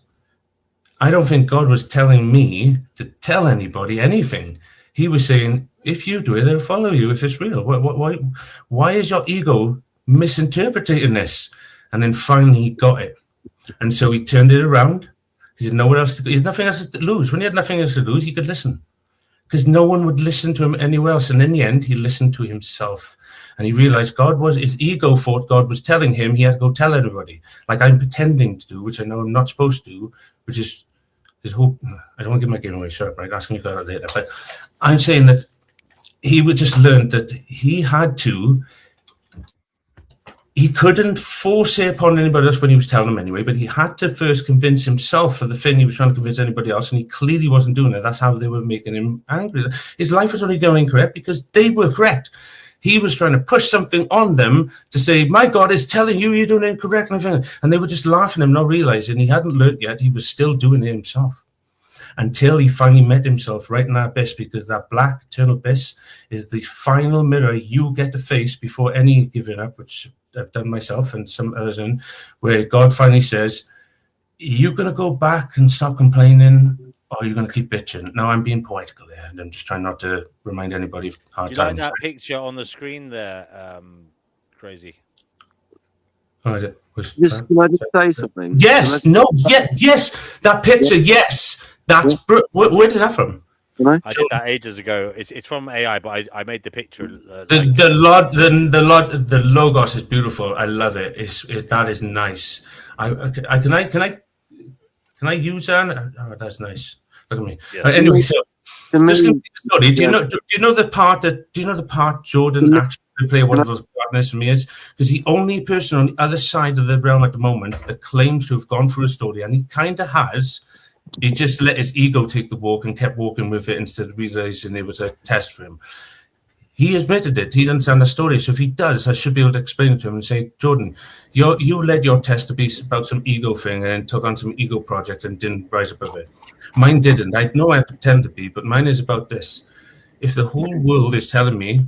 I don't think God was telling me to tell anybody anything. He was saying, if you do it, they'll follow you if it's real. Why is your ego misinterpreting this? And then finally he got it. And so he turned it around. He had nowhere else to go. He had nothing else to lose. When he had nothing else to lose, he could listen. Because no one would listen to him anywhere else. And in the end, he listened to himself. And he realized his ego thought God was telling him he had to go tell everybody. Like I'm pretending to do, which I know I'm not supposed to do, which is his hope. I don't want to give my game away, sure, right? Ask me about that later. But I'm saying that he would just learn that he couldn't force it upon anybody else when he was telling them anyway, but he had to first convince himself of the thing he was trying to convince anybody else, and he clearly wasn't doing it. That's how they were making him angry. His life was only going incorrect because they were correct. He was trying to push something on them to say, my God is telling you you're doing it incorrect. And they were just laughing at him, not realizing he hadn't learned yet. He was still doing it himself until he finally met himself right in that abyss, because that black eternal abyss is the final mirror you get to face before any giving up, which I've done myself and some others in, where God finally says, you're going to go back and stop complaining, or you're going to keep bitching. No, I'm being poetical there, and I'm just trying not to remind anybody of hard Do you like times. that picture on the screen there, Crazy? Can I just say something? Yes, yes, that picture, yes, that's where did that from? I did that ages ago. It's from AI, but I made the picture. The logos is beautiful. I love it. That is nice. Can I use that? Oh, that's nice. Look at me. Yes. Anyway, so just me, story. Do you know the part Jordan actually could play one of those partners for me is because the only person on the other side of the realm at the moment that claims to have gone through a story, and he kind of has. He just let his ego take the walk and kept walking with it instead of realizing it was a test for him. He admitted it. He doesn't understand the story. So if he does, I should be able to explain it to him and say, Jordan, you led your test to be about some ego thing and took on some ego project and didn't rise above it. Mine didn't. I know I pretend to be, but mine is about this. If the whole world is telling me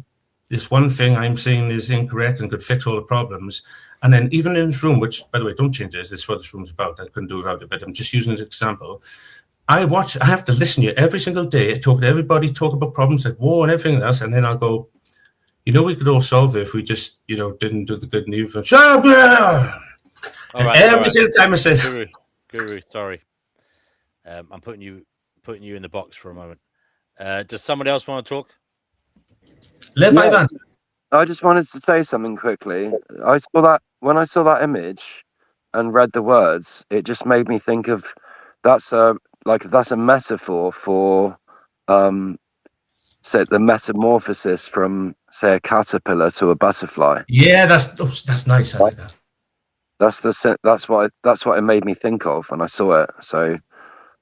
this one thing I'm saying is incorrect and could fix all the problems, and then even in this room, which, by the way, don't change this. This is what this room's about. I couldn't do without it, but I'm just using an example. I have to listen to you every single day, talk to everybody, talk about problems like war and everything else, and then I'll go, we could all solve it if we just, didn't do the good news. Shut up! Every single time I say, Guru, sorry. I'm putting you in the box for a moment. Does somebody else want to talk? I just wanted to say something quickly. When I saw that image and read the words, it just made me think of that's a metaphor for say the metamorphosis from, say, a caterpillar to a butterfly. Yeah, that's nice. I like that. That's what it made me think of when I saw it. So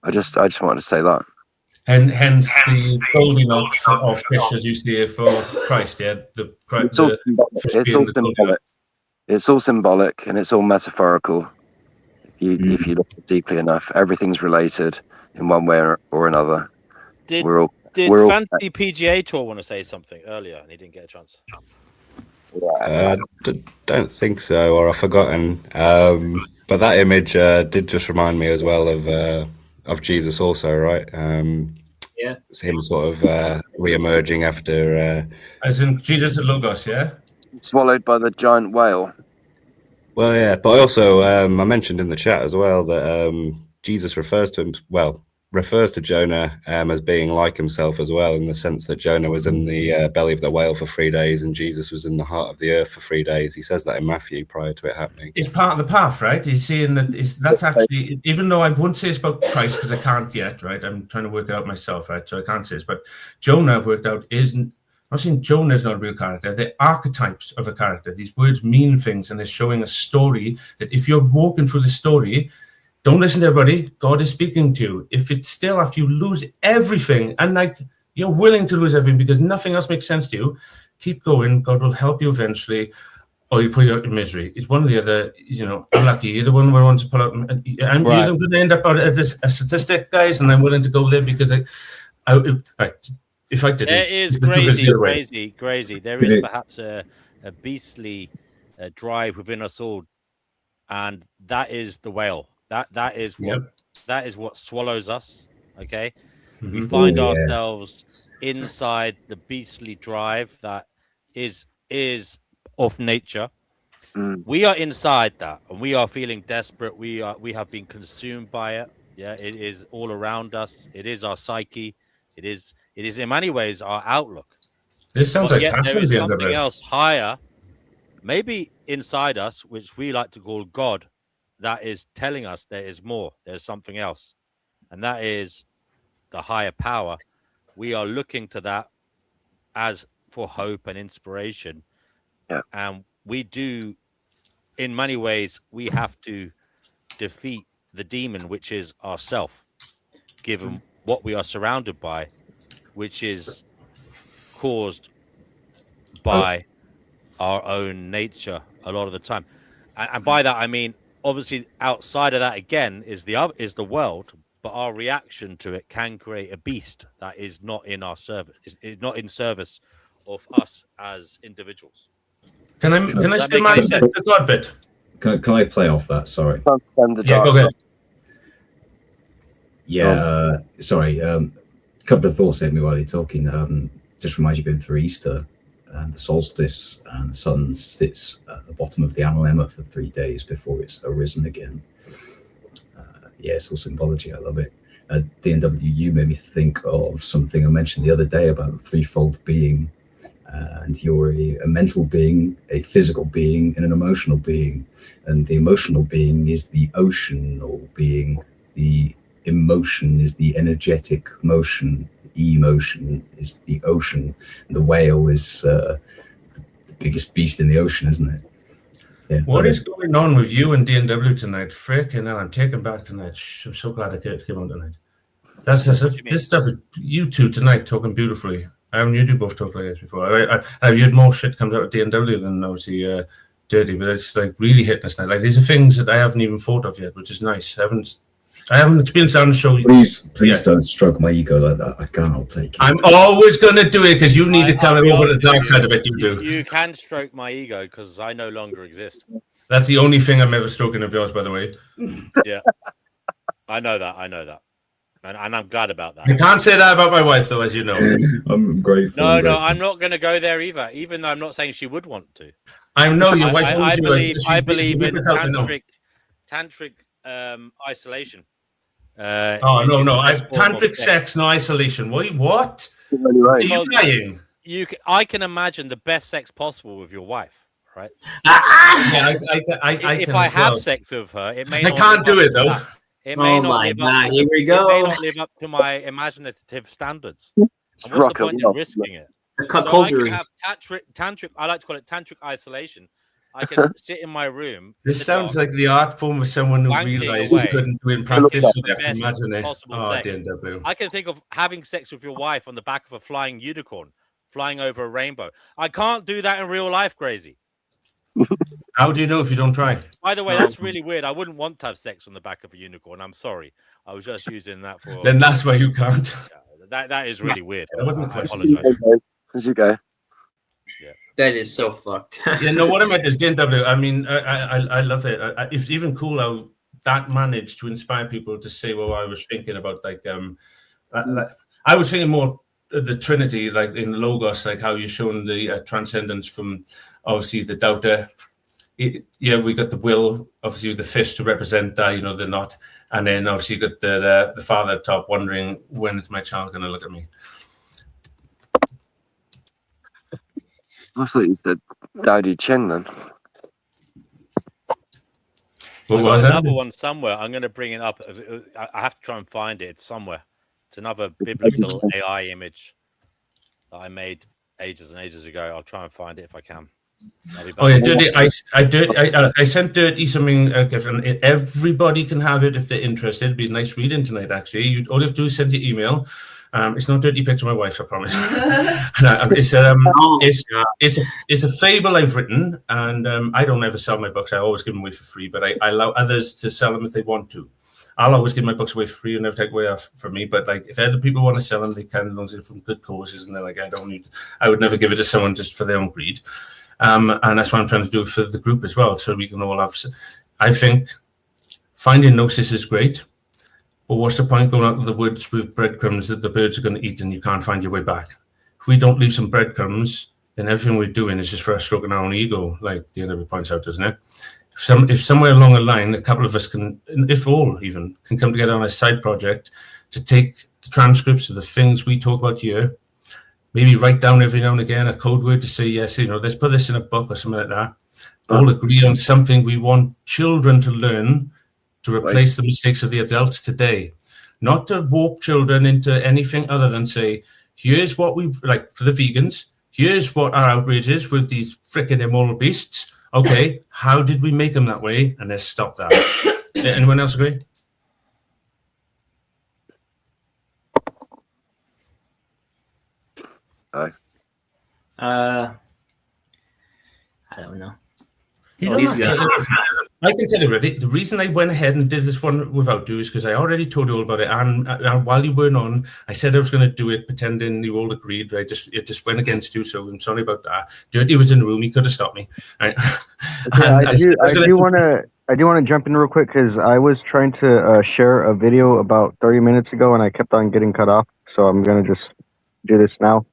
I just wanted to say that. And hence the holding of fish, as you see it, for Christ. Yeah, it's all symbolic. It's all symbolic and it's all metaphorical. If you look deeply enough, everything's related in one way or another. Did Fantasy PGA Tour want to say something earlier and he didn't get a chance? Don't think so, or I've forgotten. But that image did just remind me as well of Jesus also, right? Yeah. It's him sort of re-emerging after... As in Jesus the Logos, yeah? Swallowed by the giant whale. Well, yeah, but I also, I mentioned in the chat as well that Jesus refers to Jonah as being like himself as well, in the sense that Jonah was in the belly of the whale for 3 days and Jesus was in the heart of the earth for 3 days. He says that in Matthew prior to it happening. It's part of the path, right? He's saying that that's actually, even though I wouldn't say it's about Christ because I can't yet, right? I'm trying to work it out myself, right? So I can't say this, but Jonah I've worked out isn't, I'm not saying Jonah is not a real character. They're archetypes of a character. These words mean things and they're showing a story that if you're walking through the story, don't listen to everybody. God is speaking to you. If it's still after you lose everything and like you're willing to lose everything because nothing else makes sense to you, keep going. God will help you eventually, or you put you out in misery. It's one or the other. Unlucky. You're the one where I want to pull out. I'm going to end up as a statistic, guys, and I'm willing to go there because if I did, there is crazy. There is perhaps a beastly drive within us all, and that is the whale. That is what swallows us. Okay, we find ourselves inside the beastly drive that is of nature. We are inside that, and we are feeling desperate. We have been consumed by it. Yeah, it is all around us. It is our psyche. It is in many ways our outlook. This sounds like yet there is passion something else higher, maybe inside us, which we like to call God, that is telling us there is more. There's something else, and that is the higher power. We are looking to that as for hope and inspiration. Yeah. And we do, in many ways, we have to defeat the demon, which is ourself, given what we are surrounded by, which is caused by our own nature a lot of the time. And by that, I mean, obviously, outside of that, again, is the world, but our reaction to it can create a beast that is not in our service, is not in service of us as individuals. Can I say the God bit? Can I play off that? Sorry. Yeah, go ahead. Yeah, sorry. A couple of thoughts hit me while you're talking. Just reminds you of going through Easter. and the solstice, and the sun sits at the bottom of the analemma for 3 days before it's arisen again. Yeah, it's all symbology. I love it. DNWU made me think of something I mentioned the other day about the threefold being. And you're a mental being, a physical being, and an emotional being. And the emotional being is the oceanal being. The emotion is the energetic motion. Emotion is the ocean. And the whale is the biggest beast in the ocean, isn't it? Yeah, what is going on with you and DNW tonight? Freaking hell, I'm taken back tonight. I'm so glad I came on tonight. That's this stuff. You two tonight talking beautifully. You do both talk like this before. I've had more shit comes out of DNW than obviously Dirty, but it's like really hitting us now. Like these are things that I haven't even thought of yet, which is nice. I haven't experienced on the show. Please don't stroke my ego like that. I can't take it. I'm always going to do it because you need to come over the dark side of it. You do. You can stroke my ego because I no longer exist. That's the only thing I'm ever stroking of yours, by the way. Yeah, I know that. And I'm glad about that. I can't say that about my wife, though, as you know. I'm grateful. No, I'm not going to go there either, even though I'm not saying she would want to. I know your wife. I believe in tantric isolation. Tantric sex, no isolation. What? Are you lying? I can imagine the best sex possible with your wife, right? If I have sex with her, it may. I can't do it though. It may not live up. Here we go. It may not live up to my imaginative standards. And what's the point in risking it? So I can have tantric. I like to call it tantric isolation. I can sit in my room. This sounds like the art form of someone who realized he couldn't do it in practice. So they have to imagine it. I can think of having sex with your wife on the back of a flying unicorn, flying over a rainbow. I can't do that in real life, Crazy. How do you know if you don't try? By the way, that's really weird. I wouldn't want to have sex on the back of a unicorn. I'm sorry. I was just using that for. Then that's why you can't. That is really weird. That wasn't I apologize. As you go. That is so fucked. What I meant is DNW. I mean, I love it. It's even cool how that managed to inspire people to say, "Well, I was thinking about I was thinking more the Trinity, like in Logos, like how you're showing the transcendence from obviously the doubter. We got the will, obviously the fish to represent that, the knot, and then obviously you got the father at top wondering when is my child going to look at me." I thought you said Dowdy Chen then. I've got another one somewhere. I'm going to bring it up. I have to try and find it. It's somewhere. It's another biblical AI image that I made ages and ages ago. I'll try and find it if I can. Oh yeah, Dirty. I sent Dirty something. And everybody can have it if they're interested. It'd be a nice reading tonight. Actually, all you have to do is send your email. It's not dirty pics of my wife, I promise. It's a fable I've written, and I don't ever sell my books. I always give them away for free, but I allow others to sell them if they want to. I'll always give my books away for free and never take away off from me. But like, if other people want to sell them, they can, as long as they're from good causes. And they're like, I would never give it to someone just for their own greed. And that's what I'm trying to do for the group as well, so we can all have. I think finding Gnosis is great. But what's the point going out to the woods with breadcrumbs that the birds are going to eat and you can't find your way back? If we don't leave some breadcrumbs, then everything we're doing is just for us stroking our own ego, like the end of it points out, doesn't it? If somewhere along the line, a couple of us can, if all even, can come together on a side project to take the transcripts of the things we talk about here, maybe write down every now and again a code word to say, yes, let's put this in a book or something like that. All agree on something we want children to learn to replace the mistakes of the adults today, not to warp children into anything other than say, here's what we like for the vegans, here's what our outrage is with these freaking immoral beasts. Okay, how did we make them that way? And let's stop that. Anyone else agree? I don't know. I can tell you already, the reason I went ahead and did this one without you is because I already told you all about it. And while you weren't on, I said I was going to do it, pretending you all agreed. Right? It just went against you, so I'm sorry about that. Dirty was in the room; he could have stopped me. Right? I do want to jump in real quick because I was trying to share a video about 30 minutes ago, and I kept on getting cut off. So I'm going to just do this now.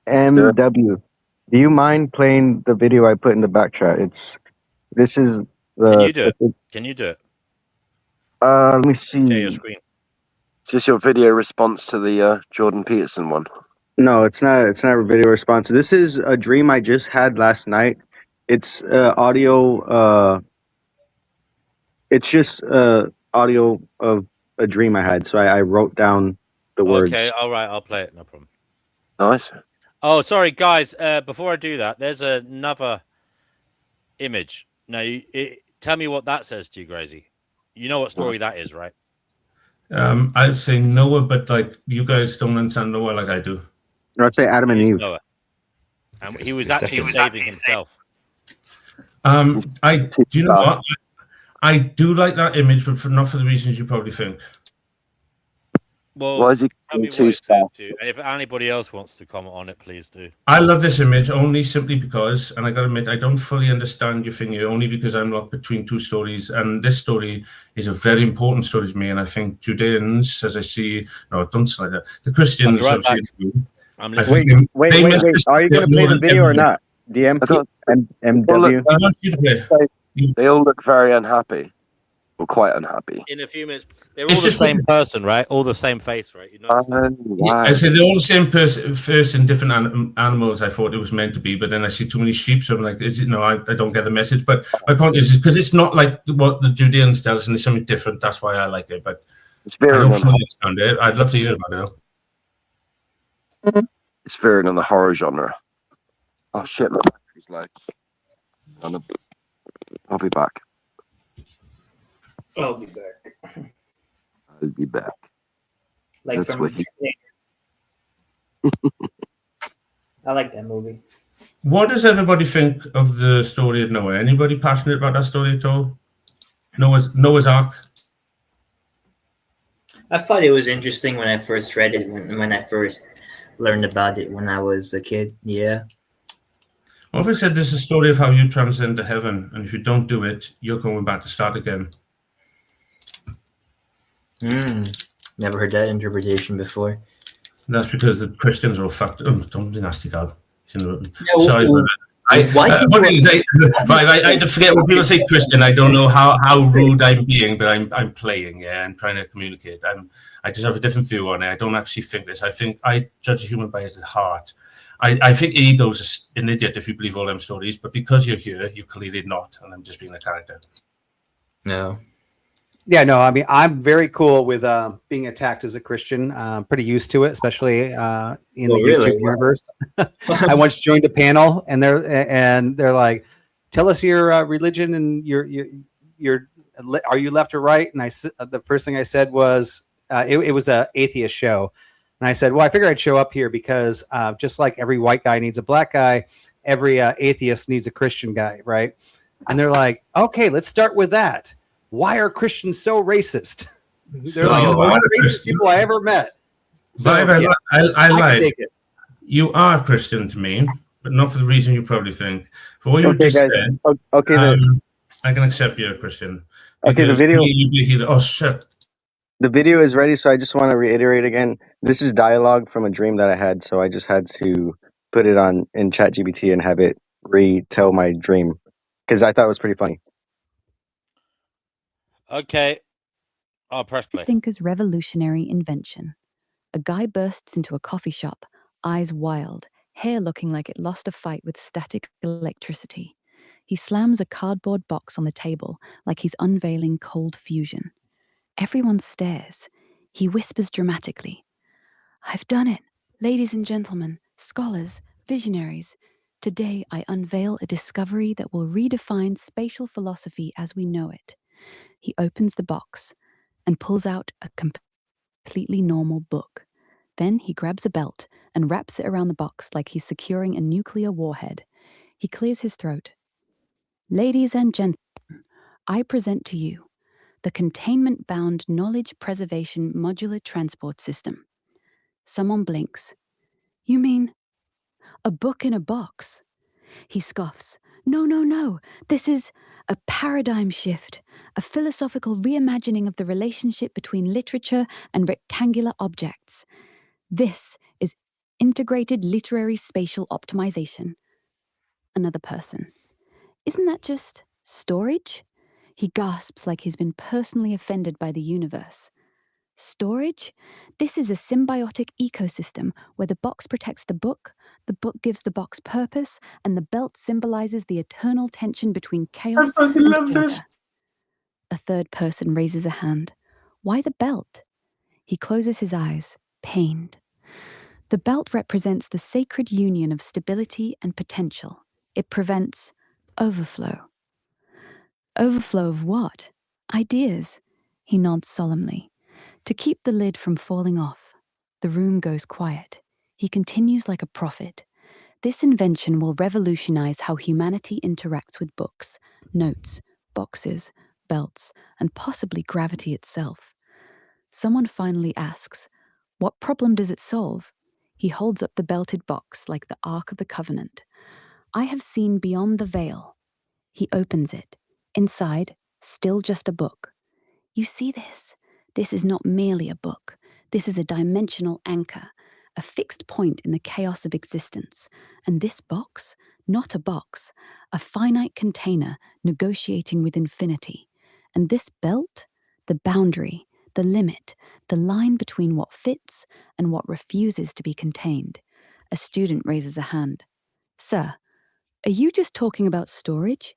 MW, do you mind playing the video I put in the back chat? This is the. Can you do it? Can you do it? Let me Share your see. screen. Is this your video response to the Jordan Peterson one? No, it's not. It's not a video response. This is a dream I just had last night. It's audio. It's just audio of a dream I had. So I wrote down the words. Okay, all right, I'll play it. No problem. Nice. Oh, sorry, guys. Before I do that, there's another image. Now, tell me what that says to you, Gracie. You know what story that is, right? I'd say Noah, but like you guys don't understand Noah like I do. I'd say Adam and Eve. Noah. And he was actually saving himself. Do you know what? I do like that image, but not for the reasons you probably think. Well, why is he tell me too what it said soft? to you. And if anybody else wants to comment on it, please do. I love this image only simply because, and I gotta admit, I don't fully understand your thing here, only because I'm locked between two stories, and this story is a very important story to me, and I think Judeans, as I see, no, don't say that. The Christians, I'll be right back. I'm listening. Wait. Are you going to play the video or not? DMW. They all look very unhappy, or quite unhappy. In a few minutes, they're all the same person, right? All the same face, right? You know. I said they're all the same person, first in different animals. I thought it was meant to be, but then I see too many sheep, so I'm like, is it? No, I don't get the message. But my point is because it's not like what the Judeans tell us, and it's something different. That's why I like it. But it's I very don't fully understand it. I'd love to hear about it. It's veering on the horror genre. Oh shit, my battery's low. I'll be back. I'll be back. I'll be back. Like That's from what he... I like that movie. What does everybody think of the story of Noah? Anybody passionate about that story at all? Noah's Ark. I thought it was interesting when I first read it, when I first learned about it when I was a kid. Yeah. What if I said this is a story of how you transcend to heaven, and if you don't do it, you're going back to start again? Never heard that interpretation before. That's because the Christians are all fucked. Don't be nasty, Carl. Yeah, Sorry about that. I forget when people say Christian. I don't know how rude I'm being, but I'm playing, yeah, and trying to communicate. I just have a different view on it. I don't actually think this. I think I judge a human by his heart. I think ego's an idiot if you believe all them stories, but because you're here, you're clearly not, and I'm just being a character. No. Yeah, no, I mean, I'm very cool with being attacked as a Christian. Pretty used to it, especially in the YouTube universe. I once joined a panel, and they're like, "Tell us your religion and your are you left or right?" And the first thing I said was, it was an atheist show, and I said, "Well, I figured I'd show up here because just like every white guy needs a black guy, every atheist needs a Christian guy, right?" And they're like, "Okay, let's start with that. Why are Christians so racist?" They're like the most racist people I ever met. So, I can lied. take it. You are Christian to me, but not for the reason you probably think. For what you Okay, just guys. said, Okay, I can accept you're a Christian. Okay, the video. Oh shit. The video is ready, so I just want to reiterate again. This is dialogue from a dream that I had, so I just had to put it in ChatGPT and have it retell my dream because I thought it was pretty funny. Okay, I'll press play. Thinker's revolutionary invention. A guy bursts into a coffee shop, eyes wild, hair looking like it lost a fight with static electricity. He slams a cardboard box on the table like he's unveiling cold fusion. Everyone stares. He whispers dramatically, "I've done it, ladies and gentlemen, scholars, visionaries. Today I unveil a discovery that will redefine spatial philosophy as we know it." He opens the box and pulls out a completely normal book. Then he grabs a belt and wraps it around the box like he's securing a nuclear warhead. He clears his throat. "Ladies and gentlemen, I present to you the containment-bound knowledge preservation modular transport system." Someone blinks. "You mean a book in a box?" He scoffs. No. This is a paradigm shift, a philosophical reimagining of the relationship between literature and rectangular objects. This is Integrated literary spatial optimization. Another person. Isn't that just storage? He gasps like he's been personally offended by the universe. Storage? This is a symbiotic ecosystem where the box protects the book gives the box purpose, and the belt symbolizes the eternal tension between chaos and order. A third person raises a hand. Why the belt? He closes his eyes, pained. The belt represents the sacred union of stability and potential. It prevents overflow. Overflow of what? Ideas. He nods solemnly. To keep the lid from falling off. The room goes quiet. He continues like a prophet. This invention will revolutionize how humanity interacts with books, notes, boxes, belts, and possibly gravity itself. Someone finally asks, what problem does it solve? He holds up the belted box like the Ark of the Covenant. I have seen beyond the veil. He opens it. Inside, still just a book. You see this? This is not merely a book. This is a dimensional anchor, a fixed point in the chaos of existence. And this box, not a box, a finite container negotiating with infinity. And this belt, the boundary, the limit, the line between what fits and what refuses to be contained. A student raises a hand. Sir, are you just talking about storage?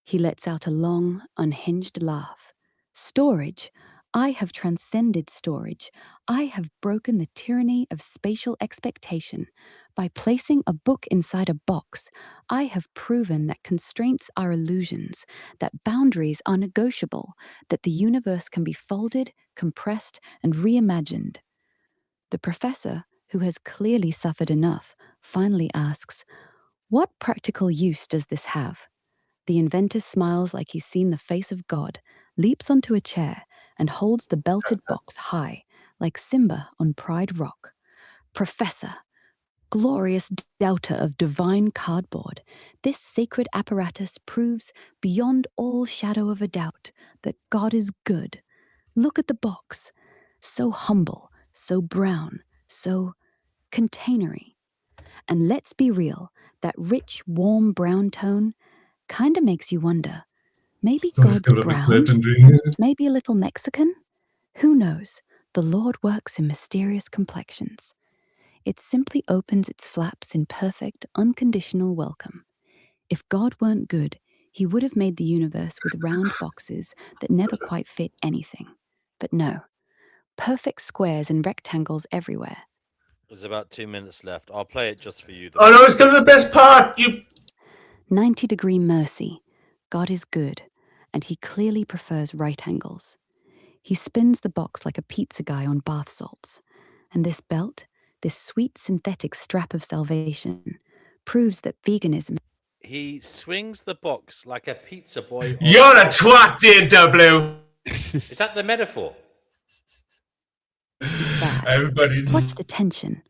He lets out a long, unhinged laugh. Storage? I have transcended storage. I have broken the tyranny of spatial expectation. By placing a book inside a box, I have proven that constraints are illusions, that boundaries are negotiable, that the universe can be folded, compressed, and reimagined. The professor, who has clearly suffered enough, finally asks, what practical use does this have? The inventor smiles like he's seen the face of God, leaps onto a chair, and holds the belted box high, like Simba on Pride Rock. Professor, glorious doubter of divine cardboard, this sacred apparatus proves beyond all shadow of a doubt that God is good. Look at the box. So humble, so brown, so containery. And let's be real, that rich, warm brown tone kind of makes you wonder, maybe God's brown? Maybe a little Mexican? Who knows? The Lord works in mysterious complexions. It simply opens its flaps in perfect, unconditional welcome. If God weren't good, he would have made the universe with round boxes that never quite fit anything. But no, perfect squares and rectangles everywhere. There's about 2 minutes left. I'll play it just for you. Oh no, it's come to the best part. 90-degree mercy. God is good, and he clearly prefers right angles. He spins the box like a pizza guy on bath salts. And this belt, this sweet synthetic strap of salvation, proves that veganism... He swings the box like a pizza boy. You're a twat, dear W. Is that the metaphor? Bad. Everybody. Watch the tension.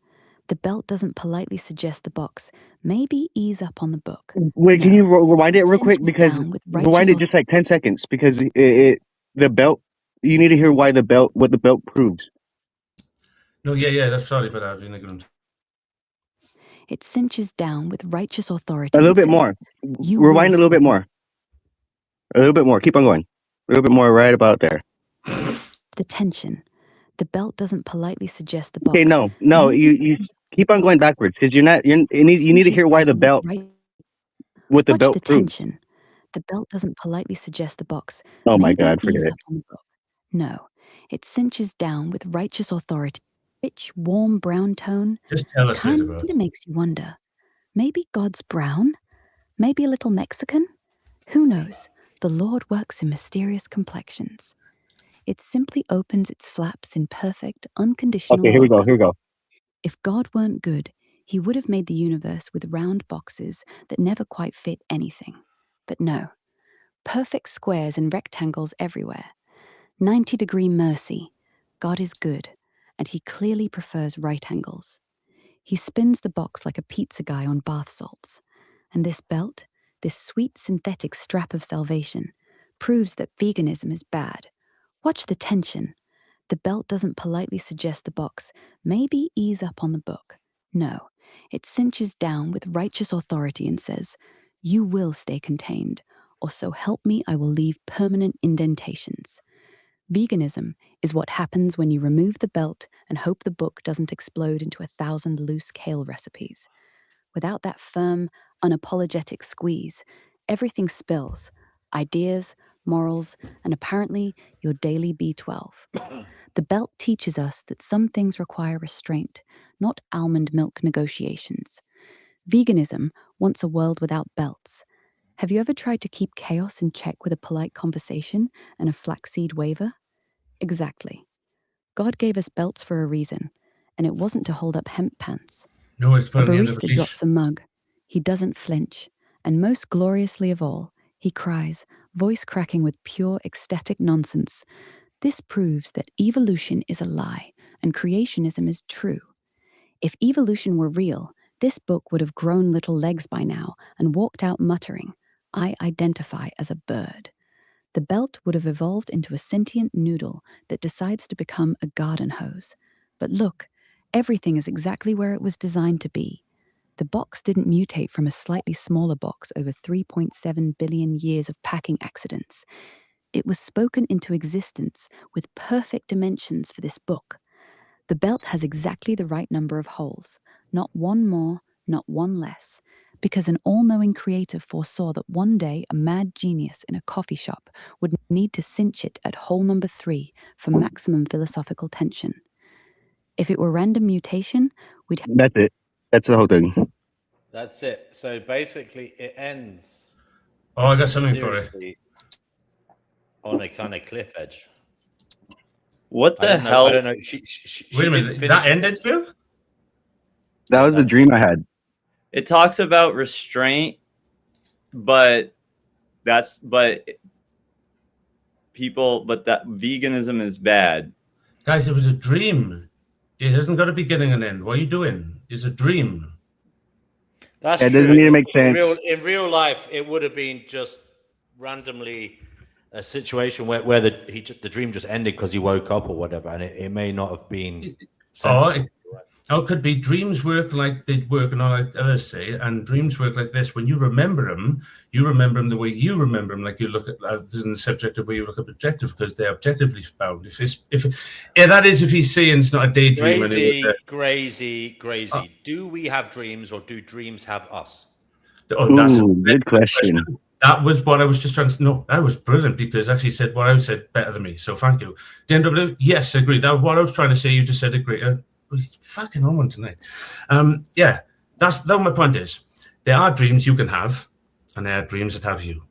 The belt doesn't politely suggest the box. Maybe ease up on the book. Wait, can you rewind it real quick? Cinches Because down with rewind it just like 10 seconds. Because the belt, you need to hear why what the belt proves. No, yeah, that's sorry, but I've been ignorant. It cinches down with righteous authority. A little bit more. Rewind a little bit more. A little bit more. Keep on going. A little bit more right about there. The tension. The belt doesn't politely suggest the box. Okay, no, you keep on going backwards because you need to hear why the belt, what the belt the proves. tension. The belt doesn't politely suggest the box. Oh my Maybe God, forget ease it. up on the book. No, it cinches down with righteous authority. Rich, warm brown tone. Just tell us Kind about. of makes you wonder. Maybe God's brown? Maybe a little Mexican? Who knows? The Lord works in mysterious complexions. It simply opens its flaps in perfect, unconditional Okay, here we welcome. go. If God weren't good, he would have made the universe with round boxes that never quite fit anything. But no, perfect squares and rectangles everywhere. 90-degree mercy. God is good, and he clearly prefers right angles. He spins the box like a pizza guy on bath salts. And this belt, this sweet synthetic strap of salvation, proves that veganism is bad. Watch the tension. The belt doesn't politely suggest the box. Maybe ease up on the book. No, it cinches down with righteous authority and says, "You will stay contained, or so help me, I will leave permanent indentations." Veganism is what happens when you remove the belt and hope the book doesn't explode into 1,000 loose kale recipes. Without that firm, unapologetic squeeze, everything spills: ideas, morals, and apparently your daily B12. The belt teaches us that some things require restraint, not almond milk negotiations. Veganism wants a world without belts. Have you ever tried to keep chaos in check with a polite conversation and a flaxseed waiver? Exactly. God gave us belts for a reason, and it wasn't to hold up hemp pants. No, it's A put on the end of a barista leash. drops a mug. He doesn't flinch, and most gloriously of all, he cries, voice cracking with pure ecstatic nonsense. This proves that evolution is a lie and creationism is true. If evolution were real, this book would have grown little legs by now and walked out muttering, "I identify as a bird." The belt would have evolved into a sentient noodle that decides to become a garden hose. But look, everything is exactly where it was designed to be. The box didn't mutate from a slightly smaller box over 3.7 billion years of packing accidents. It was spoken into existence with perfect dimensions for this book. The belt has exactly the right number of holes, not one more, not one less, because an all-knowing creator foresaw that one day a mad genius in a coffee shop would need to cinch it at hole number 3 for maximum philosophical tension. If it were random mutation, we'd... That's it. That's the whole thing. That's it. So basically, it ends. Oh, I got something for it. mysteriously on a kind of cliff edge. What I the don't know. hell? I don't know. She Wait a didn't minute. finish That it. ended, Phil? That was the dream I had. It talks about restraint, but that veganism is bad. Guys, it was a dream. It hasn't got a beginning and end. What are you doing? It's a dream. That's It true. doesn't need to make sense. In real life, it would have been just randomly a situation where the dream just ended because he woke up or whatever, and it may not have been sensible. It could be dreams work like they work, and all like others say, and dreams work like this. When you remember them the way you remember them, like you look at in the subjective way you look at objective, because they're objectively bound. If he's saying it's not a daydream, Crazy. Do we have dreams, or do dreams have us? Oh, that's a good question. That was what I was just trying to know. That was brilliant, because actually said what I said better than me. So thank you. DNW, yes, agree. That was what I was trying to say. You just said agree. Was fucking on one tonight. Yeah, that's my point is. There are dreams you can have, and there are dreams that have you.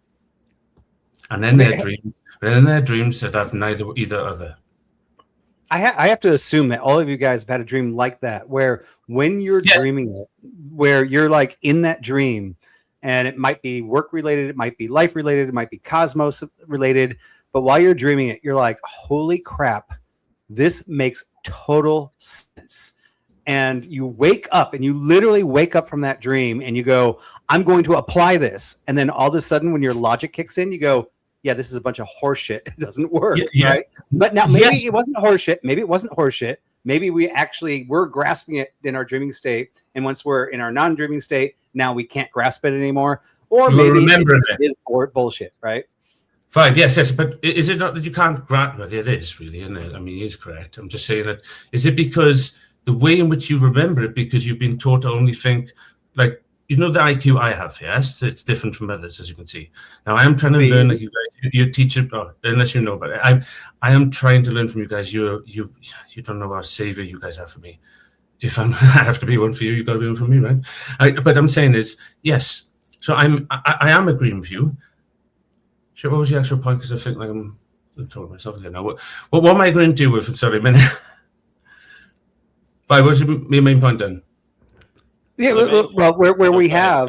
And then there are dreams that have either other. I have to assume that all of you guys have had a dream like that, where when you're dreaming it, where you're like in that dream, and it might be work related, it might be life related, it might be cosmos related, but while you're dreaming it, you're like, holy crap, this makes total sense. And you wake up, and you literally wake up from that dream, and you go, I'm going to apply this. And then all of a sudden, when your logic kicks in, you go, yeah, this is a bunch of horseshit. It doesn't work, right? But now maybe it wasn't horseshit. Maybe it wasn't horseshit. Maybe we actually were grasping it in our dreaming state, and once we're in our non-dreaming state, now we can't grasp it anymore. Or maybe it is bullshit, right? 5, yes. But is it not that you can't grasp it? It is really, isn't it? I mean, he is correct. I'm just saying that. Is it because the way in which you remember it, because you've been taught to only think, like, you know, the IQ I have, yes? It's different from others, as you can see. Now, I am trying to learn, like you guys, you teach it, unless you know, but I am trying to learn from you guys. You don't know what a savior you guys are for me. If I have to be one for you, you've got to be one for me, right? But I'm saying is, yes. So I am agreeing with you. Sure, what was the actual point? Because I think like I'm talking myself again now. What am I going to do with? Sorry, a minute. 5, what's your main point then? Yeah, well, where we have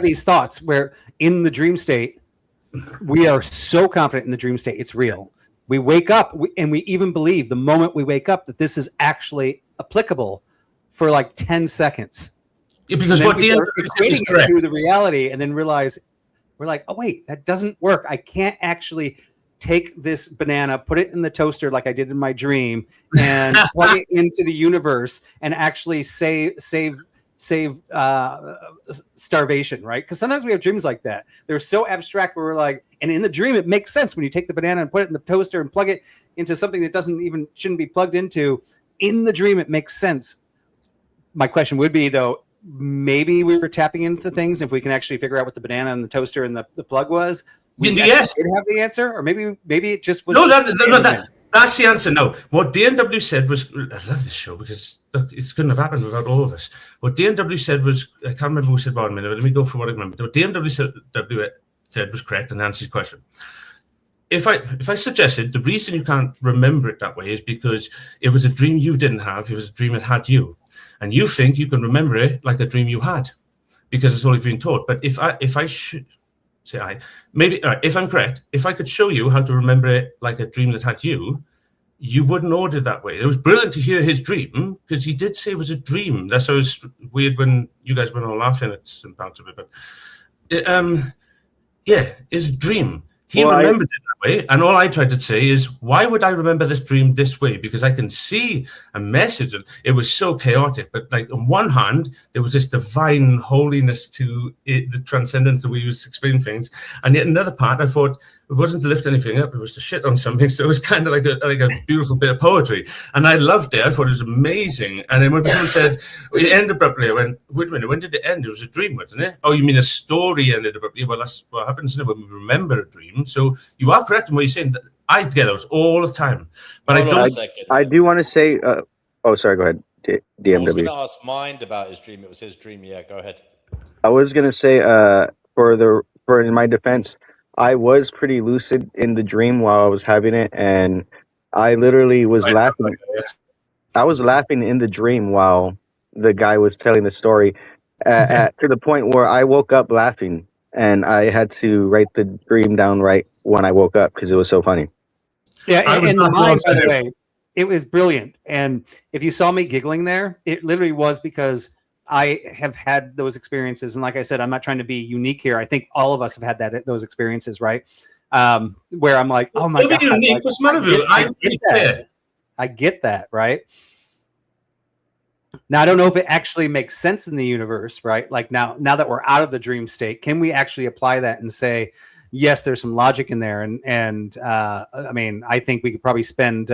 these thoughts where in the dream state, we are so confident in the dream state, it's real. We wake up and we even believe the moment we wake up that this is actually applicable for like 10 seconds. Yeah, because what the equating it to the reality, and then realize we're like, oh wait, that doesn't work. I can't actually take this banana, put it in the toaster like I did in my dream, and plug it into the universe and actually save starvation, right? Because sometimes we have dreams like that. They're so abstract where we're like, and in the dream it makes sense when you take the banana and put it in the toaster and plug it into something that shouldn't be plugged into. In the dream it makes sense. My question would be, though, maybe we were tapping into things. If we can actually figure out what the banana and the toaster and the plug was, we did have the answer, or maybe it just was. No, that's the answer. No, what DNW said was, I love this show because look, it couldn't have happened without all of us. What DNW said was, I can't remember who said 1 minute, but let me go for what I remember. What DNW said was correct and answered the question. If I suggested the reason you can't remember it that way is because it was a dream you didn't have, it was a dream it had you. And you think you can remember it like a dream you had because it's all you've been taught. But if I'm correct, if I could show you how to remember it like a dream that had you, you wouldn't order it that way. It was brilliant to hear his dream because he did say it was a dream. That's why it was weird when you guys were all laughing at some parts of it. But it's a dream. He remembered it that way, and all I tried to say is, why would I remember this dream this way? Because I can see a message. It was so chaotic, but like on one hand, there was this divine holiness to it, the transcendence that we use to explain things, and yet another part, I thought it wasn't to lift anything up; it was to shit on something. So it was kind of like a beautiful bit of poetry, and I loved it. I thought it was amazing. And then when people said it ended abruptly, I went, "Wait a minute, when did it end? It was a dream, wasn't it? Oh, you mean a story ended abruptly? Well, that's what happens, isn't it, when we remember a dream." So you are correct in what you're saying. I get those all the time, but I do want to say. Sorry. Go ahead, DMW. I was going to ask Mind about his dream. It was his dream. Yeah, go ahead. I was going to say, for in my defense, I was pretty lucid in the dream while I was having it, and I literally was laughing. I was laughing in the dream while the guy was telling the story, to the point where I woke up laughing, and I had to write the dream down right when I woke up because it was so funny. Yeah, and the mind, by the way, it was brilliant. And if you saw me giggling there, it literally was because I have had those experiences. And like I said, I'm not trying to be unique here. I think all of us have had those experiences, right? Where I'm like, oh my God. Unique. What's the matter with you? I get that, right? Now, I don't know if it actually makes sense in the universe, right? Like now that we're out of the dream state, can we actually apply that and say, yes, there's some logic in there. And I mean, I think we could probably spend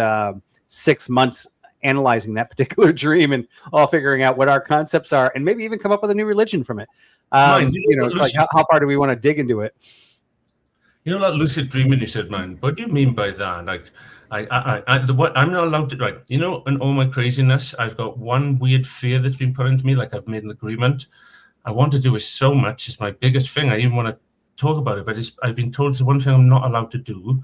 6 months analyzing that particular dream and all figuring out what our concepts are, and maybe even come up with a new religion from it. It's like, how far do we want to dig into it? You know, like lucid dreaming, you said, man, what do you mean by that? Like, I'm not allowed to, right? You know, in all my craziness, I've got one weird fear that's been put into me. Like, I've made an agreement. I want to do it so much. It's my biggest thing. I even want to talk about it, but I've been told it's the one thing I'm not allowed to do.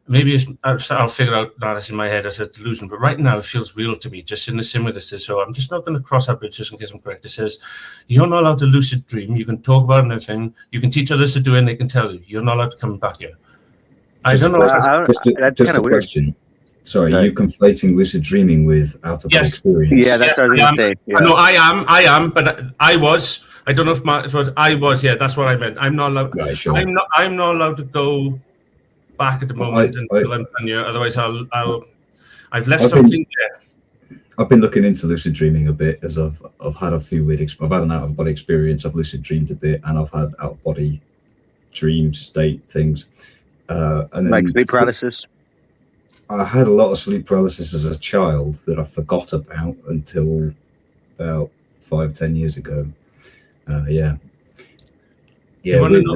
Maybe I'll figure out that it's in my head as a delusion, but right now it feels real to me, just in the sim with this. So I'm just not going to cross that bridge just in case I'm correct. It says, you're not allowed to lucid dream. You can talk about anything. You can teach others to do it, and they can tell you. You're not allowed to come back here. I don't know. Just a question. Sorry, are you conflating lucid dreaming with out-of-body experience? Yeah, that's what I was going to say. Yeah. No, I am, but I was. I don't know if Mark was. I was. Yeah, that's what I meant. I'm not allowed. Right, sure. I'm not allowed to go back at the moment until I'm done here. Otherwise, I've left something there. I've been looking into lucid dreaming a bit as I've had a few weird. I've had an out-of-body experience. I've lucid dreamed a bit, and I've had out-of-body dream state things. And then like sleep paralysis. I had a lot of sleep paralysis as a child that I forgot about until about 5-10 years ago. The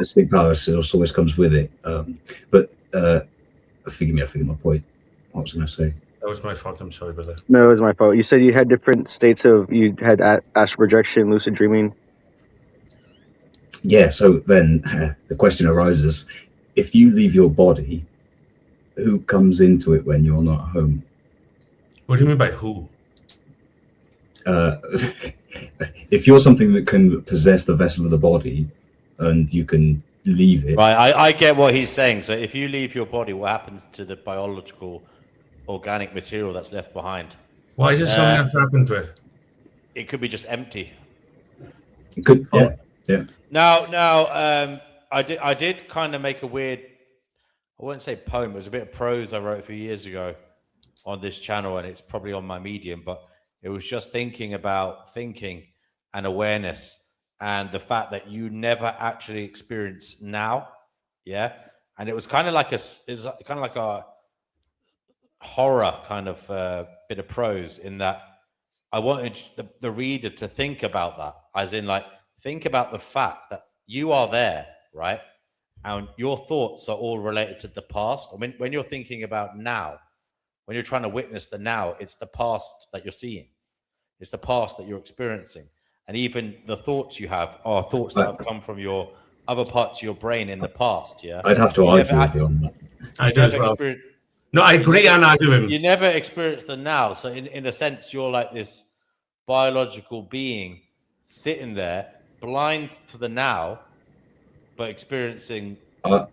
sleep paralysis always comes with it. But forgive me, I forget my point. What was I going to say? That was my fault. I'm sorry, brother. No, it was my fault. You said you had different states of, you had astral projection, lucid dreaming. Yeah, so then the question arises, if you leave your body, who comes into it when you're not home? What do you mean by who? If you're something that can possess the vessel of the body and you can leave it. Right, I get what he's saying. So if you leave your body, what happens to the biological, organic material that's left behind? Why does something have to happen to it? It could be just empty. It could, yeah. Now, I did kind of make a weird I wouldn't say poem. It was a bit of prose I wrote a few years ago on this channel, and it's probably on my Medium, but it was just thinking about thinking and awareness and the fact that you never actually experience now. Yeah. And it was kind of like a horror kind of bit of prose, in that I wanted the reader to think about that, as in, like, think about the fact that you are there, right? And your thoughts are all related to the past. I mean, when you're thinking about now, when you're trying to witness the now, it's the past that you're seeing. It's the past that you're experiencing. And even the thoughts you have are thoughts that have come from your other parts of your brain in the past. Yeah. I'd have to argue with you on that. I do as well. No, I agree and argue with him. You never experience the now. So in a sense, you're like this biological being sitting there, blind to the now, but experiencing. I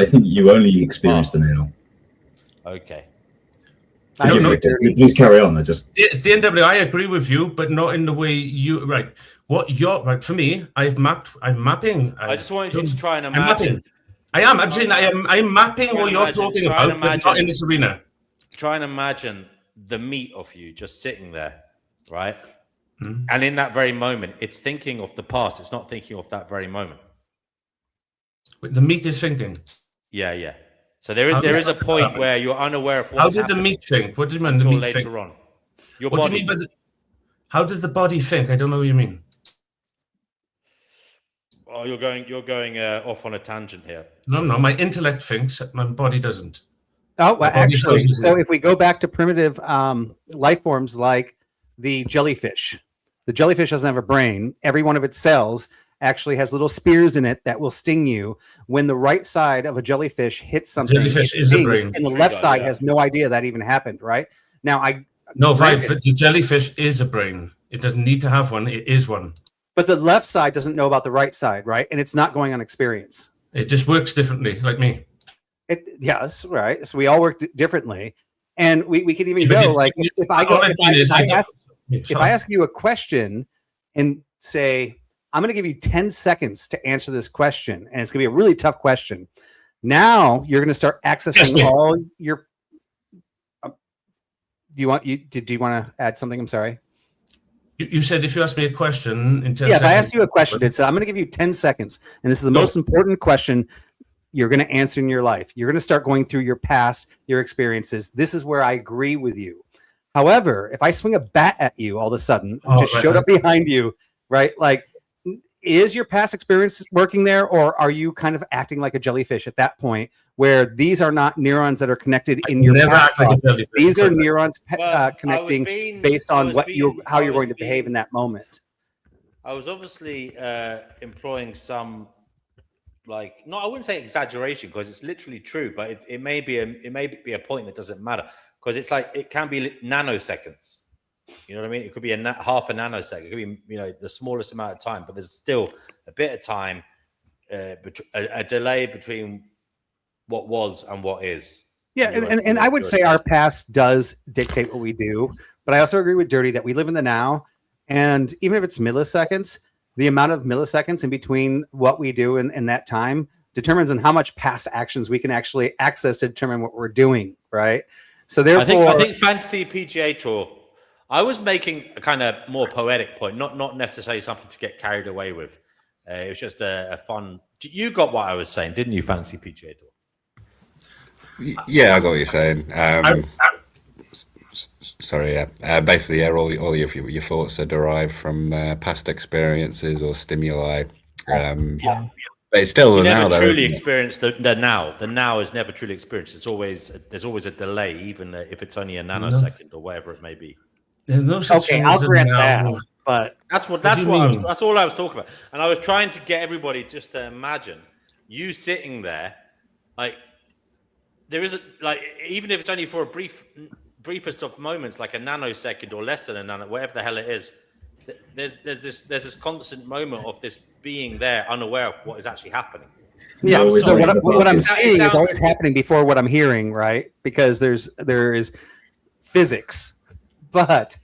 think you only experience the now. Okay. Please carry on. DNW, I agree with you, but not in the way you right. What you're right for me, I'm mapping. I just wanted you to try and imagine. I'm mapping what you're talking about, but not in this arena. Try and imagine the meat of you just sitting there, right? Mm-hmm. And in that very moment, it's thinking of the past. It's not thinking of that very moment. The meat is thinking. Yeah. So there is a point where you're unaware of what's happening. How did the meat think? What do you mean the meat later think? On. What do you mean by how does the body think? I don't know what you mean. Oh, you're going off on a tangent here. No, my intellect thinks, my body doesn't. Oh, well, actually, so if we go back to primitive life forms like the jellyfish doesn't have a brain. Every one of its cells actually has little spears in it that will sting you. When the right side of a jellyfish hits something, jellyfish is a brain. And the left side has no idea that even happened, right? Now, the jellyfish is a brain. It doesn't need to have one. It is one. But the left side doesn't know about the right side, right? And it's not going on experience. It just works differently, like me. Yes, right. So we all work differently. And we could even go, like, if I ask you a question and say, I'm going to give you 10 seconds to answer this question, and it's going to be a really tough question. Now you're going to start accessing all your. Do you want to add something? I'm sorry. You said if you asked me a question in 10 seconds. Yeah, if I asked you a question, it's I'm going to give you 10 seconds, and this is the most important question you're going to answer in your life. You're going to start going through your past, your experiences. This is where I agree with you. However, if I swing a bat at you all of a sudden, showed up behind you, right? Like, is your past experience working there, or are you kind of acting like a jellyfish at that point, where these are not neurons that are connected in your past? These are neurons connecting based on how you're going to behave in that moment. I was obviously employing some, I wouldn't say exaggeration, because it's literally true, but it may be a point that doesn't matter, because it's like it can be nanoseconds. You know what I mean? It could be half a nanosecond. It could be, the smallest amount of time, but there's still a bit of time, a delay between what was and what is. Yeah, and I would say our past does dictate what we do, but I also agree with Dirty that we live in the now, and even if it's milliseconds, the amount of milliseconds in between what we do in that time determines on how much past actions we can actually access to determine what we're doing, right? So therefore, I think Fantasy PGA Tour. I was making a kind of more poetic point, not necessarily something to get carried away with. It was just a fun. You got what I was saying, didn't you, Fantasy PGA Tour? Yeah, I got what you're saying. Sorry, yeah. Basically, yeah, all your thoughts are derived from past experiences or stimuli. But it's still the now. Never truly experience the now. The now is never truly experienced. There's always a delay, even if it's only a nanosecond or whatever it may be. There's no such thing I'll as grant now. that, but that's all I was talking about. And I was trying to get everybody just to imagine you sitting there, like there isn't, like, even if it's only for a briefest of moments, like a nanosecond or less than a nano, whatever the hell it is. There's this constant moment of this being there, unaware of what is actually happening. Yeah. So what I'm seeing is always happening before what I'm hearing, right? Because there is physics. But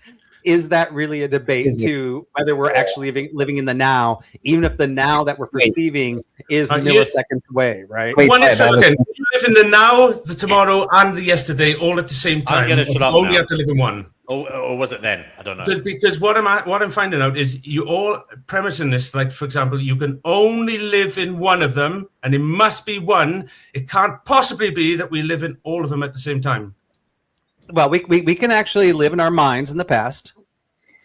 is that really a debate to whether we're actually living in the now, even if the now that we're perceiving is milliseconds away, right? You live in the now, the tomorrow, and the yesterday all at the same time. I'm going to shut up only now. have to live in one. Or was it then? I don't know. Because what I'm finding out is you all premising this, like, for example, you can only live in one of them, and it must be one. It can't possibly be that we live in all of them at the same time. Well, we can actually live in our minds in the past.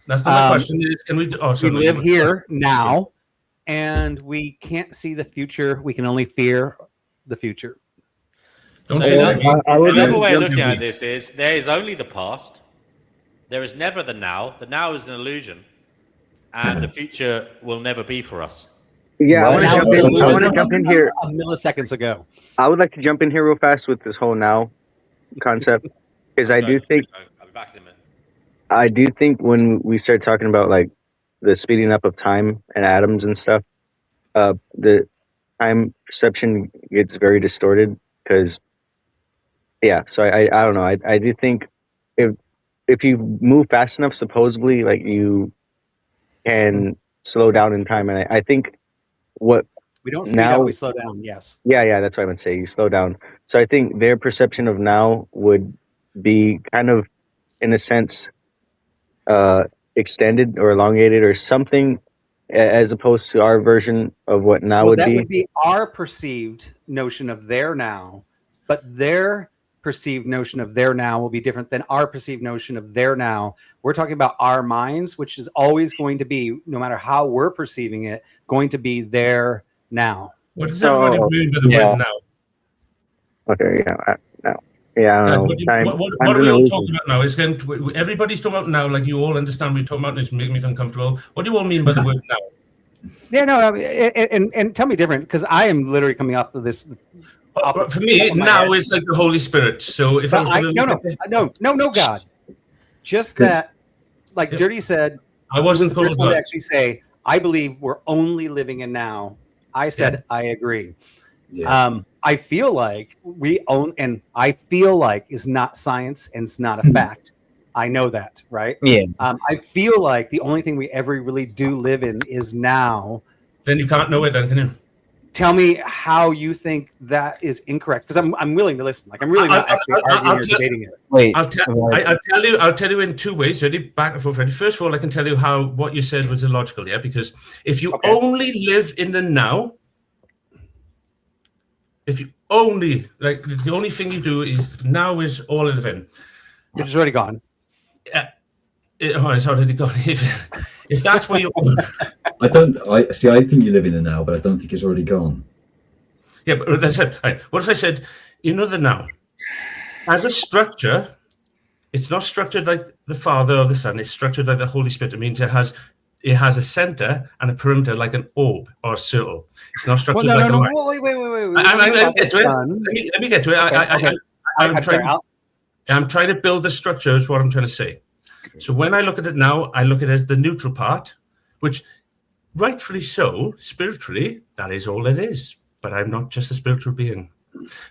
That's not my question. Can we? We live here now, and we can't see the future. We can only fear the future. Another way of looking at this is there is only the past. There is never the now. The now is an illusion, and the future will never be for us. Yeah, I want to jump in here. Milliseconds ago. I would like to jump in here real fast with this whole now concept, because I do think I'll be back in a minute. I do think when we start talking about like the speeding up of time and atoms and stuff, the time perception gets very distorted because, yeah. So I don't know. I do think if you move fast enough, supposedly, like you can slow down in time, and I think what we don't speed up, we slow down. Yes. Yeah, that's what I would say. You slow down. So I think their perception of now would be kind of, in a sense, extended or elongated or something, as opposed to our version of what now would be. That would be our perceived notion of their now, but their perceived notion of their now will be different than our perceived notion of their now. We're talking about our minds, which is always going to be, no matter how we're perceiving it, going to be their now. What does everybody mean by the word now? Okay, yeah, I don't know. What are we all talking about now? Everybody's talking about now, like you all understand what we're talking about, and it's making me uncomfortable. What do you all mean by the word now? Yeah, no, and tell me different, because I am literally coming off of this. For me, now is like the Holy Spirit. So if no, God, just that, like Dirty said, I wasn't the first one God. to actually say, I believe we're only living in now. I said, I agree. Yeah. I feel like we own, and I feel like is not science and it's not a fact. I know that, right? Yeah. I feel like the only thing we ever really do live in is now. Then you can't know it, then, can you? Tell me how you think that is incorrect, because I'm willing to listen. Like I'm really not actually arguing or debating it. Wait, I'll tell you in two ways. Ready? Back and forth. Ready? First of all, I can tell you how what you said was illogical. Yeah, because if you only live in the now, if you only like the only thing you do is now is all I live in. Which is already gone. It's already gone. If that's where you I think you live in the now, but I don't think it's already gone. Yeah, but that's it. Right. What if I said, you know, the now as a structure, it's not structured like the Father or the Son. It's structured like the Holy Spirit. It means it has a center and a perimeter like an orb or a circle. It's not structured like a line. Wait. Let me get to it. I'm trying to build the structure is what I'm trying to say. So when I look at it now, I look at it as the neutral part, which rightfully so, spiritually, that is all it is. But I'm not just a spiritual being.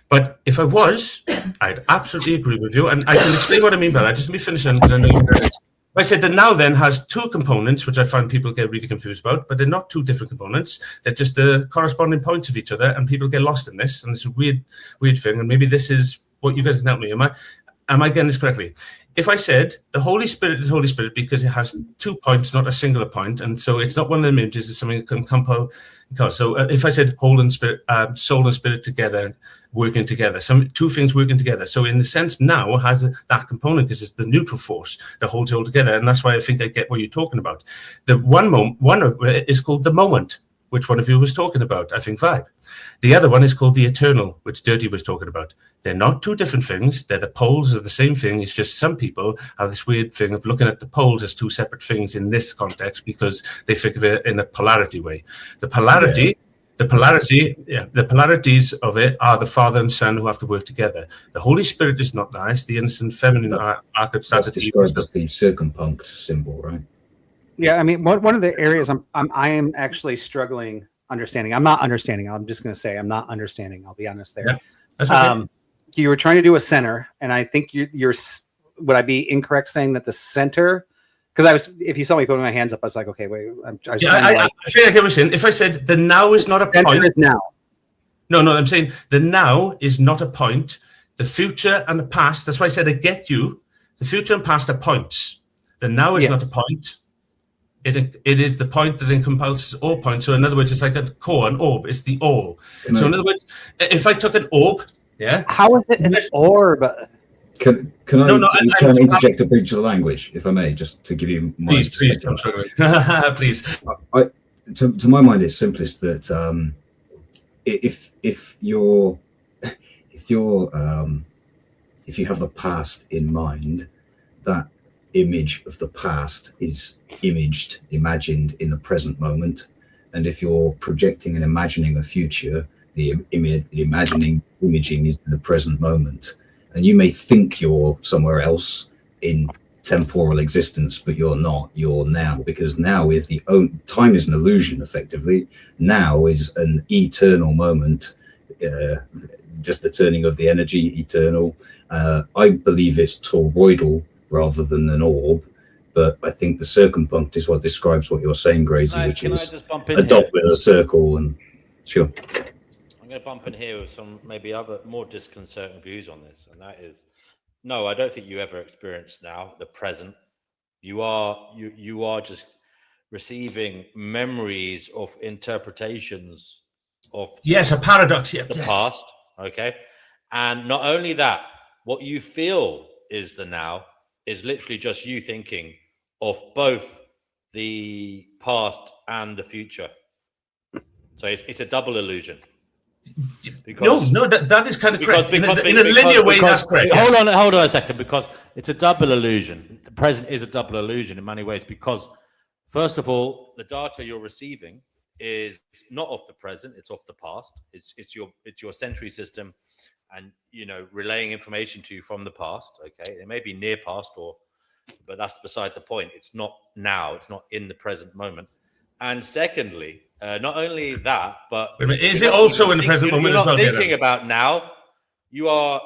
But if I was, I'd absolutely agree with you. And I can explain what I mean by that. Just let me finish. I said that now then has two components, which I find people get really confused about, but they're not two different components. They're just the corresponding points of each other, and people get lost in this. And it's a weird thing. And maybe this is what you guys can help me. Am I getting this correctly? If I said the Holy Spirit is Holy Spirit because it has 2 points, not a singular point, and so it's not one of them images, it's something that can compel. So if I said soul and spirit together, working together, two things working together. So in the sense now has that component because it's the neutral force that holds it all together, and that's why I think I get what you're talking about. The one of it is called the moment, which one of you was talking about, I think Vibe. The other one is called the eternal, which Dirty was talking about. They're not two different things. They're the poles of the same thing. It's just some people have this weird thing of looking at the poles as two separate things in this context because they think of it in a polarity way. The polarities of it are the Father and Son who have to work together. The Holy Spirit is not that. It's the innocent feminine archetype. That's described as the circumpunct symbol, right? Yeah, I mean, one of the areas I am actually struggling understanding. I'm not understanding. I'm just going to say I'm not understanding. I'll be honest there. Yeah, that's okay. You were trying to do a center, and I think you're. Would I be incorrect saying that the center? because if you saw me putting my hands up, I was like, okay, wait. I feel like I was saying, if I said the now is not a point. Is now. No, I'm saying the now is not a point. The future and the past, that's why I said I get you. The future and past are points. The now is not a point. It is the point that encompasses all points. So in other words, it's like a core, an orb. It's the all. So in other words, if I took an orb, how is it an orb? Can I try and interject a breach of language, if I may, just to give you my please, I'm sorry. Please. To my mind, it's simplest that if you have the past in mind, that image of the past is imagined in the present moment, and if you're projecting and imagining a future, the imaging is in the present moment. And you may think you're somewhere else in temporal existence, but you're not. You're now, because now is time is an illusion. Effectively, now is an eternal moment, just the turning of the energy, eternal. I believe it's toroidal rather than an orb, but I think the circumpunct is what describes what you're saying, Gracie, which is a dot with a circle. And sure. I'm going to bump in here with some maybe other more disconcerting views on this, and that is, no, I don't think you ever experience now the present. You are just receiving memories of interpretations of a paradox. The past. Okay, and not only that, what you feel is the now is literally just you thinking of both the past and the future. So it's a double illusion. No, that is kind of correct. In a linear way, that's correct. Hold on a second, because it's a double illusion. The present is a double illusion in many ways, because first of all, the data you're receiving is not of the present, it's of the past. It's your sensory system, and relaying information to you from the past. Okay, it may be near past, but that's beside the point. It's not now. It's not in the present moment. And secondly, not only that, but is it also in the present moment as well? You're not thinking about now. You are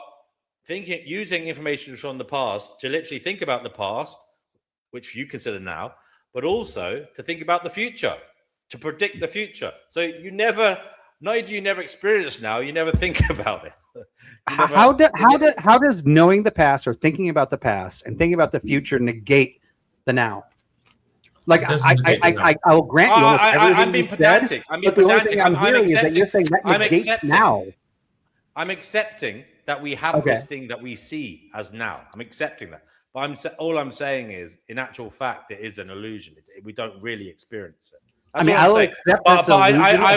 using information from the past to literally think about the past, which you consider now, but also to think about the future, to predict the future. So not only do you never experience now, you never think about it. How does knowing the past or thinking about the past and thinking about the future negate the now? Like I'll grant you almost everything I'm being pedantic. But the only thing I'm hearing is that you're saying that negates now. I'm accepting that we have this thing that we see as now. I'm accepting that. But all I'm saying is, in actual fact, it is an illusion. We don't really experience it. That's I'll accept but I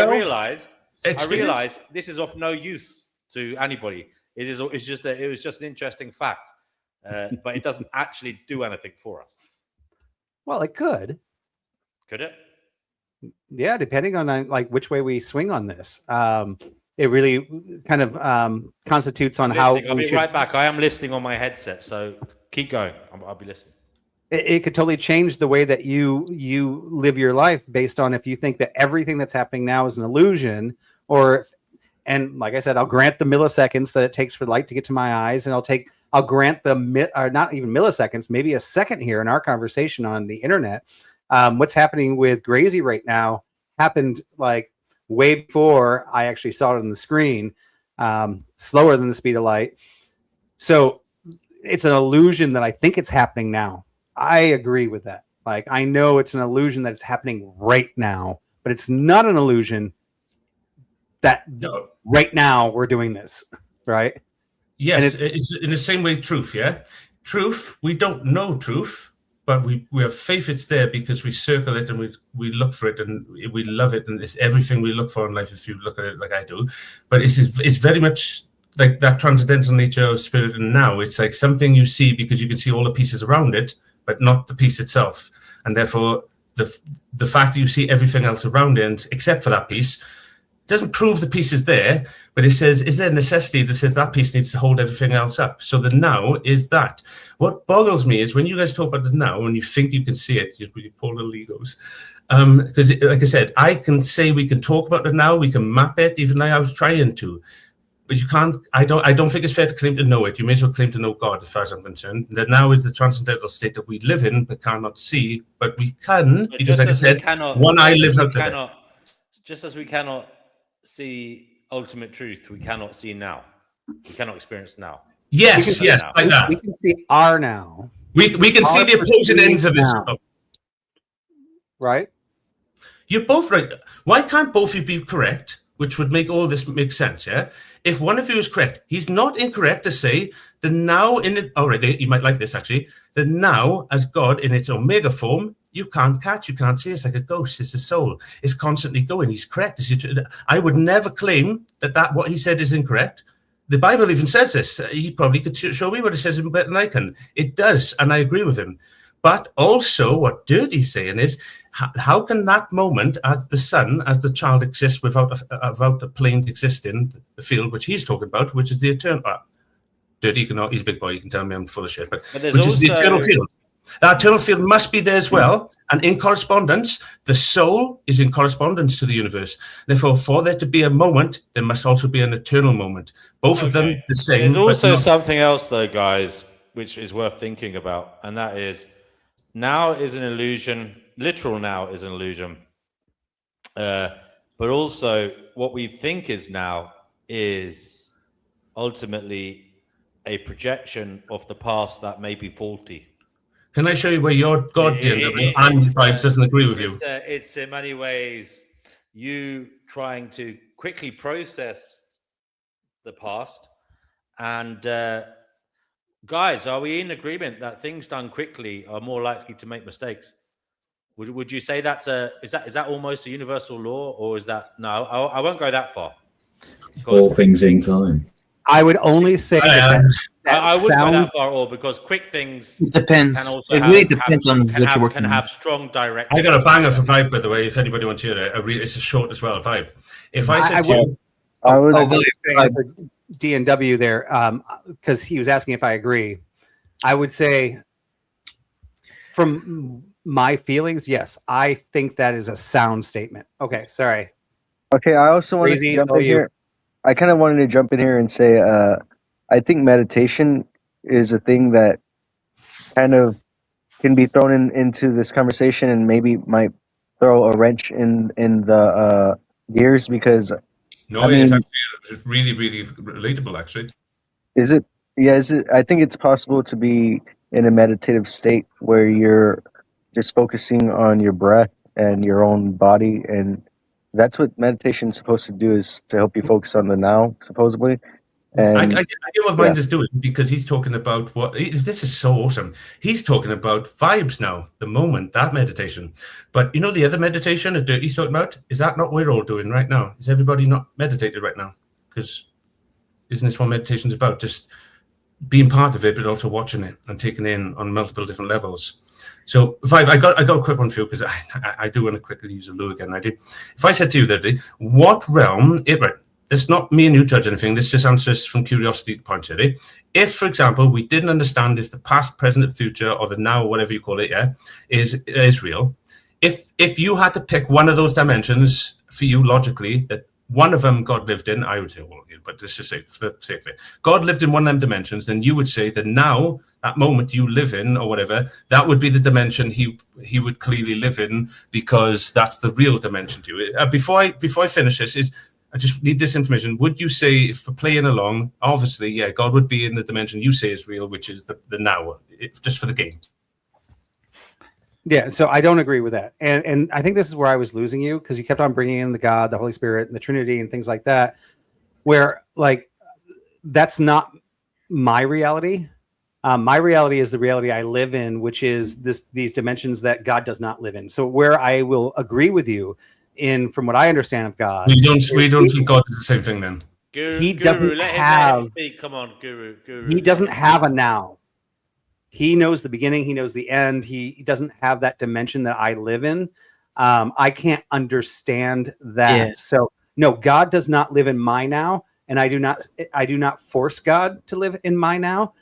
realized this is of no use to anybody. It was just an interesting fact, but it doesn't actually do anything for us. Well, it could. Could it? Yeah, depending on which way we swing on this. It really kind of constitutes on how. I'll be right back. I am listening on my headset, so keep going. I'll be listening. It could totally change the way that you live your life based on if you think that everything that's happening now is an illusion, and like I said, I'll grant the milliseconds that it takes for light to get to my eyes, and I'll grant or not even milliseconds, maybe a second here in our conversation on the internet. What's happening with Gracie right now happened like way before I actually saw it on the screen, slower than the speed of light. So it's an illusion that I think it's happening now. I agree with that. Like, I know it's an illusion that it's happening right now, but it's not an illusion that right now we're doing this, right? Yes, it's in the same way truth, yeah? Truth, we don't know truth, but we have faith it's there because we circle it and we look for it and we love it, and it's everything we look for in life if you look at it like I do. But it's very much like that transcendental nature of spirit, and now it's like something you see because you can see all the pieces around it, but not the piece itself. And therefore, the fact that you see everything else around it, except for that piece, doesn't prove the piece is there, but it says, is there a necessity that says that piece needs to hold everything else up? So the now is that. What boggles me is when you guys talk about the now, and you think you can see it, you pull little egos. Because like I said, I can say we can talk about it now, we can map it, even though I was trying to. But you can't. I don't think it's fair to claim to know it. You may as well claim to know God, as far as I'm concerned. That now is the transcendental state that we live in, but cannot see. But we can, But because, just like I as we said, cannot, one eye just as lives we out there. cannot, just as we cannot see ultimate truth, we cannot see now. We cannot experience now. Yes, yes, now. like that. We can see our now. We can see Our the opposing ends of this. now. Right? You're both right. Why can't both of you be correct? Which would make all this make sense, yeah? If one of you is correct, he's not incorrect to say the now in it. Already, you might like this actually. The now as God in its omega form, you can't catch, you can't see. It's like a ghost. It's a soul. It's constantly going. He's correct. I would never claim that what he said is incorrect. The Bible even says this. He probably could show me what it says better than I can. It does, and I agree with him. But also, what Dirty's saying is, how can that moment, as the sun, as the child, exist without a plane existing, the field which he's talking about, which is the eternal? Dirty, he's a big boy. You can tell me I'm full of shit, but there's which is the also- eternal field. That eternal field must be there as well, and in correspondence, the soul is in correspondence to the universe. Therefore, for there to be a moment, there must also be an eternal moment. Both of them the same. There's but also not- something else, though, guys, which is worth thinking about, and that is now is an illusion. Literal now is an illusion. But also, what we think is now is ultimately a projection of the past that may be faulty. Can I show you where your God and vibes doesn't agree with you? It's in many ways you trying to quickly process the past. And guys, are we in agreement that things done quickly are more likely to make mistakes? Would you say is that almost a universal law, or is that no? I won't go that far. All things in time. I would only say that I wouldn't go sounds- that far, or because quick things It depends. can also It really depends on what you're working can on. have strong direct. I got a banger for vibe, by the way. If anybody wants to hear it, it's a short as well vibe. If I said to you, I would- was for D&W there, because he was asking if I agree. I would say, from my feelings, yes, I think that is a sound statement. Okay, sorry. Okay, I also wanted Crazy, to jump so in you- here. I kind of wanted to jump in here and say, I think meditation is a thing that kind of can be thrown into this conversation and maybe might throw a wrench in the gears because no, I it is mean, actually really, really relatable. Actually, is it? Yeah, is it? I think it's possible to be in a meditative state where you're just focusing on your breath and your own body, and that's what meditation's supposed to do, is to help you focus on the now, supposedly. And I get what Mind is doing, because he's talking about this is so awesome. He's talking about vibes now, the moment, that meditation. But you know, the other meditation that Dirty's talking about, is that not what we're all doing right now? Is everybody not meditated right now? Because isn't this what meditation's about? Just being part of it, but also watching it and taking it in on multiple different levels. So, Vibe, I got a quick one for you, because I do want to quickly use a loo again. I do. If I said to you that, what realm? Right, it's not me and you judge anything. This just answers from curiosity point of view. If, for example, we didn't understand if the past, present, and future, or the now, whatever you call it, is real. If you had to pick one of those dimensions for you logically, that one of them God lived in, I would say all of you, but let's just say for the sake of it, God lived in one of them dimensions, then you would say that now, that moment you live in, or whatever, that would be the dimension he would clearly live in, because that's the real dimension to you. Before I finish this, I just need this information. Would you say, if for playing along, obviously, yeah, God would be in the dimension you say is real, which is the now, just for the game? Yeah, so I don't agree with that, and I think this is where I was losing you, because you kept on bringing in the God, the Holy Spirit, and the Trinity, and things like that, where like that's not my reality. My reality is the reality I live in, which is these dimensions that God does not live in. So where I will agree with you from what I understand of God, We don't think God is the same thing then. He Guru, doesn't let have. him speak. Come on, Guru. He doesn't have a now. He knows the beginning. He knows the end. He doesn't have that dimension that I live in. I can't understand that. Yeah. So no, God does not live in my now, and I do not force God to live in my now,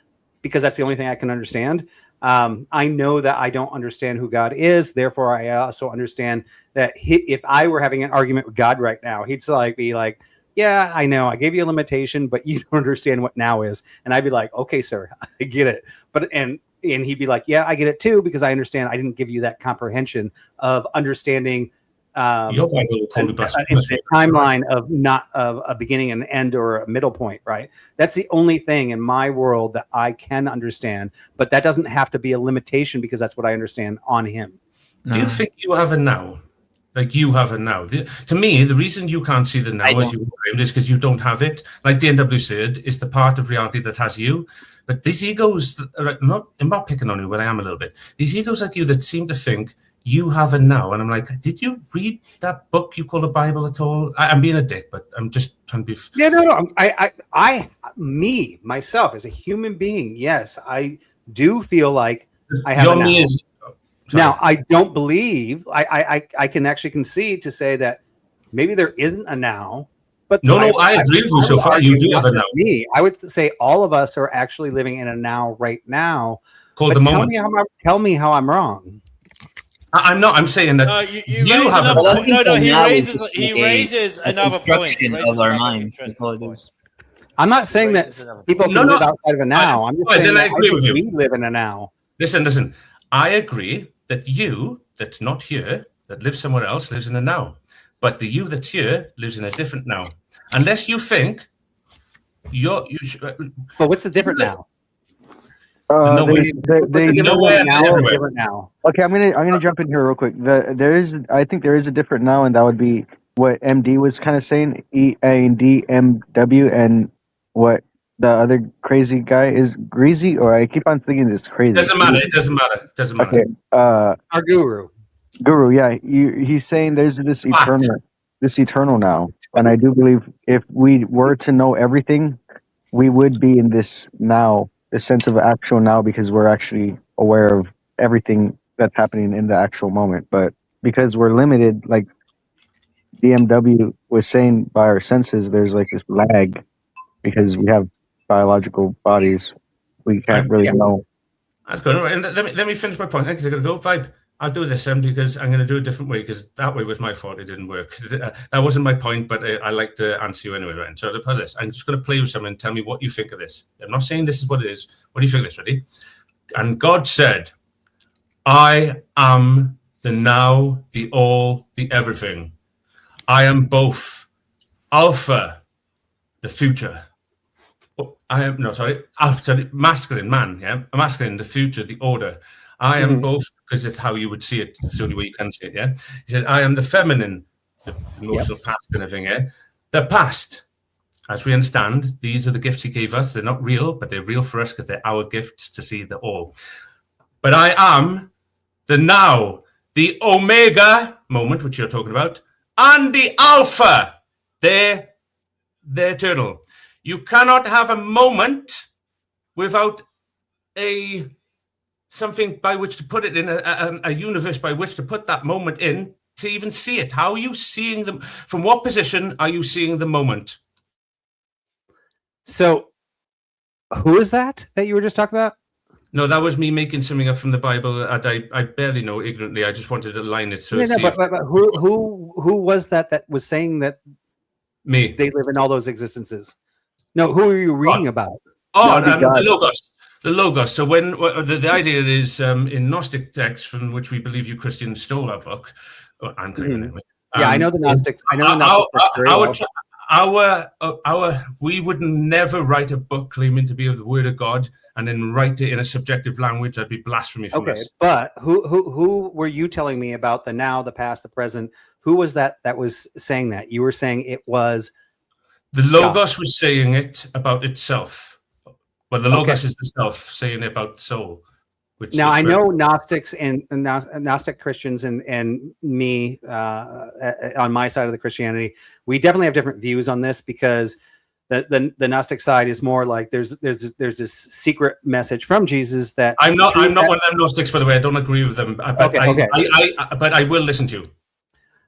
because that's the only thing I can understand. I know that I don't understand who God is. Therefore, I also understand that if I were having an argument with God right now, he'd be like, yeah, I know I gave you a limitation, but you don't understand what now is. And I'd be like, okay, sir, I get it. But and he'd be like, yeah, I get it too, because I understand I didn't give you that comprehension of understanding Your Bible will call you a blasphemous. timeline of not of a beginning and end or a middle point, right? That's the only thing in my world that I can understand, but that doesn't have to be a limitation because that's what I understand on him. Do you think you have a now? Like you have a now? To me, the reason you can't see the now as you claimed is because you don't have it. Like the NW said, it's the part of reality that has you. But these egos, I'm not picking on you, but I am a little bit. These egos like you that seem to think you have a now. And I'm like, did you read that book you call the Bible at all? I'm being a dick, but I'm just trying to be... Yeah, no. I myself, as a human being, yes, I do feel like I have Your a now. me is... Now, I don't believe, I can actually concede to say that maybe there isn't a now. But No, I agree with you so far. You do have a now. Me, I would say all of us are actually living in a now right now. Called the moment. Tell me how I'm wrong. I'm not. I'm saying that you have a another, point. he raises another point. Of our minds. That's all it is. I'm not saying that people can live outside of a now. I'm just saying that I think we live in a now. Listen. I agree that you that's not here, that lives somewhere else, lives in a now. But the you that's here lives in a different now. Unless you think you should. But what's the different now? Everywhere. Now. Okay, I'm gonna jump in here real quick. I think there is a different now, and that would be what MD was kind of saying, EANDMW, and what the other crazy guy is greasy, or I keep on thinking it's crazy. It doesn't matter. Okay, our guru, yeah, he's saying there's this eternal now, and I do believe if we were to know everything, we would be in this now, the sense of actual now, because we're actually aware of everything that's happening in the actual moment. But because we're limited, like DMW was saying, by our senses, there's like this lag because we have biological bodies. We can't really know. That's good. And let me finish my point because I'm going to go vibe. I'll do this because I'm going to do it a different way because that way was my fault. It didn't work. That wasn't my point, but I like to answer you anyway, Ryan. So to put this, I'm just going to play with something and tell me what you think of this. I'm not saying this is what it is. What do you think of this? Ready? And God said, I am the now, the all, the everything. I am both Alpha, the future. Masculine man, yeah? Masculine, the future, the order. I am both, because it's how you would see it. It's the only way you can see it, yeah? He said, I am the feminine, the emotional past and everything, yeah? The past, as we understand, these are the gifts he gave us. They're not real, but they're real for us because they're our gifts to see the all. But I am the now, the omega moment, which you're talking about, and the alpha. They're eternal. You cannot have a moment without something by which to put it in, a universe by which to put that moment in to even see it. How are you seeing them? From what position are you seeing the moment? So, who is that you were just talking about? No, that was me making something up from the Bible. I barely know ignorantly. I just wanted to line it. But who was that was saying that me? They live in all those existences. No, who are you reading about? The Logos. The Logos. So when the idea is in Gnostic texts from which we believe you Christians stole our book. I'm claiming anyway. I know the Gnostics. I know the Gnostics. We would never write a book claiming to be of the Word of God and then write it in a subjective language. That'd be blasphemy from us. But who were you telling me about the now, the past, the present? Who was that was saying that? You were saying it was the Logos was saying it about itself. Well, the Logos is the self saying it about the soul. Now I know Gnostics and Gnostic Christians and me on my side of the Christianity, we definitely have different views on this because the Gnostic side is more like there's this secret message from Jesus that I'm not one of them Gnostics, by the way. I don't agree with them, but I will listen to you.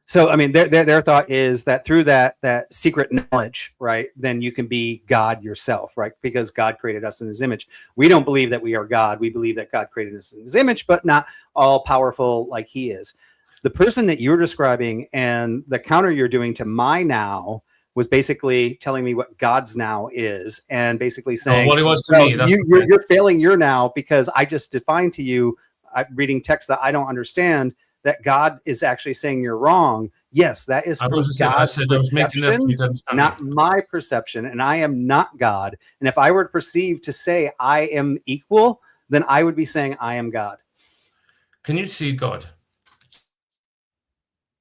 So, I mean, their thought is that through that secret knowledge, right, then you can be God yourself, right? Because God created us in his image. We don't believe that we are God. We believe that God created us in his image, but not all powerful like he is. The person that you're describing and the counter you're doing to my now was basically telling me what God's now is, and basically saying, what it was to well, me, that's you're failing your now because I just defined to you, reading text that I don't understand, that God is actually saying you're wrong. Yes, that is from God's perception, not my perception, and I am not God. And if I were perceived to say I am equal, then I would be saying I am God. Can you see God?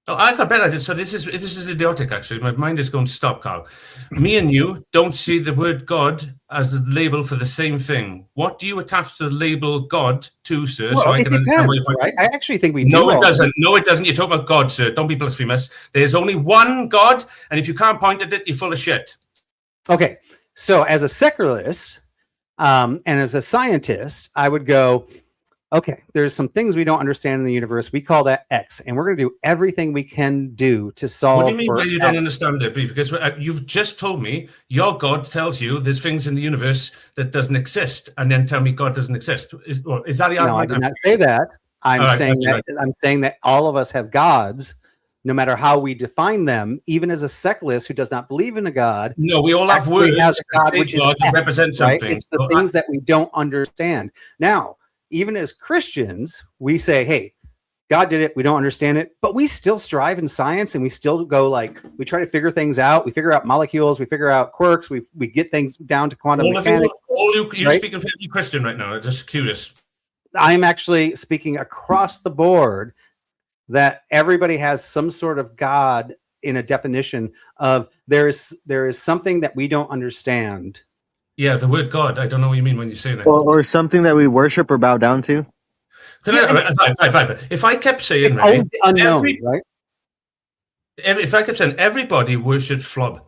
Oh, I got better. So this is idiotic, actually. My mind is going to stop, Carl. Me and you don't see the word God as a label for the same thing. What do you attach the label God to, sir? Well, so I it can understand what depends, you're right? I actually think we No, do. it doesn't. No, it doesn't. You're talking about God, sir. Don't be blasphemous. There's only one God, and if you can't point at it, you're full of shit. Okay, so as a secularist and as a scientist, I would go, okay, there's some things we don't understand in the universe. We call that X, and we're going to do everything we can do to solve. What do you mean for by you X. don't understand it? Because you've just told me your God tells you there's things in the universe that doesn't exist, and then tell me God doesn't exist. Is that the argument? No, I did not say that. I'm saying that all of us have gods, no matter how we define them. Even as a secularist who does not believe in a God, No, we all have actually words has a God that which is X, represent right? something. It's the things that we don't understand. Now, even as Christians, we say, hey, God did it. We don't understand it, but we still strive in science, and we still go we try to figure things out. We figure out molecules. We figure out quirks. We get things down to quantum mechanics. You're right? speaking for every Christian right now. Just curious. I'm actually speaking across the board that everybody has some sort of God in a definition of there is something that we don't understand. Yeah, the word God. I don't know what you mean when you say that. Or something that we worship or bow down to. If I kept saying, it's always the unknown, right? If I kept saying everybody worships Flob,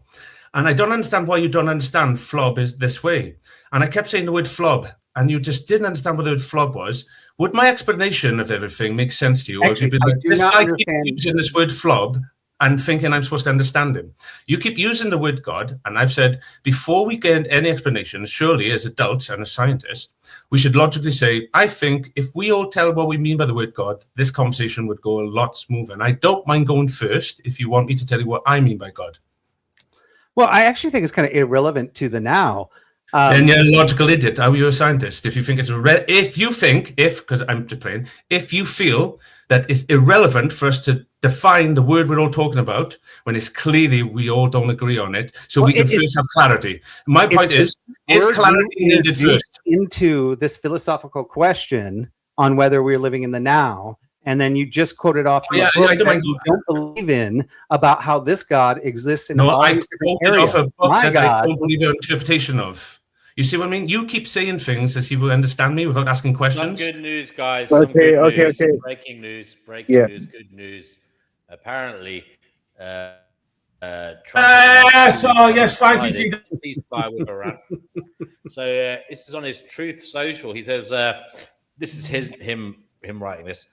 and I don't understand why you don't understand Flob is this way, and I kept saying the word Flob, and you just didn't understand what the word Flob was, would my explanation of everything make sense to you? Or would you be like, this guy keeps using this word Flob and thinking I'm supposed to understand him? You keep using the word God, and I've said, before we get any explanation, surely as adults and as scientists, we should logically say, I think if we all tell what we mean by the word God, this conversation would go a lot smoother. And I don't mind going first if you want me to tell you what I mean by God. Well, I actually think it's kind of irrelevant to the now. Then you're a logical idiot. How are you a scientist? If you think because I'm just playing, if you feel that it's irrelevant for us to define the word we're all talking about, when it's clearly we all don't agree on it, so we can first have clarity. My point is clarity needed first? Into this philosophical question on whether we're living in the now, and then you just quoted off a book that you don't believe in about how this God exists in all these different areas. Off a book My that God. I don't believe your interpretation of. You see what I mean? You keep saying things as if you understand me without asking questions. Some good news, guys. Okay, Some good okay, news. okay. Breaking news. Yeah. Good news. Apparently, Trump yes, thank you. ceasefire with Iran. So this is on his Truth Social. He says, "This is him writing this.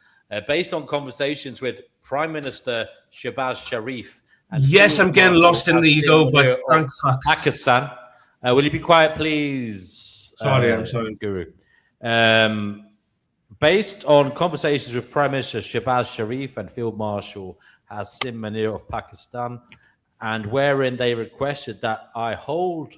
Based on conversations with Prime Minister Shehbaz Sharif and Yes, Field I'm getting Marshal lost in the Qasim ego, but Munir of thank fuck. Pakistan. Will you be quiet, please? Sorry, I'm sorry. Guru. Based on conversations with Prime Minister Shehbaz Sharif and Field Marshal Qasim Munir of Pakistan, and wherein they requested that I hold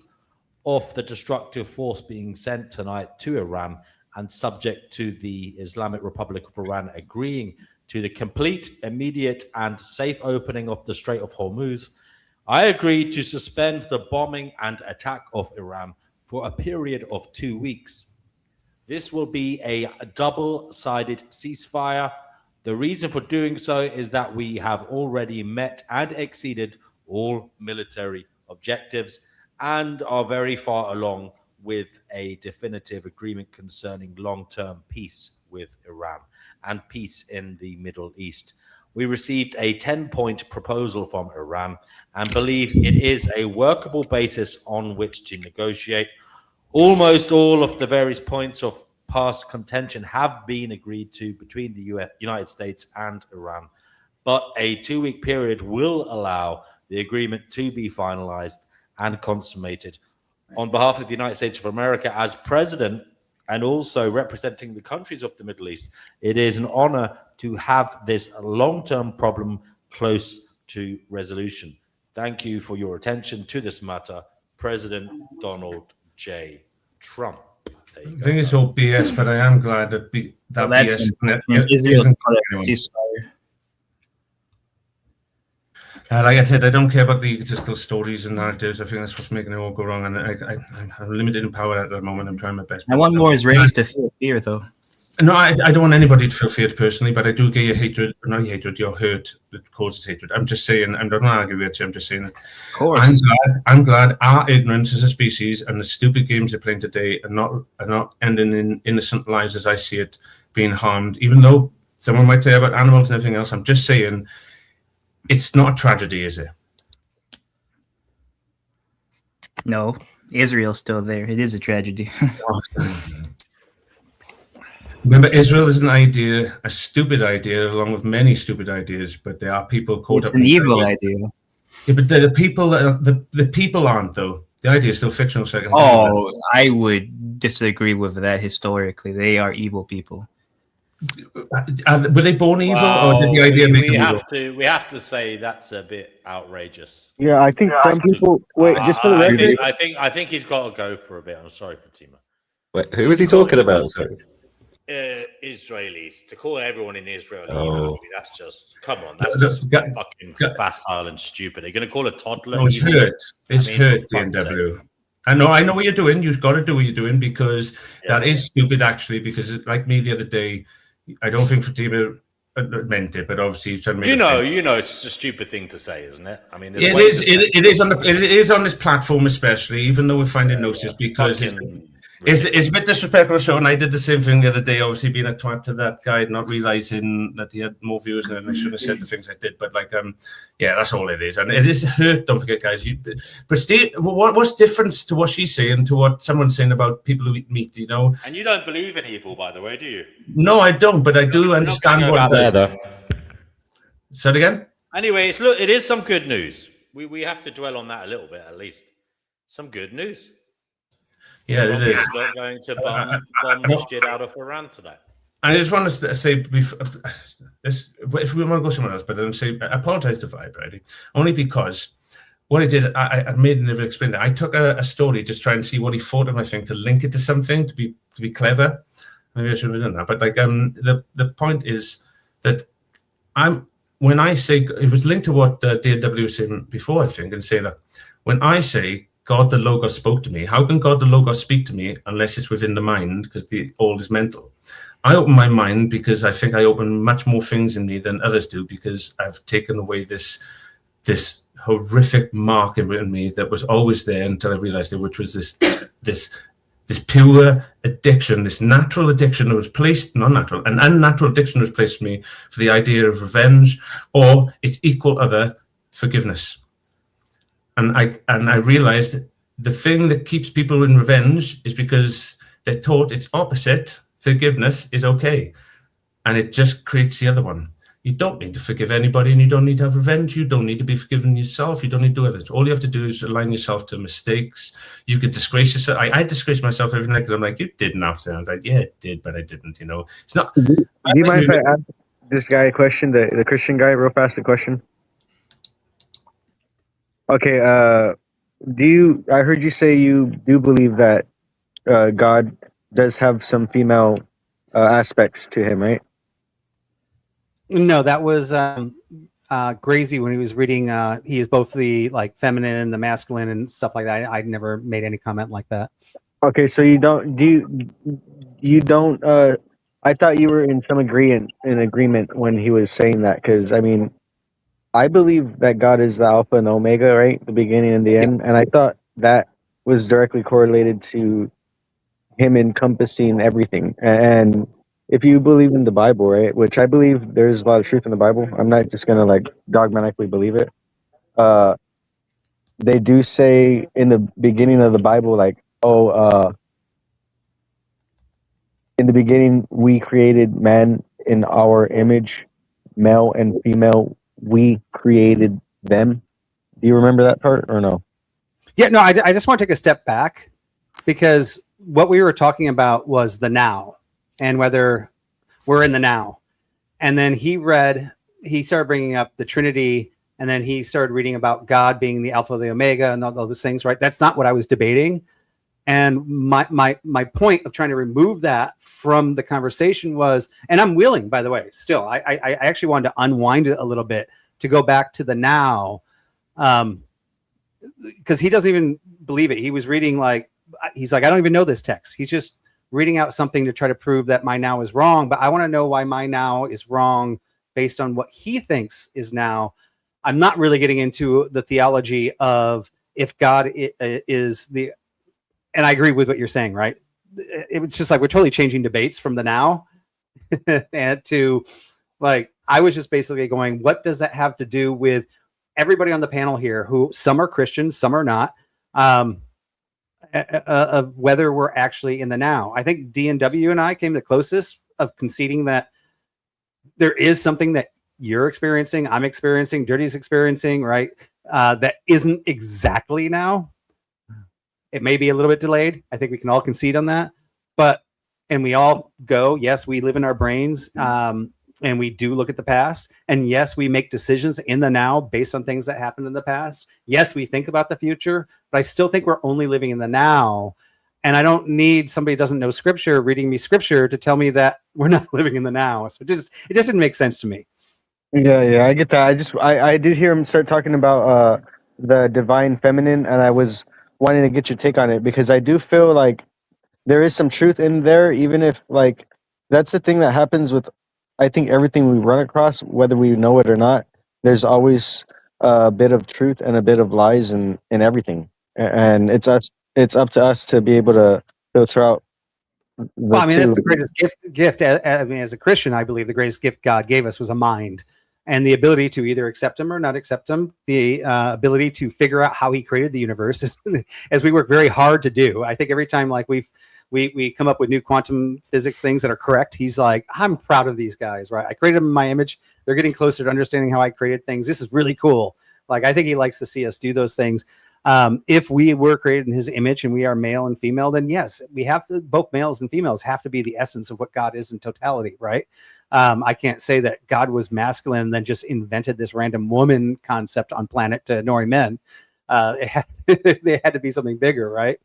off the destructive force being sent tonight to Iran, and subject to the Islamic Republic of Iran agreeing to the complete, immediate, and safe opening of the Strait of Hormuz, I agreed to suspend the bombing and attack of Iran for a period of 2 weeks. This will be a double-sided ceasefire. The reason for doing so is that we have already met and exceeded all military objectives and are very far along with a definitive agreement concerning long-term peace with Iran and peace in the Middle East. We received a 10-point proposal from Iran and believe it is a workable basis on which to negotiate. Almost all of the various points of past contention have been agreed to between the United States and Iran, but a 2-week period will allow the agreement to be finalized and consummated. On behalf of the United States of America as president and also representing the countries of the Middle East, it is an honor to have this long-term problem close to resolution. Thank you for your attention to this matter, President Donald J. Trump. There you I go. think it's all BS, but I am glad that Well, that's BS Israel's isn't called a anyone. ceasefire. Like I said, I don't care about the egotistical stories and narratives. I think that's what's making it all go wrong. And I'm limited in power at the moment. I'm trying my best. I want more Israelis to feel fear, though. No, I don't want anybody to feel feared personally, but I do get your hatred, not your hatred, your hurt that causes hatred. I'm just saying, I'm not arguing with you, I'm just saying that. Of course. I'm glad our ignorance as a species and the stupid games they're playing today are not ending in innocent lives as I see it being harmed. Even though someone might say about animals and everything else, I'm just saying it's not a tragedy, is it? No, Israel's still there. It is a tragedy. Remember, Israel is an idea, a stupid idea, along with many stupid ideas. But there are people caught It's up. an in evil it. idea. Yeah, but the people, the people aren't though. The idea is still fictional. Second. Oh, I would disagree with that. Historically, they are evil people. Were they born evil, or did the idea make them evil? We have to say that's a bit outrageous. Yeah, I think some people. Wait, just for the record. I think he's got to go for a bit. I'm sorry, Fatima. Wait, who is he talking about? Sorry. Israelis, to call everyone in Israel Oh. that's just, come on, that's just fucking facile and stupid. Are you going to call a toddler No, it's evil? hurt. It's I mean, hurt, for fuck's DNW. I know what you're doing. You've got to do what you're doing because that is stupid, actually. Because like me the other day, I don't think Fatima meant it, but obviously he's trying to make You know, it's a stupid thing to say, isn't it? I mean, it is on this platform, especially, even though we're finding Gnosis, because it's a bit disrespectful show, and I did the same thing the other day, obviously being a twat to that guy, not realizing that he had more views than I should have said the things I did. But yeah, that's all it is, and it is hurt. Don't forget, guys. But Steve, what's difference to what she's saying to what someone's saying about people who eat meat? You know, And you don't believe in evil, by the way, do you? no, I don't, but I do understand what it is. Say it again. Anyways, look, it is some good news. We have to dwell on that a little bit, at least. Some good news. Yeah, it is. Not going to bomb the shit out of Iran today. I just want to say, if we want to go somewhere else, but then say, I apologize to Vibe, right? Only because what I did, I made and never explained it. I took a story, just try and see what he thought of my thing, to link it to something, to be clever. Maybe I should have done that. But the point is that when I say, it was linked to what DW was saying before, I think, and say that when I say God the Logos spoke to me, how can God the Logos speak to me unless it's within the mind, because the all is mental? I open my mind because I think I open much more things in me than others do, because I've taken away this horrific mark in me that was always there until I realized it, which was this pure addiction, this natural addiction that was placed, not natural, an unnatural addiction was placed in me for the idea of revenge or its equal other, forgiveness. And I realized the thing that keeps people in revenge is because they're taught its opposite, forgiveness, is okay. And it just creates the other one. You don't need to forgive anybody, and you don't need to have revenge. You don't need to be forgiven yourself. You don't need to do it. All you have to do is align yourself to mistakes. You could disgrace yourself. I disgrace myself every night because I'm like, you didn't have to. I was like, yeah, it did, but I didn't. You know, it's not. Do you mind if I ask this guy a question, the Christian guy, real fast, a question? Okay, I heard you say you do believe that God does have some female aspects to him, right? No, that was Gracie when he was reading. He is both the feminine and the masculine and stuff like that. I never made any comment like that. Okay, so you don't I thought you were in some agreement when he was saying that, because I mean, I believe that God is the Alpha and Omega, right? The beginning and the end. And I thought that was directly correlated to him encompassing everything. And if you believe in the Bible, right, which I believe there's a lot of truth in the Bible, I'm not just going to dogmatically believe it. They do say in the beginning of the Bible, in the beginning, we created man in our image, male and female. We created them. Do you remember that part or no? Yeah, no, I just want to take a step back, because what we were talking about was the now and whether we're in the now. And then he started bringing up the Trinity And then he started reading about God being the Alpha, the Omega, and all those things, right? That's not what I was debating. And my point of trying to remove that from the conversation was, and I'm willing, by the way, still, I actually wanted to unwind it a little bit to go back to the now, because he doesn't even believe it. He was reading he's like, I don't even know this text. He's just reading out something to try to prove that my now is wrong. But I want to know why my now is wrong based on what he thinks is now. I'm not really getting into the theology of if God is the, and I agree with what you're saying, right? It was just like, we're totally changing debates from the now and to I was just basically going, what does that have to do with everybody on the panel here, who some are Christians, some are not, of whether we're actually in the now. I think D&W and I came the closest of conceding that there is something that you're experiencing, I'm experiencing, Dirty's experiencing, right? That isn't exactly now. It may be a little bit delayed. I think we can all concede on that. And we all go, yes, we live in our brains, and we do look at the past. And yes, we make decisions in the now based on things that happened in the past. Yes, we think about the future, but I still think we're only living in the now. And I don't need somebody who doesn't know scripture reading me scripture to tell me that we're not living in the now. So it just didn't make sense to me. Yeah, I get that. I did hear him start talking about the divine feminine, and I was wanting to get your take on it because I do feel like there is some truth in there, even if that's the thing that happens with I think everything we run across, whether we know it or not. There's always a bit of truth and a bit of lies in everything, and it's up to us to be able to filter out the Well, I mean, two. that's the greatest gift. I mean, as a Christian, I believe the greatest gift God gave us was a mind and the ability to either accept him or not accept him. The ability to figure out how he created the universe, as we work very hard to do. I think every time we come up with new quantum physics things that are correct, he's like, I'm proud of these guys, right? I created them in my image. They're getting closer to understanding how I created things. This is really cool. I think he likes to see us do those things. If we were created in his image and we are male and female, then yes, we have to, both males and females have to be the essence of what God is in totality, right? I can't say that God was masculine and then just invented this random woman concept on planet to annoy men. They had to be something bigger, right?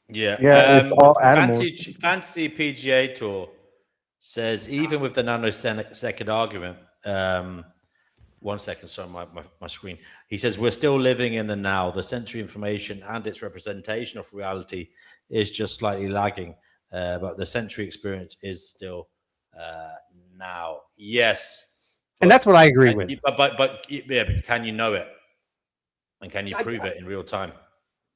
Yeah. It's all animals. Fantasy PGA Tour says even with the nanosecond argument, 1 second, sorry, my screen. He says we're still living in the now. The sensory information and its representation of reality is just slightly lagging, but the sensory experience is still now. Yes, and that's what I agree with. But can you know it, and can you prove it in real time?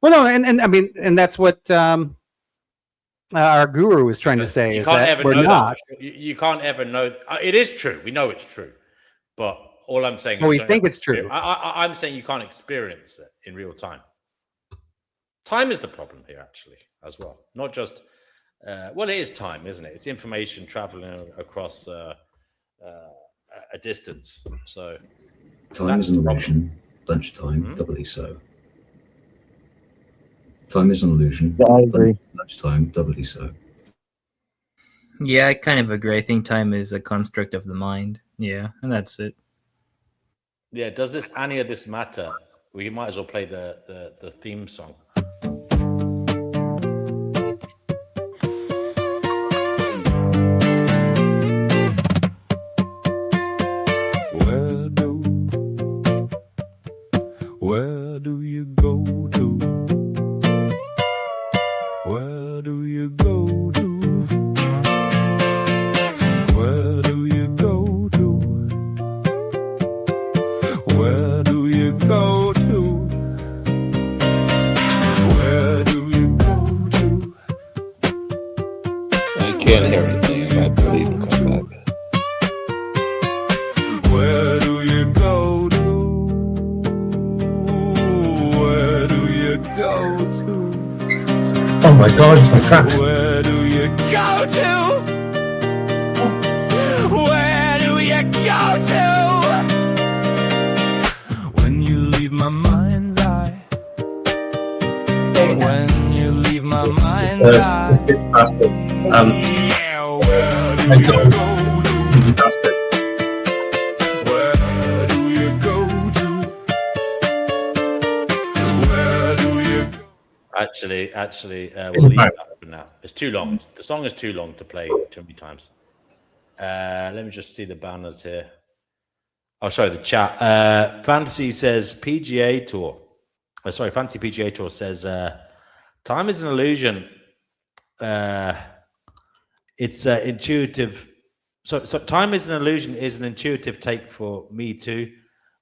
Well, no, and I mean, and that's what our guru was trying to say. You is can't that ever we're know not. that. You can't ever know. It is true. We know it's true, but all I'm saying is Well, we you don't think ever it's true. I'm saying you can't experience it in real time. Time is the problem here, actually, as well. Not just well, it is time, isn't it? It's information traveling across a distance. So time is an illusion. Lunchtime, doubly so. Time is an illusion. Yeah, I agree. Lunchtime, doubly so. Yeah, I kind of agree. I think time is a construct of the mind. Yeah, and that's it. Yeah, does any of this matter? We might as well play the theme song. Where do you go to? Where do you go to? Where do you go to? Where do you go to? Where do you go to? I can't hear anything. I believe will come back. Where do you go to? Where do you go to? Oh my God, it's my crap. Where do you go to? Where do you go to? When you leave my mind's eye. When you leave my mind's eye. Let's get past it. Yeah, where do I you don't. go Easy past it. to? Where do you go to? actually, we'll It's leave about- that for now. It's too long. The song is too long to play too many times. Let me just see the banners here. Oh, sorry, the chat. Fantasy says PGA Tour. Fantasy PGA Tour says time is an illusion. It's intuitive. So time is an illusion is an intuitive take for me too.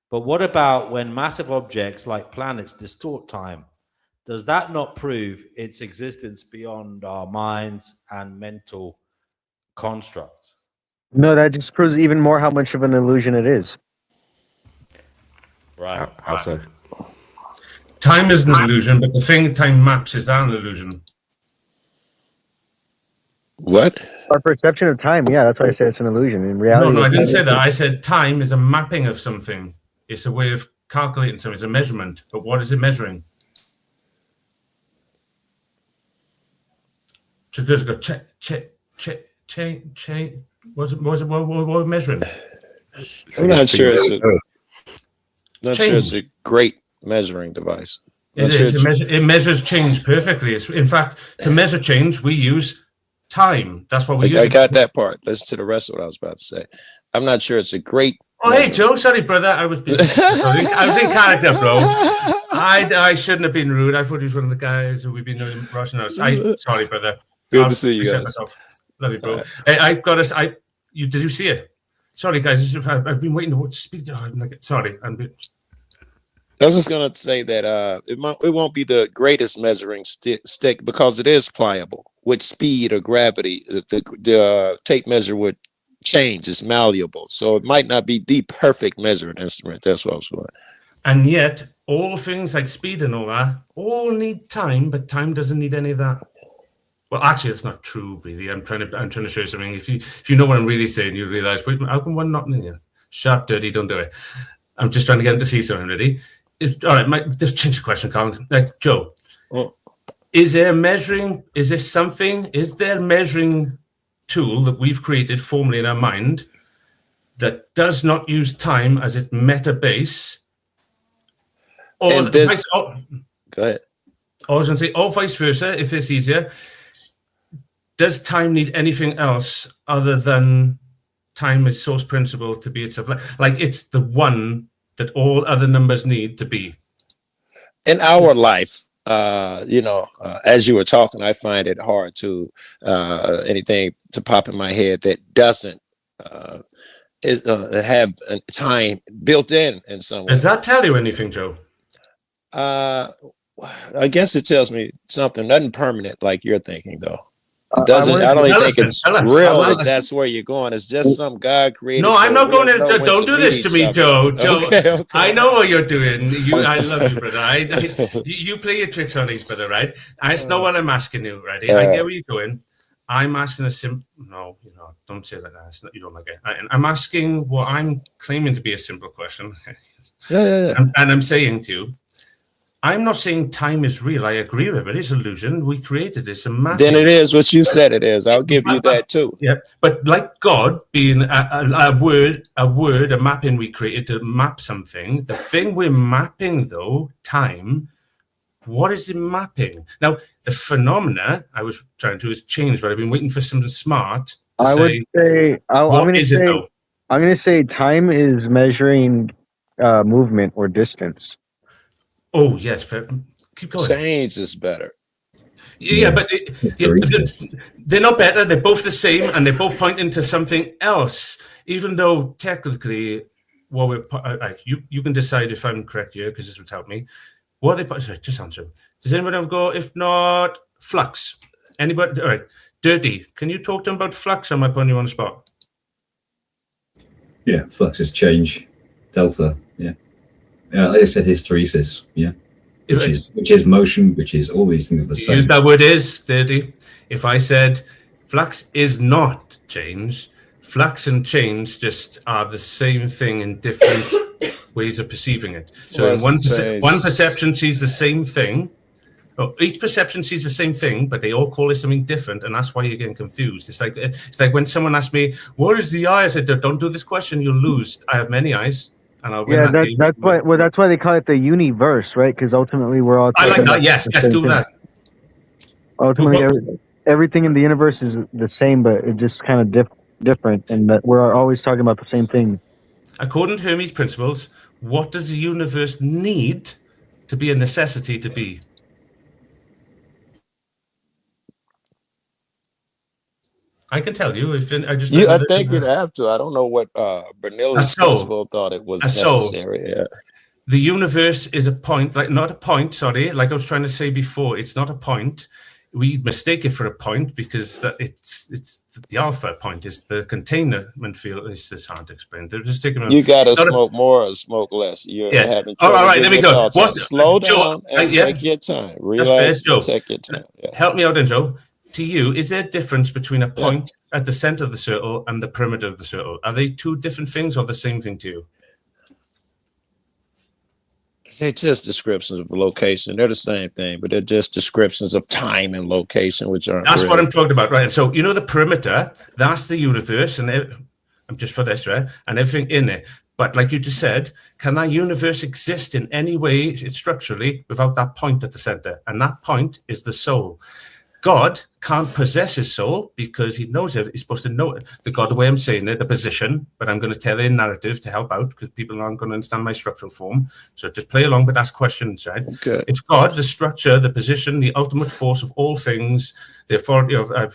But what about when massive objects like planets distort time? Does that not prove its existence beyond our minds and mental constructs? No, that just proves even more how much of an illusion it is. Right. How so? Time is an illusion, but the thing time maps is an illusion. What? Our perception of time, yeah, that's why I say it's an illusion. In reality, No, I didn't it's- say that. I said time is a mapping of something. It's a way of calculating something. It's a measurement. But what is it measuring? So just go check. What are we measuring? I'm not sure it's a, not sure Change. it's a great measuring device. It is. It measures change perfectly. In fact, to measure change, we use time. That's what we use. I got that part. Listen to the rest of what I was about to say. I'm not sure it's a great. Oh, hey, Joe. Sorry, brother. I was in character, bro. I shouldn't have been rude. I thought he was one of the guys who we've been rushing us. Sorry, brother. Good to see you guys. Myself. Love you, bro. Hey, I've got us. Did you see it? Sorry, guys. I've been waiting to speak to her. Sorry. I was just gonna say that it won't be the greatest measuring stick because it is pliable. With speed or gravity, the tape measure would change. It's malleable, so it might not be the perfect measuring instrument. That's what I was going. And yet, all things like speed and all that all need time, but time doesn't need any of that. Well, actually, it's not true, really. I'm trying to show you something. If you know what I'm really saying, you realize, wait, how come one not in here? Sharp, dirty, don't do it. I'm just trying to get him to see something. Ready? All right, just change the question, Colin. Joe, is there measuring tool that we've created formally in our mind that does not use time as its meta base? Or Go ahead. I was going to say, or vice versa, if it's easier. Does time need anything else other than time is source principle to be itself? Like it's the one that all other numbers need to be. In our life, as you were talking, I find it hard to anything to pop in my head that doesn't have time built in some way. Does that tell you anything, Joe? I guess it tells me something. Nothing permanent like you're thinking, though. It doesn't. I don't even think it's real. That's where you're going. It's just some guy created. No, I'm not going to. Don't do this to me, Joe. Okay. I know what you're doing. I love you, brother. You play your tricks on these, brother, right? It's not what I'm asking you, right? I get where you're going. I'm asking a simple. No, don't say that. You don't like it. I'm asking what I'm claiming to be a simple question. Yeah. And I'm saying to you, I'm not saying time is real. I agree with it. It's illusion. We created this. Then it is what you said it is. I'll give you that too. Yeah, but like God being a word, a mapping we created to map something. The thing we're mapping, though, time. What is it mapping? Now, the phenomena I was trying to is change, but I've been waiting for something smart. I'm going to say time is measuring movement or distance. Oh, yes. Keep going. Change is better. Yeah, but they're not better. They're both the same, and they're both pointing to something else. Even though technically, you can decide if I'm correct here because this would help me. What they sorry, just answer. Does anyone ever go? If not, flux. Anybody? All right. Dirty. Can you talk to them about flux? Am I putting you on the spot? Yeah, flux is change. Delta. Yeah. Like I said, hysteresis. Yeah. Which is motion, which is all these things are the same. That word is dirty. If I said flux is not change, flux and change just are the same thing in different ways of perceiving it. So in one perception sees the same thing. Each perception sees the same thing, but they all call it something different, and that's why you're getting confused. It's like when someone asks me, "What is the eye?" I said, "Don't do this question. You'll lose. I have many eyes." And I'll win that's why they call it the universe, right? Because ultimately we're all. I like that. Yes, do that. Ultimately, everything in the universe is the same, but it's just kind of different, and that we're always talking about the same thing. According to Hermes' principles, what does the universe need to be a necessity to be? I can tell you if I just I think you'd have to. I don't know what Bernoulli's principle thought it was necessary. Yeah. The universe is a point, like not a point, sorry, like I was trying to say before, it's not a point. We mistake it for a point because it's the alpha point is the containment field. It's just hard to explain. They're just taking you got to smoke more or smoke less. You're having trouble. All right, let me go. Slow down and take your time. Relax and take your time. Yeah. Help me out, then, Joe. To you, is there a difference between a point at the center of the circle and the perimeter of the circle? Are they two different things or the same thing to you? They're just descriptions of location. They're the same thing, but they're just descriptions of time and location, which aren't. That's what I'm talking about, right? And so, you know, the perimeter, that's the universe, and I'm just for this, right? And everything in it. But like you just said, can that universe exist in any way structurally without that point at the center? And that point is the soul. God can't possess his soul because he knows it. He's supposed to know it. The God, the way I'm saying it, the position, but I'm going to tell a narrative to help out because people aren't going to understand my structural form. So just play along, but ask questions, right? Okay. If God, the structure, the position, the ultimate force of all things, the authority of, it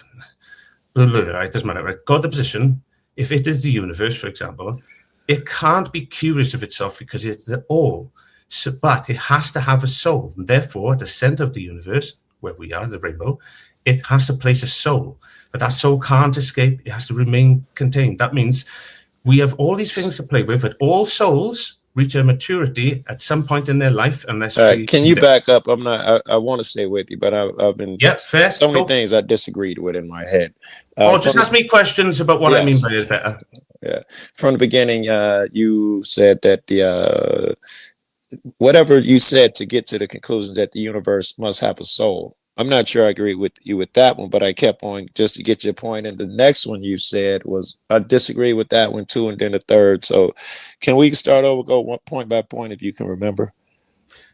doesn't matter, right? God, the position, if it is the universe, for example, it can't be curious of itself because it's the all. So, but it has to have a soul. And therefore, at the center of the universe, where we are, the rainbow, it has to place a soul. But that soul can't escape. It has to remain contained. That means we have all these things to play with, but all souls reach a maturity at some point in their life unless can you back up? I'm not, I want to stay with you, but I've been, fair. So many things I disagreed with in my head. Just ask me questions about what I mean by it better. Yeah. From the beginning, you said that the, whatever you said to get to the conclusion that the universe must have a soul. I'm not sure I agree with you with that one, but I kept on just to get your point. And the next one you said was, I disagree with that one too. And then the third. So can we start over, go one point by point if you can remember?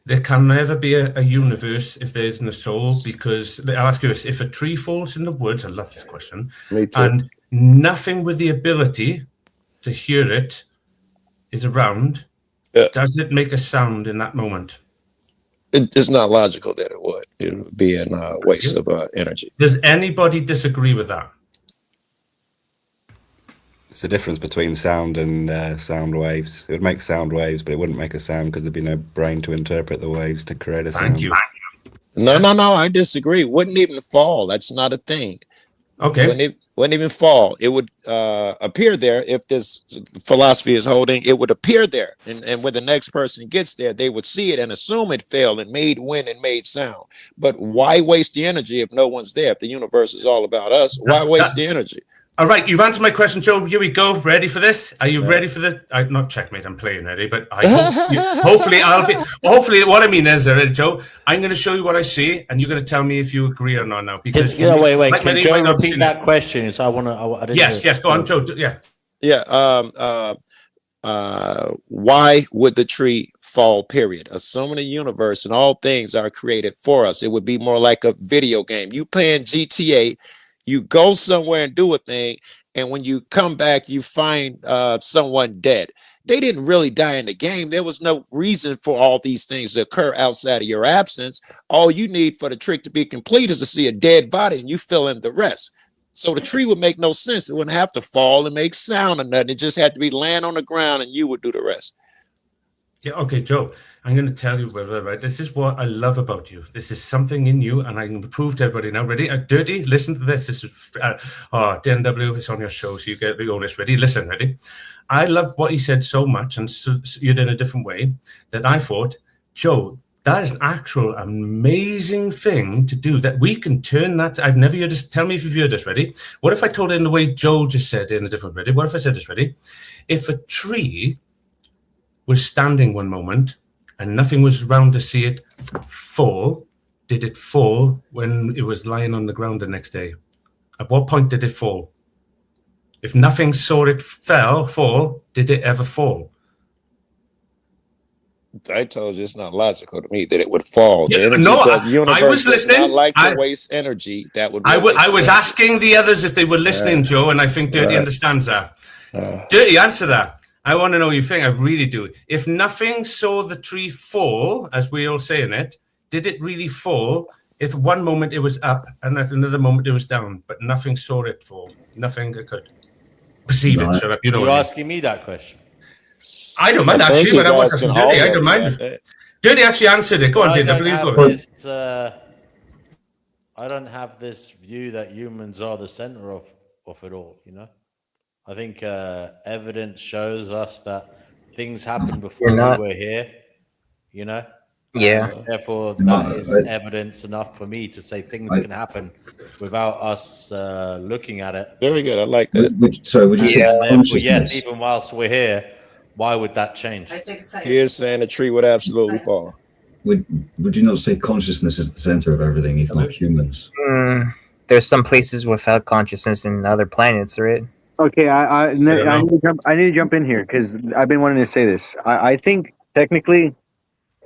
There can never be a universe if there isn't a soul, because I'll ask you this, if a tree falls in the woods, I love this question, Me too. And nothing with the ability to hear it is around, does it make a sound in that moment? It's not logical that it would. It would be a waste of energy. Does anybody disagree with that? It's the difference between sound and sound waves. It would make sound waves, but it wouldn't make a sound because there'd be no brain to interpret the waves to create a sound. Thank you. No, I disagree. Wouldn't even fall. That's not a thing. Okay. Wouldn't even fall. It would appear there. If this philosophy is holding, it would appear there. And when the next person gets there, they would see it and assume it fell and made wind and made sound. But why waste the energy if no one's there? If the universe is all about us, why waste the energy? All right, you've answered my question, Joe. Here we go. Ready for this? Are you ready for the? Not checkmate. I'm playing ready, but hopefully I'll be. Hopefully, what I mean is, Joe, I'm going to show you what I see, and you're going to tell me if you agree or not. Now, because wait. Like Can Joe repeat that question? So I want to. Yes. Go on, Joe. Yeah. Why would the tree fall? Period. Assuming the universe and all things are created for us, it would be more like a video game. You playing GTA. You go somewhere and do a thing, and when you come back, you find someone dead. They didn't really die in the game. There was no reason for all these things to occur outside of your absence. All you need for the trick to be complete is to see a dead body, and you fill in the rest. So the tree would make no sense. It wouldn't have to fall and make sound or nothing. It just had to be laying on the ground, and you would do the rest. Yeah, okay, Joe, I'm going to tell you, brother, right? This is what I love about you. This is something in you, and I can prove to everybody now. Ready? Dirty, listen to this. This is, DNW, it's on your show, so you get the honest. Ready? Listen, ready? I love what he said so much, and so you did in a different way, that I thought, Joe, that is an actual amazing thing to do, that we can turn that. I've never heard this. Tell me if you've heard this, ready? What if I told it in the way Joe just said in a different, ready? What if I said this, ready? If a tree was standing one moment and nothing was around to see it fall, did it fall when it was lying on the ground the next day? At what point did it fall? If nothing saw it fall, did it ever fall? I told you it's not logical to me that it would fall. The Yeah, energy, no, the universe I was does not listening. like to waste energy. That would. I waste was energy. asking the others if they were listening, Joe, and I think Dirty understands that. Dirty, answer that. I want to know what you think. I really do. If nothing saw the tree fall, as we all saying it, did it really fall? If one moment it was up and at another moment it was down, but nothing saw it fall. Nothing could perceive it. Shut up. You know You're what I mean. asking me that question. I don't mind I think actually, but he's I was asking asking Dirty. I don't all of mind. Dirty actually answered it. Go on, Dirty. I believe go ahead. I don't have this view that humans are the center of it all, you know? I think evidence shows us that things happened before we were here, you know? Yeah. And therefore, that is evidence enough for me to say things can happen without us looking at it. Very good. I like that. Would you say consciousness? Yes, even whilst we're here, why would that change? He is saying the tree would absolutely fall. Would you not say consciousness is the center of everything, if not humans? There's some places without consciousness in other planets, right? Okay, I need to jump in here because I've been wanting to say this. I think technically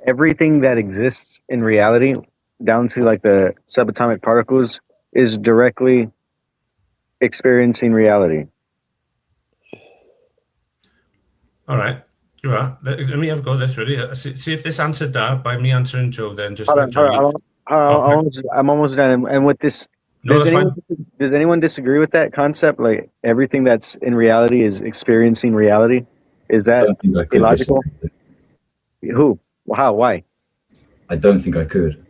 everything that exists in reality, down to like the subatomic particles, is directly experiencing reality. All right. You are. Let me have a go. This ready. See if this answered that by me answering Joe. Then just. I'm almost done. And with this, No, does anyone disagree with that concept? Like everything that's in reality is experiencing reality. Is that illogical? Who? How? Why? I don't think I could.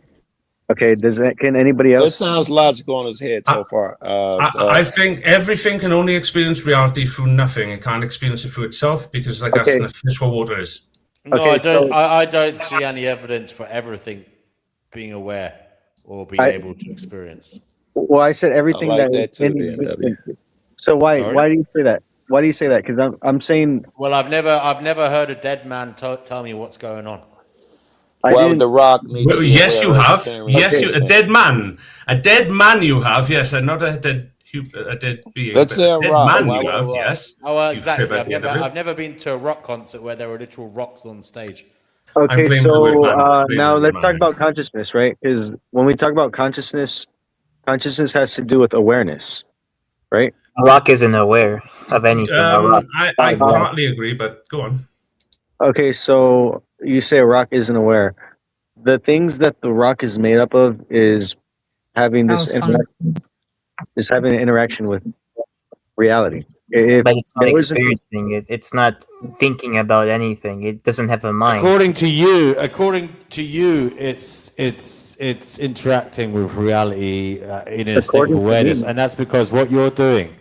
Okay. Can anybody else? That sounds logical in his head so far. I think everything can only experience reality through nothing. It can't experience it through itself because, like, that's the fish for water is. No, I don't. I don't see any evidence for everything being aware or being able to experience. Well, I said everything I like that. that too, So why? Sorry? Why do you say that? Why do you say that? Because I'm saying. Well, I've never heard a dead man tell me what's going on. Why would the rock need to be Yes, aware you of have. experiencing Yes, you. A everything? dead man. A dead man. You have. Yes, and not a dead being. Let's say a dead rock. man. Why You would a have. rock? Yes. Oh, well, You exactly. fib at the end of it. I've never been to a rock concert where there were literal rocks on stage. Okay, blame the word man. so Blame now the let's man. talk about consciousness, right? Because when we talk about consciousness has to do with awareness, right? A rock isn't aware of anything. A rock. I partly agree, but go on. Okay, so you say a rock isn't aware. The things that the rock is made up of is having this having an interaction with reality. But it's not experiencing it. It's not thinking about anything. It doesn't have a mind. According to you, it's interacting with reality in a state of awareness, and that's because what you're doing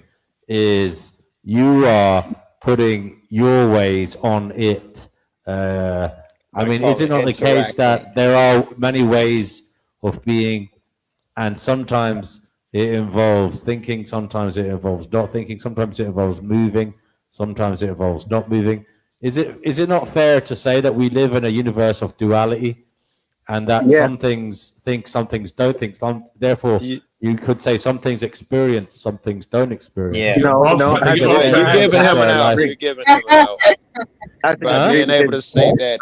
is you are putting your ways on it. I mean, is it not the case that there are many ways of being, and sometimes it involves thinking, sometimes it involves not thinking, sometimes it involves moving, sometimes it involves not moving. Is it not fair to say that we live in a universe of duality, and that some things think, some things don't think? Therefore, you could say some things experience, some things don't experience. Yeah. You're giving him an out. You're giving him an out. By being able to say that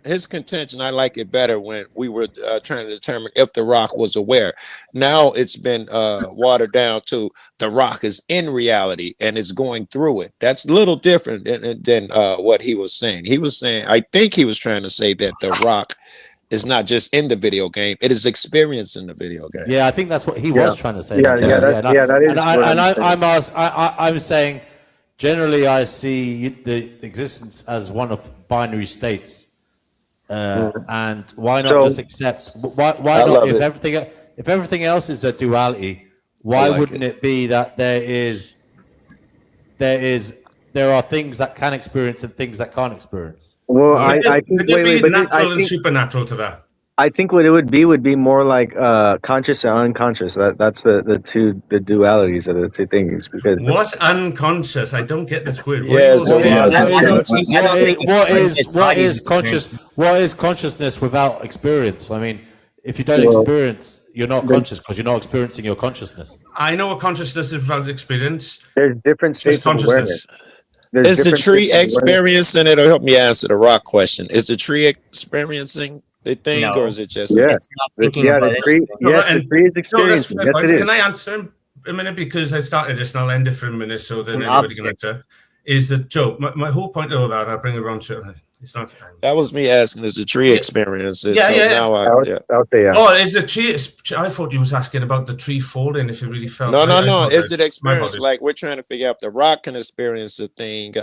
his contention, I like it better when we were trying to determine if the rock was aware. Now it's been watered down to the rock is in reality and is going through it. That's a little different than what he was saying. He was saying, I think he was trying to say that the rock is not just in the video game; it is experiencing the video game. Yeah, I think that's what he was trying to say. I'm saying, generally, I see the existence as one of binary states, and why not just accept? Why not? If everything else is a duality, why wouldn't it be that there are things that can experience and things that can't experience? Well, I think Could there be natural and supernatural to that? I think what it would be more like conscious and unconscious. That's the dualities of the two things. Because What's unconscious? I don't get this word. What is conscious? What is consciousness without experience? I mean, if you don't experience, you're not conscious because you're not experiencing your consciousness. I know what consciousness is without experience. There's different states of awareness. there's Is the different tree systems of awareness. experiencing it, or help me answer the rock question? Is the tree experiencing the thing, or No, is it just Yeah, it's not thinking yeah, about the tree. anything. Yes, the And tree is no, that's a experiencing. fair Yes, point. it Can is. I answer a minute, because I started this and I'll end it for a minute so It's then an anybody can object. answer. Is that Joe? My whole point of all that, I'll bring it around to it's not. that was me asking? Is the tree experiencing? Yeah, So yeah, now yeah. I would say yeah. Oh, is the tree? I thought you was asking about the tree falling. If it really fell. No. Is apologize. it My experience? apologies. Like we're trying to figure out if the rock can experience a thing.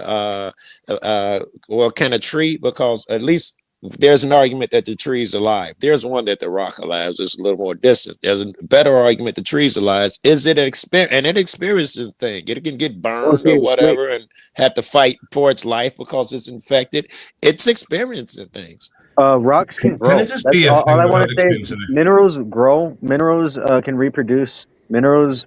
Well, can a tree? Because at least there's an argument that the tree's alive. There's one that the rock alive is a little more distant. There's a better argument the tree's alive. Is it an experience? And it experiences a thing. It can get burned Okay, or wait. whatever and have to fight for its life because it's infected. It's experiencing things. Rocks can grow. it just That's be a all thing I want without to say is experiencing it? minerals grow. Minerals can reproduce. Minerals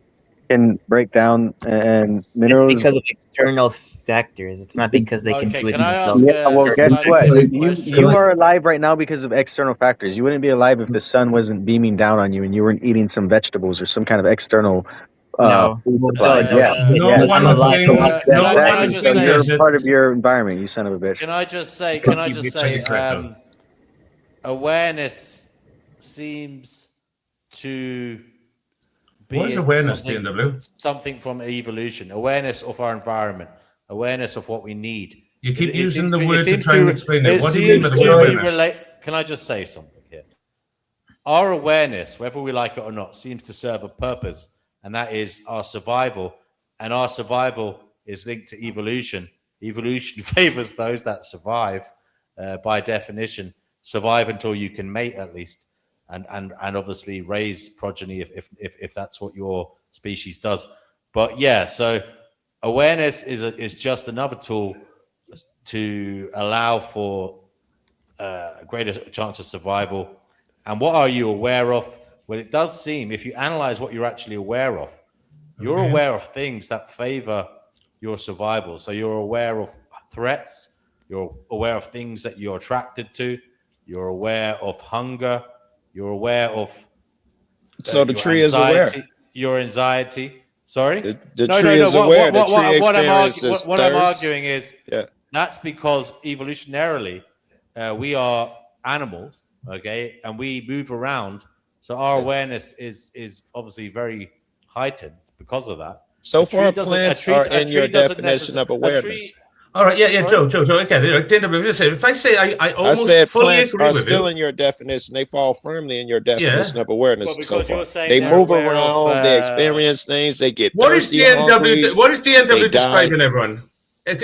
can break down, and It's minerals. because of external factors. It's not because they can Okay, do it can I themselves. ask Yeah, well, a guess slightly what? different You question? are alive right now because of external factors. You wouldn't be alive if the sun wasn't beaming down on you and you weren't eating some vegetables or some kind of external No, food no, supply. no Yeah, shit. No yeah. I'm one alive. thing. I'm No one Exactly. just So say- you're is it. part of your environment, you son of a bitch. Can I just say? Correct, Awareness seems to be What is awareness, something, DNW? something from evolution. Awareness of our environment. Awareness of what we need. You keep It using seems the it word to seems try and explain it. What do you mean by the seems word to be awareness? Can I just say something here? Our awareness, whether we like it or not, seems to serve a purpose, and that is our survival. And our survival is linked to evolution. Evolution favors those that survive, by definition. Survive until you can mate, at least, and obviously raise progeny if that's what your species does. But yeah, so awareness is just another tool to allow for a greater chance of survival. And what are you aware of? Well, it does seem, if you analyze what you're actually aware of, you're Okay. aware of things that favor your survival. So you're aware of threats, you're aware of things that you're attracted to, you're aware of hunger, you're aware of So the your tree is aware. your anxiety. Sorry? The No. tree is aware. The tree What experiences I'm thirst. arguing is Yeah. that's because evolutionarily we are animals, okay, and we move around. So our awareness is obviously very heightened because of that. So A tree far, doesn't- plants a are tree in your doesn't definition of necessar- a awareness. tree- All right, yeah, Sorry? Joe, okay. If I say I I almost said fully plants agree are with still you. in your definition. They fall firmly in your definition of awareness Well, so because far. you're saying They they're move aware of, around. They experience things. They get What is thirsty, hungry. DNW? What is they DNW die. describing, everyone?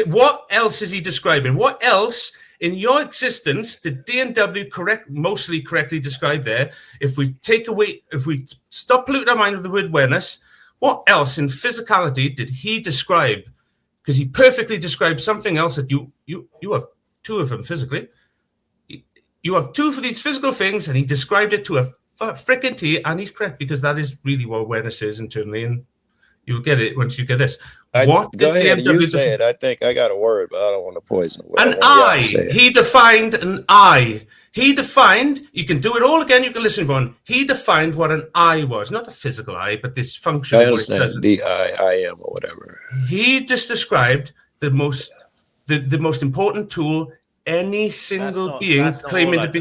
What else is he describing? What else in your existence did DNW mostly correctly describe there? If we stop polluting our mind with the word awareness, what else in physicality did he describe? Because he perfectly described something else that you have two of them physically. You have two of these physical things, and he described it to a freaking T, and he's correct, because that is really what awareness is internally, and you'll get it once you get this. What Go did ahead. DMW You say it. I think I got a word, but I don't want to poison it. An I. He defined an I. He defined, you can do it all again, you can listen for one. He defined what an I was, not a physical eye, but this function. I of what it does. understand. I am, or whatever. He just described the most important tool any single being That's not claiming all to be.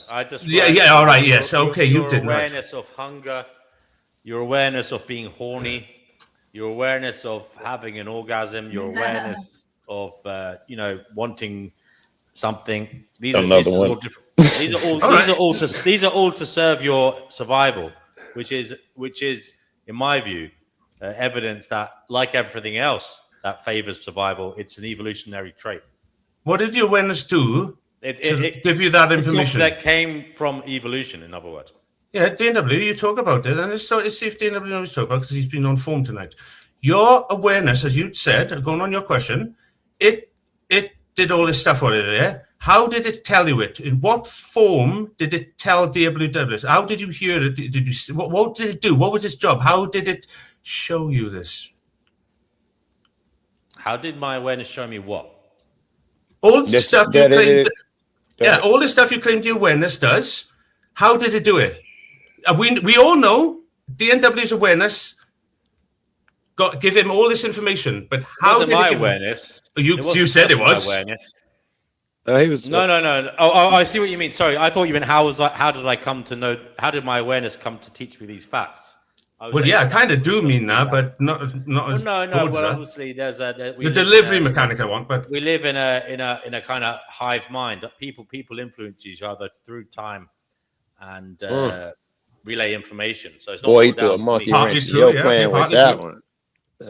I described Yeah, all right, your- yes, okay, you your did not. awareness of hunger, your awareness of being horny, your awareness of having an orgasm, your awareness of wanting something. These are all different. These are all to serve your survival, which is in my view evidence that, like everything else that favors survival, it's an evolutionary trait. What did your awareness do to give you that information? That came from evolution, in other words. Yeah, DNW, you talk about it, and let's see if DNW knows talk about it, because he's been on form tonight. Your awareness, as you said, going on your question, it did all this stuff for it there. How did it tell you it? In what form did it tell DWW? How did you hear it? Did you? What did it do? What was its job? How did it show you this? How did my awareness show me what? All the stuff you claimed. Yeah, all the stuff you claimed the awareness does. How did it do it? We all know DNW's awareness give him all this information, but how wasn't did my it give him- awareness. You said it my was. awareness. He was. No. Oh, I see what you mean. Sorry, I thought you meant how did I come to know? How did my awareness come to teach me these facts? Well, yeah, I kind of do mean that, but not as No. broad Well, as that. obviously, there's The delivery mechanic I want, but we live in a kind of hive mind. People influence each other through time and relay information. So it's not Boy, all he threw a down to monkey me. wrench in your plan with that one.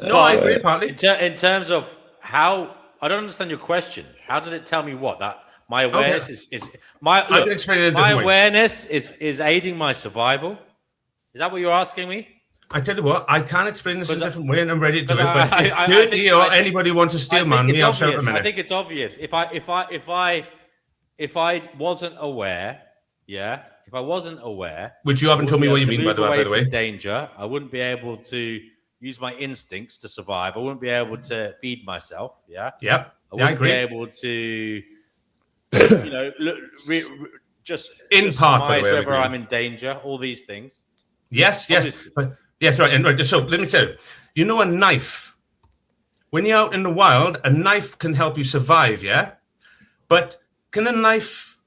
No, I agree partly. In terms of how, I don't understand your question. How did it tell me what that my awareness is my I can explain it a my different way. awareness is aiding my survival? Is that what you're asking me? I tell you what, I can explain this in a different way, and I'm ready to do it. Because But I if think- you or I think- anybody wants to steal I think man me, it's I'll shout obvious. a minute. I think it's obvious. If I wasn't aware, yeah, if I wasn't aware, Which you haven't I told me what wouldn't you be mean, able by to the move away way. from danger. I wouldn't be able to use my instincts to survive. I wouldn't be able to feed myself. Yeah. Yep. I Yeah, I wouldn't agree. be able to, just In part, by the surmise way, I whether agree. I'm in danger. All these things. Yes. But, yes, right. And right. So let me tell you, you know, a knife. When you're out in the wild, a knife can help you survive. Yeah, but can a knife?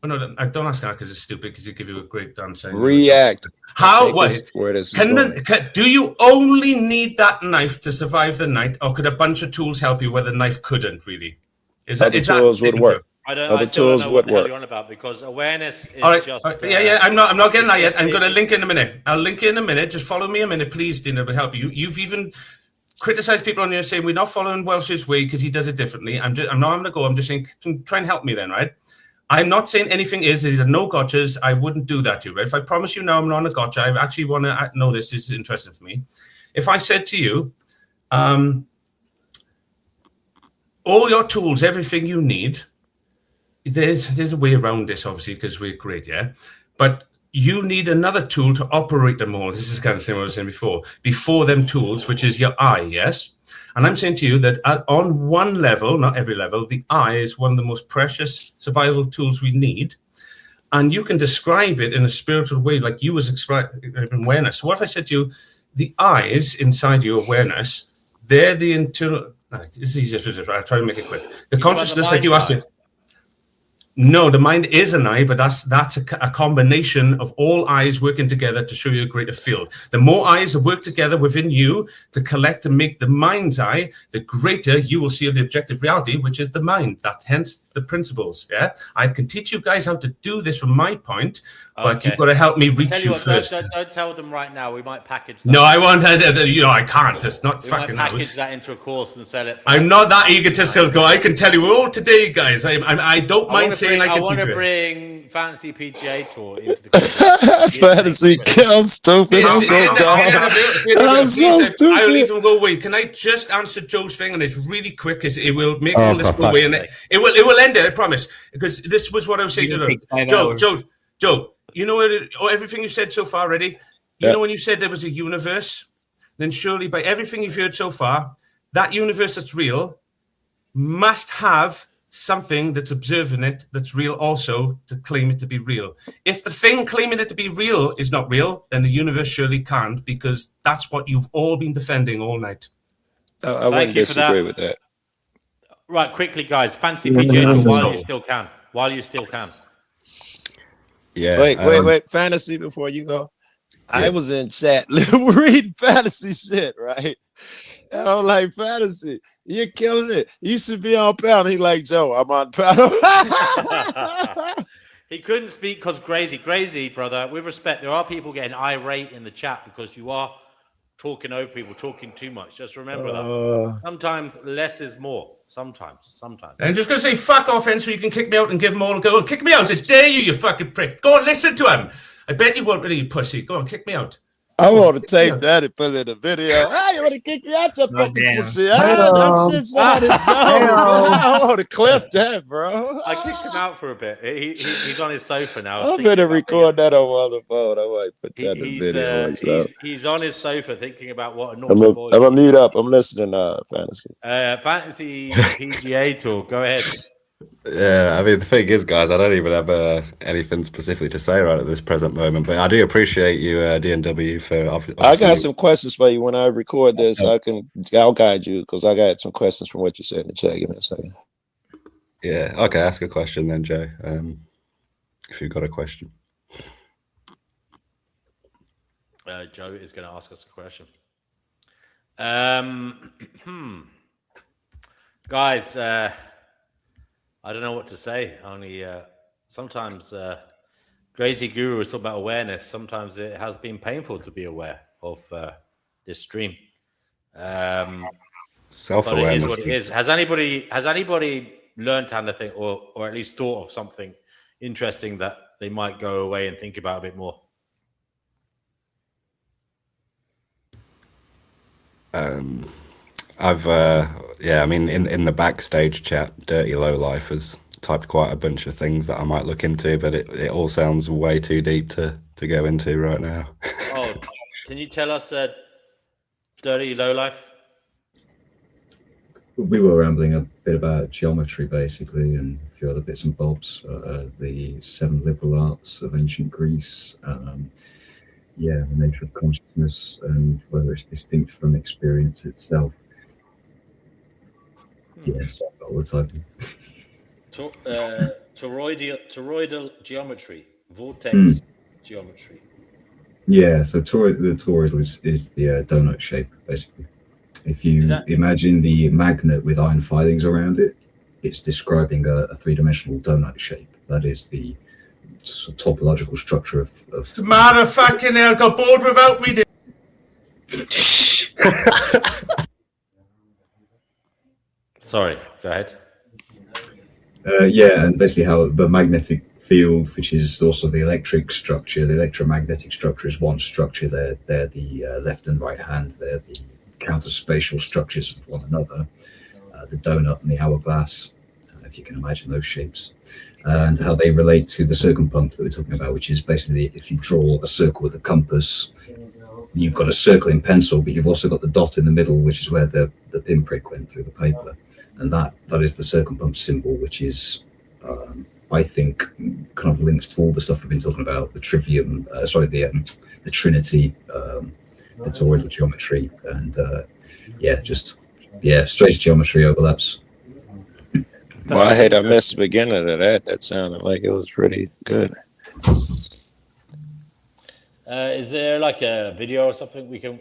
Oh, no, don't ask that because it's stupid. Because it give you a great answer. React. How? I think What? is where this is going. Do you only need that knife to survive the night, or could a bunch of tools help you where the knife couldn't really? Other tools would work. I Other still don't tools know would what the hell work. you're on about because awareness is All right. just. Yeah. I'm not getting that it's yet. just- I'm going to link in a minute. I'll link in a minute. Just follow me a minute, please, Dina. Will help you. You've even criticized people on here saying we're not following Welsh's way because he does it differently. I'm not having to go. I'm just saying, try and help me then, right? I'm not saying anything is. These are no gotchas. I wouldn't do that to you, right? If I promise you now I'm not on a gotcha, I actually want to know this. This is interesting for me. If I said to you, all your tools, everything you need, there's a way around this, obviously, because we're great, yeah? But you need another tool to operate them all. This is kind of the same what I was saying before them tools, which is your eye, yes? And I'm saying to you that on one level, not every level, the eye is one of the most precious survival tools we need. And you can describe it in a spiritual way, like you was describing awareness. So what if I said to you, the eyes inside your awareness, they're the internal... It's easier to I'll try to make it quick. The consciousness, like you asked it. No, the mind is an eye, but that's a combination of all eyes working together to show you a greater field. The more eyes that work together within you to collect and make the mind's eye, the greater you will see of the objective reality, which is the mind. That hence the principles. Yeah, I can teach you guys how to do this from my point, but Okay. you've got to help me Tell reach you what, first. Don't tell them right now. We might package that. No, I won't. I can't. It's not We might fucking. package that into a course and sell it. I'm not that egotistical. I can tell you all today, guys. I don't mind saying I can want teach to you. bring Fantasy PGA Tour into the Fantasy. I'm stupid. I'm so dumb. I'm so stupid. I'll even go away. Can I just answer Joe's thing? And it's really quick because it will make Oh, all this for go away. fuck's And sake. it will end it, I promise. Because this was what I was saying to Take them. 5 hours. Joe, you know everything you said so far already? You know when you said there was a universe? Then surely by everything you've heard so far, that universe that's real must have something that's observing it that's real also to claim it to be real. If the thing claiming it to be real is not real, then the universe surely can't, because that's what you've all been defending all night. I wouldn't disagree with that. Right, quickly, guys. Fancy Yeah, PGA that's Tour while so- you still can. While you still can. Yeah. Wait. Fantasy before you go. I was in chat reading fantasy shit, right? I was like, fantasy, you're killing it. You should be on panel. He like, Joe, I'm on panel. He couldn't speak because Grazy, brother, with respect, there are people getting irate in the chat because you are talking over people, talking too much. Just remember that. Sometimes less is more. Sometimes. And I'm just going to say fuck off, and so you can kick me out and give them all a go. Kick me out. I dare you, you fucking prick. Go and listen to him. I bet you won't really, you pussy. Go on, kick me out. I want to tape that and put it in the video. Hey, you want to kick me out your fucking damn. pussy? That shit sounded dope. I want to clip that, bro. I kicked him out for a bit. He's on his sofa now. I'm gonna record that on the phone. I might put that in the video. He's on his sofa thinking about what a I'm naughty boy. gonna mute up. I'm listening fantasy. Fantasy PGA Tour. Go ahead. Yeah, I mean, the thing is, guys, I don't even have anything specifically to say right at this present moment, but I do appreciate you, D&W, for obviously. I got some questions for you when I record this. I'll guide you because I got some questions from what you said in the chat. Give me a second. Yeah, okay, ask a question then, Joe, if you've got a question. Joe is going to ask us a question. Guys, I don't know what to say. Only sometimes Crazy Guru was talking about awareness. Sometimes it has been painful to be aware of this stream. But it is what it is. Has anybody learned anything, or at least thought of something interesting that they might go away and think about a bit more? I mean, in the backstage chat, Dirty Lowlife has typed quite a bunch of things that I might look into, but it all sounds way too deep to go into right now. Oh, can you tell us, Dirty Lowlife? We were rambling a bit about geometry, basically, and a few other bits and bobs. The 7 liberal arts of ancient Greece. The nature of consciousness and whether it's distinct from experience itself. Yes, all the time. Toroidal geometry, vortex geometry. Yeah, so the toroidal is the donut shape, basically. If you imagine the magnet with iron filings around it, it's describing a 3-dimensional donut shape. That is the topological structure of The man of fucking hell got bored without me. Sorry, go ahead. And basically how the magnetic field, which is also the electric structure, the electromagnetic structure is one structure. They're the left and right hand. They're the counterspatial structures of one another. The donut and the hourglass, if you can imagine those shapes, and how they relate to the circumpunct that we're talking about, which is basically if you draw a circle with a compass, you've got a circle in pencil, but you've also got the dot in the middle, which is where the pinprick went through the paper. And that is the circumpunct symbol, which is, I think, kind of links to all the stuff we've been talking about, the trivium, the trinity, the toroidal geometry, and straight geometry overlaps. Well, I missed the beginning of that. That sounded like it was pretty good. Is there like a video or something we can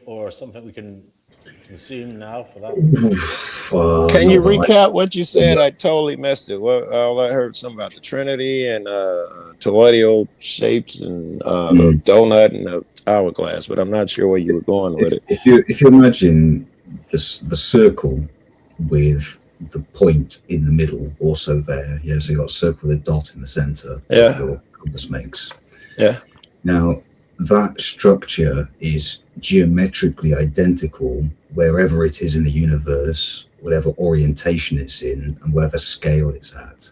consume now for that? Can you recap what you said? I totally missed it. I heard something about the Trinity and toroidal shapes and donut and the hourglass, but I'm not sure where you were going with it. If you imagine the circle with the point in the middle also there, so you got a circle with a dot in the center. Your compass makes. Now that structure is geometrically identical wherever it is in the universe, whatever orientation it's in, and whatever scale it's at.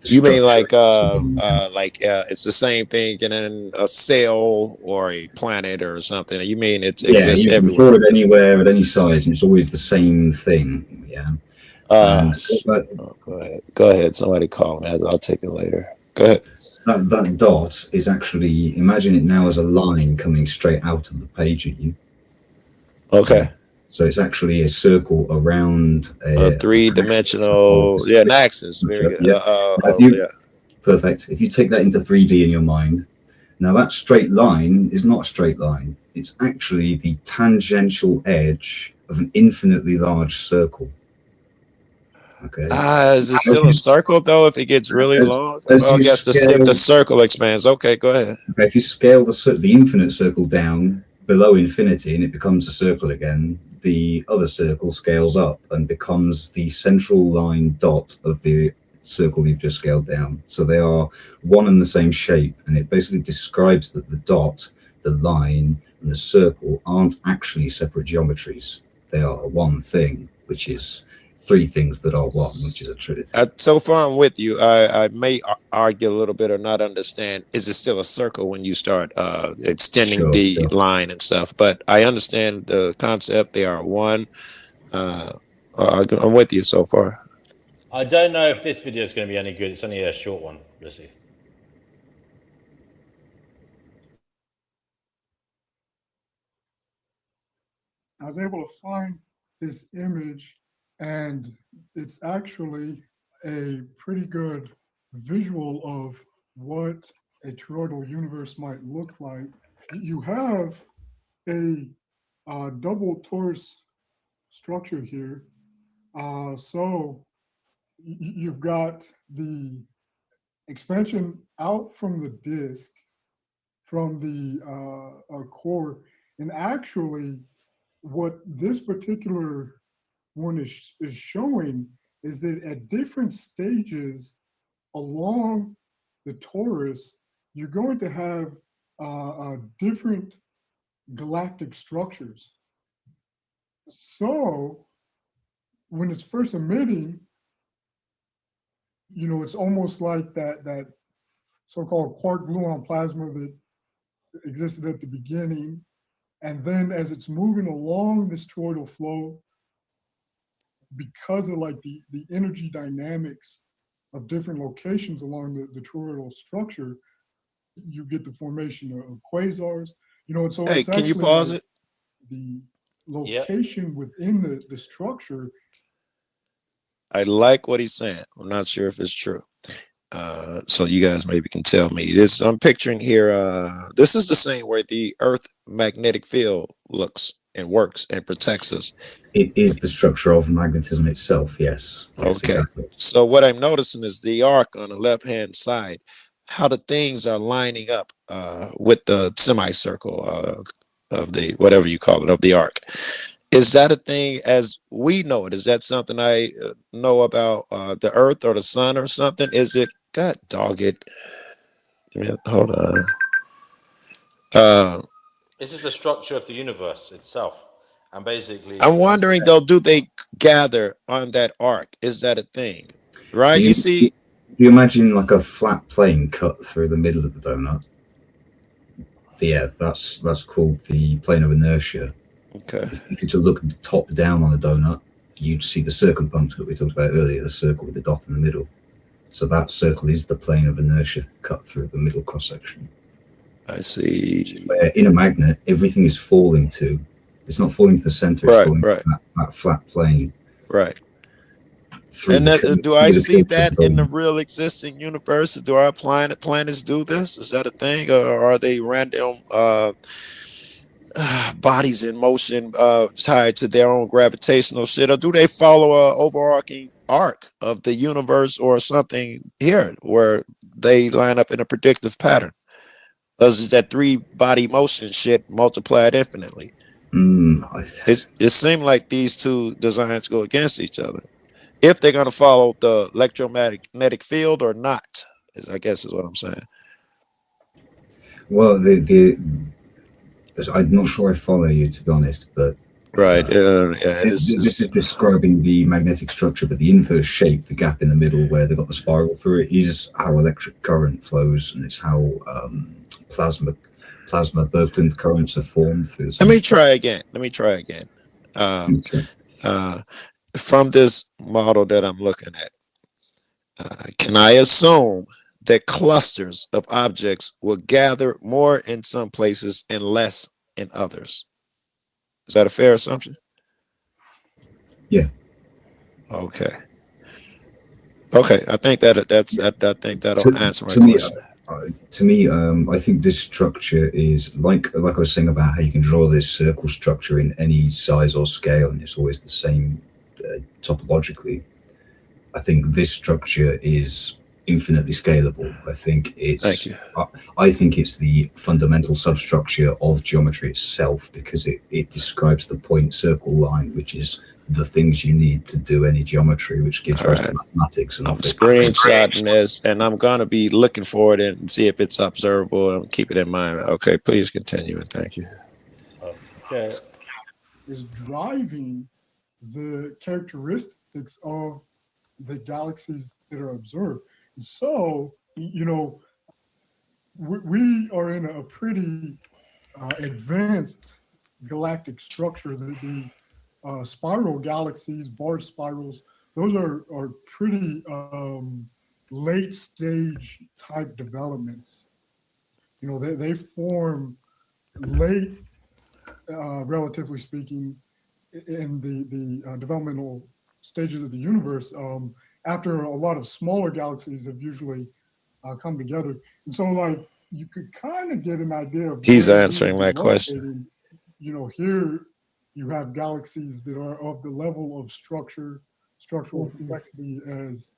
You mean like it's the same thing in a cell or a planet or something? You mean it exists you can everywhere? draw it anywhere at any size, and it's always the same thing. Go ahead. Somebody call me. I'll take it later. Go ahead. That dot is actually, imagine it now as a line coming straight out of the page at you. Okay. So it's actually a circle around a 3-dimensional, an axis. Very good. Perfect. If you take that into 3D in your mind, now that straight line is not a straight line. It's actually the tangential edge of an infinitely large circle. Okay. Is it still a circle though? If it gets really long, I guess if the circle expands. Okay, go ahead. Okay, if you scale the infinite circle down below infinity and it becomes a circle again, the other circle scales up and becomes the central line dot of the circle you've just scaled down. So they are one and the same shape, and it basically describes that the dot, the line, and the circle aren't actually separate geometries. They are one thing, which is 3 things that are one, which is a trinity. So far I'm with you. I may argue a little bit or not understand. Is it still a circle when you start extending the line and stuff? But I understand the concept. They are one. I'm with you so far. I don't know if this video is going to be any good. It's only a short one. Let's see. I was able to find this image, and it's actually a pretty good visual of what a toroidal universe might look like. You have a double torus structure here. So you've got the expansion out from the disk, from the core, and actually what this particular one is showing is that at different stages along the torus, you're going to have different galactic structures. So when it's first emitting, you know, it's almost like that so-called quark gluon plasma that existed at the beginning. And then as it's moving along this toroidal flow, because of like the energy dynamics of different locations along the toroidal structure, you get the formation of quasars. You know, and so Hey, it's can you actually pause like it? the location within the structure. I like what he's saying. I'm not sure if it's true. So you guys maybe can tell me this. I'm picturing here. This is the same way the Earth magnetic field looks and works and protects us. It is the structure of magnetism itself. Yes. Yes, Okay. exactly. So what I'm noticing is the arc on the left-hand side, how the things are lining up with the semicircle of the whatever you call it of the arc. Is that a thing as we know it? Is that something I know about the Earth or the sun or something? Is it? God dog it. Yeah, hold on. This is the structure of the universe itself, and basically, I'm wondering though, do they gather on that arc? Is that a thing? Right? You see, you imagine like a flat plane cut through the middle of the donut. Yeah, that's called the plane of inertia. Okay. If you to look top down on the donut, you'd see the circumpunct that we talked about earlier, the circle with the dot in the middle. So that circle is the plane of inertia cut through the middle cross section. I see. Where in a magnet, everything is falling to. It's not falling to the center. It's falling to that flat plane. Right. And do I see that in the real existing universe? Do our planets do this? Is that a thing, or are they random bodies in motion tied to their own gravitational shit, or do they follow a overarching arc of the universe or something here where they line up in a predictive pattern? Does that 3-body motion shit multiplied infinitely? It seemed like these two designs go against each other. If they're going to follow the electromagnetic field or not, I guess is what I'm saying. Well, I'm not sure I follow you, to be honest, but right. This is describing the magnetic structure, but the inverse shape, the gap in the middle where they've got the spiral through it, is how electric current flows, and it's how plasma Birkeland currents are formed through the. Let me try again. From this model that I'm looking at, can I assume that clusters of objects will gather more in some places and less in others? Is that a fair assumption? Yeah. Okay. I think that'll answer my question. To me, I think this structure is like I was saying about how you can draw this circle structure in any size or scale, and it's always the same topologically. I think this structure is infinitely scalable. I think it's. I think it's the fundamental substructure of geometry itself, because it describes the point circle line, which is the things you need to do any geometry, which gives rise to mathematics. And I'm screenshotting this, and I'm gonna be looking for it and see if it's observable. And keep it in mind. Okay, please continue, and thank you. Okay. Is driving the characteristics of the galaxies that are observed. And so, you know, we are in a pretty advanced galactic structure. The spiral galaxies, barred spirals, those are pretty late stage type developments. You know, they form late, relatively speaking, in the developmental stages of the universe, after a lot of smaller galaxies have usually come together. And so, like, you could kind of get an idea of He's where answering these my are question. located. You know, here you have galaxies that are of the level of structural complexity as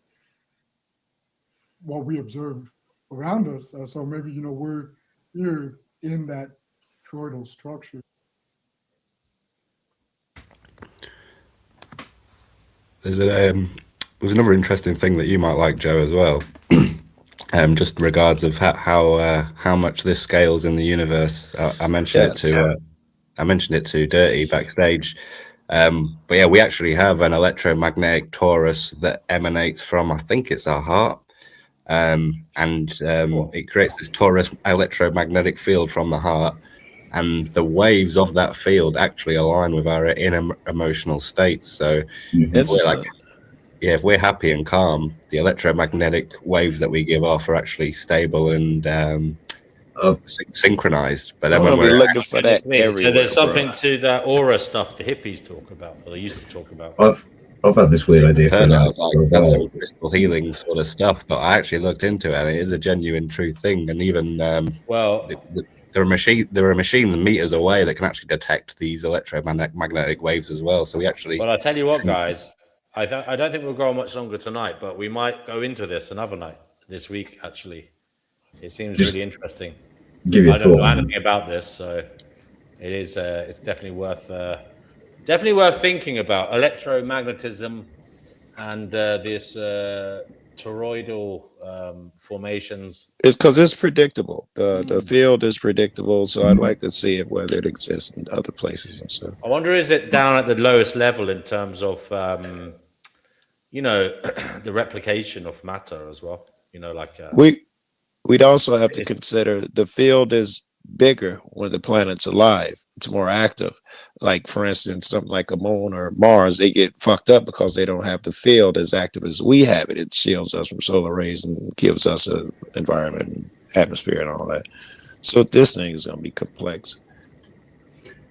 what we observe around us. So maybe, you know, we're here in that toroidal structure. There's another interesting thing that you might like, Joe, as well. Just regards of how much this scales in the universe. I mentioned Yes. it to Dirty backstage. But yeah, we actually have an electromagnetic torus that emanates from, I think it's our heart. It creates this torus electromagnetic field from the heart, and the waves of that field actually align with our inner emotional states. So if we're happy and calm, the electromagnetic waves that we give off are actually stable and synchronized. But then when we're we're looking for that So everywhere, there's something bro. to that aura stuff the hippies talk about, or they used to talk about. I've had this weird idea for Heard that, I that was like, for a that's while. some crystal healing sort of stuff. But I actually looked into it, and it is a genuine, true thing. And even there are machines meters away that can actually detect these electromagnetic waves as well. So we actually. Well, I tell you what, guys, I don't think we'll go on much longer tonight, but we might go into this another night this week. Actually, it seems really interesting. Give I don't know anything about this, so it is. It's definitely worth thinking about electromagnetism and this toroidal formations. It's because it's predictable. The field is predictable, so I'd like to see it whether it exists in other places and stuff. I wonder, is it down at the lowest level in terms of you know, the replication of matter as well? You know, like We'd also have to consider the field is bigger when the planet's alive. It's more active. Like, for instance, something like a moon or Mars, they get fucked up because they don't have the field as active as we have it. It shields us from solar rays and gives us an environment and atmosphere and all that. So this thing is going to be complex.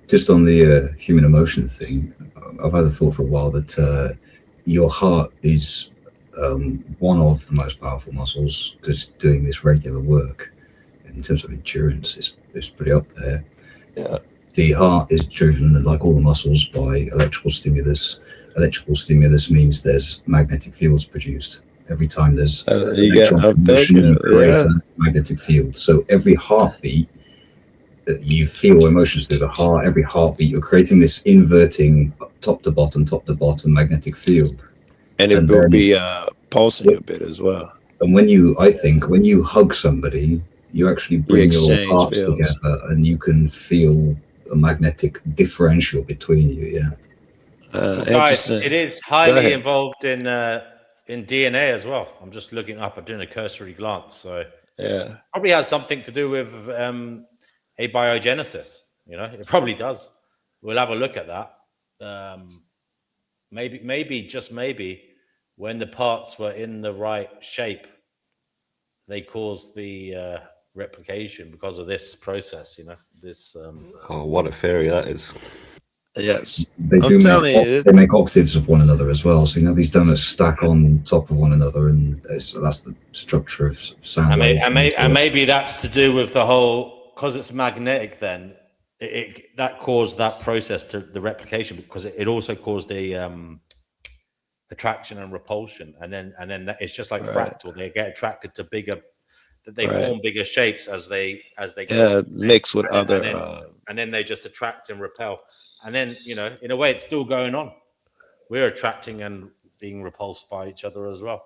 Just on the human emotion thing, I've had a thought for a while that your heart is one of the most powerful muscles because doing this regular work in terms of endurance is pretty up there. Yeah. The heart is driven, like all the muscles, by electrical stimulus. Electrical stimulus means there's magnetic fields produced. Every time there's electron motion, you create a magnetic field. So every heartbeat, you feel emotions through the heart. Every heartbeat, you're creating this inverting top to bottom magnetic field. And it will be pulsing a bit as well. And when you hug somebody, you actually bring your hearts together, and you can feel a magnetic differential between you. Yeah. Guys, it is highly involved in DNA as well. I'm just looking up and doing a cursory glance. So yeah, probably has something to do with abiogenesis. You know, it probably does. We'll have a look at that. Maybe, just maybe, when the parts were in the right shape, they caused the replication because of this process. You know, this. Oh, what a theory that is! Yes, they make octaves of one another as well. So you know these donuts stack on top of one another, and so that's the structure of sound. And maybe that's to do with the whole, because it's magnetic. Then that caused that process to the replication, because it also caused the attraction and repulsion, and then it's just like fractal. They get attracted to bigger. They form bigger shapes as they go. Mix with other, and then they just attract and repel. And then, you know, in a way, it's still going on. We're attracting and being repulsed by each other as well.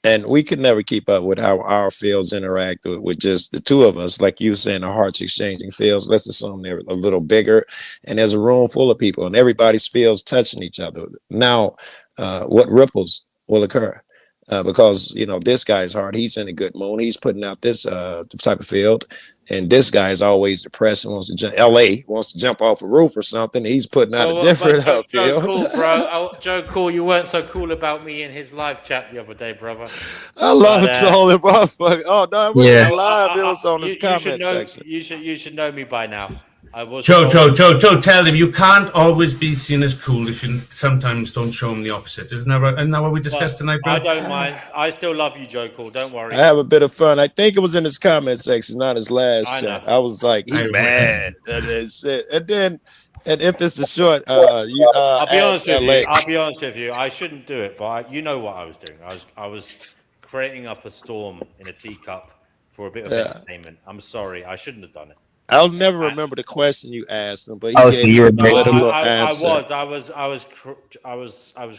And we could never keep up with how our fields interact with just the two of us. Like you saying, the hearts exchanging fields. Let's assume they're a little bigger, and there's a room full of people, and everybody's fields touching each other. Now, what ripples will occur? because this guy's hard. He's in a good mood. He's putting out this type of field, and this guy is always depressed and wants to jump. L.A. wants to jump off a roof or something. He's putting out a different Joe field. Cool, bro. Joe Cool, you weren't so cool about me in his live chat the other day, brother. I love trolling, bro. Oh no, it wasn't live. It was on his comment section. You should know me by now. I was Joe, tell him you can't always be seen as cool if you sometimes don't show him the opposite. Isn't that what we discussed tonight, bro? I don't mind. I still love you, Joe Cool. Don't worry. I have a bit of fun. I think it was in his comment section, not his last chat. I was like, he mad. And if it's the short, I'll be honest with you. I shouldn't do it, but you know what I was doing. I was creating up a storm in a teacup for a bit of entertainment. I'm sorry. I shouldn't have done it. I'll never remember the question you asked him, but he gave a political answer. I was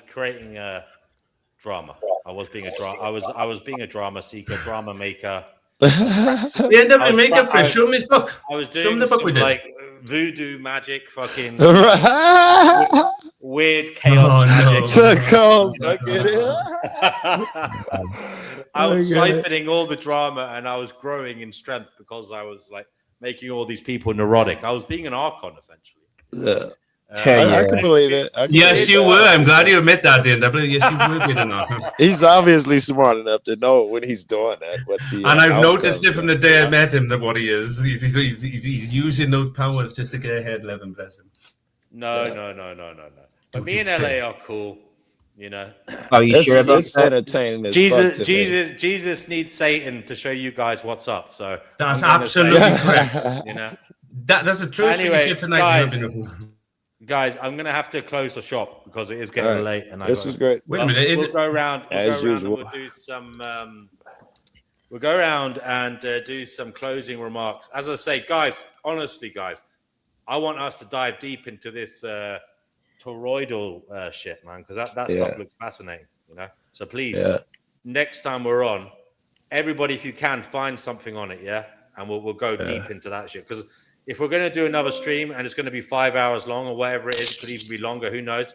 creating a drama. I was being a drama seeker, drama maker. The NW makeup for show him his book. I was Show doing him the book we did. like voodoo magic, fucking weird chaos magic. I was siphoning all the drama, and I was growing in strength because I was like making all these people neurotic. I was being an Archon, essentially. I can believe it. Yes, you were. I'm glad you admit that, DNW. Yes, you were being an Archon. He's obviously smart enough to know when he's doing that. And I've noticed it from the day I met him that what he is. He's using those powers just to get ahead, Levin, bless him. No. But me and LA are cool, Are you sure about it's that? entertaining as Jesus needs Satan to show you guys what's up. So that's absolutely correct. That's the truth. Anyway, tonight. Guys, I'm gonna have to close the shop because it is getting late. And this is great. Wait a minute. We'll go around. As usual. We'll do some. We'll go around and do some closing remarks. As I say, guys, honestly, I want us to dive deep into this toroidal shit, man, because that stuff looks fascinating, So please, next time we're on, everybody, if you can, find something on it, and we'll go deep into that shit. Because if we're going to do another stream and it's going to be 5 hours long or whatever it is, it could even be longer. Who knows?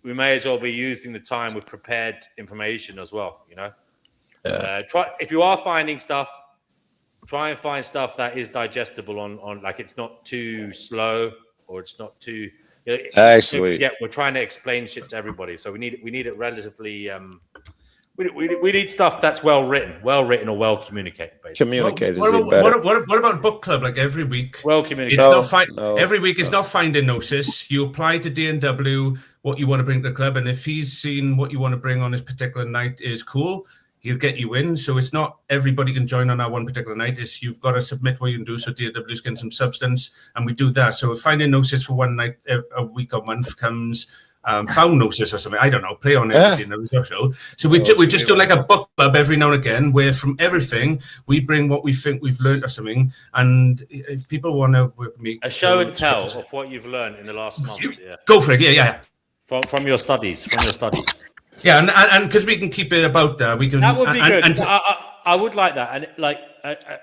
We may as well be using the time with prepared information as well. Try if you are finding stuff. Try and find stuff that is digestible on like it's not too slow or it's not too. Actually, we're trying to explain shit to everybody, so we need it relatively. We need stuff that's well written or well communicated. Basically. Communicated. What about book club? Like every week, well communicated. Every week is not finding Gnosis. You apply to DNW what you want to bring to the club, and if he's seen what you want to bring on this particular night is cool, he'll get you in. So it's not everybody can join on that one particular night. It's you've got to submit what you can do. So DW's getting some substance, and we do that. So if finding Gnosis for one night a week or month comes. Found Gnosis or something. I don't know. Play on it. So we just do like a book club every now and again, where from everything we bring what we think we've learned or something. And if people want to work me, a show and tell of what you've learned in the last month. Go for it. Yeah. From your studies. Yeah, and because we can keep it about that, we can. That would be good. I would like that, and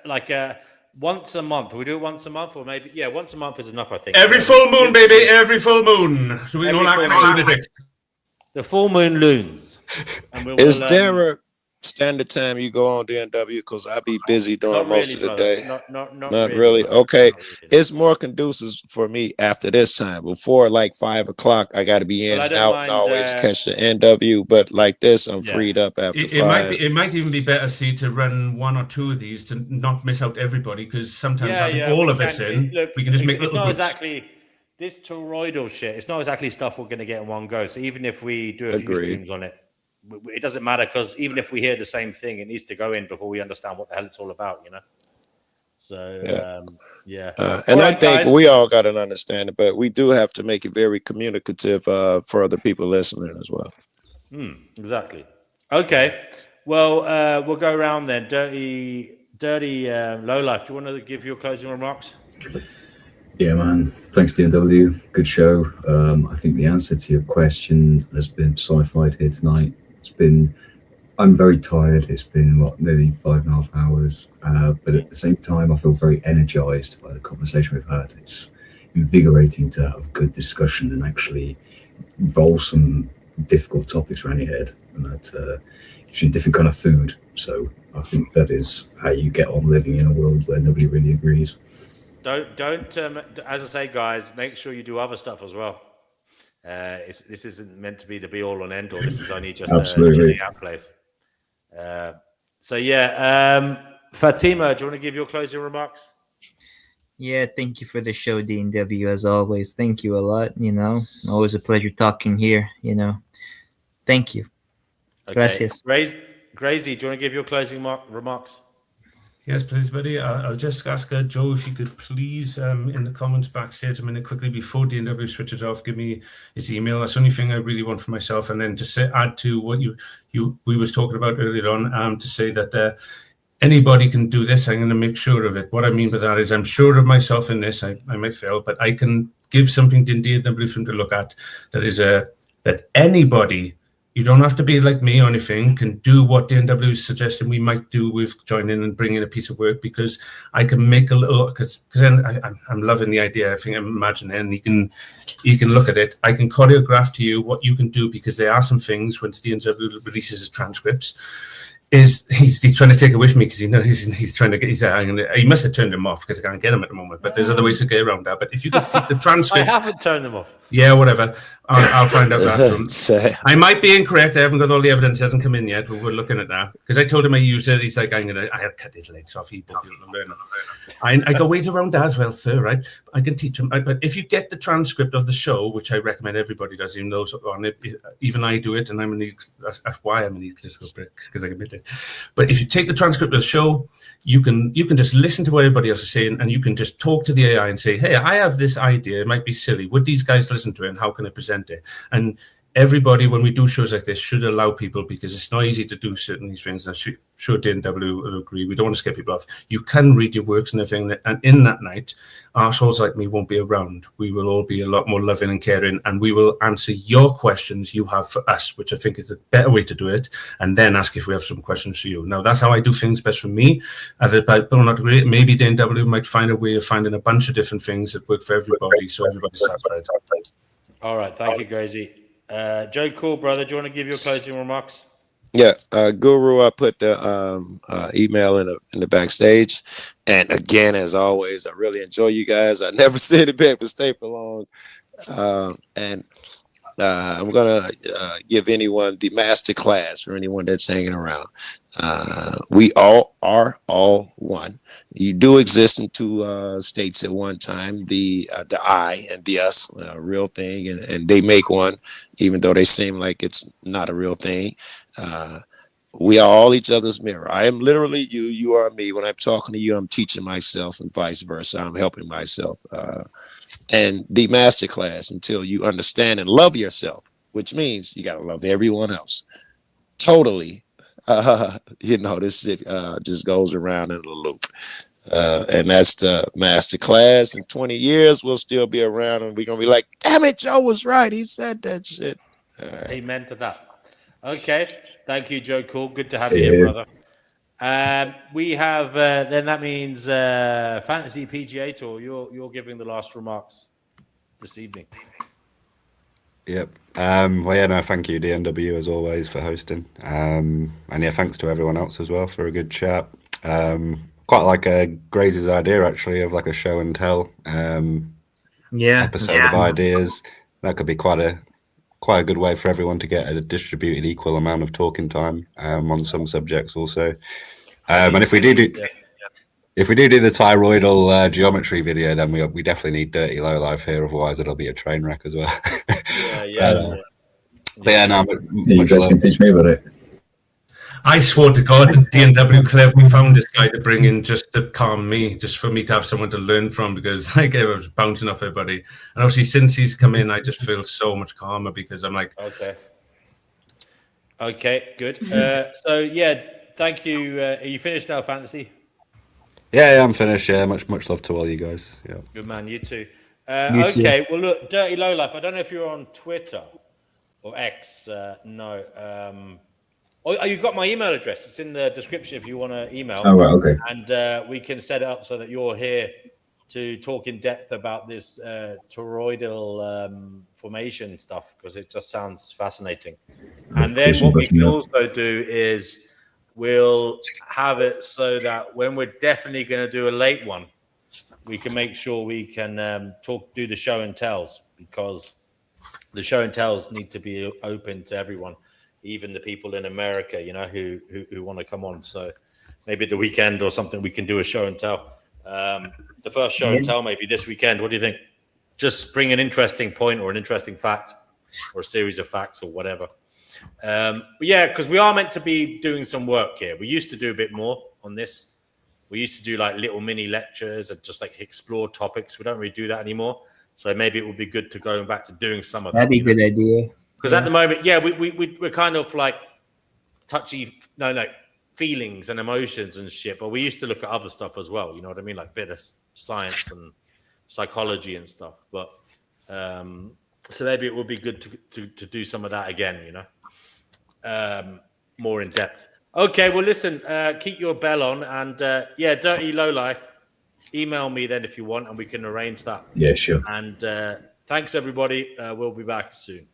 like once a month. We do it once a month, or maybe once a month is enough. I think every full moon, baby, every full moon. So we don't like lunatics. The full moon loons. Is there a standard time you go on DNW? Because I be busy during most of the day. Not really. Okay, it's more conducive for me after this time. Before like 5 o'clock, I got to be in and out and always catch the NW. But like this, I'm freed up after 5. It might even be better, to run 1 or 2 of these to not miss out everybody. Because sometimes having all of us in, we can just make little groups. Exactly. This toroidal shit. It's not exactly stuff we're going to get in one go. So even if we do a few streams on it. It doesn't matter because even if we hear the same thing, it needs to go in before we understand what the hell it's all about, So, and I think we all got an understanding, but we do have to make it very communicative for other people listening as well. Exactly. Okay. Well, we'll go around then. Dirty Lowlife. Do you want to give your closing remarks? Yeah, man. Thanks, DNW. Good show. I think the answer to your question has been sci-fi here tonight. I'm very tired. It's been nearly 5.5 hours. But at the same time, I feel very energized by the conversation we've had. It's invigorating to have good discussion and actually roll some difficult topics around your head. and that gives you a different kind of food. So I think that is how you get on living in a world where nobody really agrees. Don't. As I say, guys, make sure you do other stuff as well. This isn't meant to be the be all and end all. This is only just a chilling out place. So yeah, Fatima, do you want to give your closing remarks? Yeah, thank you for the show, DNW, as always. Thank you a lot. Always a pleasure talking here. Thank you. Okay. Gracias. Gracie, do you want to give your closing remarks? Yes, please, buddy. I'll just ask Joe if you could please, in the comments backstage a minute quickly before DNW switches off, give me his email. That's the only thing I really want for myself. And then just add to what we was talking about earlier on, to say that anybody can do this. I'm going to make sure of it. What I mean by that is I'm sure of myself in this. I might fail, but I can give something to DNW for him to look at that is that anybody. You don't have to be like me or anything, can do what DNW is suggesting we might do with joining and bringing a piece of work, because I can make a little, because then I'm loving the idea. I think I'm imagining, and you can look at it. I can choreograph to you what you can do, because there are some things when DNW releases his transcripts, he's trying to take it with me, because he's trying to get he must have turned them off because I can't get them at the moment, but there's other ways to get around that. But if you could take the transcript, I haven't turned them off. Yeah, whatever. I'll find out that. I might be incorrect. I haven't got all the evidence. It hasn't come in yet, but we're looking at that. Because I told him I use it. He's like, I have cut his legs off. He won't be able to learn it. I got ways around that as well, sir, right? I can teach him. But if you get the transcript of the show, which I recommend everybody does, even those on it, even I do it, and that's why I'm an egotistical prick, because I admit it. But if you take the transcript of the show, you can just listen to what everybody else is saying, and you can just talk to the AI and say, hey, I have this idea. It might be silly. Would these guys listen to it, and how can I present it? And everybody, when we do shows like this, should allow people, because it's not easy to do certain these things. I'm sure DNW will agree. We don't want to scare people off. You can read your works and everything, and in that night, arseholes like me won't be around. We will all be a lot more loving and caring, and we will answer your questions you have for us, which I think is a better way to do it, and then ask if we have some questions for you. Now, that's how I do things best for me. Other people not agree. Maybe DNW might find a way of finding a bunch of different things that work for everybody, so everybody's satisfied. All right, thank you, Gracie. Joe Cool, brother, do you want to give your closing remarks? Yeah, Guru, I put the email in the backstage. And again, as always, I really enjoy you guys. I never said it back for stay for long. And I'm going to give anyone the master class for anyone that's hanging around. We all are all one. You do exist in two states at one time, the I and the us, a real thing, and they make one, even though they seem like it's not a real thing. We are all each other's mirror. I am literally you, you are me. When I'm talking to you, I'm teaching myself, and vice versa. I'm helping myself. And the master class until you understand and love yourself, which means you got to love everyone else. Totally. This shit just goes around in a loop. And that's the master class. In 20 years, we'll still be around, and we're going to be like, damn it, Joe was right. He said that shit. Right. Amen to that. Okay. Thank you, Joe Cool. Good to have you here, brother. We have, then that means Fantasy PGA Tour. You're giving the last remarks this evening. Yep. Well, yeah, no, thank you, DNW, as always, for hosting. And yeah, thanks to everyone else as well for a good chat. Quite like Grazie's idea, actually, of like a show and tell episode of ideas. That could be quite a good way for everyone to get a distributed equal amount of talking time on some subjects also. And if we do the thyroidal geometry video, then we definitely need Dirty Lowlife here. Otherwise, it'll be a train wreck as well. You guys can teach me about it. I swore to God, DNW Club, we found this guy to bring in just to calm me, just for me to have someone to learn from, because I was bouncing off everybody. And obviously, since he's come in, I just feel so much calmer, because I'm like, okay, good. So yeah, thank you. Are you finished now, Fantasy? Yeah, I'm finished. Yeah, much love to all you guys. Yeah, good man. You too. You too. Okay, well look, Dirty Lowlife. I don't know if you're on Twitter or X. No. Oh, you got my email address. It's in the description if you want to email. Oh, right, okay. And we can set it up so that you're here to talk in depth about this toroidal formation stuff, because it just sounds fascinating. And then what we can also do is we'll have it so that when we're definitely going to do a late one, we can make sure we can do the show and tells, because the show and tells need to be open to everyone, even the people in America, you know, who want to come on. So maybe the weekend or something, we can do a show and tell. The first show and tell maybe this weekend. What do you think? Just bring an interesting point or an interesting fact or a series of facts or whatever. But yeah, because we are meant to be doing some work here. We used to do a bit more on this. We used to do like little mini lectures and just like explore topics. We don't really do that anymore. So maybe it would be good to go back to doing some of that. That'd be a good idea. Because at the moment, yeah, we're kind of like touchy, feelings and emotions and shit. But we used to look at other stuff as well. You know what I mean? Like bit of science and psychology and stuff. But so maybe it would be good to do some of that again, you know, more in depth. Okay, well, listen, keep your bell on. And yeah, Dirty Lowlife, email me then if you want, and we can arrange that. Yeah, sure. And thanks, everybody. We'll be back soon.